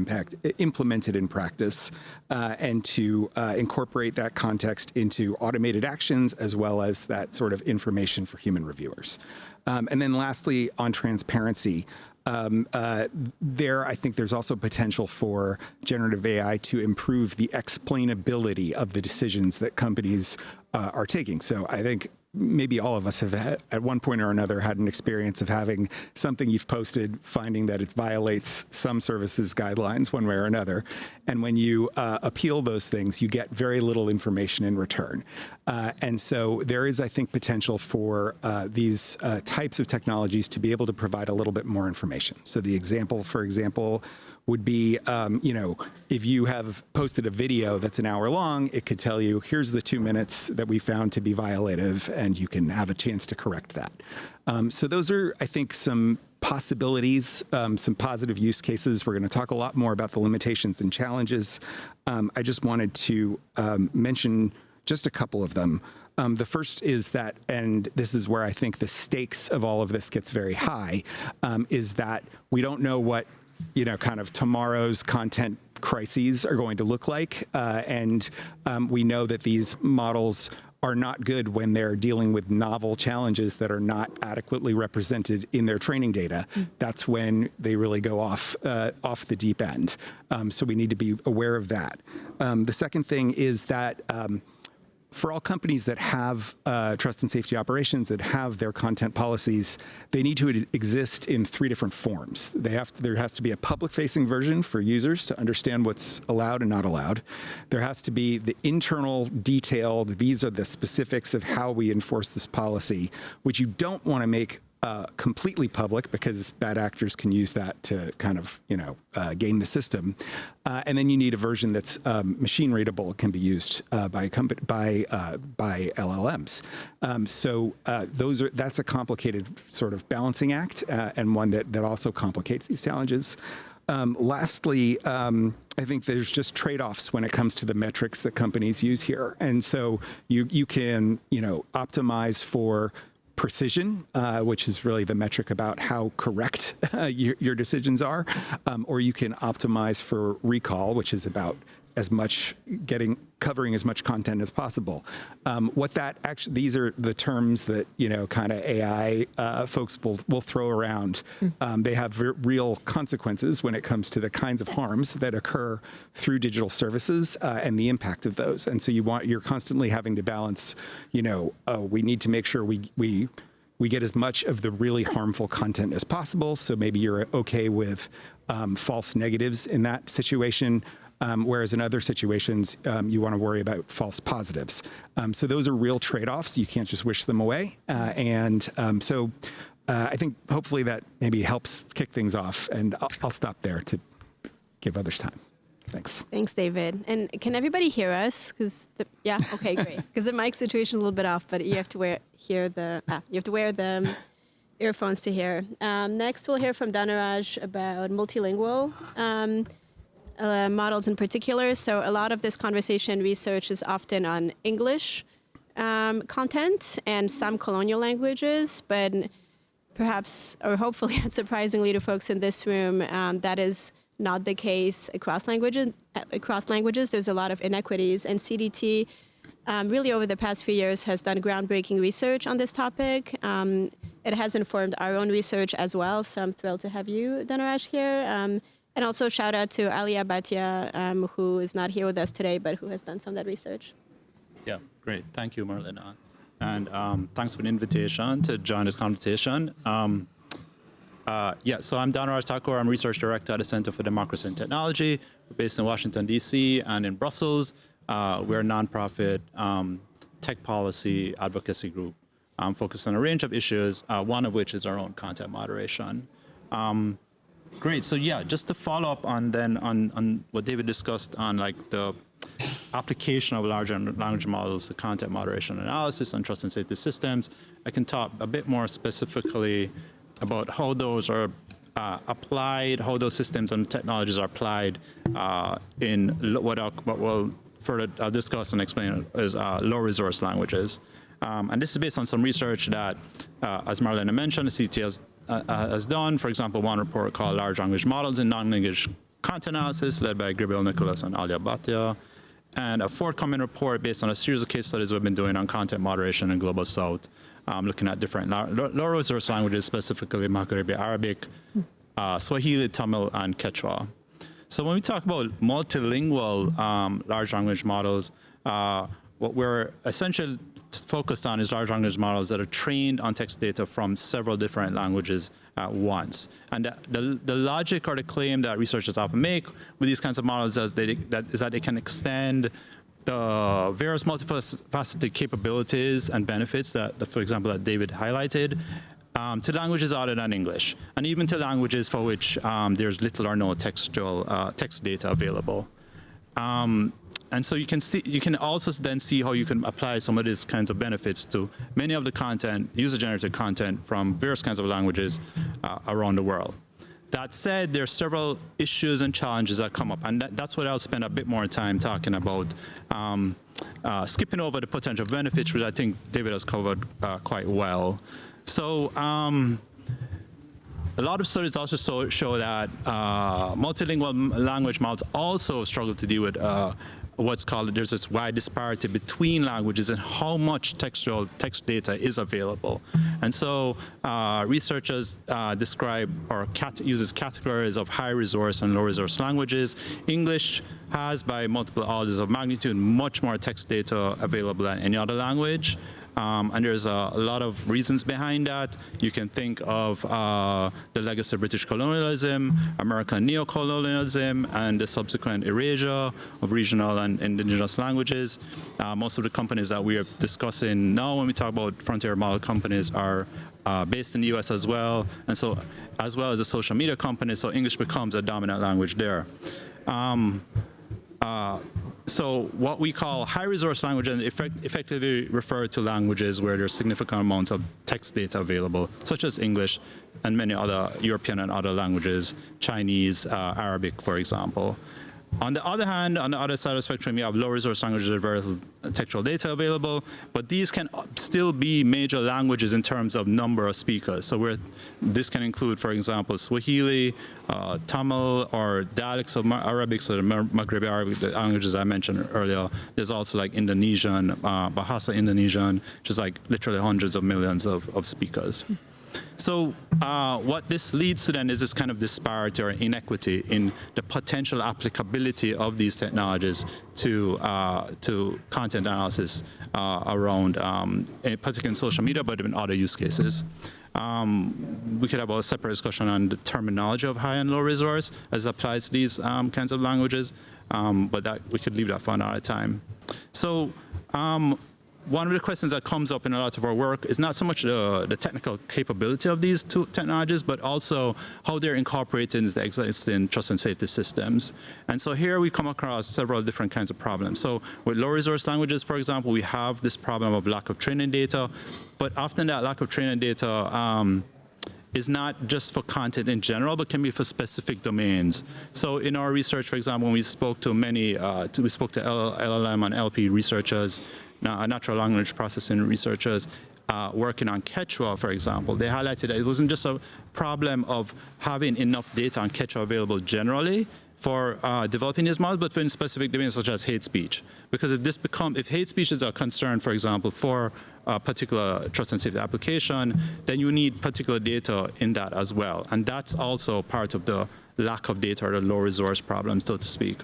implemented in practice, and to incorporate that context into automated actions as well as that sort of information for human reviewers. And then lastly, on transparency, I think there's also potential for generative AI to improve the explainability of the decisions that companies are taking. So I think maybe all of us have at one point or another had an experience of having something you've posted, finding that it violates some services guidelines one way or another. And when you appeal those things, you get very little information in return. And so there is, I think, potential for these types of technologies to be able to provide a little bit more information. So the example, for example, would be, if you have posted a video that's an hour long, it could tell you, here's the 2 minutes that we found to be violative, and you can have a chance to correct that. So those are, I think, some possibilities, some positive use cases. We're going to talk a lot more about the limitations and challenges. I just wanted to mention just a couple of them. The first is that, and this is where I think the stakes of all of this gets very high, is that we don't know what, kind of tomorrow's content crises are going to look like. And we know that these models are not good when they're dealing with novel challenges that are not adequately represented in their training data. That's when they really go off the deep end. So we need to be aware of that. The second thing is that for all companies that have trust and safety operations, that have their content policies, they need to exist in 3 different forms. There has to be a public-facing version for users to understand what's allowed and not allowed. There has to be the internal, detailed, these are the specifics of how we enforce this policy, which you don't want to make completely public because bad actors can use that to kind of, game the system. And then you need a version that's machine readable, can be used by LLMs. That's a complicated sort of balancing act and one that also complicates these challenges. Lastly, I think there's just trade-offs when it comes to the metrics that companies use here. And so you can, optimize for precision, which is really the metric about how correct your decisions are, or you can optimize for recall, which is about as much covering as much content as possible. These are the terms that kind of AI folks will throw around. They have real consequences when it comes to the kinds of harms that occur through digital services and the impact of those. And so you're constantly having to balance. We need to make sure we get as much of the really harmful content as possible. So maybe you're okay with false negatives in that situation. Whereas in other situations, you want to worry about false positives. So those are real trade-offs. You can't just wish them away. So I think hopefully that maybe helps kick things off. And I'll stop there to give others time. Thanks. Thanks, David. And can everybody hear us? Yeah, okay, great. Because the mic situation is a little bit off, but you have to wear the earphones to hear. Next, we'll hear from Dhanaraj about multilingual models in particular. So a lot of this conversation research is often on English content and some colonial languages, but perhaps, or hopefully unsurprisingly to folks in this room, that is not the case across languages. There's a lot of inequities, and CDT really over the past few years has done groundbreaking research on this topic. It has informed our own research as well, so I'm thrilled to have you, Dhanaraj, here. And also shout out to Alia Bhatia, who is not here with us today, but who has done some of that research. Yeah, great. Thank you, Marlena. And thanks for the invitation to join this conversation. So I'm Dhanaraj Thakur. I'm Research Director at the Center for Democracy and Technology. We're based in Washington, D.C. and in Brussels. We're a nonprofit tech policy advocacy group focused on a range of issues, one of which is our own content moderation. Great. So yeah, just to follow up on what David discussed on like the application of large language models to content moderation analysis and trust and safety systems, I can talk a bit more specifically about how those are applied, how those systems and technologies are applied in what we'll further discuss and explain as low resource languages. And this is based on some research that, as Marlena mentioned, the CT has done. For example, one report called Large Language Models in Non-Language Content Analysis, led by Gabriel Nicholas and Alia Bhatia, and a forthcoming report based on a series of case studies we've been doing on content moderation in Global South, looking at different low resource languages, specifically Maghrebi Arabic, Swahili, Tamil, and Quechua. So when we talk about multilingual large language models, what we're essentially focused on is large language models that are trained on text data from several different languages at once. And the logic or the claim that researchers often make with these kinds of models is that they can extend the various multifaceted capabilities and benefits that for example, that David highlighted, to languages other than English, and even to languages for which there's little or no text data available. and so you can also then see how you can apply some of these kinds of benefits to many of the content, user-generated content from various kinds of languages around the world. That said, there are several issues and challenges that come up, and that's what I'll spend a bit more time talking about. Skipping over the potential benefits, which I think David has covered quite well. So a lot of studies also show that multilingual language models also struggle to deal with what's called, there's this wide disparity between languages and how much text data is available. And so researchers describe or uses categories of high resource and low resource languages. English has, by multiple orders of magnitude, much more text data available than any other language. And there's a lot of reasons behind that. You can think of the legacy of British colonialism, American neocolonialism, and the subsequent erasure of regional and indigenous languages. Most of the companies that we are discussing now when we talk about frontier model companies are based in the US as well, and so as well as the social media companies, so English becomes a dominant language there. So what we call high-resource languages effectively refer to languages where there's significant amounts of text data available, such as English and many other European and other languages, Chinese, Arabic, for example. On the other hand, on the other side of the spectrum, you have low-resource languages with very little textual data available, but these can still be major languages in terms of number of speakers. So this can include, for example, Swahili, Tamil, or dialects of Arabic, so the Maghrebi Arabic, the languages I mentioned earlier. There's also like Indonesian, Bahasa Indonesian, which is like literally hundreds of millions of speakers. So what this leads to then is this kind of disparity or inequity in the potential applicability of these technologies to content analysis around, particularly in social media, but in other use cases. We could have a separate discussion on the terminology of high and low resource as it applies to these kinds of languages, but we could leave that for another time. So one of the questions that comes up in a lot of our work is not so much the technical capability of these two technologies, but also how they're incorporated into the existing trust and safety systems. And so here we come across several different kinds of problems. So with low resource languages, for example, we have this problem of lack of training data, but often that lack of training data is not just for content in general, but can be for specific domains. So in our research, for example, when we spoke to we spoke to LLM and LP researchers, natural language processing researchers working on Quechua, for example, they highlighted that it wasn't just a problem of having enough data on Quechua available generally for developing these models, but for in specific domains such as hate speech. Because if hate speech is a concern, for example, for a particular trust and safety application, then you need particular data in that as well. And that's also part of the lack of data or the low resource problem, so to speak.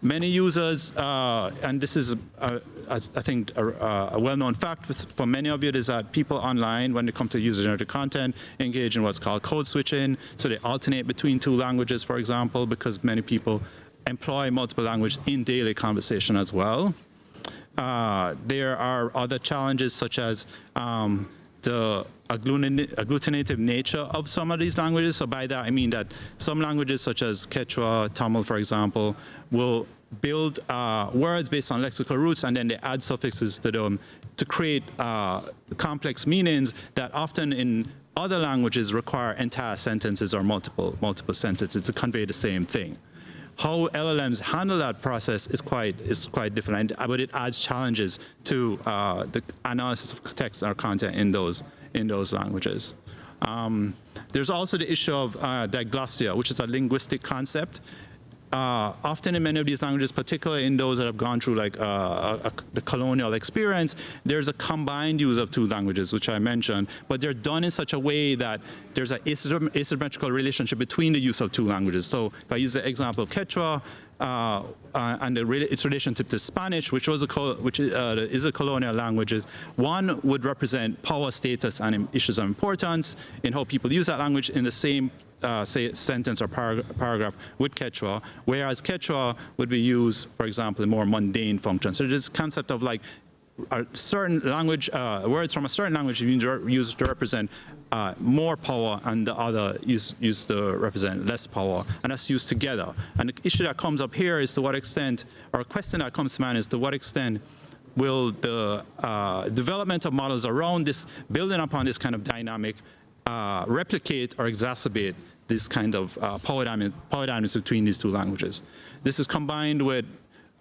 Many users, and this is, I think, a well-known fact for many of you, is that people online, when they come to user-generated content, engage in what's called code switching. So they alternate between two languages, for example, because many people employ multiple languages in daily conversation as well. There are other challenges such as the agglutinative nature of some of these languages. So by that, I mean that some languages such as Quechua, Tamil, for example, will build words based on lexical roots, and then they add suffixes to them to create complex meanings that often in other languages require entire sentences or multiple sentences to convey the same thing. How LLMs handle that process is quite different, but it adds challenges to the analysis of text or content in those languages. There's also the issue of diglossia, which is a linguistic concept. Often in many of these languages, particularly in those that have gone through like the colonial experience, there's a combined use of two languages, which I mentioned, but they're done in such a way that there's an asymmetrical relationship between the use of two languages. So if I use the example of Quechua, and its relationship to Spanish, which is a colonial language, one would represent power, status, and issues of importance in how people use that language in the same sentence or paragraph with Quechua, whereas Quechua would be used, for example, in more mundane functions. So this concept of like a certain language, words from a certain language used to represent more power and the other used to represent less power, and that's used together. And the issue that comes up here is to what extent, or a question that comes to mind is to what extent will the development of models around this, building upon this kind of dynamic, replicate or exacerbate this kind of power dynamics between these two languages. This is combined with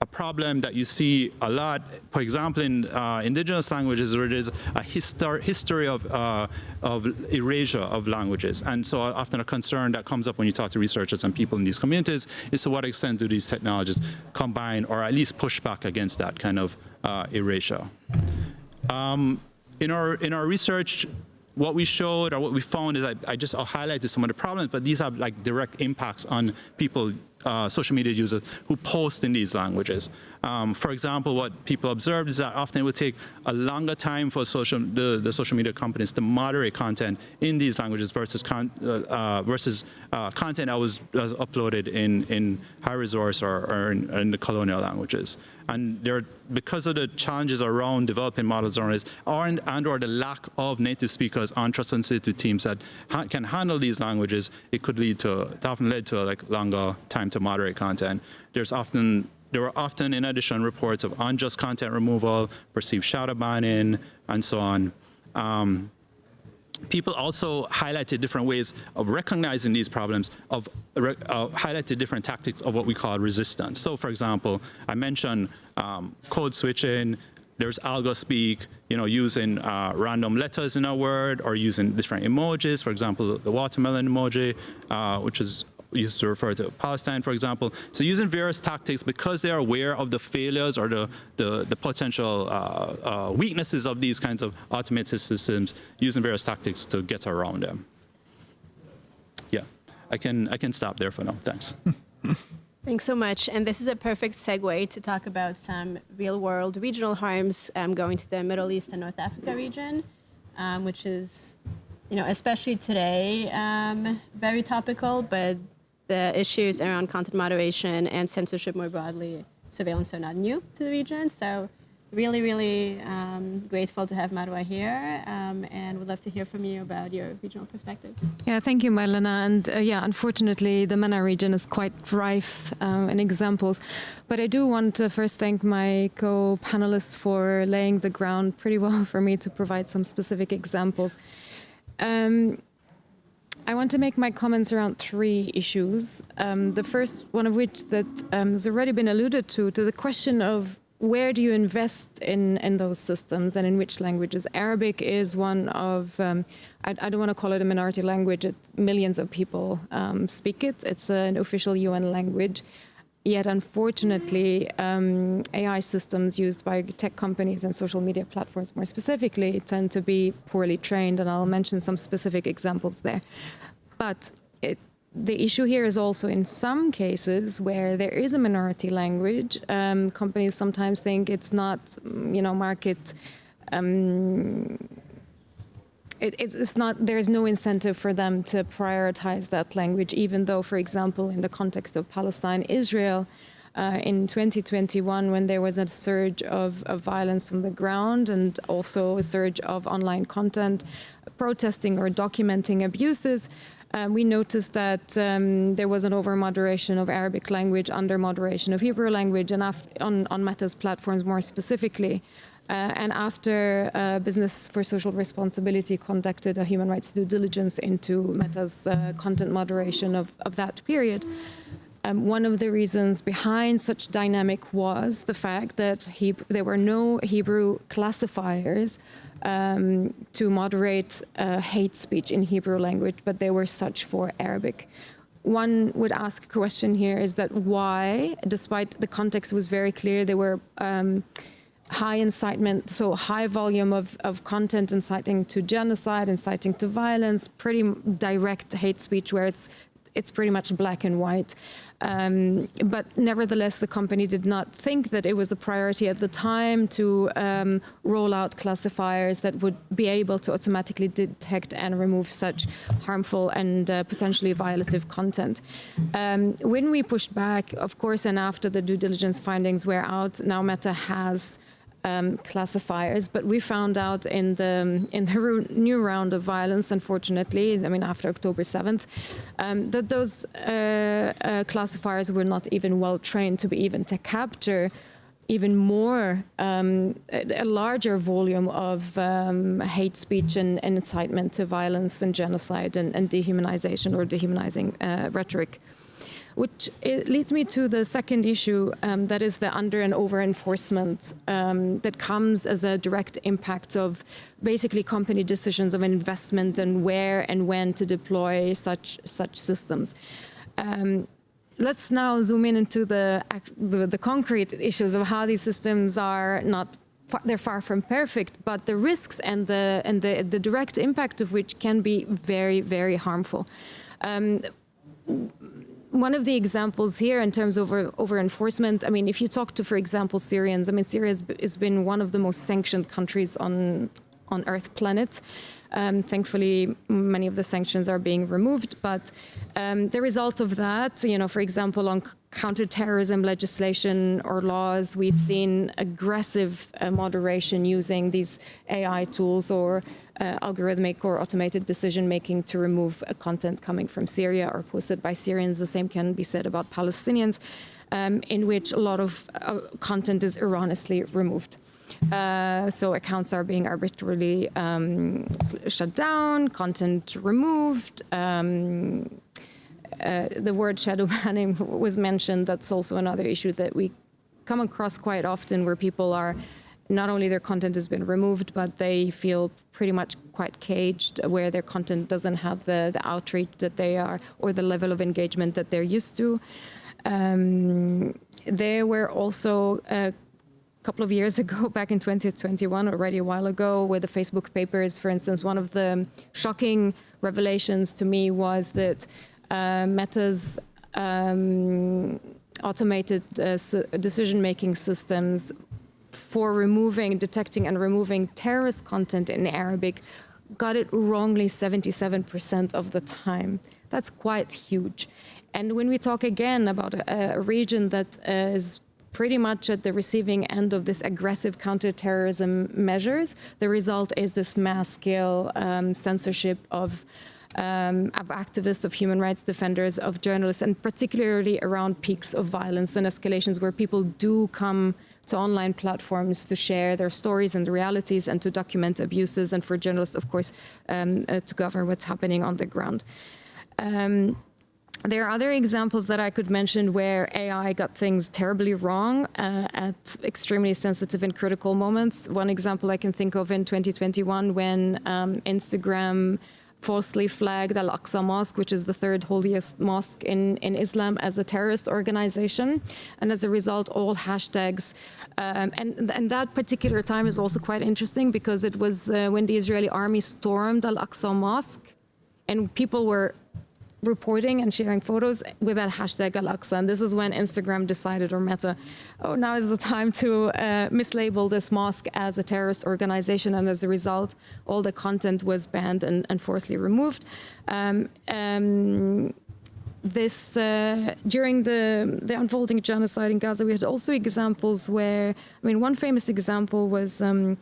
a problem that you see a lot, for example, in indigenous languages, where there's a history of erasure of languages. And so often a concern that comes up when you talk to researchers and people in these communities is to what extent do these technologies combine or at least push back against that kind of erasure. In our research, what we showed or what we found is I'll highlighted some of the problems, but these have like direct impacts on people, social media users who post in these languages. For example, what people observed is that often it would take a longer time for the social media companies to moderate content in these languages versus content that was uploaded in high resource or in the colonial languages. And because of the challenges around developing models around this, or the lack of native speakers on Trust Institute teams that can handle these languages, it often led to a longer time to moderate content. There were often, in addition, reports of unjust content removal, perceived shadow banning, and so on. People also highlighted different ways of recognizing these problems, highlighted different tactics of what we call resistance. So, for example, I mentioned code switching. There's algo-speak, using random letters in a word or using different emojis. For example, the watermelon emoji, which is used to refer to Palestine, for example. So using various tactics because they are aware of the failures or the potential weaknesses of these kinds of automated systems, using various tactics to get around them. Yeah, I can stop there for now. Thanks. Thanks so much. And this is a perfect segue to talk about some real-world regional harms going to the Middle East and North Africa region, which is, especially today, very topical, but the issues around content moderation and censorship more broadly, surveillance are not new to the region. So really, really grateful to have Marwa here, and would love to hear from you about your regional perspective. Yeah, thank you, Marlena. And unfortunately, the MENA region is quite rife in examples. But I do want to first thank my co-panelists for laying the ground pretty well for me to provide some specific examples. I want to make my comments around three issues. The first one of which that has already been alluded to the question of where do you invest in those systems and in which languages? Arabic is one of, I don't want to call it a minority language, millions of people speak it. It's an official UN language. Yet, unfortunately, AI systems used by tech companies and social media platforms more specifically tend to be poorly trained, and I'll mention some specific examples there. But the issue here is also in some cases where there is a minority language, companies sometimes think it's not, market. It's not. There's no incentive for them to prioritize that language, even though, for example, in the context of Palestine, Israel, in 2021, when there was a surge of violence on the ground and also a surge of online content protesting or documenting abuses, we noticed that there was an over-moderation of Arabic language, under-moderation of Hebrew language, and on Meta's platforms more specifically. And after Business for Social Responsibility conducted a human rights due diligence into Meta's content moderation of that period, one of the reasons behind such dynamic was the fact that there were no Hebrew classifiers to moderate hate speech in Hebrew language, but there were such for Arabic. One would ask a question here is that why, despite the context was very clear, there were high incitement, so high volume of content inciting to genocide, inciting to violence, pretty direct hate speech where it's pretty much black and white. But nevertheless, the company did not think that it was a priority at the time to roll out classifiers that would be able to automatically detect and remove such harmful and potentially violative content. When we pushed back, of course, and after the due diligence findings were out, now Meta has classifiers, but we found out in the new round of violence, unfortunately, I mean after October 7th, that those classifiers were not even well trained to be even to capture even more a larger volume of hate speech and incitement to violence and genocide and dehumanization or dehumanizing rhetoric. Which leads me to the second issue, that is the under and over enforcement that comes as a direct impact of basically company decisions of investment and where and when to deploy such systems. Let's now zoom in into the concrete issues of how these systems are they're far from perfect, but the risks and the direct impact of which can be very, very harmful. One of the examples here in terms of over enforcement, I mean, if you talk to, for example, Syrians, I mean, Syria has been one of the most sanctioned countries on Earth planet. Thankfully, many of the sanctions are being removed, but the result of that, you know, for example, on counterterrorism legislation or laws, we've seen aggressive moderation using these AI tools or algorithmic or automated decision-making to remove content coming from Syria or posted by Syrians. The same can be said about Palestinians, in which a lot of content is erroneously removed. So accounts are being arbitrarily shut down, content removed. The word shadow banning was mentioned. That's also another issue that we come across quite often, where people are, not only their content has been removed, but they feel pretty much quite caged, where their content doesn't have the outreach that they are, or the level of engagement that they're used to. There were also a couple of years ago, back in 2021, already a while ago, with the Facebook papers, for instance, one of the shocking revelations to me was that Meta's automated decision-making systems for detecting and removing terrorist content in Arabic got it wrongly 77% of the time. That's quite huge. And when we talk again about a region that is pretty much at the receiving end of this aggressive counterterrorism measures, the result is this mass-scale censorship of activists, of human rights defenders, of journalists, and particularly around peaks of violence and escalations where people do come to online platforms to share their stories and the realities and to document abuses, and for journalists, of course, to cover what's happening on the ground. There are other examples that I could mention where AI got things terribly wrong at extremely sensitive and critical moments. One example I can think of in 2021 when Instagram falsely flagged Al-Aqsa Mosque, which is the third holiest mosque in Islam, as a terrorist organization. And as a result, all hashtags, and that particular time is also quite interesting because it was when the Israeli army stormed Al-Aqsa Mosque and people were reporting and sharing photos with that hashtag Al-Aqsa. And this is when Instagram decided, or Meta, oh, now is the time to mislabel this mosque as a terrorist organization. And as a result, all the content was banned and forcibly removed. During the unfolding genocide in Gaza, we had also examples where, I mean, one famous example was of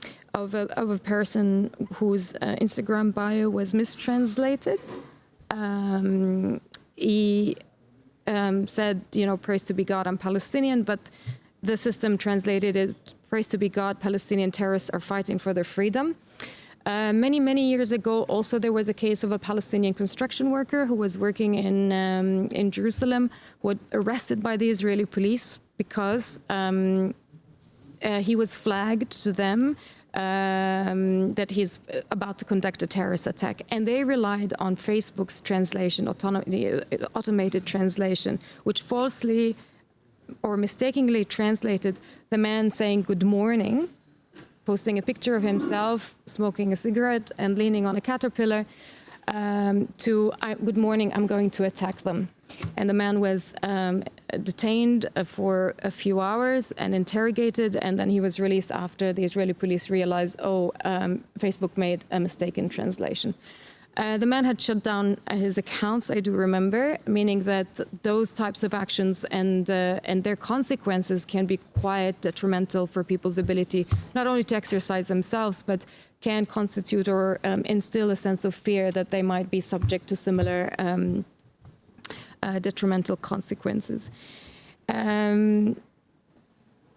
a person whose Instagram bio was mistranslated. He said, you know, praise to be God, I'm Palestinian, but the system translated it, praise to be God, Palestinian terrorists are fighting for their freedom. Many years ago, also there was a case of a Palestinian construction worker who was working in Jerusalem, who was arrested by the Israeli police because he was flagged to them that he's about to conduct a terrorist attack. And they relied on Facebook's translation, automated translation, which falsely or mistakenly translated the man saying good morning, posting a picture of himself smoking a cigarette and leaning on a caterpillar, to good morning, I'm going to attack them. And the man was detained for a few hours and interrogated, and then he was released after the Israeli police realized, Facebook made a mistaken translation. The man had shut down his accounts, I do remember, meaning that those types of actions and their consequences can be quite detrimental for people's ability not only to exercise themselves, but can constitute or instill a sense of fear that they might be subject to similar detrimental consequences.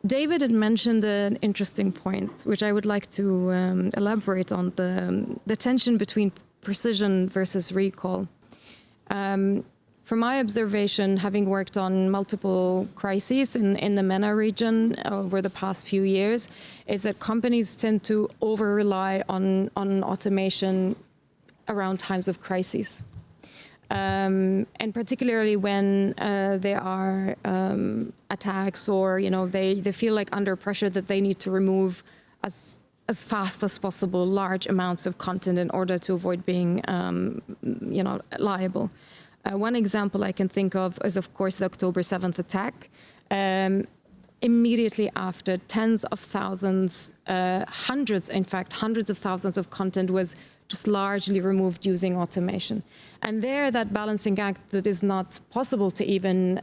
David had mentioned an interesting point, which I would like to elaborate on, the tension between precision versus recall. From my observation, having worked on multiple crises in the MENA region over the past few years, is that companies tend to over-rely on automation around times of crises. And particularly when there are attacks or, they feel like under pressure that they need to remove as fast as possible large amounts of content in order to avoid being, liable. One example I can think of is, of course, the October 7th attack. Immediately after, tens of thousands, hundreds of thousands of content was just largely removed using automation. And there, that balancing act that is not possible to even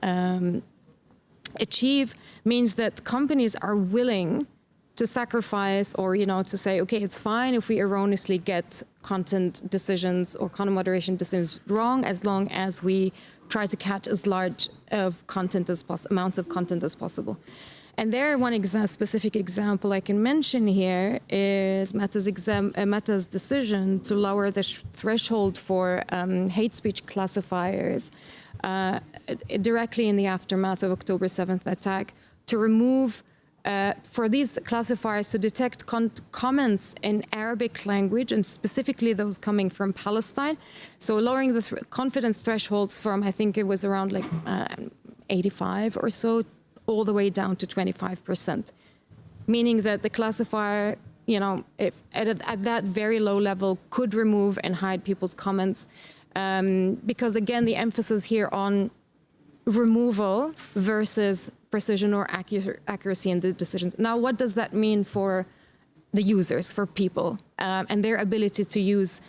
achieve means that companies are willing to sacrifice or, to say, okay, it's fine if we erroneously get content decisions or content moderation decisions wrong, as long as we try to catch as large of content as amounts of content as possible. And there, one specific example I can mention here is Meta's decision to lower the threshold for hate speech classifiers directly in the aftermath of October 7th attack, to remove for these classifiers to detect comments in Arabic language, and specifically those coming from Palestine. So lowering the confidence thresholds from, I think it was around 85 or so, all the way down to 25%. Meaning that the classifier, if at that very low level, could remove and hide people's comments. Because again, the emphasis here on removal versus precision or accuracy in the decisions. Now, what does that mean for the users, for people, and their ability to use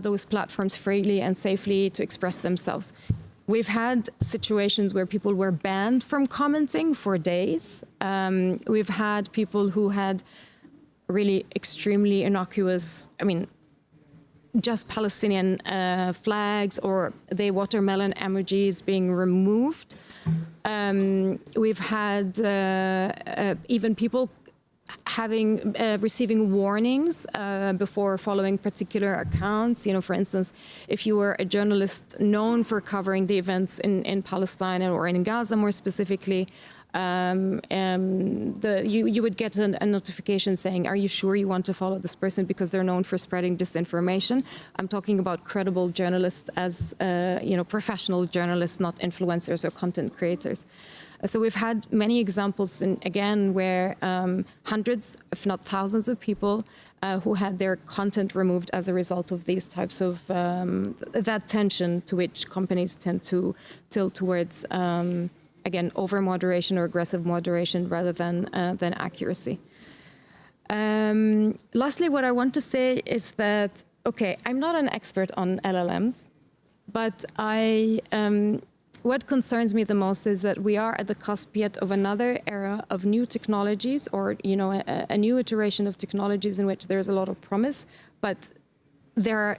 those platforms freely and safely to express themselves? We've had situations where people were banned from commenting for days. We've had people who had really extremely innocuous, just Palestinian flags or the watermelon emojis being removed. We've had even people receiving warnings before following particular accounts. For instance, if you were a journalist known for covering the events in Palestine or in Gaza more specifically, you would get a notification saying, are you sure you want to follow this person because they're known for spreading disinformation? I'm talking about credible journalists as, professional journalists, not influencers or content creators. So we've had many examples, again, where hundreds, if not thousands of people who had their content removed as a result of these types of, that tension to which companies tend to tilt towards, again, over-moderation or aggressive moderation rather than accuracy. Lastly, what I want to say is that, okay, I'm not an expert on LLMs, but what concerns me the most is that we are at the cusp yet of another era of new technologies, or a new iteration of technologies in which there's a lot of promise, but there are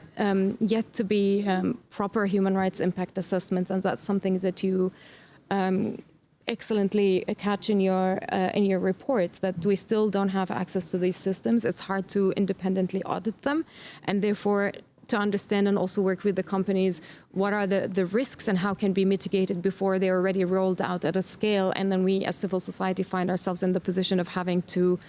yet to be proper human rights impact assessments, and that's something that you excellently catch in your report, that we still don't have access to these systems. It's hard to independently audit them, and therefore to understand and also work with the companies, what are the risks and how can be mitigated before they're already rolled out at a scale. And then we as civil society find ourselves in the position of having to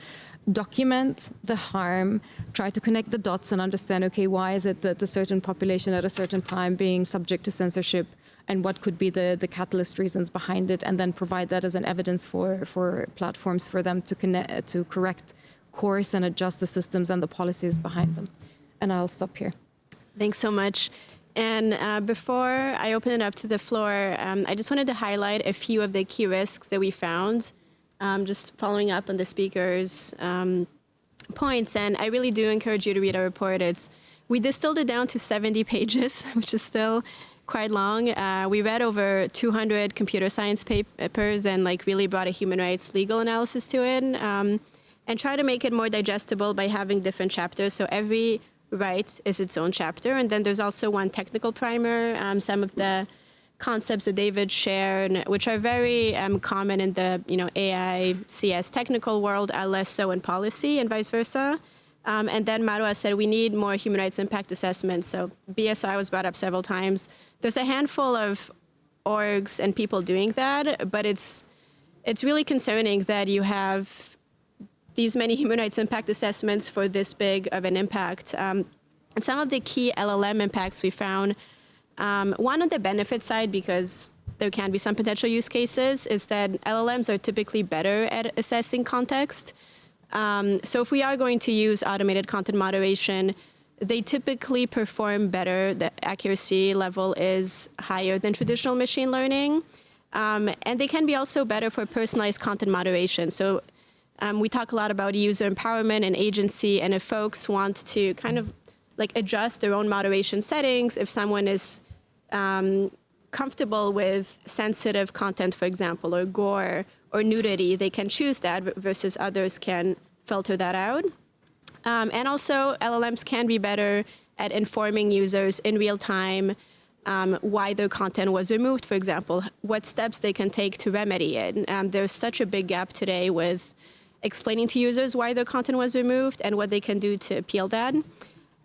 document the harm, try to connect the dots and understand, okay, why is it that a certain population at a certain time being subject to censorship, and what could be the catalyst reasons behind it, and then provide that as an evidence for platforms for them to correct course and adjust the systems and the policies behind them. And I'll stop here. Thanks so much. And before I open it up to the floor, I just wanted to highlight a few of the key risks that we found, just following up on the speakers' points. And I really do encourage you to read our report. It's We distilled it down to 70 pages, which is still quite long. We read over 200 computer science papers and like really brought a human rights legal analysis to it, and try to make it more digestible by having different chapters. So every right is its own chapter. And then there's also one technical primer, some of the concepts that David shared, which are very common in the AI, CS technical world, are less so in policy and vice versa. And then Marwa said we need more human rights impact assessments. So BSI was brought up several times. There's a handful of orgs and people doing that, but it's really concerning that you have these many human rights impact assessments for this big of an impact. And some of the key LLM impacts we found, one on the benefit side, because there can be some potential use cases, is that LLMs are typically better at assessing context. So if we are going to use automated content moderation, they typically perform better. The accuracy level is higher than traditional machine learning. And they can be also better for personalized content moderation. So we talk a lot about user empowerment and agency, and if folks want to kind of like adjust their own moderation settings, if someone is comfortable with sensitive content, for example, or gore or nudity, they can choose that versus others can filter that out. And also LLMs can be better at informing users in real time why their content was removed, for example, what steps they can take to remedy it. There's such a big gap today with explaining to users why their content was removed and what they can do to appeal that.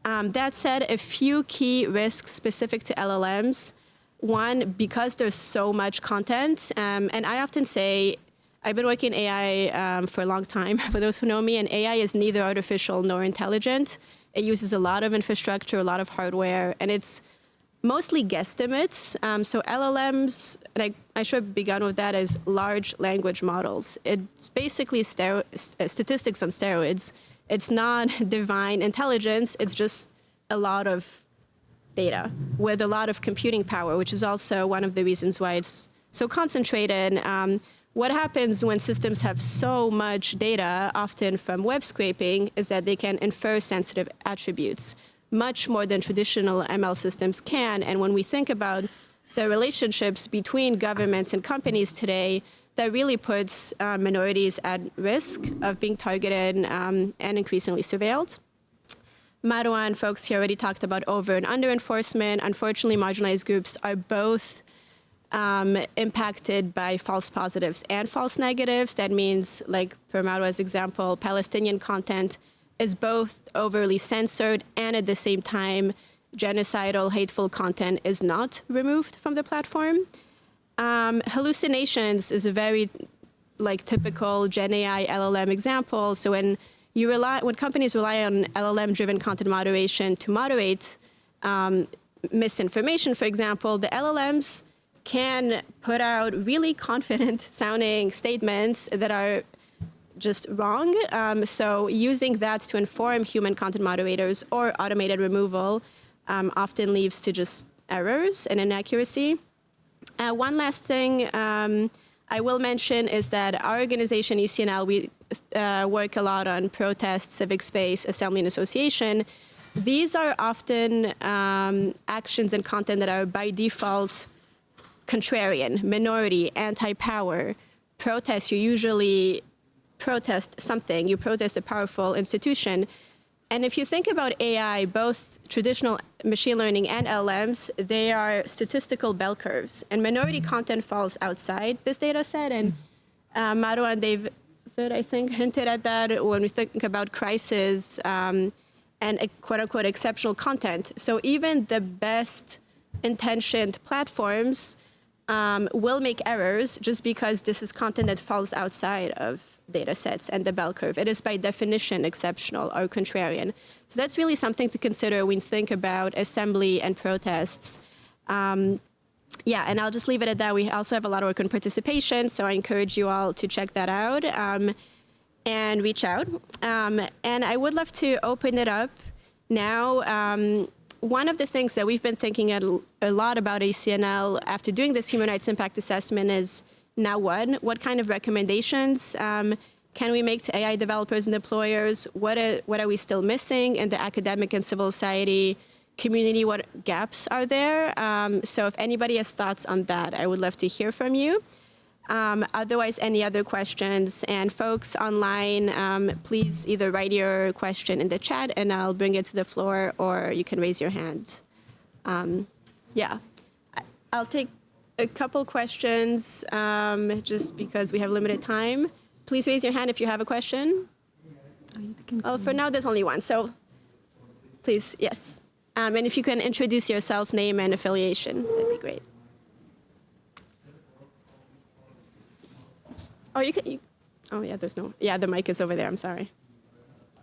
That said, a few key risks specific to LLMs. One, because there's so much content, and I often say, I've been working in AI for a long time, for those who know me, and AI is neither artificial nor intelligent. It uses a lot of infrastructure, a lot of hardware, and it's mostly guesstimates. So LLMs, and I should have begun with that, as large language models. It's basically statistics on steroids. It's not divine intelligence, it's just a lot of data with a lot of computing power, which is also one of the reasons why it's so concentrated. What happens when systems have so much data, often from web scraping, is that they can infer sensitive attributes, much more than traditional ML systems can. And when we think about the relationships between governments and companies today, that really puts minorities at risk of being targeted and increasingly surveilled. Marwa and folks here already talked about over and under enforcement. Unfortunately, marginalized groups are both impacted by false positives and false negatives. That means, like per Marwa's example, Palestinian content is both overly censored and at the same time, genocidal, hateful content is not removed from the platform. Hallucinations is a very typical Gen AI LLM example. So when companies rely on LLM-driven content moderation to moderate misinformation, for example, the LLMs can put out really confident-sounding statements that are just wrong. So using that to inform human content moderators or automated removal often leads to just errors and inaccuracy. One last thing I will mention is that our organization, ECNL, we work a lot on protest, civic space, assembly, and association. These are often actions and content that are by default contrarian, minority, anti-power. Protests, you usually protest something. You protest a powerful institution. And if you think about AI, both traditional machine learning and LLMs, they are statistical bell curves. And minority content falls outside this data set. And Marwa and David, I think, hinted at that when we think about crisis and quote-unquote exceptional content. So even the best intentioned platforms will make errors just because this is content that falls outside of data sets and the bell curve. It is by definition exceptional or contrarian. So that's really something to consider when you think about assembly and protests. And I'll just leave it at that. We also have a lot of work on participation, so I encourage you all to check that out and reach out. And I would love to open it up now. One of the things that we've been thinking a lot about ECNL after doing this human rights impact assessment is now what kind of recommendations can we make to AI developers and deployers? What are we still missing in the academic and civil society community? What gaps are there? So if anybody has thoughts on that, I would love to hear from you. Otherwise, any other questions? And folks online, please either write your question in the chat and I'll bring it to the floor, or you can raise your hand. Yeah, I'll take a couple questions just because we have limited time. Please raise your hand if you have a question. Well, for now, there's only one, so please, yes. And if you can introduce yourself, name and affiliation, that'd be great. Oh, oh yeah, the mic is over there, I'm sorry.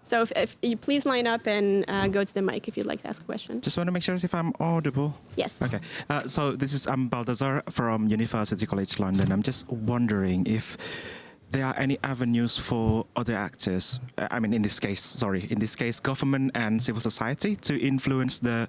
So if you please line up and go to the mic if you'd like to ask a question. Just want to make sure if I'm audible. Yes. Okay. So this is Baldassar from University College London. I'm just wondering if there are any avenues for other actors, in this case, government and civil society, to influence the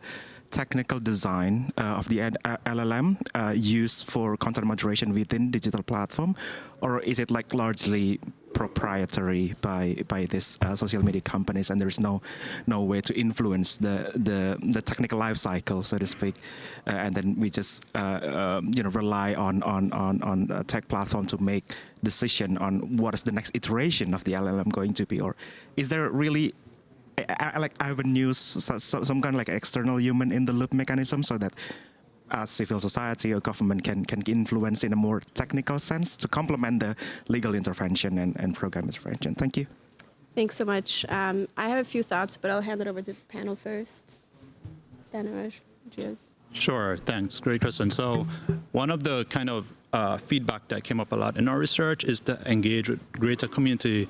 technical design of the LLM used for content moderation within digital platform, or is it like largely proprietary by this social media companies, and there's no way to influence the technical life cycle, so to speak, and then we just rely on a tech platform to make decision on what is the next iteration of the LLM going to be, or is there really like avenues, some kind of like external human in the loop mechanism, so that civil society or government can influence in a more technical sense to complement the legal intervention and program intervention? Thank you. Thanks so much. I have a few thoughts, but I'll hand it over to the panel first. Dhanaraj, do you? Sure, thanks. Great question. So one of the kind of feedback that came up a lot in our research is to engage with greater community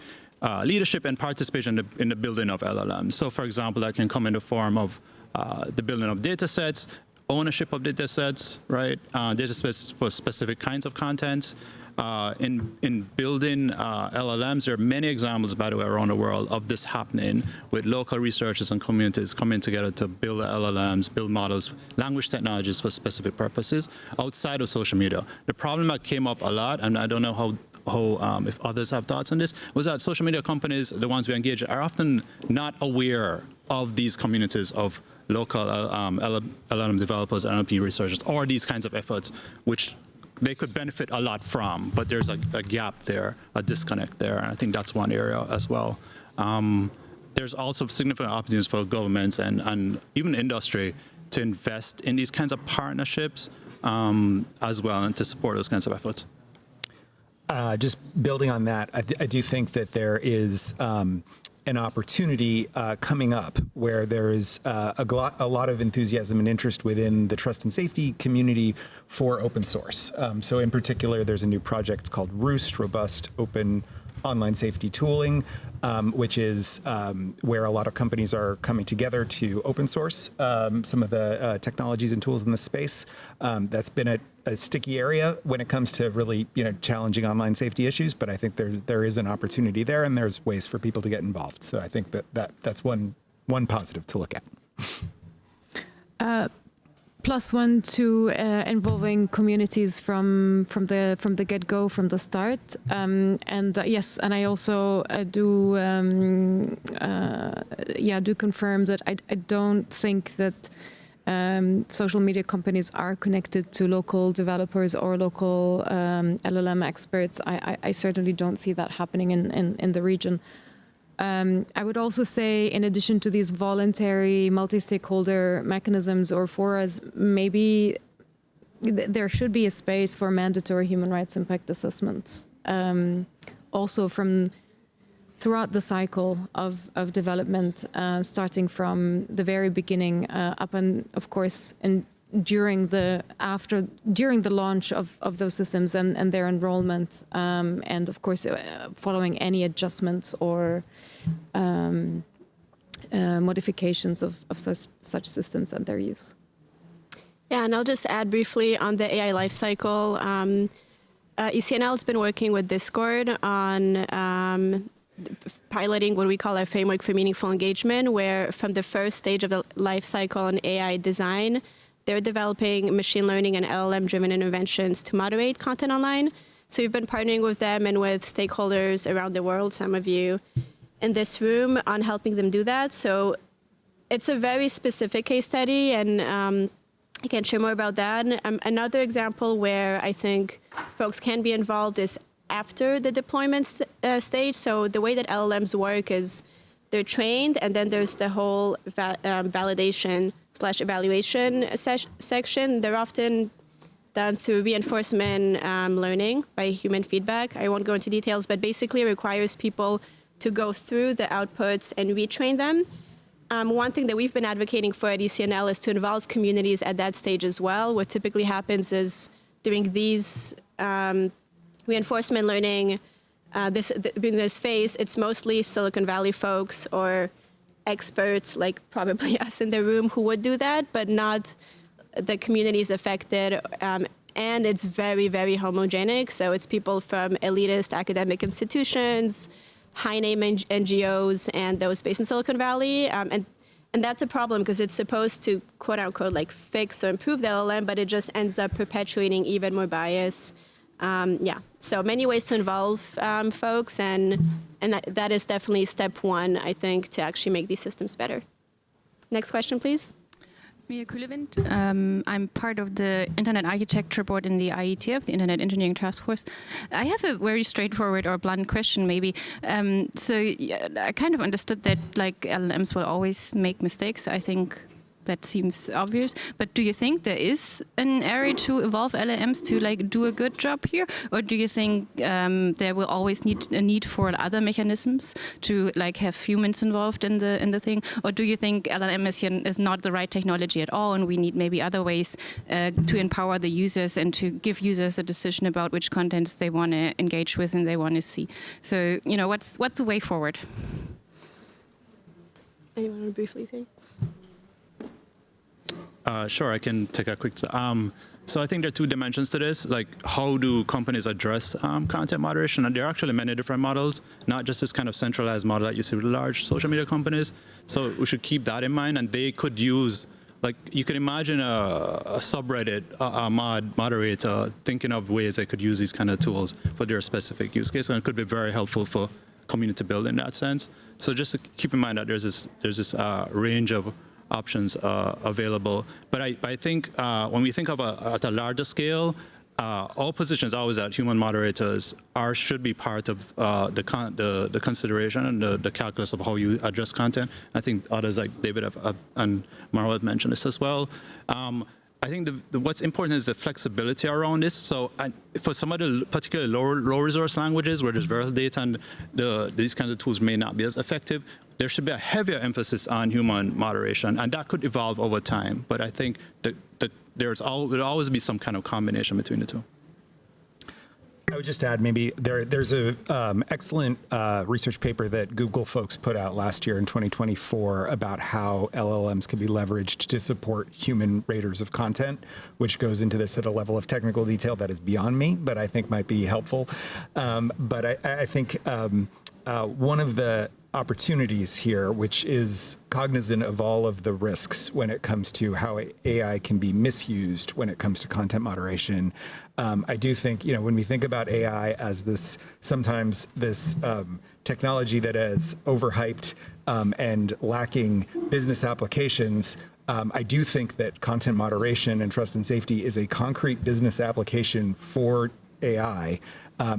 leadership and participation in the building of LLMs. So for example, that can come in the form of the building of data sets, ownership of data sets, right? Data sets for specific kinds of content. In building LLMs, there are many examples, by the way, around the world of this happening, with local researchers and communities coming together to build LLMs, build models, language technologies for specific purposes outside of social media. The problem that came up a lot, and I don't know how if others have thoughts on this, was that social media companies, the ones we engage, are often not aware of these communities of local LLM developers, NLP researchers, or these kinds of efforts, which they could benefit a lot from, but there's a gap there, a disconnect there, and I think that's one area as well. There's also significant opportunities for governments and even industry to invest in these kinds of partnerships as well, and to support those kinds of efforts. Just building on that, I do think that there is an opportunity coming up where there is a lot of enthusiasm and interest within the trust and safety community for open source. So in particular, there's a new project called Roost, Robust Open Online Safety Tooling, which is where a lot of companies are coming together to open source some of the technologies and tools in the space. That's been a sticky area when it comes to really challenging online safety issues, but I think there is an opportunity there, and there's ways for people to get involved. So I think that's one positive to look at. Plus one to involving communities from the get-go, from the start, yes, and I also do confirm that I don't think that social media companies are connected to local developers or local LLM experts. I certainly don't see that happening in the region. I would also say, in addition to these voluntary multi-stakeholder mechanisms or forums, maybe there should be a space for mandatory human rights impact assessments. Also from throughout the cycle of development, starting from the very beginning up and, of course, during the launch of those systems and their enrollment, and of course following any adjustments or modifications of such systems and their use. Yeah, and I'll just add briefly on the AI lifecycle. ECNL has been working with Discord on piloting what we call our framework for meaningful engagement, where from the first stage of the life cycle in AI design, they're developing machine learning and LLM-driven interventions to moderate content online. So we've been partnering with them and with stakeholders around the world, some of you in this room, on helping them do that. So it's a very specific case study, and I can share more about that. Another example where I think folks can be involved is after the deployment stage. So the way that LLMs work is they're trained, and then there's the whole validation/evaluation section. They're often done through reinforcement learning by human feedback. I won't go into details, but basically it requires people to go through the outputs and retrain them. One thing that we've been advocating for at ECNL is to involve communities at that stage as well. What typically happens is during these reinforcement learning, during this phase, it's mostly Silicon Valley folks or experts like probably us in the room who would do that, but not the communities affected. And it's very, very homogenic. So it's people from elitist academic institutions, high-name NGOs, and those based in Silicon Valley. And that's a problem because it's supposed to, quote unquote, like fix or improve the LLM, but it just ends up perpetuating even more bias. So many ways to involve folks, and that is definitely step one, I think, to actually make these systems better. Next question, please. Mia Kulevind. I'm part of the Internet Architecture Board in the IETF, the Internet Engineering Task Force. I have a very straightforward or blunt question, maybe. So I kind of understood that like LLMs will always make mistakes. I think that seems obvious. But do you think there is an area to evolve LLMs to like do a good job here, or do you think there will always need a need for other mechanisms to like have humans involved in the thing, or do you think LLM is not the right technology at all, and we need maybe other ways to empower the users and to give users a decision about which contents they want to engage with and they want to see? So what's the way forward? Anyone want to briefly say? Sure, I can take a quick. So I think there are two dimensions to this. Like, how do companies address content moderation? And there are actually many different models, not just this kind of centralized model that you see with large social media companies. So we should keep that in mind. And they could use, like, you can imagine a subreddit, a moderator thinking of ways they could use these kind of tools for their specific use case, and it could be very helpful for community building in that sense. So just to keep in mind that there's this range of options available. But I think when we think of at a larger scale, all positions always that human moderators should be part of the consideration and the calculus of how you address content. I think others like David and Marwa have mentioned this as well. I think what's important is the flexibility around this. So for some of the particularly low resource languages where there's very little data and these kinds of tools may not be as effective, there should be a heavier emphasis on human moderation, and that could evolve over time. But I think there'll always be some kind of combination between the two. I would just add maybe there's a excellent research paper that Google folks put out last year in 2024 about how LLMs can be leveraged to support human raters of content, which goes into this at a level of technical detail that is beyond me, but I think might be helpful. But I think one of the opportunities here, which is cognizant of all of the risks when it comes to how AI can be misused when it comes to content moderation. I do think, when we think about AI as this technology that is overhyped and lacking business applications, I do think that content moderation and trust and safety is a concrete business application for AI.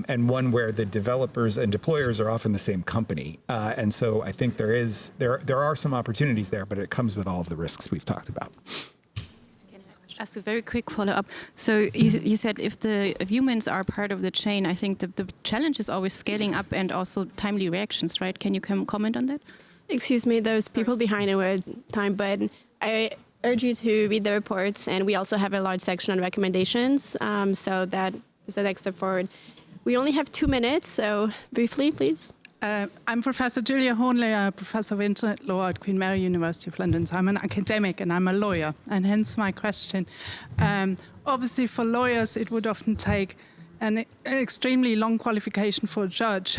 And one where the developers and deployers are often the same company. And so I think there are some opportunities there, but it comes with all of the risks we've talked about. Ask a very quick follow-up. So you said if the humans are part of the chain, I think the challenge is always scaling up and also timely reactions, right? Can you comment on that? Excuse me, there's people behind it with time, but I urge you to read the reports, and we also have a large section on recommendations. So that is the next step forward. We only have 2 minutes, so briefly, please. I'm Professor Julia Hornley, a professor of internet law at Queen Mary University of London. So I'm an academic and I'm a lawyer, and hence my question. Obviously, for lawyers, it would often take an extremely long qualification for a judge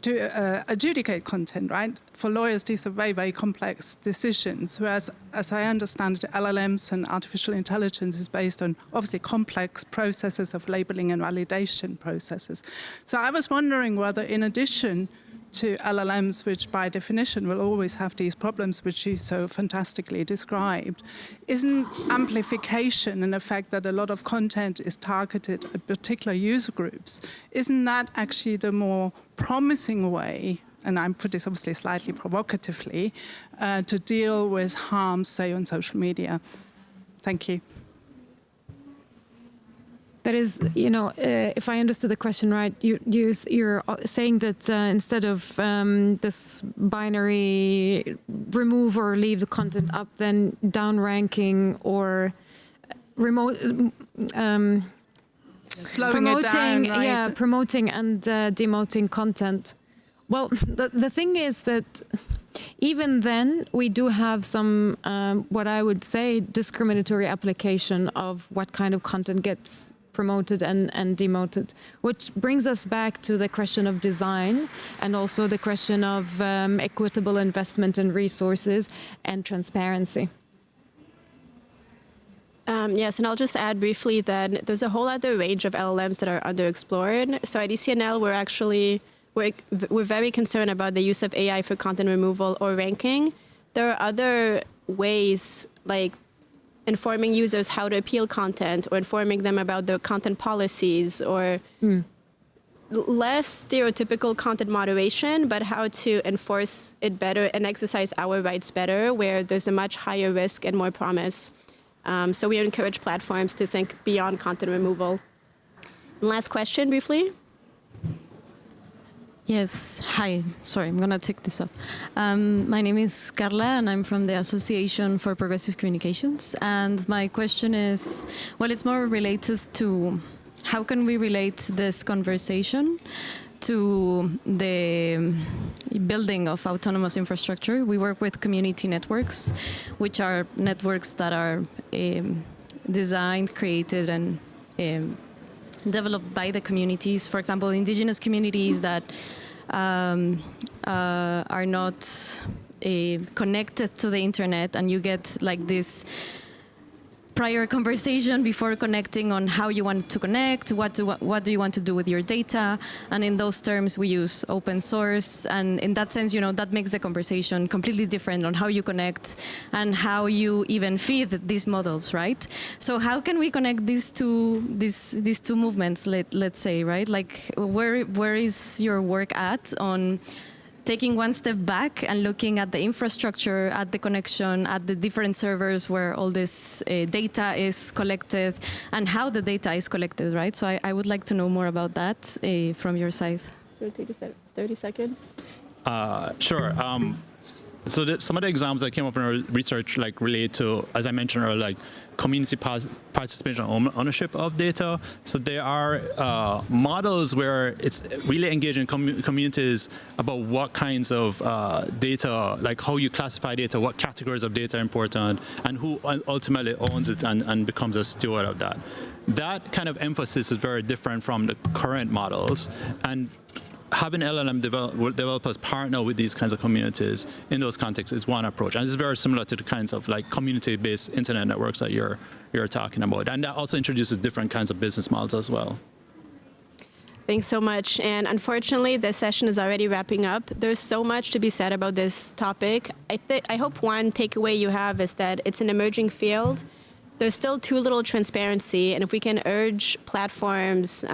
to adjudicate content, right? For lawyers, these are very, very complex decisions, whereas, as I understand it, LLMs and artificial intelligence is based on obviously complex processes of labeling and validation processes. So I was wondering whether, in addition to LLMs, which by definition will always have these problems which you so fantastically described, isn't amplification and the fact that a lot of content is targeted at particular user groups, isn't that actually the more promising way, and I put this obviously slightly provocatively, to deal with harms, say, on social media? Thank you. That is, if I understood the question right, you're saying that instead of this binary remove or leave the content up, then down ranking or promoting, it down, right? Yeah, promoting and demoting content. Well, the thing is that even then, we do have some, what I would say, discriminatory application of what kind of content gets promoted and demoted, which brings us back to the question of design and also the question of equitable investment in resources and transparency. Yes, and I'll just add briefly that there's a whole other range of LLMs that are underexplored. So at ECNL, we're very concerned about the use of AI for content removal or ranking. There are other ways, like informing users how to appeal content or informing them about the content policies or less stereotypical content moderation, but how to enforce it better and exercise our rights better, where there's a much higher risk and more promise. So we encourage platforms to think beyond content removal. Last question, briefly. Yes, hi. Sorry, I'm going to take this up. My name is Carla, and I'm from the Association for Progressive Communications. And my question is, well, it's more related to how can we relate this conversation to the building of autonomous infrastructure. We work with community networks, which are networks that are designed, created, and developed by the communities. For example, indigenous communities that are not connected to the internet, and you get like this prior conversation before connecting on how you want to connect, what do you want to do with your data, and in those terms we use open source, and in that sense, that makes the conversation completely different on how you connect and how you even feed these models, right? So how can we connect these two movements, let's say, right? Like where is your work at on taking one step back and looking at the infrastructure, at the connection, at the different servers where all this data is collected and how the data is collected, right? So I would like to know more about that from your side. Do you want to take 30 seconds? Sure. So some of the examples that came up in our research relate to, as I mentioned earlier, like community participation and ownership of data. So there are models where it's really engaging communities about what kinds of data, like how you classify data, what categories of data are important, and who ultimately owns it and becomes a steward of that. That kind of emphasis is very different from the current models, and having LLM developers partner with these kinds of communities in those contexts is one approach, and it's very similar to the kinds of community-based internet networks that you're talking about, and that also introduces different kinds of business models as well. Thanks so much. And unfortunately, this session is already wrapping up. There's so much to be said about this topic. I hope one takeaway you have is that it's an emerging field. There's still too little transparency, and if we can urge platforms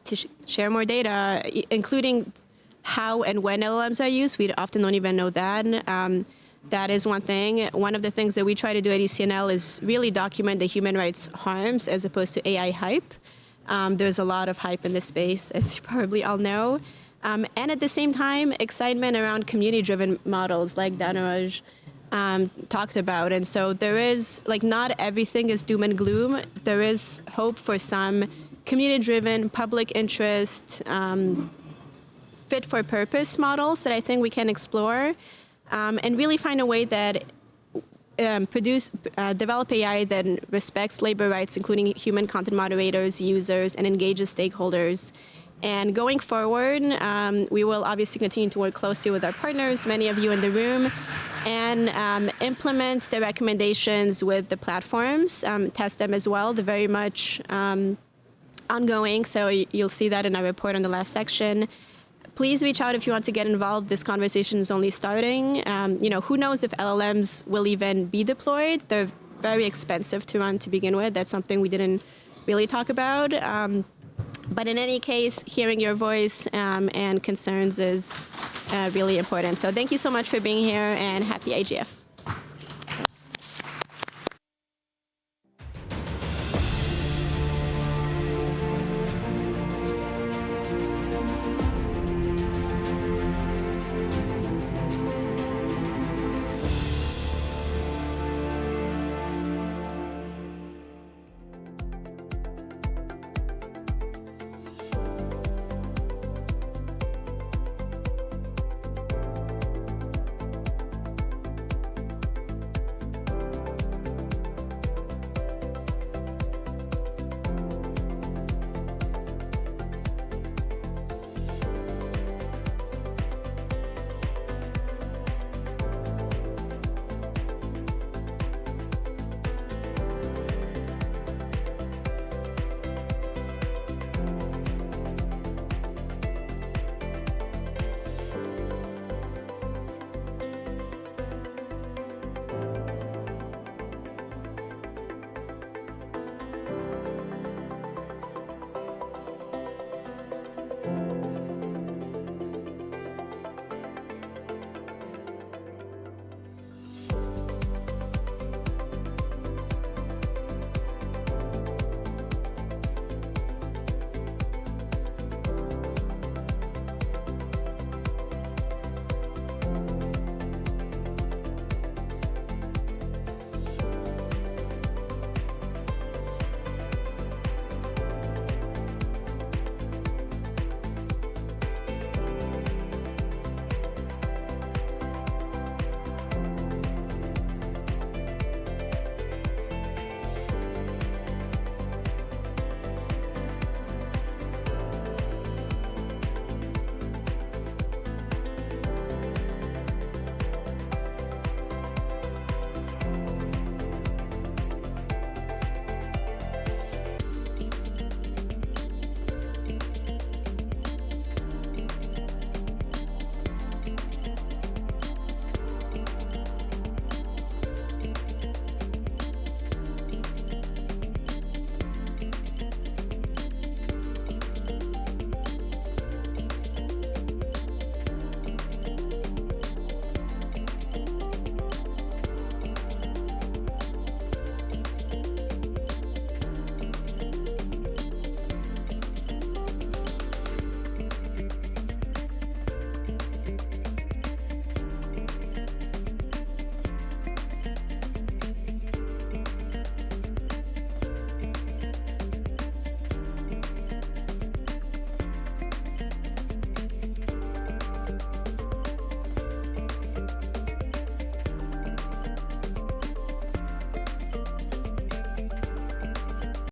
to share more data, including how and when LLMs are used. We often don't even know that. That is one thing. One of the things that we try to do at ECNL is really document the human rights harms as opposed to AI hype. There's a lot of hype in this space, as you probably all know. And at the same time, excitement around community-driven models like Dhanaraj talked about. And so there is, not everything is doom and gloom. There is hope for some community-driven, public interest, fit-for-purpose models that I think we can explore and really find a way that develop AI that respects labor rights, including human content moderators, users, and engages stakeholders. And going forward, we will obviously continue to work closely with our partners, many of you in the room, and implement the recommendations with the platforms, test them as well. They're very much ongoing, so you'll see that in our report on the last section. Please reach out if you want to get involved. This conversation is only starting. Who knows if LLMs will even be deployed? They're very expensive to run to begin with. That's something we didn't really talk about. But in any case, hearing your voice and concerns is really important. So thank you so much for being here, and happy IGF.